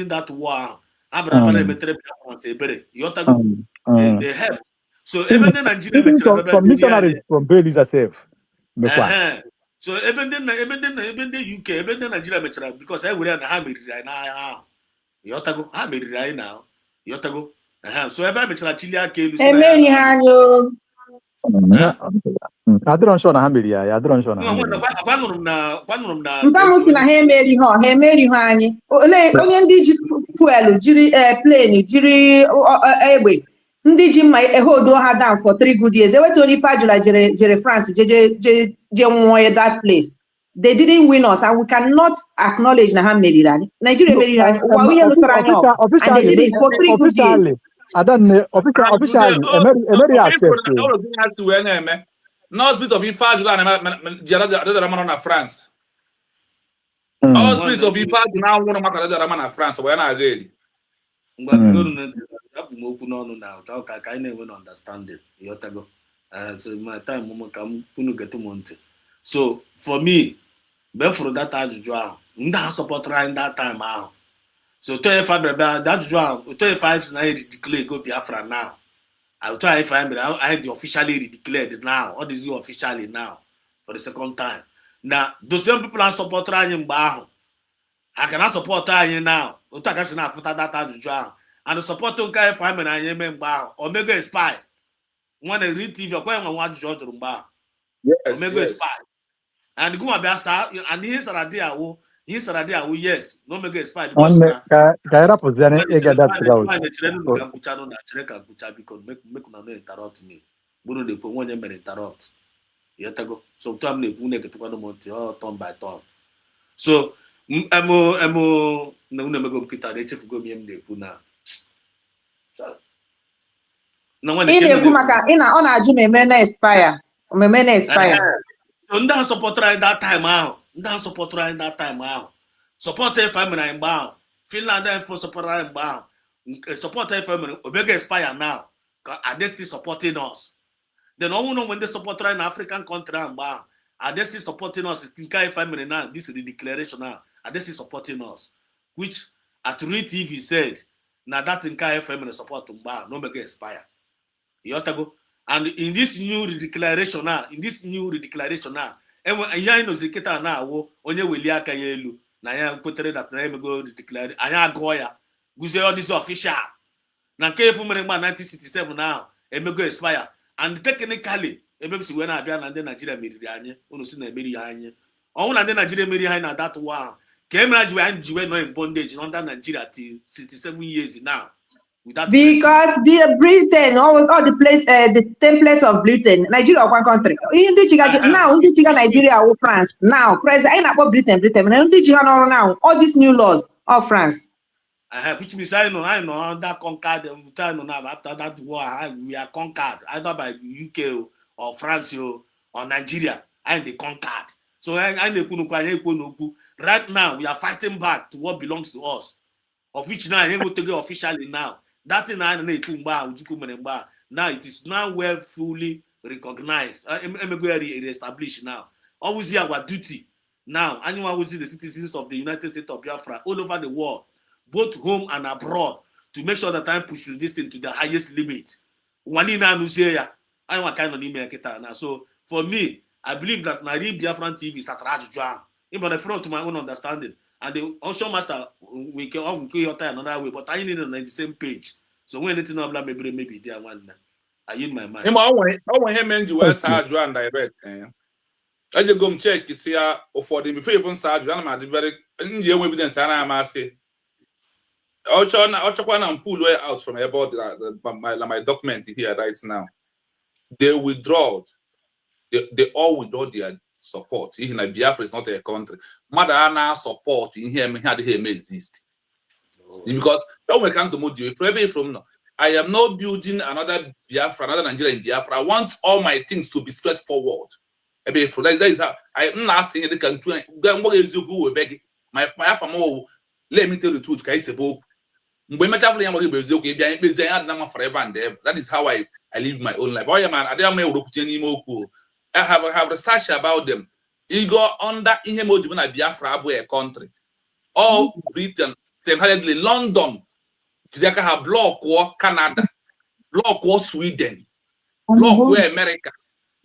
[SPEAKER 9] that war. Abraham emetere Biafrans ebere. Yotago. They help. So even the Nigeria
[SPEAKER 14] some missionaries from Belize herself.
[SPEAKER 9] So even the UK, even the Nigeria metra because everywhere na ha meriri right now. Yotago, ha meriri right now. Yotago. So ebe metra chili aka elu si na ya.
[SPEAKER 14] I don't show na ha meri ya. I don't show na ha meri.
[SPEAKER 9] Kwanụrụ m na
[SPEAKER 3] Mpamusi na ha emeri ha anyị. Onye ndị ji fuel jiri plane jiri egbe ndị ji mma ehodo ha down for 3 good years. Ewetu onye Fajula jere France je nwụọ that place. They didn't win us and we cannot acknowledge na ha meriri anyị. Nigeria meriri anyị. Ụwa ihe nụsara anyị ọgụ. And they did it for 3 good years.
[SPEAKER 14] Officially, Emery accepted.
[SPEAKER 11] No spirit of Ifajula na France. No spirit of Ifajula na one maka na France. We na agree.
[SPEAKER 9] Okwu n'ọnụ na ka anyị na-enwe understanding. Yotago. So my time ka unu get m ntị. So for me, mgbe fụrụ data ajụjụ ahụ, ndị ha sọpọtara anyị that time ahụ. So Toyefa brother, that ajụjụ ahụ, Toyefa is now declare go Biafra now. I'll try if I had officially declared now. What is you officially now for the second time? Now, those same people are supporting mgbe ahụ. I cannot support anyị now. Otu aka si na afụta data ajụjụ ahụ. And the support nke anyị fa mere anyị eme mgbe ahụ. Omega spy. Nwa na read TV ọkwa nwa nwa ajụjụ ọ jụrụ mgbe ahụ. Omega spy. And go abịa saa and ihe sara dị awụ. Ihe sara dị awụ yes. No Omega spy because na
[SPEAKER 14] ka era pozane e ga that route.
[SPEAKER 9] Make una no interrupt me. Buru de ko wonye mere interrupt. Yetago. So time na ekwu na eketukwa no monti turn by turn. So emo na una mego nkita na echefugo mi em na-ekwu na.
[SPEAKER 3] Ị na-ekwu maka ọ na-ajụ meme na expire. Meme na expire.
[SPEAKER 9] So ndị ahụ supportara anyị that time ahụ. Ndị ahụ supportara anyị that time ahụ. Support FM na mgbe ahụ. Finland and for support anyị mgbe ahụ. Support FM Omega expire now. Are they still supporting us? Then all know when they support in African country are they still supporting us? Now this is the declaration now. Are they still supporting us? Which at Real TV said now that in KFM support no Omega expire. You have to go. And in this new declaration now, and here in Ozeketa now, onye weliaka yelu na ya kotere that na emego declare anya agoya guze all this official na nke efu mere mgba 1967 now emego expire and technically ebemsi we na abia na ndị Nigeria meriri anyị unu si na emeri ya anyị ọnwụ na ndị Nigeria emeri anyị na that war ka emere ajiwe anyị jiwe no in bondage under Nigeria till 67 years now.
[SPEAKER 3] Because Britain, all the templates of Britain, Nigeria one country. Now, Nigeria or France. Now, President, I not Britain, now. All these new laws of France.
[SPEAKER 9] Which means I know that conquered after that war. We are conquered either by UK or France or Nigeria. And they conquered. So right now we are fighting back to what belongs to us. Of which now I ain't going to go officially now. That thing now it is now well fully recognized. Established now. Always our duty now. Anyone who see the citizens of the United States of Biafra all over the world, both home and abroad, to make sure that I push this thing to the highest limit. So for me, I believe that Nari Biafran TV is at Rajja. Even the front to my own understanding. And the Ocean Master, we can all go your time another way, but I need on the same page. So when anything of maybe there one, I use my mind.
[SPEAKER 11] I want him and you as Sarge and direct. I just go check, you see, for the before even Sarge, I'm at the very evidence, and I must say. I'll pull way out from about my document here right now. They withdraw. They all withdraw their support. Even like Biafra is not a country. Mother support in here had him exist. Because when we come to Modio, probably from now, I am not building another Biafra, another Nigeria in Biafra. I want all my things to be straightforward. That is how I am not saying the country. What is you go beg my family? Let me tell the truth. Guys, the book. Forever and ever. That is how I live my own life. I have research about them. You go under Biafra a country. All Britain, London, Jideka ha block war Canada, block war Sweden, block war America.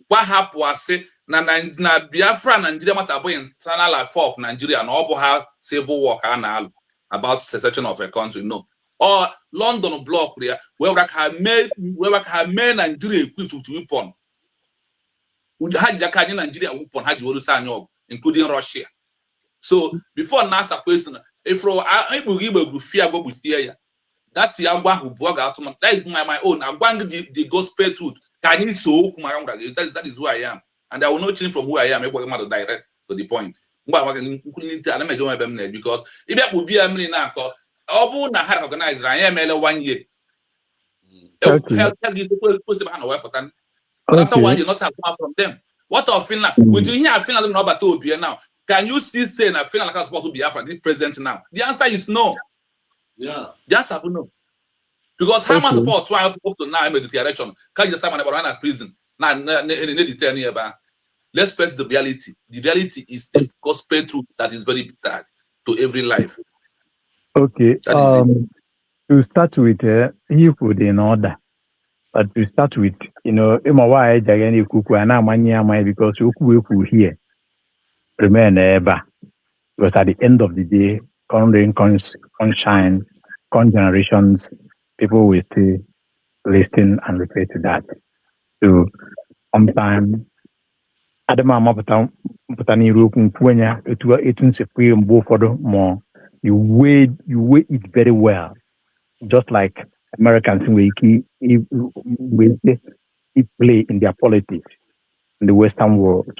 [SPEAKER 11] What happened was say na Biafra Nigeria mata boy internal affair of Nigeria and all have civil war about secession of a country. No. Or London block there where we have made Nigeria equipped with weapon. We had the Nigeria weapon had you sign up, including Russia. So before NASA question, if I believe fear go with here, that's Yagwa who brought out to that is my own. I'm going the gospel truth. Can you so that is who I am, and I will not change from who I am. I'm going to direct to the point. Because if that would be a million now, I had organized. I am 1 year.
[SPEAKER 14] Okay.
[SPEAKER 11] Help you to put them on a weapon. But after 1 year, not have come from them. What of Finland? We do here Finland not about to be now. Can you still say that Finland is supposed to be Biafra this present now? The answer is no.
[SPEAKER 9] Yeah.
[SPEAKER 11] Just have to know. Because how much support try up to now in the declaration? Can you just say about prison? Now, let's face the reality. The reality is the gospel truth that is very bitter to every life.
[SPEAKER 14] Okay.
[SPEAKER 11] That is it.
[SPEAKER 14] To start with, you put in order. But to start with, you know, because you here remain ever. Because at the end of the day, rain, shine, generations, people will still listen and refer to that. So sometimes Adama Putani Rukunya, it is a free and both for the more. You weigh it very well. Just like Americans we play in their politics in the Western world.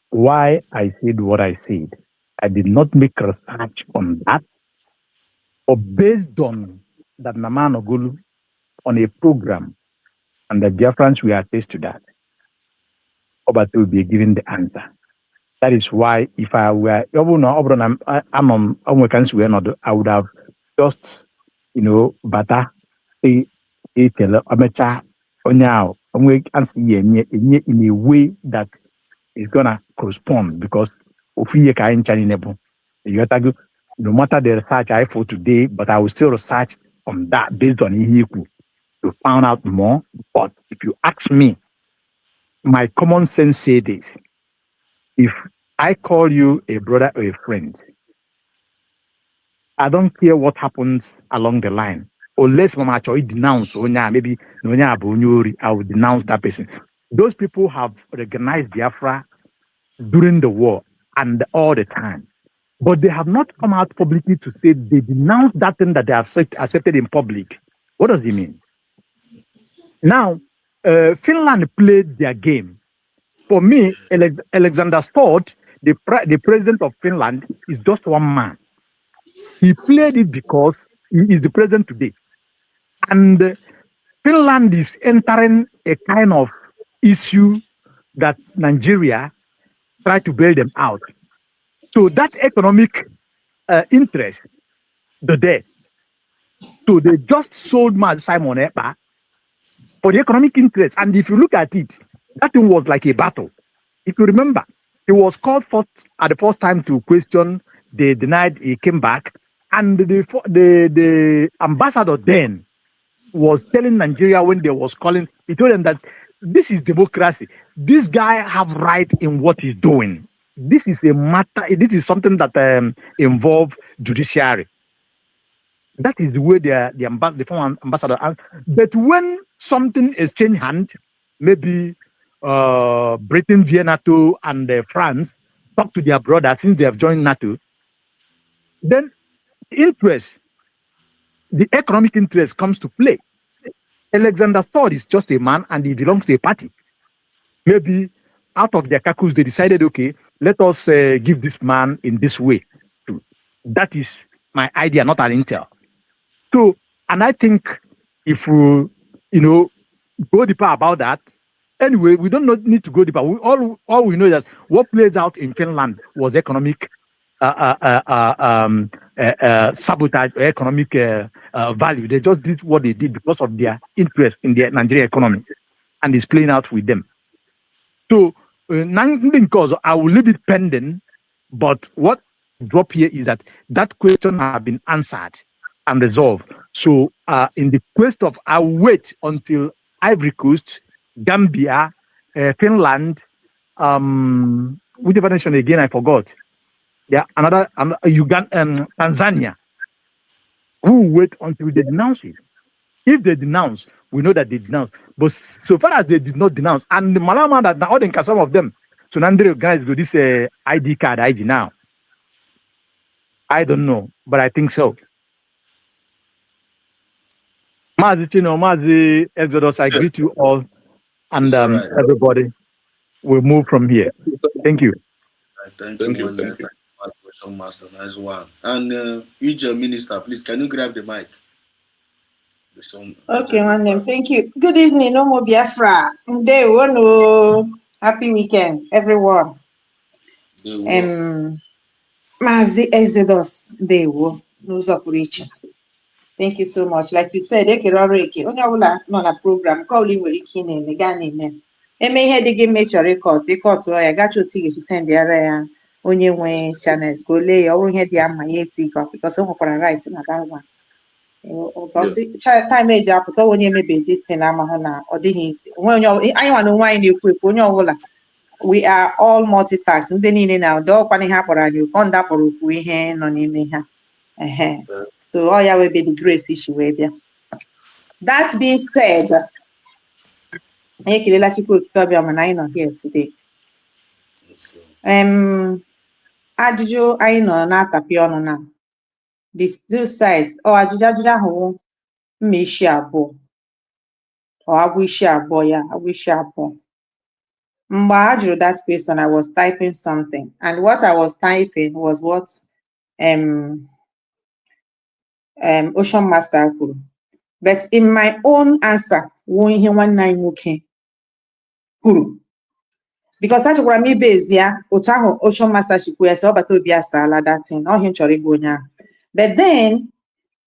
[SPEAKER 14] Why I said what I said, I did not make research on that, but based on that Naman Ogulu on a program, and the Biafrans will attest to that, Obat will be given the answer. That is why if I were, I would have just, you know, bata amateur now answer in a way that is gonna correspond because no matter the research I for today, but I will still research on that based on Ihiku to find out more. But if you ask me, my common sense say this: if I call you a brother or a friend, I don't care what happens along the line. Unless Mama Choi denounce maybe I will denounce that person. Those people have recognized Biafra during the war and all the time. But they have not come out publicly to say they denounce that thing that they have accepted in public. What does it mean? Now, Finland played their game. For me, Alexander Stord, the president of Finland, is just one man. He played it because he is the president today. And Finland is entering a kind of issue that Nigeria tried to bail them out. So that economic interest, there. So they just sold Simon Ekpa for the economic interest. And if you look at it, that thing was like a battle. If you remember, he was called first at the first time to question. They denied he came back. And the ambassador then was telling Nigeria when they was calling, he told them that this is democracy. This guy have right in what he's doing. This is a matter, this is something that involve judiciary. That is the way the former ambassador answered. But when something is changed hand, maybe Britain via NATO and France talk to their brothers since they have joined NATO, then the economic interest comes to play. Alexander Stord is just a man and he belongs to a party. Maybe out of their caucus, they decided, okay, let us give this man in this way. That is my idea, not an intel. So, and I think if we, go deeper about that, anyway, we don't need to go deeper. All we know is that what plays out in Finland was economic sabotage, economic value. They just did what they did because of their interest in the Nigerian economy, and it's playing out with them. So, because I will leave it pending, but what drop here is that question has been answered and resolve. So in the quest of, I'll wait until Ivory Coast, Gambia, Finland, whichever nation again I forgot. Yeah, another Uganda, Tanzania, who will wait until they denounce it. If they denounce, we know that they denounce. But so far as they did not denounce, and the Malama that now some of them, so Nandere guys do this ID card ID now. I don't know, but I think so. Mazi Chino, Mazi Exodus, I greet you all, and everybody will move from here. Thank you.
[SPEAKER 9] Thank you, Master. Nice one. And each minister, please, can you grab the mic?
[SPEAKER 3] Okay, one name. Thank you. Good evening, no more Biafra. Day one, happy weekend, everyone. Mazi Exodus, day one. Thank you so much. Like you said, onye ọbụla nọ na program ka ọbụla nwere ike na-eme gaa na-eme eme ihe dị gị mme chọrọ ịkọtụ ya gacha otu ị ga-esi sendịara ya onye nwe chanel ka o lee ya ọ bụrụ ihe dị ya mma ya etikọ bikọs o nwekwara right na that one. Time eji apụta onye emebe destin amahụ na ọ dịghị isi anyị nwa na onwe anyị na-ekwu ekwu onye ọbụla we are all multitask ndị niile na ụdị ọkwana ihe akpọrọ anyị ụkọ ndị akpọrọ okwu ihe nọ n'ime ha so all ya will be the grace issue wee bịa. That being said, anyị ekelela Chukwu okike ọbịa mana anyị nọ here today. Ajụjụ anyị nọ na-atapị ọnụ na these two sides ajụjụ ahụ mma isi abụọ agwụ isi abụọ ya agwụ isi abụọ. Mgbe a jụrụ that question, I was typing something and what I was typing was what Ocean Master kwuru, but in my own answer wụ ihe nwanne anyị nwoke kwuru because achọkwara m ibe ezi ya otu ahụ Ocean Master chikwu ya sị ọbata obi asaala datin ọhịa chọrọ ịgwa onye ahụ, but then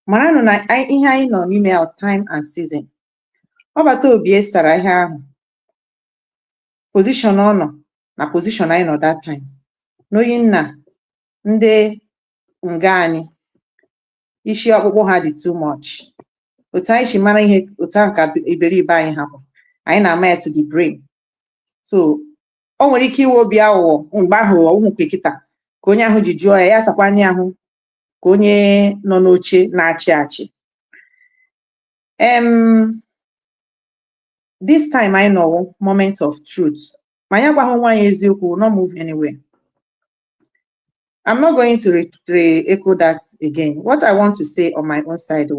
[SPEAKER 3] maranụ na ihe anyị nọ n'ime ya time and season. Ọbata obi sara ihe ahụ position ọ nọ na position anyị nọ that time n'oyi nna ndị nga anyị isi ọkpụkpụ ha dị too much. Otu anyị si mara ihe otu ahụ ka iberibe anyị hapụ anyị na-ama ya to the brain. So o nwere ike iwe obi aghụghọ mgbe ahụ ụmụkwe kịta ka onye ahụ ji jụọ ya sakwa anya ahụ ka onye nọ n'oche na-achị achị. This time I know moment of truth. Ma ya gwa nwaanyị eziokwu will not move anywhere. I'm not going to re-echo that again. What I want to say on my own side,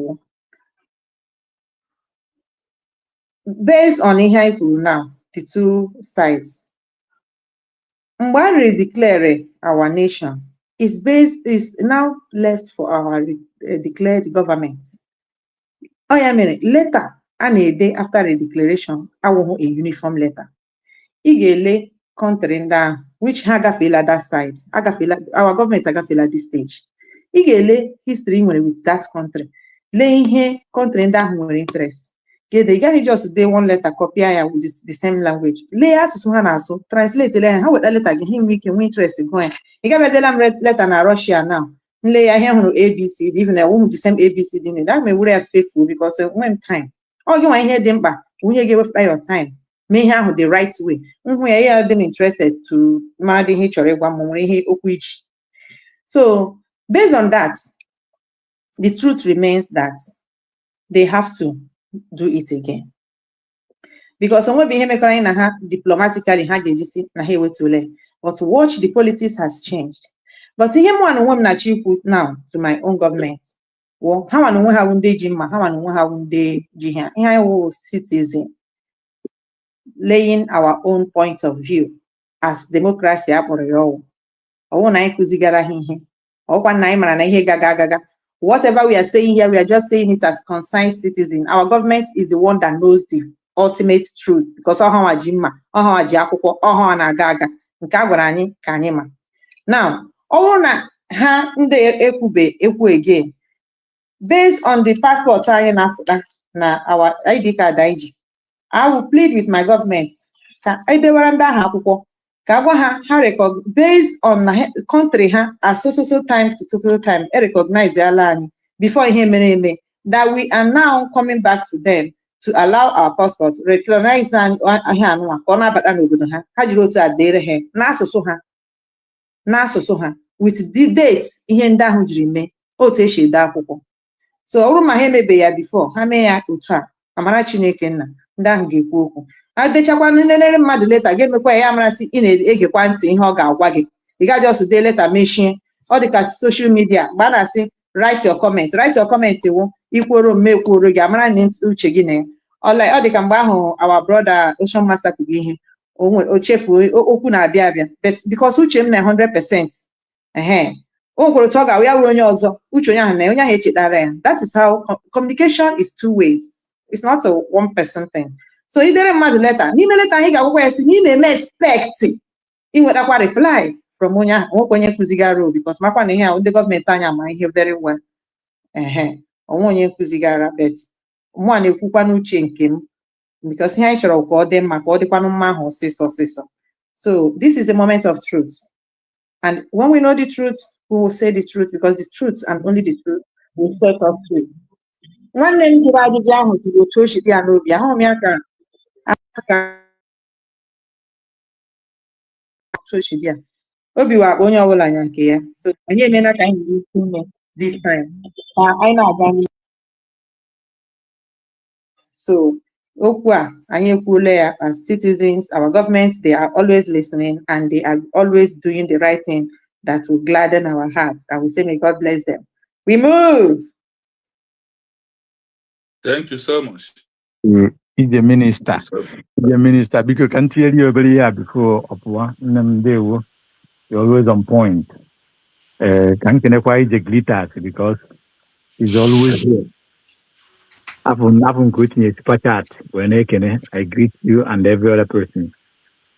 [SPEAKER 3] based on ihe I kwuru now, the two sides. Mgbe I redeclare our nation is now left for our declared government. Ya mere letter a na-ede after redeclaration awụghị a uniform letter. Ị ga-ele country ndị ahụ which ha agafeela that side, our government agafeela this stage. Ị ga-ele history nwere with that country, lee ihe country ndị ahụ nwere interest. Ị gaghị just dey one letter copy ya with the same language. Lee asụsụ ha na-asụ, translate le ha weta letter gị ha nwee ike nwee interest go ya. Ị gabedela m letter na Russia now, nle ya ihe hụrụ ABCD, even na the same ABCD, that may were faithful because when time ọ gị nwa ihe dị mkpa onye ga-ewepụta your time mee ihe ahụ the right way. Nhụ ya dị interested to mara ihe chọrọ ịgwa m nwere ihe okwu iji. So based on that, the truth remains that they have to do it again because onwe bụ ihe mekọrọ anyị na ha diplomatically ha ga-ejisi na ha ewetule, but watch the politics has changed. But ihe mụ na onwe m na-achọ ikwu now to my own government ha nwa na onwe ha bụ ndị ji mma, ha nwa na onwe ha bụ ndị ji ha ihe anyị wụ citizen laying our own point of view as democracy akpọrọ ya ọwụ na anyị kụzigara ha ihe ọkwa na anyị mara na ihe gaga whatever we are saying here, we are just saying it as concerned citizen. Our government is the one that knows the ultimate truth because ọha ji mma, ọha ji akwụkwọ, ọha na-aga aga nke a gwara anyị ka anyị ma. Now ọ bụrụ na ha ndị ekwu again based on the passport anyị na-afụta na our ID card anyị ji, I will plead with my government ka edewara ndị ahụ akwụkwọ ka gwa ha based on na country ha as so time to time recognize ala anyị before ihe mere eme, that we are now coming back to them to allow our passport recognize ahịa anụnwa ka ọ na-abata n'obodo ha, ha jiri otu a dere ha n'asụsụ ha with the date ihe ndị ahụ jiri mee, otu esi ede akwụkwọ. So ọ bụrụ ma ha emebeghị ya before, ha mee ya otu a, amara Chineke nna, ndị ahụ ga-ekwu okwu. Ha dechakwa nlelere mmadụ leta, ga-emekwa ya amarasị ị na-egekwa ntị ihe ọ ga-agwa gị. Ị gaghị ọsụ dee leta mechie. Ọ dị ka social media mgbe a na-asị write your comment wụ ikworo mmekworo gị, amara na uche gị na ya. Ọ dị ka mgbe ahụ our brother Ocean Master kwuru ihe, o chefuo okwu na-abịa abịa, but because uche m na 100%, o nwekwara otu ọ ga-awụ ya wuru onye ọzọ, uche onye ahụ na onye ahụ echetara ya. That is how communication is two ways. It's not a one person thing. So idere mmadụ leta, n'ime leta anyị ga-agwụkwa ya si na ị na-eme expect inwetakwa reply from onye ahụ, nwekwa onye nkụzigara, because makwa na ihe ahụ ndị gọọmenti anyị ama ihe very well. Onwe onye nkụzigara, but mụ a na-ekwukwa n'uche nke m, because ihe anyị chọrọ ka ọ dị mma, ka ọ dịkwanụ mma ahụ ọsịsọ. So this is the moment of truth, and when we know the truth, we will say the truth, because the truth and only the truth will set us free. Nwanne m jiri ajụjụ ahụ jiri otu o si dị ya n'obi, ahụrụ m ya ka otu o si dị ya obi wa onye ọbụla nya nke ya. So anyị emela ka anyị nwere ike ime this time ka anyị na-aga n'ihu. So okwu a anyị ekwuola ya, as citizens, our government, they are always listening and they are always doing the right thing that will gladden our hearts, and we say may God bless them. We move.
[SPEAKER 11] Thank you so much.
[SPEAKER 14] He's the minister. Because can tell you earlier before Opwa, you're always on point. Can quite the glitters because he's always here. I've greeting a super chat when I greet you and every other person.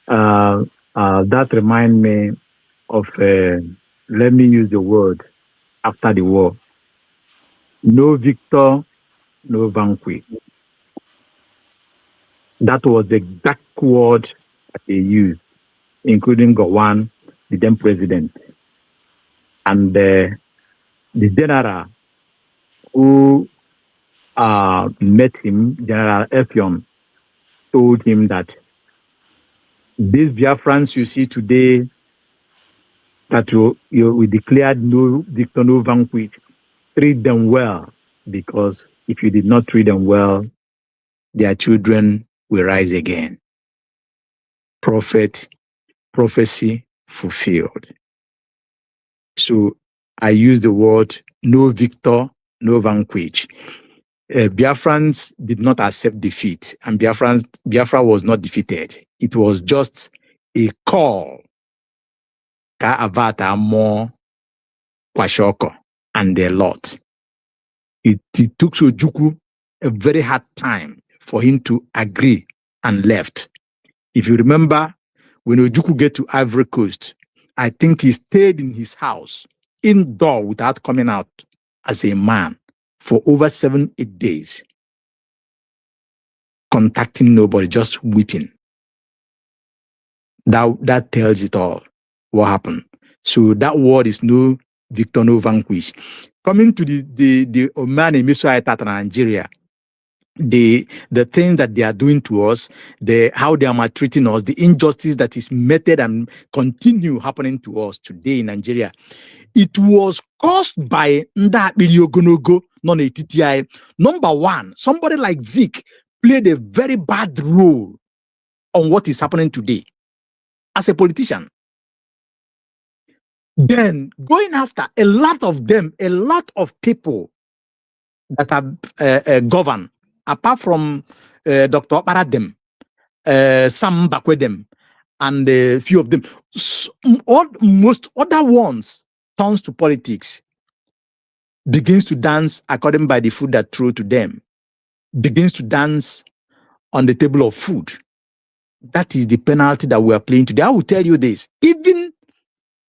[SPEAKER 14] That reminds me of let me use the word after the war. No victor, no vanquish. That was the exact word that they used, including Gowon, the then president, and the general who met him, General Effion, told him that these Biafrans you see today, that we declared no victor, no vanquish, treat them well, because if you did not treat them well, their children will rise again. Prophecy fulfilled. So I use the word no victor, no vanquish. Biafrans did not accept defeat, and Biafra was not defeated. It was just a call. Ka avata more kwashoko and a lot. It took Sojuku a very hard time for him to agree and left. If you remember, when Ojukwu get to Ivory Coast, I think he stayed in his house, indoor, without coming out as a man for over 7-8 days, contacting nobody, just weeping. That tells it all, what happened. So that word is no victor, no vanquish. Coming to the Omani Misoaita Nigeria, the things that they are doing to us, how they are maltreating us, the injustice that is meted and continue happening to us today in Nigeria, it was caused by Nda non-ATTI. Number one, somebody like Zeke played a very bad role on what is happening today as a politician. Then going after a lot of them, a lot of people that are governed, apart from Dr. Paradem, Sam Bakwedem, and a few of them, most other ones turns to politics, begins to dance according by the food that throw to them, begins to dance on the table of food. That is the penalty that we are playing today. I will tell you this, even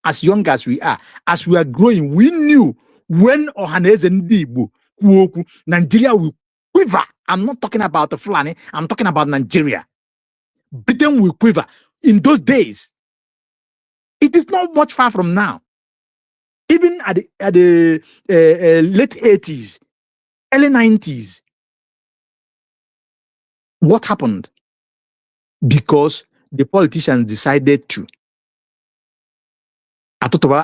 [SPEAKER 14] as young as we are growing, we knew when Ohaneze Ndibu, Nigeria will quiver. I'm not talking about the Fulani, I'm talking about Nigeria. Britain will quiver. In those days, it is not much far from now. Even at the late 80s, early 90s, what happened? Because the politicians decided to to the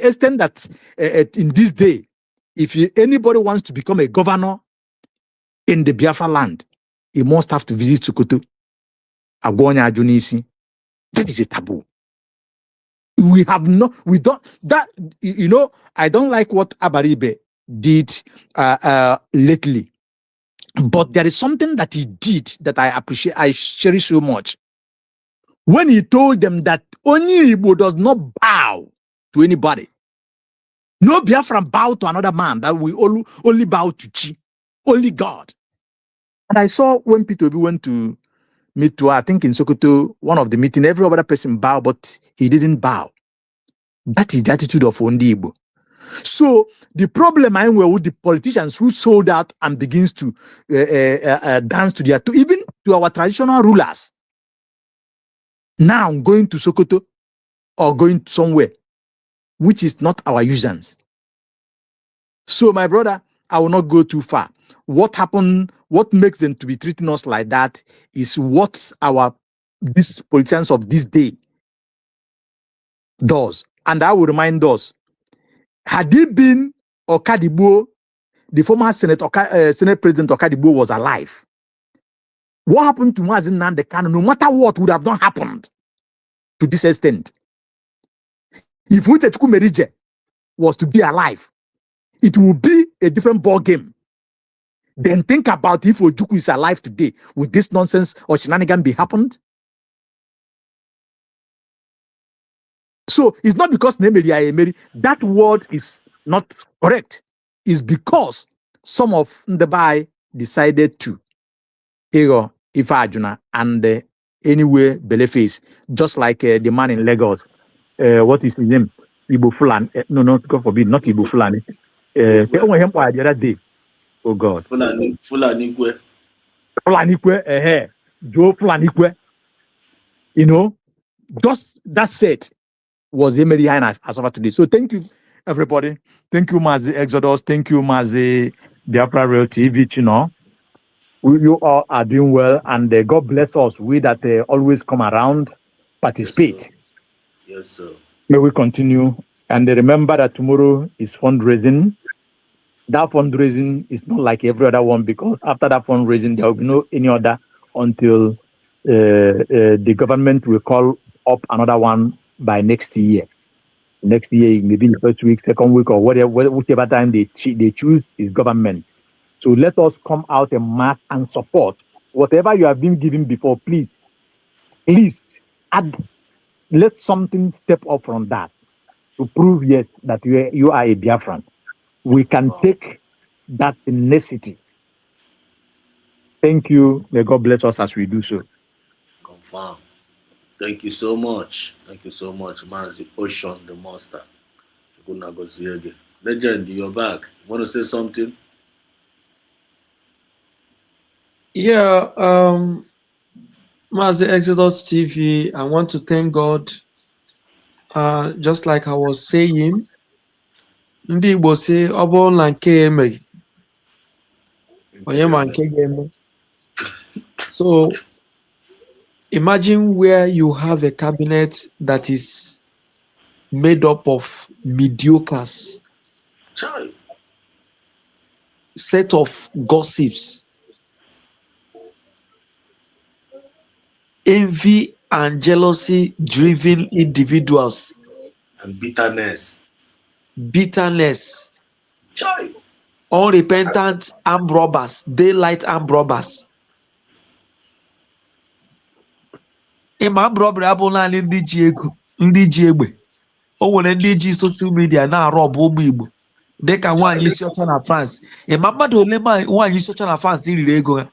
[SPEAKER 14] extent that in this day, if anybody wants to become a governor in the Biafra land, he must have to visit Sokoto. That is a taboo. We don't, I don't like what Abaribe did lately. But there is something that he did that I appreciate, I cherish so much. When he told them that only Igbo does not bow to anybody. No Biafran bow to another man, that we only bow to Chi, only God. And I saw when Peter Obi went to meet to, I think in Sokoto, one of the meeting, every other person bowed, but he didn't bow. That is the attitude of Ondi Igbo. So the problem I am with the politicians who sold out and begins to dance to even to our traditional rulers. Now going to Sokoto or going somewhere, which is not our usance. So my brother, I will not go too far. What happened, what makes them to be treating us like that is what these politicians of this day does. And I will remind us, had he been Okadibo, the former Senate President Okadibo was alive, what happened to Mazi Nnamdi Kanu, no matter what would have not happened to this extent. If Uchechukwu Merije was to be alive, it will be a different ball game. Then think about if Ojukwu is alive today, would this nonsense or shenanigan be happened? So it's not because Nemeri, that word is not correct. It's because some of Ndabai decided to Ego Ifajuna and anyway Beleface, just like the man in Lagos. What is his name? Ibo Fulani. No, God forbid, not Ibo Fulani. The other day. Oh God.
[SPEAKER 9] Fulani Kwe.
[SPEAKER 14] Joe Fulani Kwe. You know, just that said was Emery Hina as of today. So thank you, everybody. Thank you, Mazi Exodus. Thank you, Mazi Biafra Real TV. You know, you all are doing well, and God bless us. We that always come around, participate.
[SPEAKER 9] Yes, sir.
[SPEAKER 14] May we continue. And remember that tomorrow is fundraising. That fundraising is not like every other one, because after that fundraising, there will be no any other until the government will call up another one by next year. Next year, maybe the first week, second week, or whatever, whichever time they choose is government. So let us come out and mark and support whatever you have been given before. Please, at least add. Let something step up from that to prove, yes, that you are a Biafran. We can take that necessity. Thank you. May God bless us as we do so.
[SPEAKER 9] Confirm. Thank you so much. Thank you so much, Mazi Ocean, the monster. Legend, you're back. Want to say something?
[SPEAKER 13] Yeah, Mazi Exodus TV, I want to thank God. Just like I was saying, ndị Igbo say ọ bụrụ na nke emeghị onye ma nke ga-eme. So imagine where you have a cabinet that is made up of mediocres, set of gossips, envy and jealousy driven individuals,
[SPEAKER 9] and bitterness,
[SPEAKER 13] unrepentant armed robbers, daylight armed robbers. Ịma armed robbery abụ naanị ndị ji ego, ndị ji egbe. O nwere ndị ji social media na-arọbụ ụmụ Igbo dịka nwaanyị isi ọcha na France. Ịma mmadụ ole nwaanyị isi ọcha na France riri ego ha,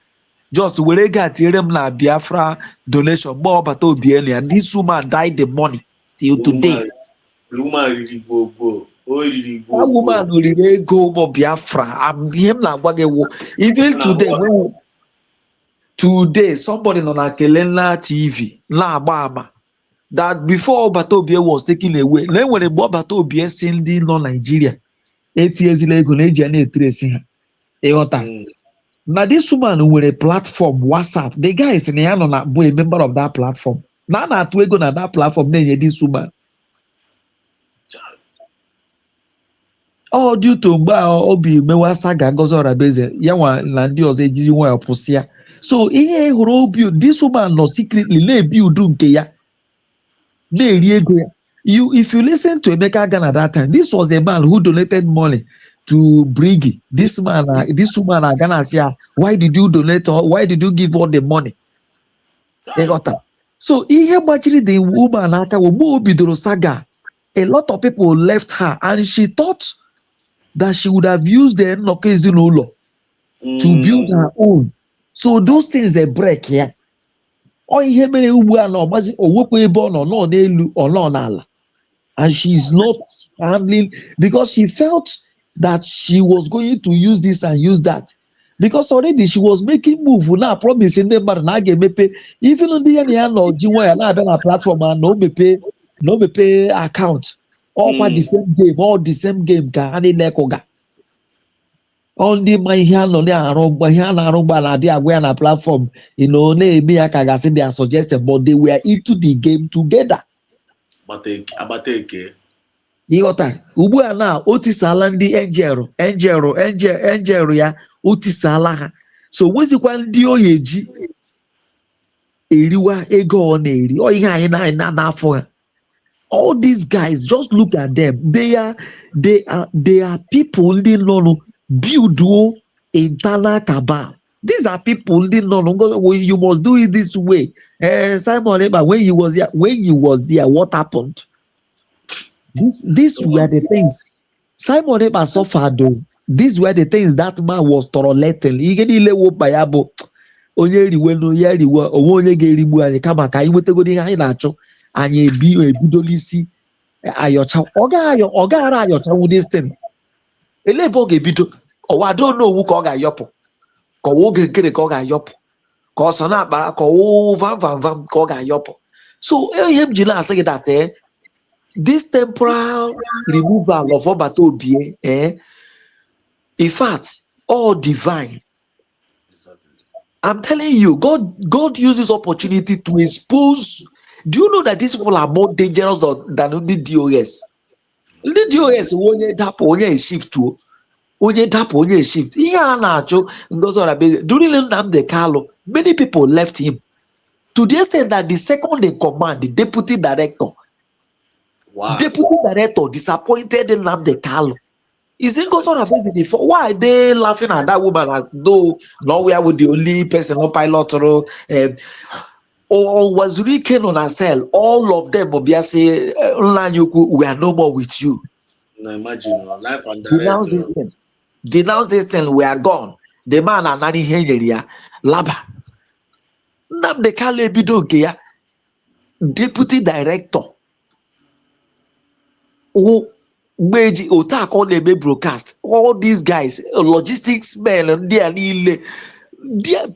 [SPEAKER 13] just were ego a tinyere m na Biafra donation mgbe ọ bata Obielu ya. This woman died the money till today. That woman riri ego ụmụ Biafra. Ihe m na-agwa gị wụ, even today somebody nọ na Kelenla TV na-agba ama that before Obatobie was taken away, then when Obatobie still in Nigeria, 8 years ago, now this woman with a platform, WhatsApp, the guy is in a member of that platform. Now that we go na that platform, then this woman. All due to Obi Mewa Saga Gozora Beze, Yawa Landi or Ejiwa Pusia. So here this woman no secretly lay build Dunkeya. You if you listen to Emeka Gan at that time, this was a man who donated money to Brigi. This woman Ghana say, why did you donate or why did you give all the money? They got that. So here actually the woman Bidoro Saga. A lot of people left her and she thought that she would have used the Nokezinolo to build her own. So those things a break here. Oh, here many who are not born or not or not. And she's not handling because she felt that she was going to use this and use that. Because already she was making move now, promising them but now get me pay. Even on the end of Jiwa na platform and no me pay account. All the same game ka ani lekoga. On the my hand on the arongba na the agwa na platform, you know, na me akaga say they are suggested, but they were into the game together.
[SPEAKER 9] Abateke.
[SPEAKER 13] Ịghọta ugbu a na otisala ndị enjel ya otisala ha so nwezikwa ndị oyi eji eriwa ego ọ na-eri ọ ihe anyị na-afọ ha. All these guys, just look at them. They are people ndị nọ build internal cabal. These are people ndị nọ you must do it this way. Simon Ekpa, when he was there, what happened? These were the things Simon Ekpa suffered though. These were the things that man was tolerating. Ihe niile wụpa ya bụ onye eriwe no ya eriwe onwe onye ga-erigbu anyị kama ka anyị wetegoro ihe anyị na-achọ anyị ebidola isi ayọcha ọ gaghara ayọcha this thing. Ele ebe ọ ga-ebido ọwa don't know owu ka ọ ga-ayọpụ ka ọwa oge nkere ka ọ ga-ayọpụ ka ọ sọ na-akpara ka ọwụ vam ka ọ ga-ayọpụ. So ihe m ji na-asị gị that this temporal removal of Obatobie, in fact, all divine. I'm telling you, God uses opportunity to expose. Do you know that these people are more dangerous than the DOS? The DOS onye dapo onye shift to onye dapo onye shift. During Nnamdi Kanu, many people left him to the extent that the second in command, the deputy director.
[SPEAKER 9] Wow.
[SPEAKER 13] Deputy director disappointed Nnamdi Kanu. Is it goes on amazing before? Why are they laughing at that woman as though nowhere with the only person or pilot or was Riken on herself? All of them will be say, we are no more with you.
[SPEAKER 9] Now imagine life and
[SPEAKER 13] denounce this thing. Denounce this thing, we are gone. The man and Nani Henyeria Laba. Nnamdi Kanu Ebidoge, deputy director. Who Beji Otak all the broadcast, all these guys, logistics men, and dear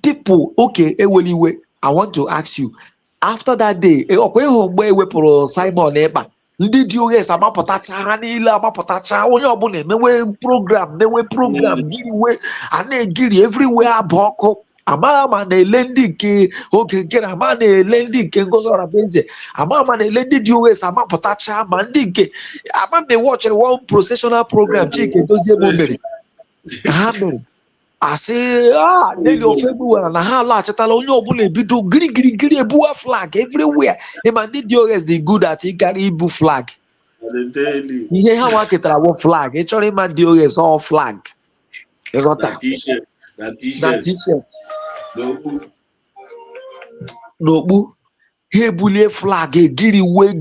[SPEAKER 13] people. Okay, anyway, I want to ask you. After that day, Simon Ekpa, ndị DOS amapụtacha ha niile amapụtacha onye ọbụla mewe program giri we a na-egiri everywhere abụ ọkụ. Amama na-ele ndị nke oge nke na ama na-ele ndị nke Ngozi Orabenze, amama na-ele ndị DOS amapụtacha ma ndị nke ama me watch one processional program Chike Dozie mere ha mere asị negi of everywhere na ha alachitala onye ọbụla ebido giri ebuwa flag everywhere. Ma ndị DOS dị good at ịkarị ibu flag. Ihe ha nwa ketara wụ flag. Ị chọrọ ịma DOS all flag. Ịghọta na t-shirt n'okpu ha ebulie flag giriwe.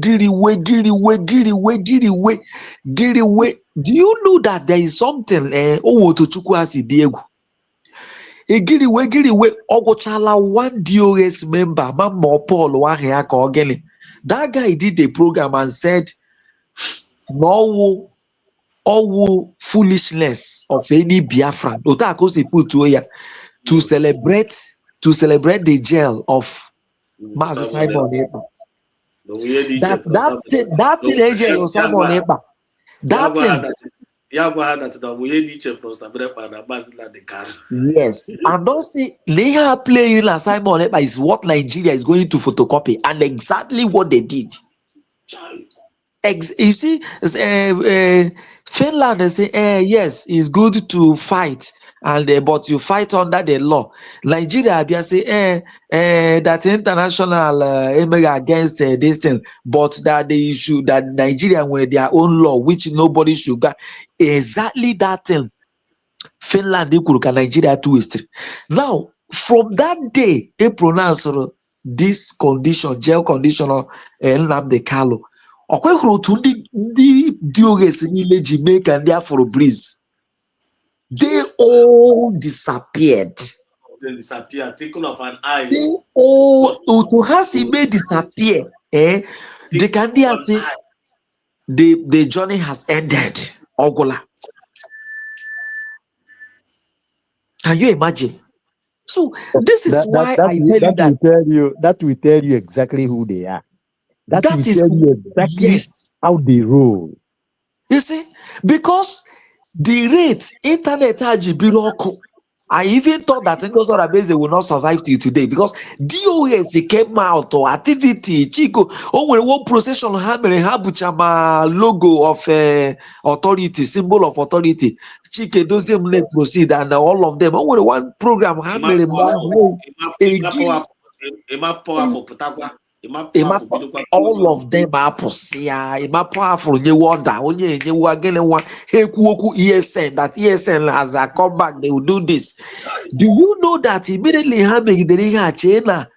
[SPEAKER 13] Do you know that there is something Owotochukwu has dị egwu giriwe ọgwụchala one DOS member Mama Paul ahụ ya ka ọ gịnị. That guy did a program and said no all foolishness of any Biafra to celebrate the jail of Master Simon Ekpa. That thing Asian Simon Ekpa. That thing. Yes, and don't see Leah playing like Simon Ekpa is what Nigeria is going to photocopy, and exactly what they did. You see, Finland they say, yes, it's good to fight, and but you fight under the law. Nigeria they say, that international against this thing, but that they issue that Nigeria with their own law, which nobody should get. Exactly that thing. Finland equal Nigeria 2 is 3. Now, from that day, they pronounce this condition, jail condition of Nnamdi Kanu. Okwe hụrụ otu ndị DOS niile ji mee ka ndị Afro breeze. They all disappeared.
[SPEAKER 9] They disappeared, taken off an eye.
[SPEAKER 13] They all to has may disappear. They can say the journey has ended. Ogola. Can you imagine? So this is why I tell you that.
[SPEAKER 14] That will tell you exactly who they are. That will
[SPEAKER 13] is
[SPEAKER 14] tell you exactly how they roll.
[SPEAKER 13] You see, because the rate internet I even thought that Ngozi Orabeze will not survive till today because DOS came out or activity Chico when one procession Habuchama logo of authority, symbol of authority. Chike doesn't let proceed and all of them. Only one program all of them are powerful. ESN that ESN as a comeback they will do this. Do you know that immediately having the China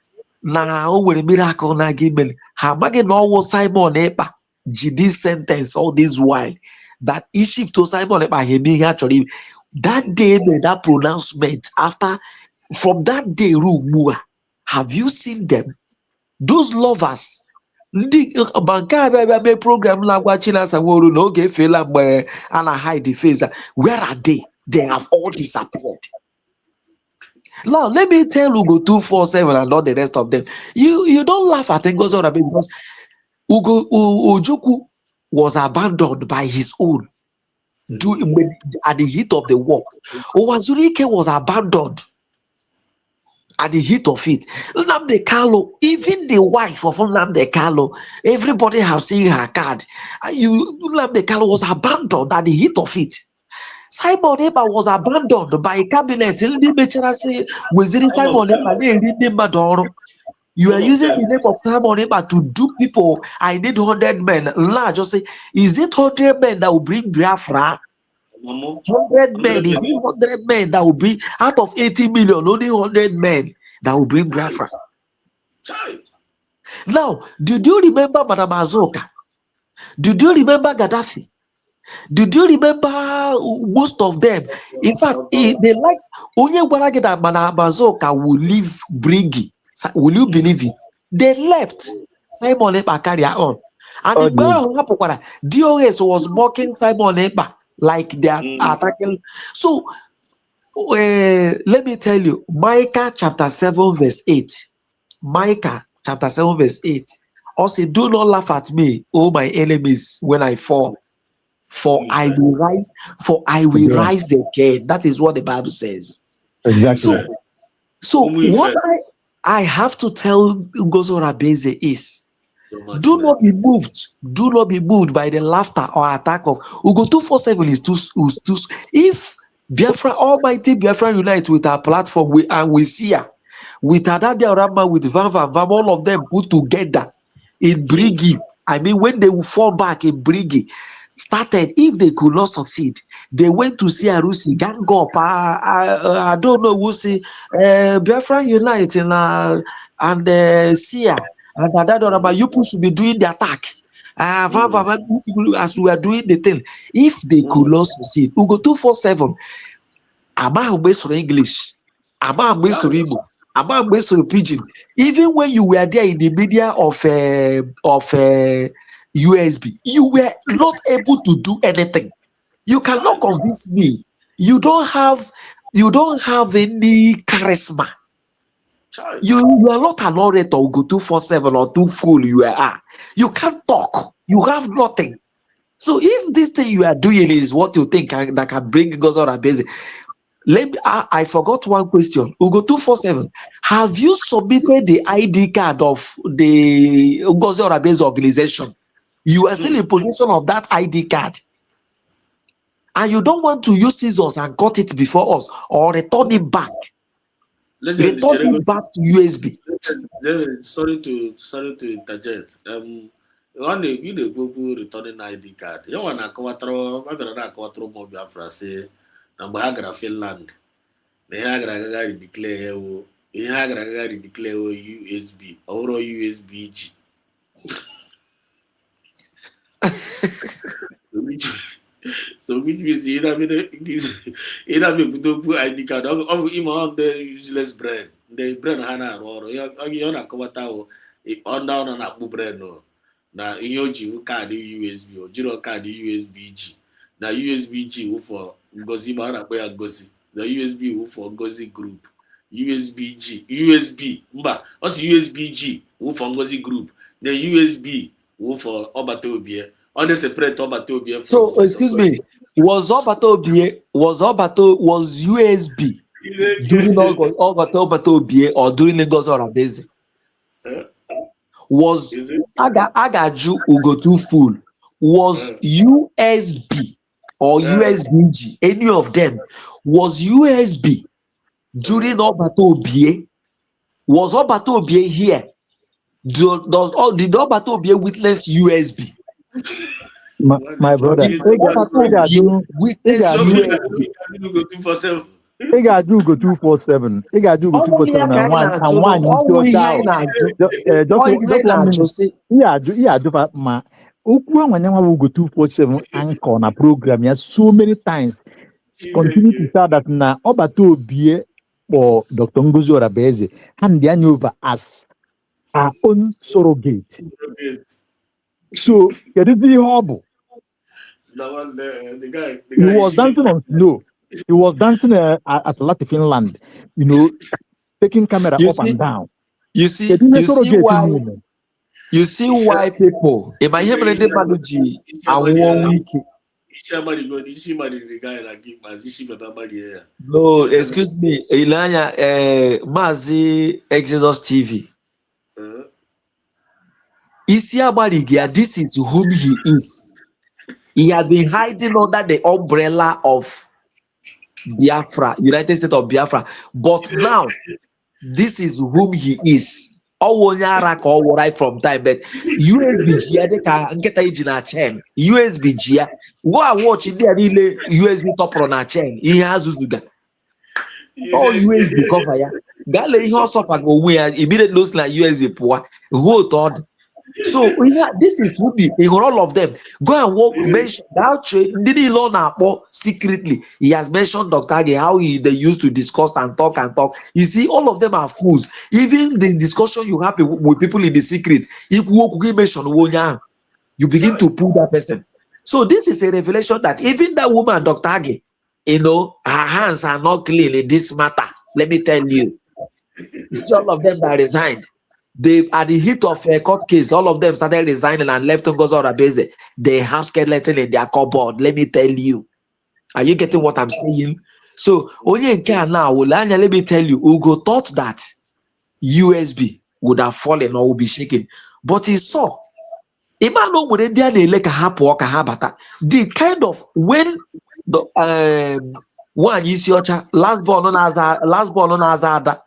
[SPEAKER 13] now with a miracle na given Hamagin almost Simon Ekpa this sentence all this while that he shift to Simon Ekpa he actually that day made that pronouncement after from that day Rumua. Have you seen them? Those lovers, the program like watching us and no get feel and I hide the face. Where are they? They have all disappeared. Now let me tell Ugo 247 and all the rest of them. You don't laugh at Ngozi Orabeze because Ojukwu was abandoned by his own at the heat of the war. Owazurike was abandoned at the heat of it. Nnamdi Kanu, even the wife of Nnamdi Kanu, everybody have seen her card. Nnamdi Kanu was abandoned at the heat of it. Simon Ekpa was abandoned by cabinet. You are using the name of Simon Ekpa to do people. I need 100 men. La just say, is it 100 men that will bring Biafra? 100 men, is it 100 men that will be out of 80 million, only 100 men that will bring Biafra? Now, did you remember Madam Azoka? Did you remember Gaddafi? Did you remember most of them? In fact, they like only when I get that Madam Azoka will leave Brigi. Will you believe it? They left. Simon Ekpa carry on. And the DOS was mocking Simon Ekpa. Like they are attacking. So let me tell you, Micah chapter 7 verse 8. Micah chapter 7 verse 8. Also, do not laugh at me, O my enemies, when I fall. For I will rise, rise again. That is what the Bible says.
[SPEAKER 14] Exactly.
[SPEAKER 13] So what I have to tell Ngozi Orabeze is, do not be moved. Do not be moved by the laughter or attack of Ugo 247 is too. If Biafra, Almighty Biafra unite with our platform, we see her with Adadia Rama, with Vam, all of them put together in Brigi. I mean, when they will fall back in Brigi, started, if they could not succeed, they went to see Arusi, gang up. I don't know who see Biafra unite and Sia. And that you should be doing the attack. As we are doing the thing, if they could not succeed, we go 247. Ama English, Ama Igbo, Ama Pidgin. Even when you were there in the media of USB, you were not able to do anything. You cannot convince me. You don't have any charisma. You are not an orator who go 247 or too full you are. You can't talk. You have nothing. So if this thing you are doing is what you think that can bring Gozo Rabeze, I forgot one question. Ugo 247. Have you submitted the ID card of the Gozo Rabeze organization? You are still in possession of that ID card. And you don't want to use scissors and cut it before us or return it back. Return it back to USB.
[SPEAKER 9] Sorry to interject. One day you dey go returning ID card. You wanna akọwatara, ma bịara na akọwatara ụmụ Biafra say na mgbe ha gara Finland, na ihe ha gara agaghị declare wo, ihe ha gara agaghị declare wo USB, ọhụrụ Usbg. So which means you have been put ID card of him on the useless brain. The brain hana or you na kawata on na brain no. Na yoji card USB or zero card Usbg. Na Usbg for Ngozi Mahana Boya Ngozi. The USB for Ngozi group. Usbg. USB. Mba. Also Usbg for Ngozi group. The USB for Obatobie. On the separate Obatobie.
[SPEAKER 13] So excuse me, was USB during Obatobie or during Lagos or Abeze? Was Agaju Ugo too full? Was USB or USBG? Any of them was USB during Obatobie? Was Obatobie here? Did Obatobie witness USB?
[SPEAKER 14] My brother, I got do go 247. I got do go 247 and one do ma. Ukwa wanyama will go 247 anchor na program. Yes, so many times. Continue to tell that na Obato Bie or Dr. Ngozi Orabeze hand the over as our own surrogate. So, get it the hobble. He was dancing on snow. He was dancing at Latin Finland, taking camera and down.
[SPEAKER 13] You see why people in my heavenly Manuji and 1 week. No, excuse me, Ilanya, Mazi Exodus TV. Isiabarigia, this is whom he is. He has been hiding under the umbrella of Biafra, United States of Biafra. But now, this is whom he is. Right from time, but USBG, USBG, go and watch it there, really USB top on a chain. He has Usbg. Oh, USB cover ya. Gale, he also immediately looks like USB poor. Who thought? So this is who be all of them. Go and walk. Mention that did he learn secretly? He has mentioned Dr. Age, how they used to discuss and talk. You see, all of them are fools. Even the discussion you have with people in the secret, if you mention you begin to pull that person. So this is a revelation that even that woman, Dr. Age, her hands are not clean in this matter. Let me tell you, it's all of them that resigned. They at the heat of a court case, all of them started resigning and left Ngozi Orabeze. They have skeleton in their cupboard. Let me tell you. Are you getting what I'm saying? So only now, let me tell you, Ugo thought that USB would have fallen or would be shaken, but he saw. The kind of when the one is your last born on Azada.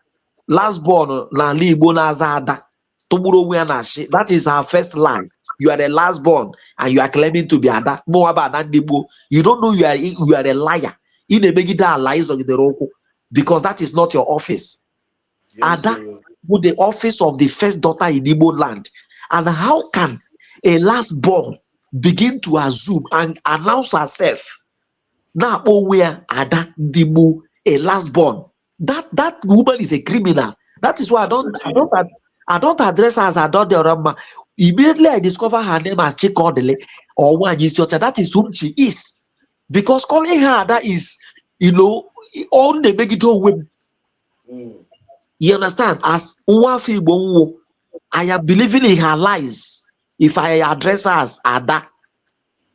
[SPEAKER 13] Last born na Libo na Azada. That is our first line. You are the last born and you are claiming to be Ada. You don't know you are a liar. In a begida lies of the Roko because that is not your office. Yes, Ada with the office of the first daughter in Igbo land. And how can a last born begin to assume and announce herself now where Ada Dibu a last born? That woman is a criminal. That is why I don't address her as Adode. Immediately I discover her name as Chikodele or Wanyisiocha. That is whom she is. Because calling her that is, all the big women. You understand? As Nwafi Igbo, I am believing in her lies if I address her as Ada.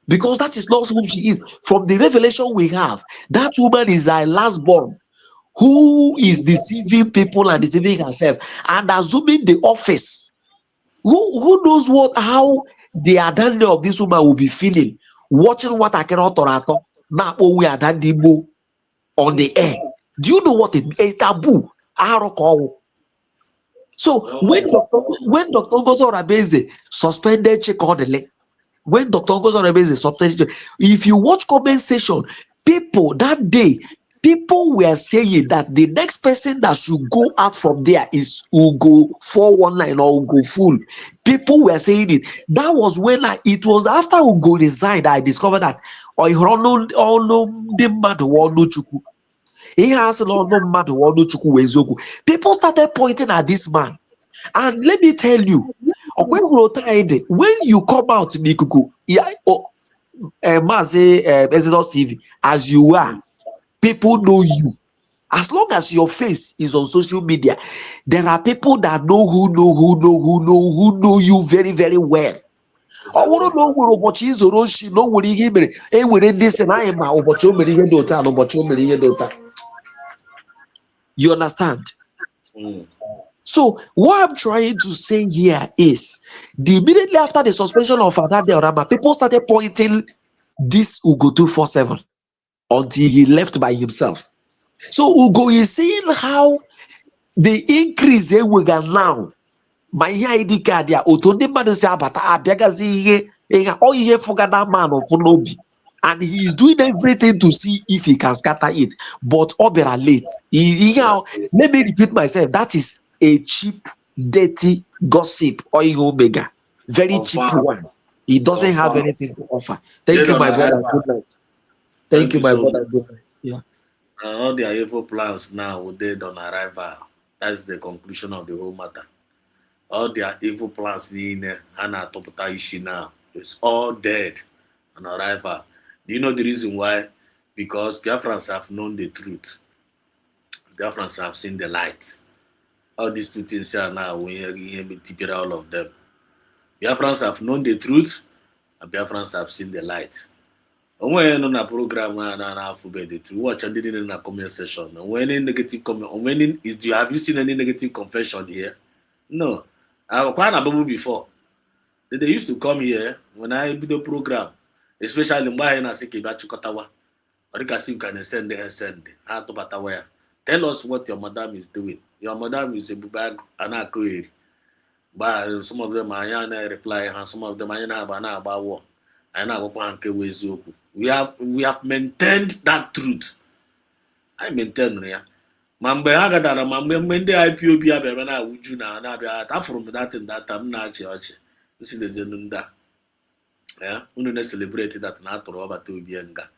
[SPEAKER 13] Because that is not who she is. From the revelation we have, that woman is our last born who is deceiving people and deceiving herself and assuming the office. Who knows how the identity of this woman will be feeling watching what I cannot now we are on the air. Do you know what a taboo? So when Dr. Ngozi Orabeze suspended Chekondele, when Dr. Ngozi Orabeze suspended, if you watch comment section, people that day, people were saying that the next person that should go out from there is Ugo 419 or Ugo Full. People were saying it. That was when it was after Ugo resigned, I discovered that he has people started pointing at this man. And let me tell you, when you come out Nikuku, Exodus TV, as you are, people know you. As long as your face is on social media, there are people that know who know you very, very well. I want to know where Obochi is or she know what he hear. And within this, and I am my Obochi. You understand? So what I'm trying to say here is, immediately after the suspension of Adade Orama, people started pointing this Ugo 247 until he left by himself. So Ugo is seeing how the increase we got now. My ID card ya otonde mmadụ si abata abịagazi ihe all ihe fuga that man of Nobi, and he is doing everything to see if he can scatter it, but obera late. Let me repeat myself, that is a cheap, dirty gossip or omega, very cheap one. He doesn't have anything to offer. Thank you, my brother. Good night. Thank you, my brother. Good night. Yeah.
[SPEAKER 9] All their evil plans now dead on arrival. That's the conclusion of the whole matter. All their evil plans in Hana Topota Ishi now. It's all dead on arrival. Do you know the reason why? Because Biafrans have known the truth. Biafrans have seen the light. All these two things here now, we hear me together, all of them. Biafrans have known the truth, and Biafrans have seen the light. When on a program and alphabet to watch and didn't in a comment session. When any negative comment, have you seen any negative confession here? No. I've quite a bubble before. They used to come here when I do the program, especially in Bahena Sikiba Chukotawa. Or you can see you can send there, tell us what your madam is doing. Your madam is a bag and a query. But some of them are reply, and some of them are about war. I know we have maintained that truth. I maintain it. Mambe agadara mambe mende IPOB abebe na uju na abia ta from that in that time na achi ochi. This is the zenunda. Yeah, we celebrate that na atoro Obatobi nga.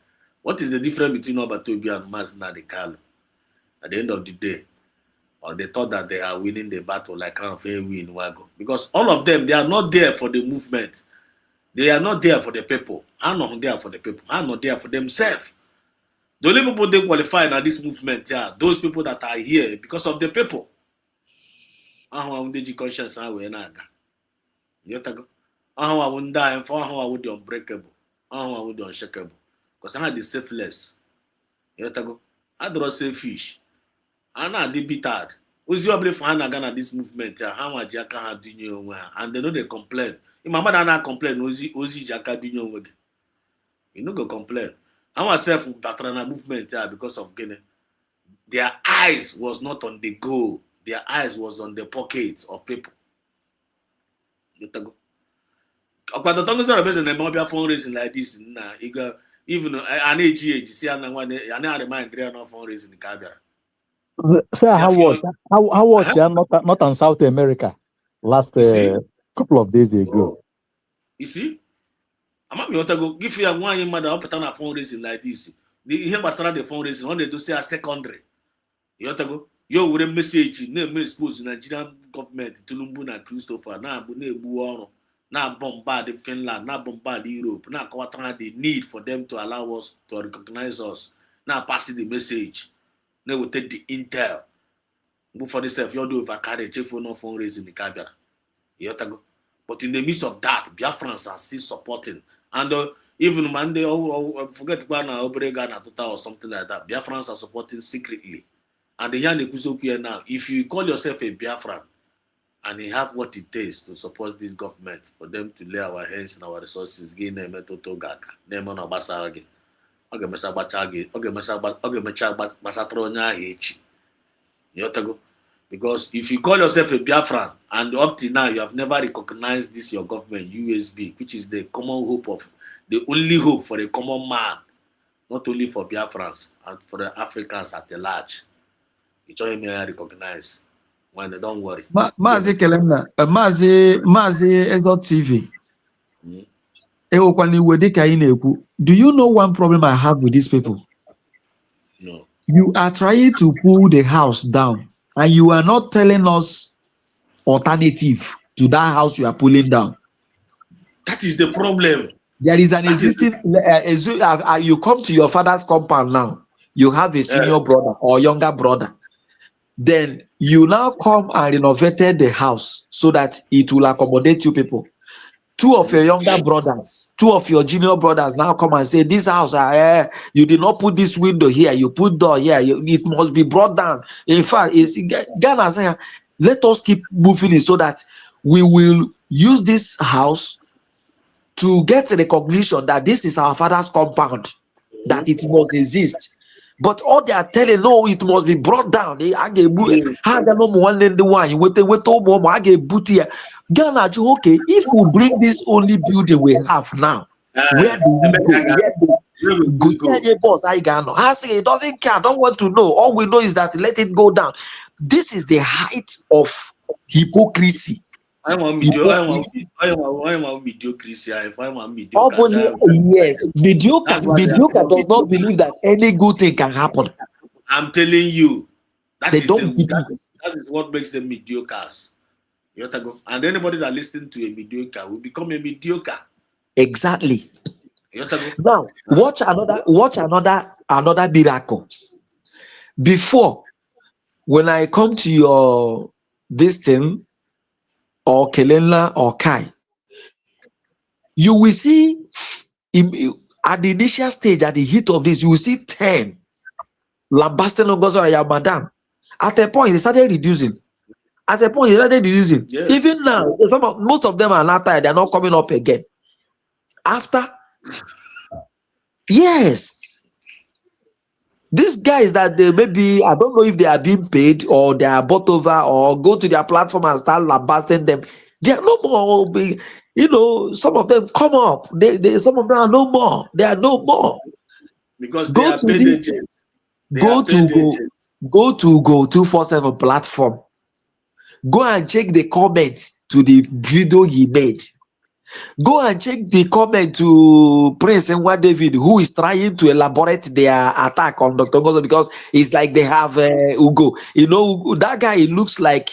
[SPEAKER 9] What is the difference between Obatobi and Mazna de Kalu? At the end of the day, or they thought that they are winning the battle like kind of a win wago. Because all of them, they are not there for the movement. They are not there for the people. I'm not there for the people. I'm not there for themselves. The only people they qualify in this movement, yeah, those people that are here because of the people. I want the conscience and we naga. You take. I want die and for how I would the unbreakable. I want the unshakable. Because I had the selfless. You take. I draw selfish. I not the bitter. Who's your belief for Hanaga this movement? How much Jaka had dinner and they know they complain. If my mother not complain, Ozi Jaka dinner with. You know go complain. I myself Batrana movement because of Guinea. Their eyes was not on the goal. Their eyes was on the pockets of people. You go. But the tongues are based on the mobile fundraising like this. Even an age, see, I remind there no fundraising in Kabera.
[SPEAKER 14] Sir, how was not in South America last couple of days ago?
[SPEAKER 9] You see? I'm not going to give you a 1 year mother up on a fundraising like this. The him start the fundraising when they do say a secondary. You have to go. You will message name expose Nigerian government Tulumbu na Christopher na Buono na bombard Finland na bombard Europe na Kawatana the need for them to allow us to recognize us. Now passing the message. They will take the intel. Before they say, if you do overcarry, check for no fundraising in the Kabira. But in the midst of that, Biafrans are still supporting. And even Monday, forget Ghana, Ghana Total or something like that, Biafrans are supporting secretly. And the young Ekuzoku now, if you call yourself a Biafran and you have what it takes to support this government, for them to lay our hands and our resources, gain them a total gaka, them on a basage, because if you call yourself a Biafran and up to now you have never recognized this your government, Usbg, which is the common hope of the only hope for a common man, not only for Biafrans and for the Africans at the large. It's all you recognize. When they don't worry.
[SPEAKER 13] Mazi Kelemna, Mazi Ezo TV. Do you know one problem I have with these people?
[SPEAKER 9] No.
[SPEAKER 13] You are trying to pull the house down, and you are not telling us alternative to that house you are pulling down.
[SPEAKER 9] That is the problem.
[SPEAKER 13] There is an existing. You come to your father's compound now. You have a senior brother or younger brother. Then you now come and renovated the house so that it will accommodate you people. Two of your younger brothers, two of your junior brothers now come and say, this house, you did not put this window here, you put door here, it must be brought down. In fact, Ghana saying, let us keep moving it so that we will use this house to get recognition that this is our father's compound, that it must exist. But all they are telling, no, it must be brought down. Ghana, okay, if we bring this only building we have now, where do we go? I say it doesn't care. I don't want to know. All we know is that let it go down. This is the height of hypocrisy.
[SPEAKER 9] I want mediocrity. If I want mediocre,
[SPEAKER 13] yes, mediocre does not believe that any good thing can happen.
[SPEAKER 9] I'm telling you, that is what makes them mediocres. And anybody that listens to a mediocre will become a mediocre.
[SPEAKER 13] Exactly. Now, watch another miracle. Before, when I come to your this thing, or Kelenla or Kai, you will see at the initial stage, at the heat of this, you will see 10 lambasting Ogozora, madam. At a point, they started reducing. At a point, they started reducing. Yes. Even now, most of them are not tired, they're not coming up again. After, yes. These guys that they maybe, I don't know if they are being paid or they are bought over or go to their platform and start lambasting them. They are no more, some of them come up. Some of them are no more. They are no more.
[SPEAKER 9] Because they are paid agents.
[SPEAKER 13] Go to 247 platform. Go and check the comments to the video he made. Go and check the comment to Prince Nwa David, who is trying to elaborate their attack on Dr. Ngozo, because it's like they have Ugo. That guy, it looks like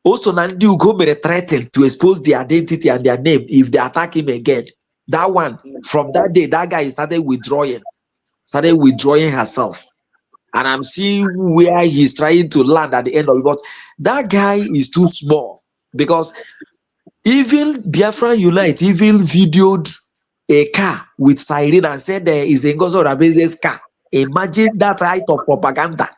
[SPEAKER 13] also Nandi Ugo may threaten to expose their identity and their name if they attack him again. That one, from that day, that guy started withdrawing herself. And I'm seeing where he's trying to land at the end of it. But that guy is too small, because even Biafra Unite even videoed a car with siren and said there is a Ngozo Rabeze's car. Imagine that height of propaganda,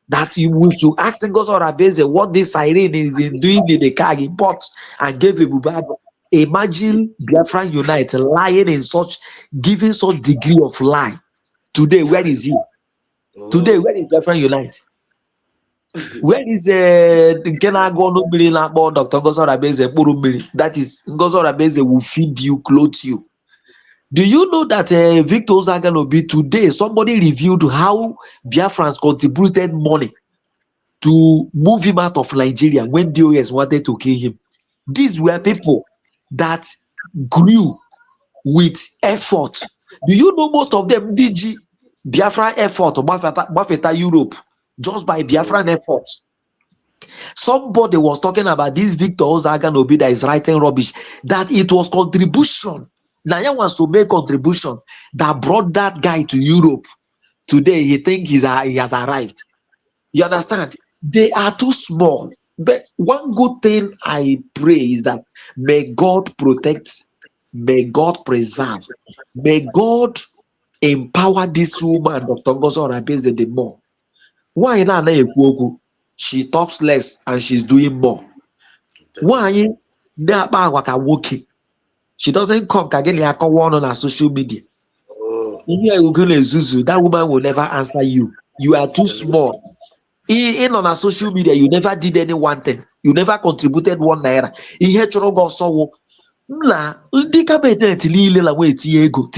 [SPEAKER 13] that you should ask Ngozo Rabeze what this siren is doing in the car he bought and gave a bubad. Imagine Biafra Unite lying in such, giving such degree of lie. Today, where is he? Today, where is Biafra Unite? Where is Dr. Ngozo Rabeze? That is, Ngozo Rabeze will feed you, clothe you. Do you know that Victor Zaganobi today, somebody reviewed how Biafrans contributed money to move him out of Nigeria when DOS wanted to kill him? These were people that grew with effort. Do you know most of them DG Biafra effort, Bafeta Europe, just by Biafran effort? Somebody was talking about this Victor Zaganobi that is writing rubbish, that it was contribution. Naya wants to make contribution that brought that guy to Europe. Today he thinks he has arrived. You understand? They are too small. But one good thing I pray is that may God protect, may God preserve, may God empower this woman, Dr. Ngozo Rabeze, the more. Why na ekwu? She talks less and she's doing more. Why she doesn't come on social media. That woman will never answer you. You are too small. In on a social media, you never did any one thing. You never contributed 1 naira. Ihe chọrọ gị ọsọ na ndị kabinet niile la wee tinye ego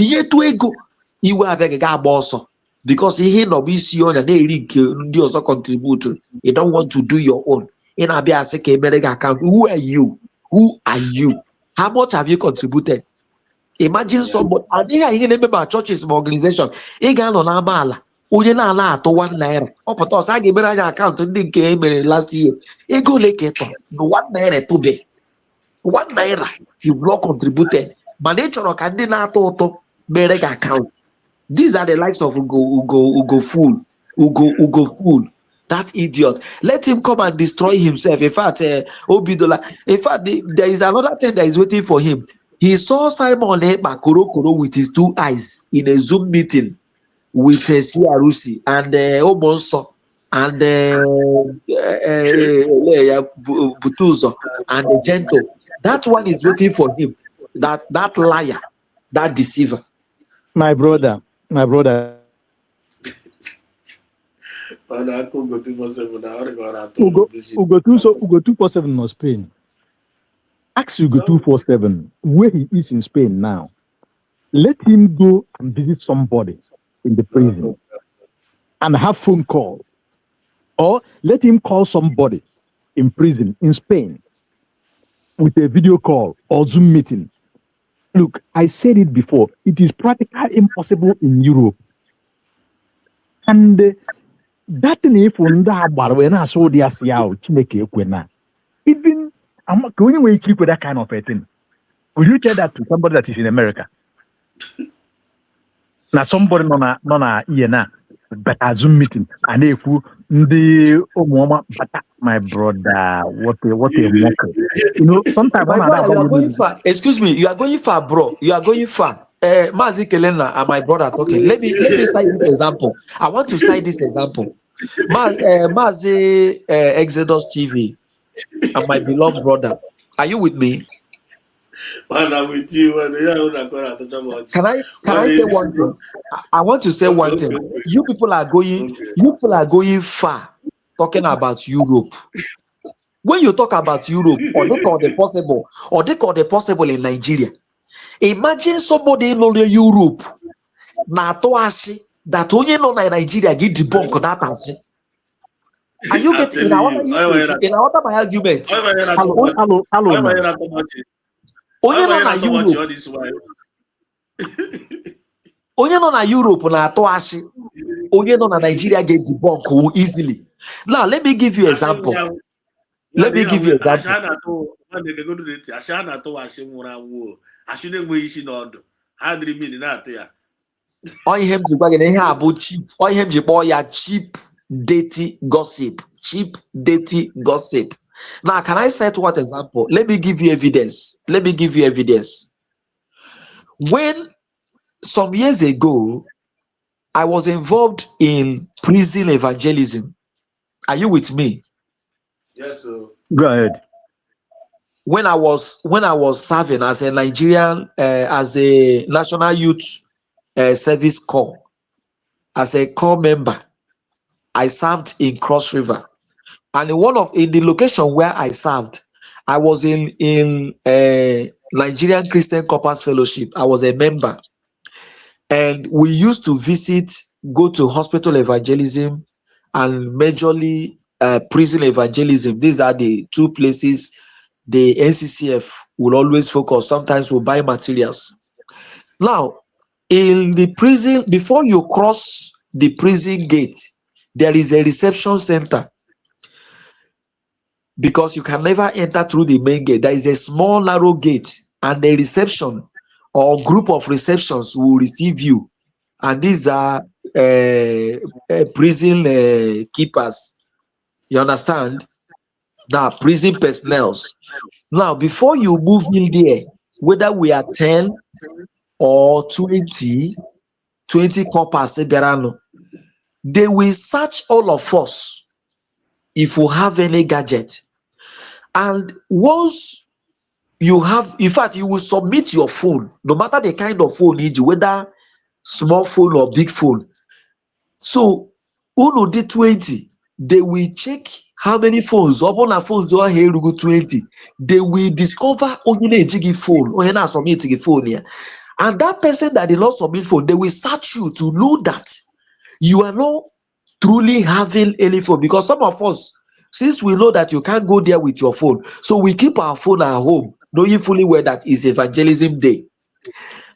[SPEAKER 13] iwe abịaghị ga agba ọsọ because ihe nọ bụ isi ọnya na-eri nke ndị ọzọ contribute. You don't want to do your own. Ị na-abịa asị ka emere gị account. Who are you? Who are you? How much have you contributed? Imagine somebody, and ihe na-eme ma churches ma organization, ị ga-anọ n'ama ala onye na-ala atụ 1 naira ọ pụta ọsọ a ga-emere anyị akaụntụ ndị nke emere last year ego ole ka ịtọ na 1 naira tụbe 1 naira you've not contributed mana ị chọrọ ka ndị na-atọ ụtọ mere gị akaụntụ. These are the likes of Ugo Fool, that idiot. Let him come and destroy himself. In fact, Obidola, in fact, there is another thing that is waiting for him. He saw Simon Ekpa Koro with his 2 eyes in a Zoom meeting with CRUC and Omonso and Butuzo and the Gento. That one is waiting for him. That liar, that deceiver.
[SPEAKER 14] My brother.
[SPEAKER 9] Ugo
[SPEAKER 14] 247 in Spain. Ask Ugo 247 where he is in Spain now. Let him go and visit somebody in the prison and have phone call, or let him call somebody in prison in Spain with a video call or Zoom meeting. Look, I said it before, it is practically impossible in Europe. And that if when I saw the even I'm not going away keep with that kind of a thing. Will you tell that to somebody that is in America? Now somebody non a but a Zoom meeting and if the my brother, what a mockery. You know, sometimes
[SPEAKER 13] my brother, you are going far. Excuse me, you are going far, bro. You are going far. Mazi Kelena and my brother talking. Let me cite this example. I want to cite this example. Mazi Exodus TV and my beloved brother. Are you with me?
[SPEAKER 9] Man, I'm with you.
[SPEAKER 13] Can I say one thing? I want to say one thing. You people are going far talking about Europe. When you talk about Europe, or they call the possible in Nigeria. Imagine somebody in Europe na toashi that only know Nigeria get debunk that answer. Are you getting in our my argument?
[SPEAKER 14] Hello.
[SPEAKER 13] Onye nọ na Europe. Onye nọ na Europe na-atụ asị. Onye nọ na Nigeria get debunk easily. Now let me give you example. Let me give you example. Oyihem ji gwa gị na ihe a bụ cheap. Oyihem ji kpọọ ya cheap dirty gossip. Cheap dirty gossip. Now, can I cite what example? Let me give you evidence. When some years ago, I was involved in prison evangelism. Are you with me?
[SPEAKER 9] Yes, sir.
[SPEAKER 14] Go ahead.
[SPEAKER 13] When I was serving as a Nigerian, as a National Youth Service Corps, as a corps member, I served in Cross River. And in the location where I served, I was in Nigerian Christian Corpus Fellowship. I was a member. And we used to go to hospital evangelism and majorly prison evangelism. These are the 2 places the NCCF will always focus. Sometimes we'll buy materials. Now, in the prison, before you cross the prison gate, there is a reception center. Because you can never enter through the main gate. There is a small narrow gate and the reception or group of receptions will receive you. And these are prison keepers. You understand? Now, prison personnel. Now, before you move in there, whether we are 10 or 20 coppers, they will search all of us if we have any gadget. And once you have, in fact, you will submit your phone, no matter the kind of phone you use, whether small phone or big phone. So, uno did 20, they will check how many phones, open a phones do here 20. They will discover only a jiggy phone, or not submit a phone here. And that person that did not submit phone, they will search you to know that you are not truly having any phone. Because some of us, since we know that you can't go there with your phone, so we keep our phone at home, knowing fully well that it's evangelism day.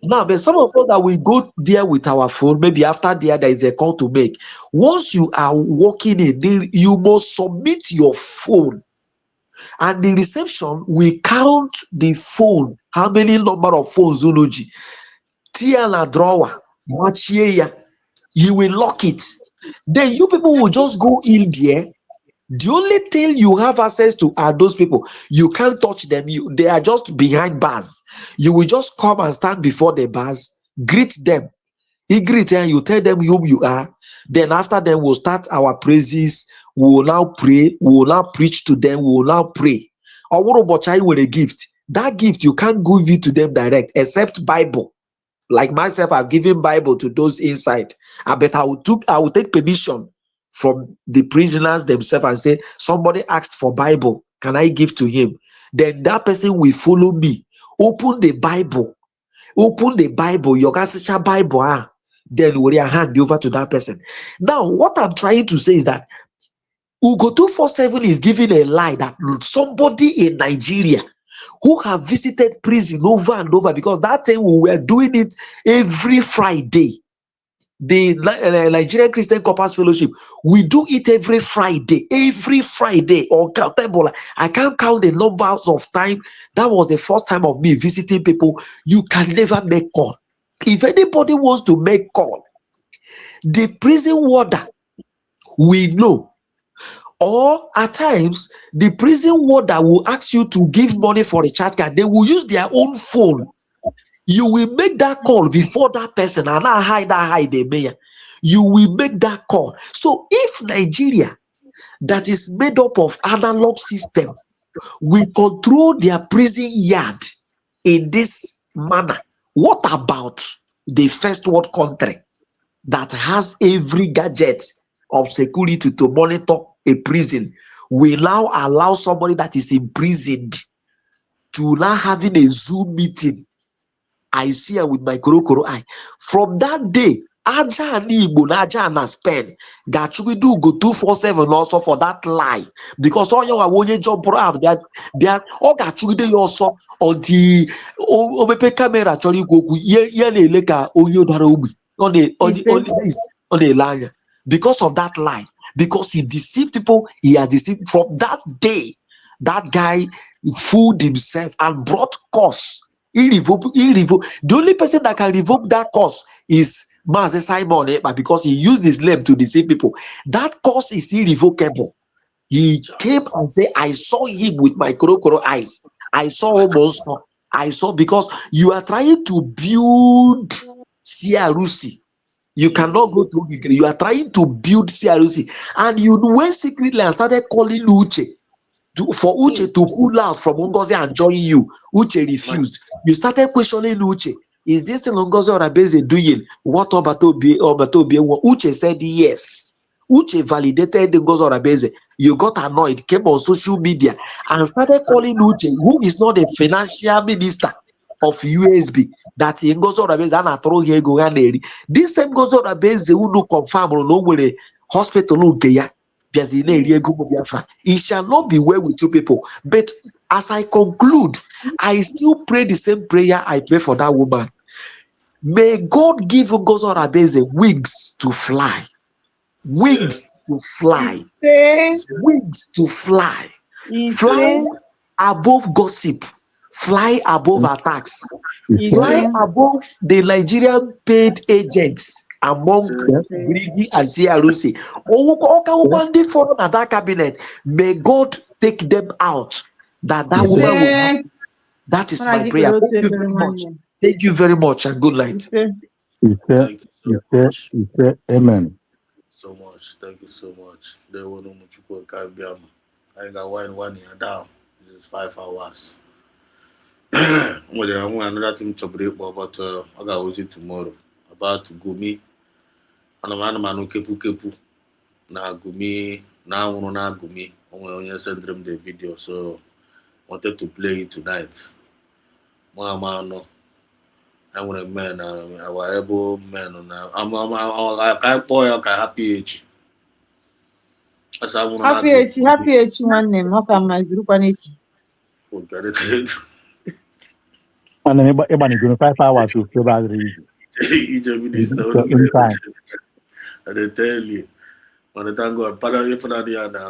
[SPEAKER 13] Now, but some of us that we go there with our phone, maybe after there is a call to make. Once you are walking in, you must submit your phone. And the reception will count the phone, how many number of phones Unoji. Tia na drawer, you will lock it. Then you people will just go in there. The only thing you have access to are those people. You can't touch them. They are just behind bars. You will just come and stand before the bars, greet them. You greet them, you tell them who you are. Then after them, we'll start our praises. We will now pray. We will now preach to them. We will now pray. Or what about child with a gift? That gift, you can't give it to them direct, except Bible. Like myself, I've given Bible to those inside. I bet I will take permission from the prisoners themselves and say, somebody asked for Bible, can I give to him? Then that person will follow me. Open the Bible, your Gassicha Bible, then we hand over to that person. Now, what I'm trying to say is that Ugo 247 is giving a lie that somebody in Nigeria who have visited prison over and over, because that time we were doing it every Friday. The Nigerian Christian Corpus Fellowship, we do it every Friday, uncountable. I can't count the numbers of time. That was the first time of me visiting people. You can never make call. If anybody wants to make call, the prison warder we know. Or at times, the prison warder will ask you to give money for a chat card. They will use their own phone. You will make that call before that person, and I hide the mayor. You will make that call. So if Nigeria, that is made up of analog system, will control their prison yard in this manner, what about the first world country that has every gadget of security to monitor a prison? We now allow somebody that is imprisoned to now having a Zoom meeting. I see her with my korokoro eye. From that day, Aja and Igbo, Aja and Spain, Gachugi do go 247 also for that lie. Because all you are jump out, they are all Gachugi also on the OBP camera actually go leka onyo darobi on the liar. Because of that lie, because he deceived people, he has deceived. From that day, that guy fooled himself and brought curse. The only person that can revoke that curse is Mazi Simon, but because he used his name to deceive people, that curse is irrevocable. He came and said, I saw him with my korokoro eyes. I saw him also. I saw, because you are trying to build CRUC. You cannot go to Ukraine. You are trying to build CRUC. And you went secretly and started calling Uche. For Uche to pull out from Ngozi and join you. Uche refused. You started questioning Uche. Is this thing Ngozi Orabeze doing? What Obatobi? Uche said yes. Uche validated Ngozi Orabeze. You got annoyed, came on social media and started calling Uche, who is not a financial minister of USB, that Ngozi Orabeze and throw here go. This same Ngozi Orabeze who no confirm or no where hospital Ukeya. It shall not be well with you people. But as I conclude, I still pray the same prayer I pray for that woman. May God give Ngozi Orabeze wings to fly. Wings to fly. Wings to fly. Fly above gossip. Fly above attacks. Fly above the Nigerian paid agents among Brigi and CRC. Ndị fọrọ na that cabinet, may God take them out. That woman will have. That is my prayer. Thank you very much. Thank you very much and good night.
[SPEAKER 9] Thank you so much.
[SPEAKER 14] Amen.
[SPEAKER 9] So much. Thank you so much. They want to much go I got one year down. This is 5 hours. Well, I'm another thing to break, but I got to it tomorrow. About Gumi. And I'm man kepu. Na Gumi. Now na Gumi. I'm going to send them the video. So wanted to play it tonight. Mama no. I want a man, our able men. I can't boy, I can happy age.
[SPEAKER 3] Happy age nwanne m ọ ka mma zirukwana echi.
[SPEAKER 14] And then everybody going 5 hours to feel bad easy.
[SPEAKER 9] I tell you, when the thank God,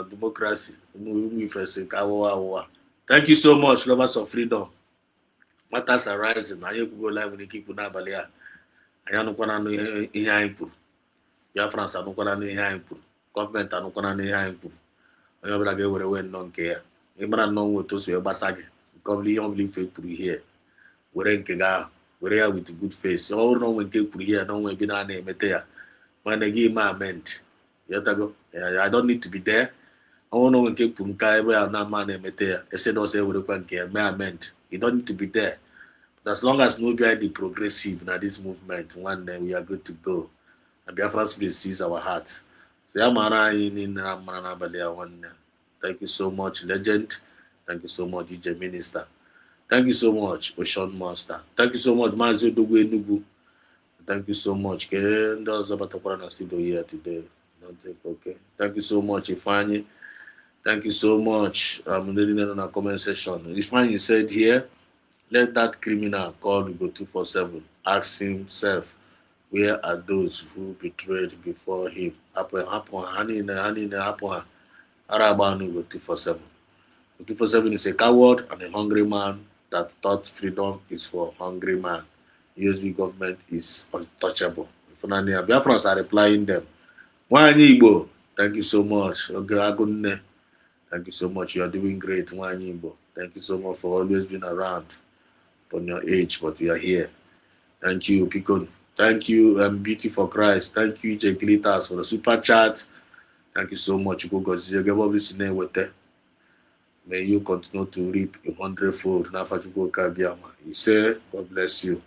[SPEAKER 9] democracy. Thank you so much, lovers of freedom. Matters are rising. I go live with the people now, Balia. I am not going to improve. Biafra are not going to improve. Government are not going to improve. I am not going to care. You might know what those were Basagi. Probably only fake to here. We're in Kega. We're with good face. All no one came here. No one been on a metea. When they give my ment. I don't need to be there. I don't know when came to Kai. We are not man a metea. I said, also, we don't care. I meant. You don't need to be there. But as long as nobody the progressive in this movement, one day we are good to go. And Biafra Spirit sees our hearts. So thank you so much, legend. Thank you so much, DJ Minister. Thank you so much, Ocean Master. Thank you so much, Mazi Dogu Enugu. Thank you so much. Studio here today. Don't take okay. Thank you so much, Ifani. Thank you so much. I'm reading it on our comment section. Ifani said here, let that criminal call we go 247. Ask himself, where are those who betrayed before him? Arabanu go 247. 247 is a coward and a hungry man that thought freedom is for hungry man. USB government is untouchable. Biafrans are replying them. Wanyibo, thank you so much. Thank you so much. You are doing great, Wanyibo. Thank you so much for always being around on your age, but we are here. Thank you, Kikon. Thank you, Beauty for Christ. Thank you, J. Glitters, for the super chat. Thank you so much. May you continue to reap 100-fold. He said, God bless you.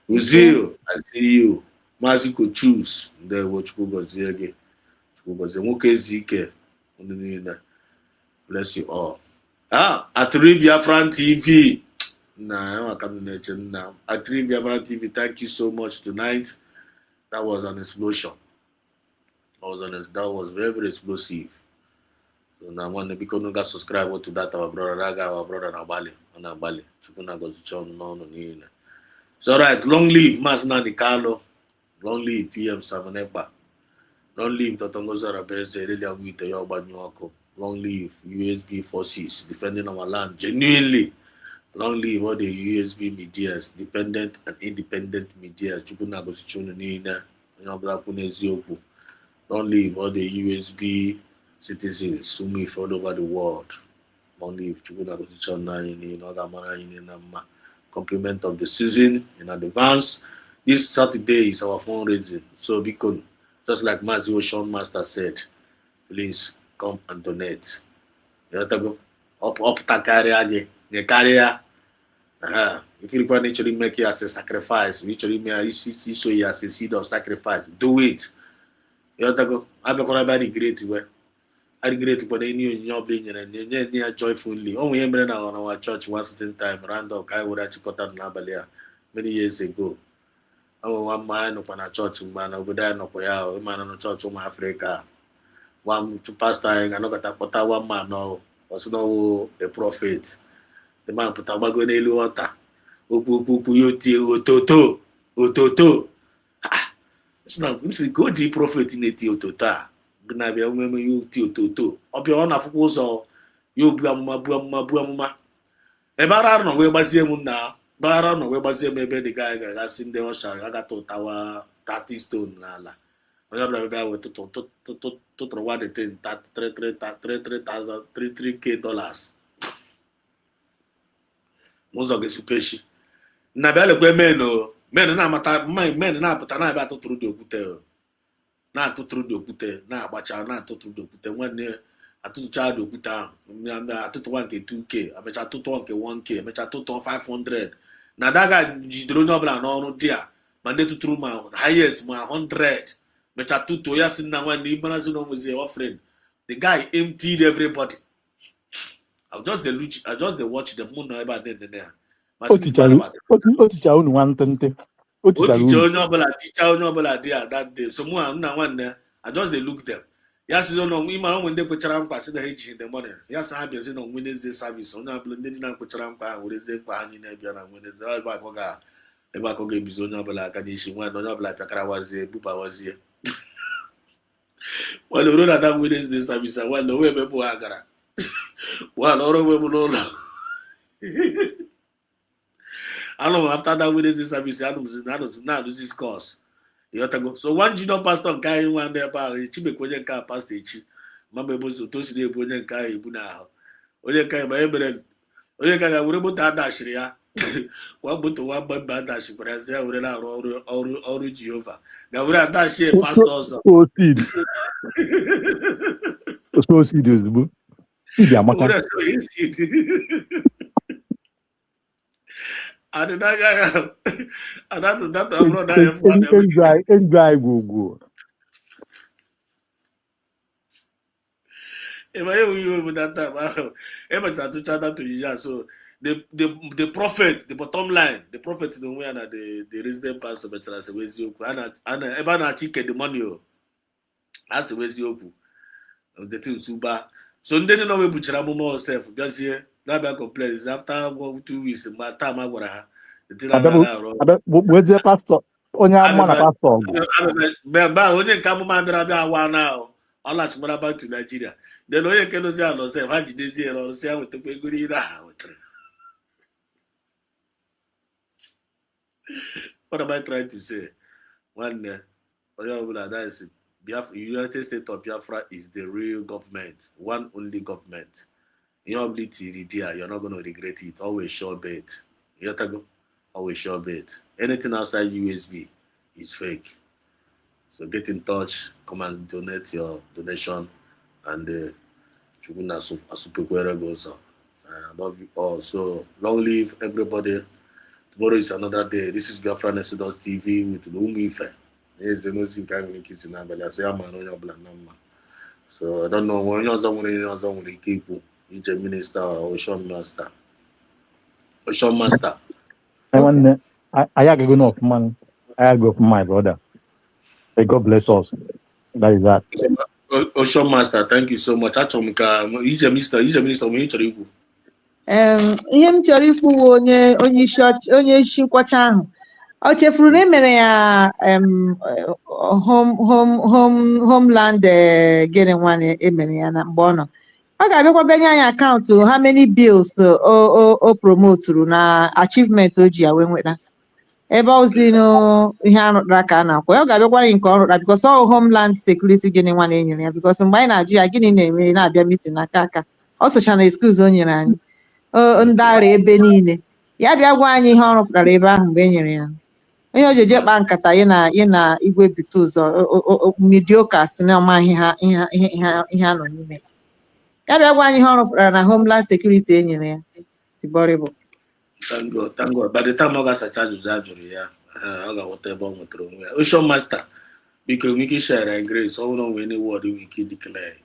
[SPEAKER 9] Uzil, I see you. Maziko choose. There, what you go again. Bless you all. At Biafran TV. Nah, I'm coming now. At Biafran TV, thank you so much tonight. That was an explosion. That was very, very explosive. So now when the people don't subscribe to that, our brother Nabali. It's all right. Long live Masna Nicalo. Long live PM Samanepa. Long live Totongo Zarabese, Lilia Wita Yoba Nyoko. Long live USB forces defending our land genuinely. Long live all the USB medias, dependent and independent media. Long live all the USB citizens who move all over the world. Long live compliment of the season in advance. This Saturday is our fundraising. So because just like Mazio Sean Master said, please come and donate. You have to go up the carrier, the carrier. If you want to make it as a sacrifice, literally you so you as a seed of sacrifice, do it. You have to go. I'm going to be great way. I regret but they knew your being and joyfully. Only in our church one certain time, Randall Kai would actually got out Nabalia many years ago. One man upon a church man over there, no Koya, man on a church in Africa. One to pastor and another Tapota, one man no was no a prophet. The man put a bago in water. Ototo. It's not good, the prophet in a Teotota. Gnabia women you Teototo. Up your own of course, you Buamma. A barano, where Bazium now. Barano, where Bazium, maybe the guy got seen the ocean. I got to Tower 30 stone n'ala onye ọbụla bịa wee tụtụrụ one the thing 33k dollars n'ụzọ ga-esupeshi na bịa lekwe men na-amata men na-apụta na-abịa atụtụrụ dị okwute na-atụtụrụ dị okwute na-agbacha na-atụtụrụ dị okwute nwanne atụtụcha dị okwute ahụ atụtụwa nke 2k amecha atụtụọ nke 1k emecha atụtụọ 500 na daga jidere onye ọbụla n'ọrụ dị a ma ndị tụtụrụ ma highest ma 100 mecha tụtụọ ya si na nwanne ịmarazi na onwezi offering the guy emptied everybody. I just the watch them mụ na ebe a na-enene ha
[SPEAKER 14] oticha unu nwantịntị
[SPEAKER 9] oticha onye ọbụla dị ya that day so mụ na nna nwanne I just dey look them ya si na ịmara onwe ndị kwechara nkwa si na ha eji the money ya si ha bịazi na Wednesday service onye ọbụla ndị dị na kwechara nkwa ha werezie nkwa ha niile bịa na Wednesday ebe akọ ga-ebizi onye ọbụla aka n'isi nwanne onye ọbụla pịakara wazie bubawazie nwanne ruo na that Wednesday service a nwanne onwe ebe bụ ha gara nwanne ọrụ onwe m n'ụlọ anọ after that Wednesday service anọzi na-alụzi scores ịghọtago so one junior pastor nke anyị nwa ndị ebe ahụ Chibekwe onye nke a pastor echi mama ebo so tosiri ebu onye nke ahụ ebu n'ahụ onye nke anyị mere onye nke ga were moto adashiri ya nwa moto nwa mba adashikwara ya si ya were na-arụ ọrụ Jehova ga were adashi pastor ọzọ
[SPEAKER 14] osidi ozugbo idi amaka enjoy go
[SPEAKER 9] so the prophet, the bottom line, the prophet in the way and the resident pastor better as a way and eba na chike the money as a way the thing super so ndị no we buchara amụma self gazie na bịa complain after 2 weeks ma time agwara ha
[SPEAKER 14] wezie pastor onye amụma na pastor
[SPEAKER 9] ba onye nke amụma ndara bịa awa na ọ lachigbara back to Nigeria then onye nke nozi anọ self ha jidezie ọrụ si ya wetakwa ego niile ha wetara. What am I trying to say? One that is Biafra, United States of Biafra is the real government, one only government. Your ability, you're not going to regret it. Always sure bet. You have to go. Always sure bet. Anything outside USB is fake. So get in touch. Come and donate your donation, and I love you all. So long live everybody. Tomorrow is another day. This is Biafra Exodus TV with Umuife. So I don't know when you're someone keep each minister or Ocean Master. Ocean Master.
[SPEAKER 14] I have enough man. I have go for my brother. May God bless us. That is that.
[SPEAKER 9] Ocean Master, thank you so much. Ije minister, onye chọrọ ikwu.
[SPEAKER 3] Ihe m chọrọ ikwu onye isi nkwacha ahụ ọ chefuru na emere ya homeland gịnị nwa emere ya na mgbe ọ nọ ọ ga-abịakwa benye anyị akaụntụ how many bills o promoturu na achievement o ji ya wee nweta ebe ozi ihe arụtara ka a na-akwa ọ ga-abịakwara nke ọ rụtara because ọ homeland security gịnị nwa enyere ya because mgbe anyị na-ajụ ya gịnị na-eme na-abịa meeting aka ọ socha na excuse o nyere anyị ndị ara ebe niile ya bịa gwa anyị ihe ọ rụpụtara ebe ahụ mgbe e nyere ya onye o ji eje kpaa nkata ị na igwe bite ụzọ midioka si na ọmaghị ihe a nọ n'ime ya bịa gwa anyị ihe ọ rụpụtara na homeland security e nyere ya tiborịbụ.
[SPEAKER 9] Thank God. By the time ọ ga-asacha ajụjụ a jụrụ ya ọ ga-aghọta ebe ọ nwetara onwe ya. Ocean Master biko nwee ike share and grace ọ bụrụ nwee any word we can declare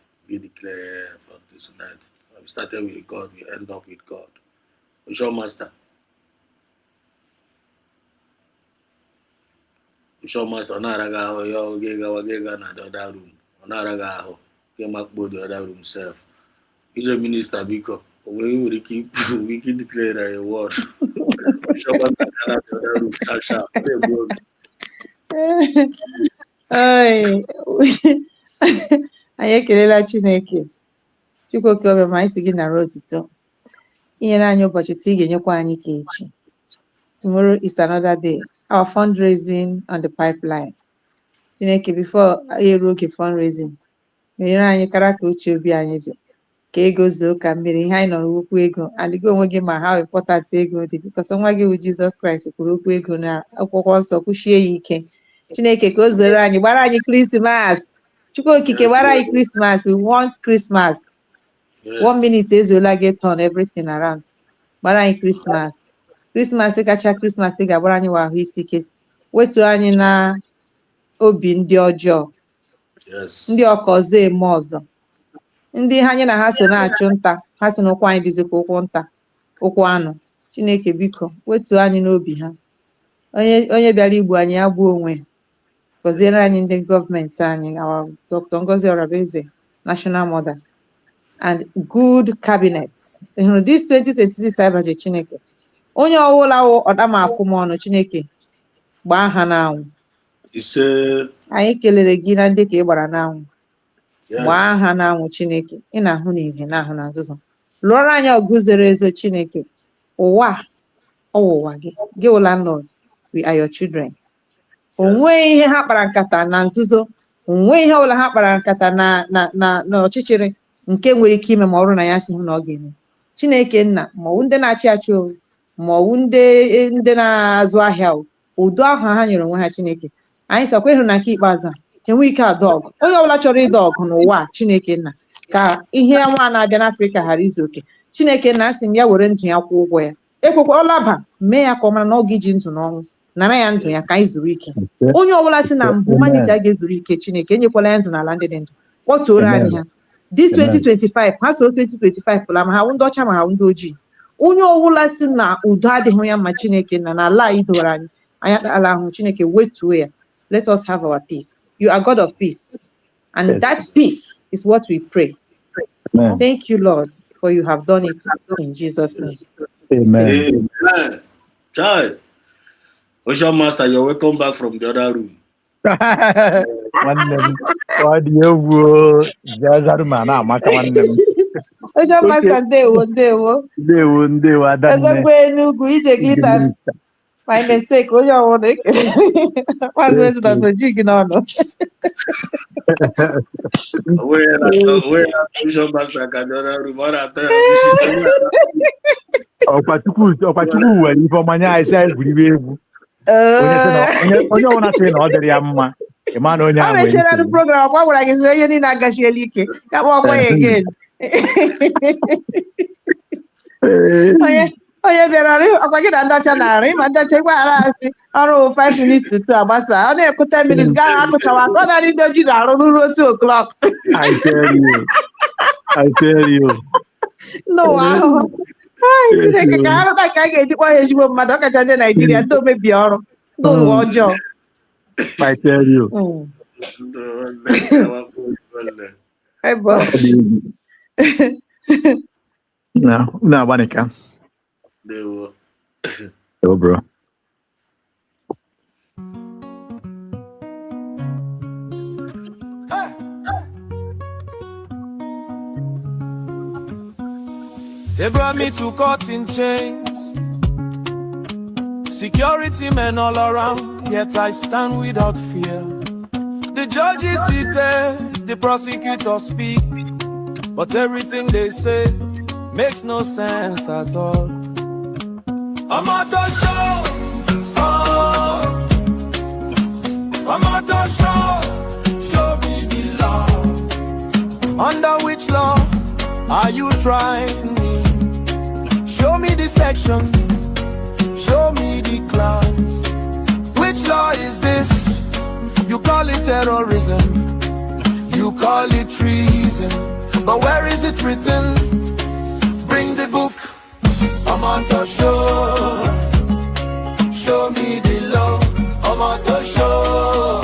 [SPEAKER 9] for this night. We started with God, we end up with God. Ocean Master. Ocean Master ọ na-araga ahụ ya oge gawa na the other room ọ na-araga ahụ ke makpo the other room self. Ije minister biko we nwere ike ikwu we can declare a word. Ocean Master gara the other room sharp.
[SPEAKER 3] Anyị ekelela Chineke Chukwu oke obe ma anyị si gị nara otito inyere anyị ụbọchị taa ị ga-enyekwa anyị ka echi. Tomorrow is another day. Our fundraising on the pipeline. Chineke before eru oge fundraising nyere anyị kara ka uche obi anyị dị ka ego zuo ka mmiri ihe anyị nọrọ okwu ego adịgo onwe gị ma how important ego dị because nwa gị bụ Jizọs Kraịst kwuru okwu ego na akwụkwọ nsọ kwuchie ya ike. Chineke ka o zere anyị gbara anyị Krismas. Chukwu okike gbara anyị Krismas. We want Christmas. 1 minute ezuola gị turn everything around. Gbara anyị Krismas. Krismas kacha Krismas ga-agbara anyị wa ahụ isi ike. Wetu anyị na obi ndị ọjọọ, ndị ọka ọzọ eme ọzọ, ndị anyị na ha so na-achụ nta, ha si n'ụkwụ anyị dịzikwa ụkwụ nta, ụkwụ anụ. Chineke biko wetu anyị n'obi ha. Onye bịara igbu anyị ya gbuo onwe ya. Gọziere anyị ndị gọọmenti anyị, our Dr. Ngozi Orabieze, National Mother, and good cabinet. This 2026 cyber Chineke. Onye ọwụla ọdamafụ m ọnụ Chineke gbaa ha n'anwụ. Anyị kelere gị na ndị ka ị gbara n'anwụ. Gbaa ha n'anwụ Chineke. Ị na-ahụ n'ihe na-ahụ na nzuzo. Lụọrọ anyị ọgụ zoro ezo Chineke. Ụwa ọwụwa gị. Gị wụ landlord. We are your children. Onwe ihe ha kpara nkata na nzuzo. Onwe ihe ọbụla ha kpara nkata na ọchịchịrị nke nwere ike ime ma ọrụ na ya si hụ na ọ ga-eme. Chineke nna ma ọ ndị na-achị achị o ma ọ ndị na-azụ ahịa o udo ahụ ha nyere onwe ha Chineke. Anyị sakwa ịhụ na nke ikpeazụ enwe ike ada ọgụ. Onye ọbụla chọrọ ịda ọgụ n'ụwa Chineke nna ka ihe nwa na-abịa n'Afrịka ghara izu oke. Chineke nna asị m ya were ndụ ya kwụọ ụgwọ ya. Ekwekwa ọlaba mee ya ka ọ mara na ọ ga-iji ndụ n'ọnwụ nara ya ndụ ya ka anyị zuru ike. Onye ọbụla si na humanity a ga-ezuru ike Chineke enyekwala ya ndụ n'ala ndị dị ndụ. Kpọtuoro anyị ha. This 2025 ha soro 2025 la ma ha ndị ọcha ma ha ndị ojii. Onye ọbụla si na udo adịghị ya ma Chineke na ala anyị dowere anyị ala ahụ Chineke wetuo ya. Let us have our peace. You are God of peace. And that peace is what we pray. Amen. Thank you, Lord, for you have done it in Jesus' name.
[SPEAKER 9] Amen. Amen. Child. Ocean Master, you're welcome back from the other room.
[SPEAKER 3] Ocean Master, ndewo. Enugu, ije glitters. My mistake, onye ọwụrụ ekele. Maazị Ezra Soji gị n'ọnụ.
[SPEAKER 9] Ocean Master ka the other room.
[SPEAKER 14] Ọkpachukwu nwere ife ọmanya anyị si anyị gwuriwe egwu. Onye ọbụla sị na ọ dịrị ya mma ịma na onye ahụ nwere ike.
[SPEAKER 3] Ọ mechara program ọkwa gwara gị sị ihe niile agachiela ike ka kpọọ ọkwa ya again. Onye bịara ọkwa gị na ndị ọcha na-arị ma ndị ọcha gwaghara asị ọrụ 5 minutes to 2 agbasa ọ na-ekwu 10 minutes gaa akụchawa akọ na ndị ojii na-arụ ruo 2 o'clock.
[SPEAKER 14] I tell you.
[SPEAKER 3] N'ụwa ahụhụ. Chineke ka ha rụta ka a ga-eji kpọọ ya ezigbo mmadụ ọkacha ndị Naijiria ndị omebi ọrụ ndị ụwa ọjọọ.
[SPEAKER 14] I tell you. No, Banika. Yo, bro.
[SPEAKER 1] They brought me to court in chains, security men all around, yet I stand without fear. The judge is seated, the prosecutor speak, but everything they say makes no sense at all. I'm at the show, I'm at the show, show me the law. Under which law are you trying me? Show me the section, show me the class. Which law is this? You call it terrorism, you call it treason, but where is it written? Bring the book, I'm on the show. Show me the law, I'm on the show.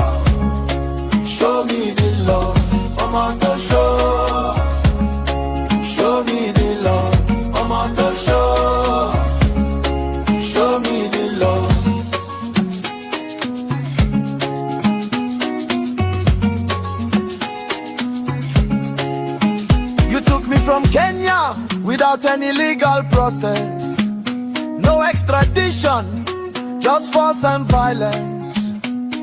[SPEAKER 1] Show me the law, I'm on the show. Show me the law, I'm on the show. Show me the law. You took me from Kenya without any legal process. No extradition, just force and violence.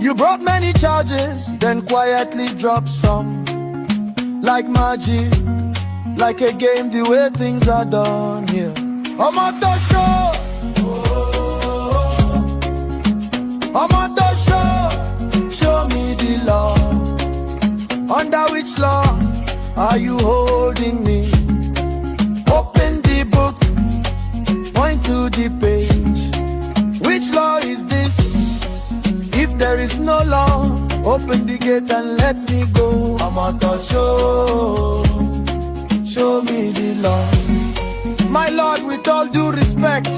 [SPEAKER 1] You brought many charges, then quietly dropped some. Like magic, like a game, the way things are done here. I'm at the show. I'm at the show. Show me the law. Under which law are you holding me? Open the book, point to the page. Which law is this? If there is no law, open the gate and let me go. I'm at the show. Show me the law. My Lord, with all due respect,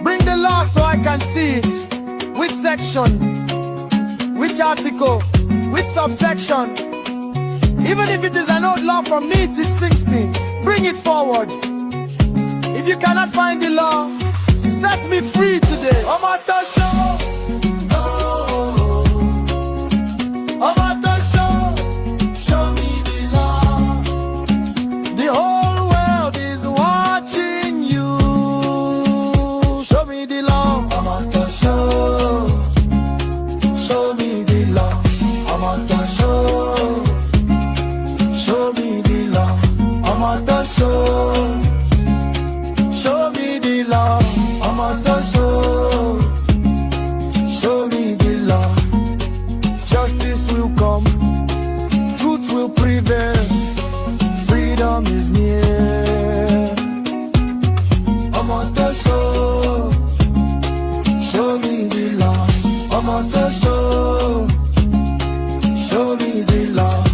[SPEAKER 1] bring the law so I can see it. Which section? Which article? Which subsection? Even if it is an old law from me till 60, bring it forward. If you cannot find the law, set me free today. I'm at the show. I'm at the show. Show me the law. The whole world is watching you. Show me the law. I'm at the show. Show me the law. I'm at the show. Show me the law. I'm at the show. Show me the law. I'm at the show. Show me the law. Justice will come. Truth will prevail. Freedom is near. I'm at the show. Show me the law. I'm at the show. Show me the law.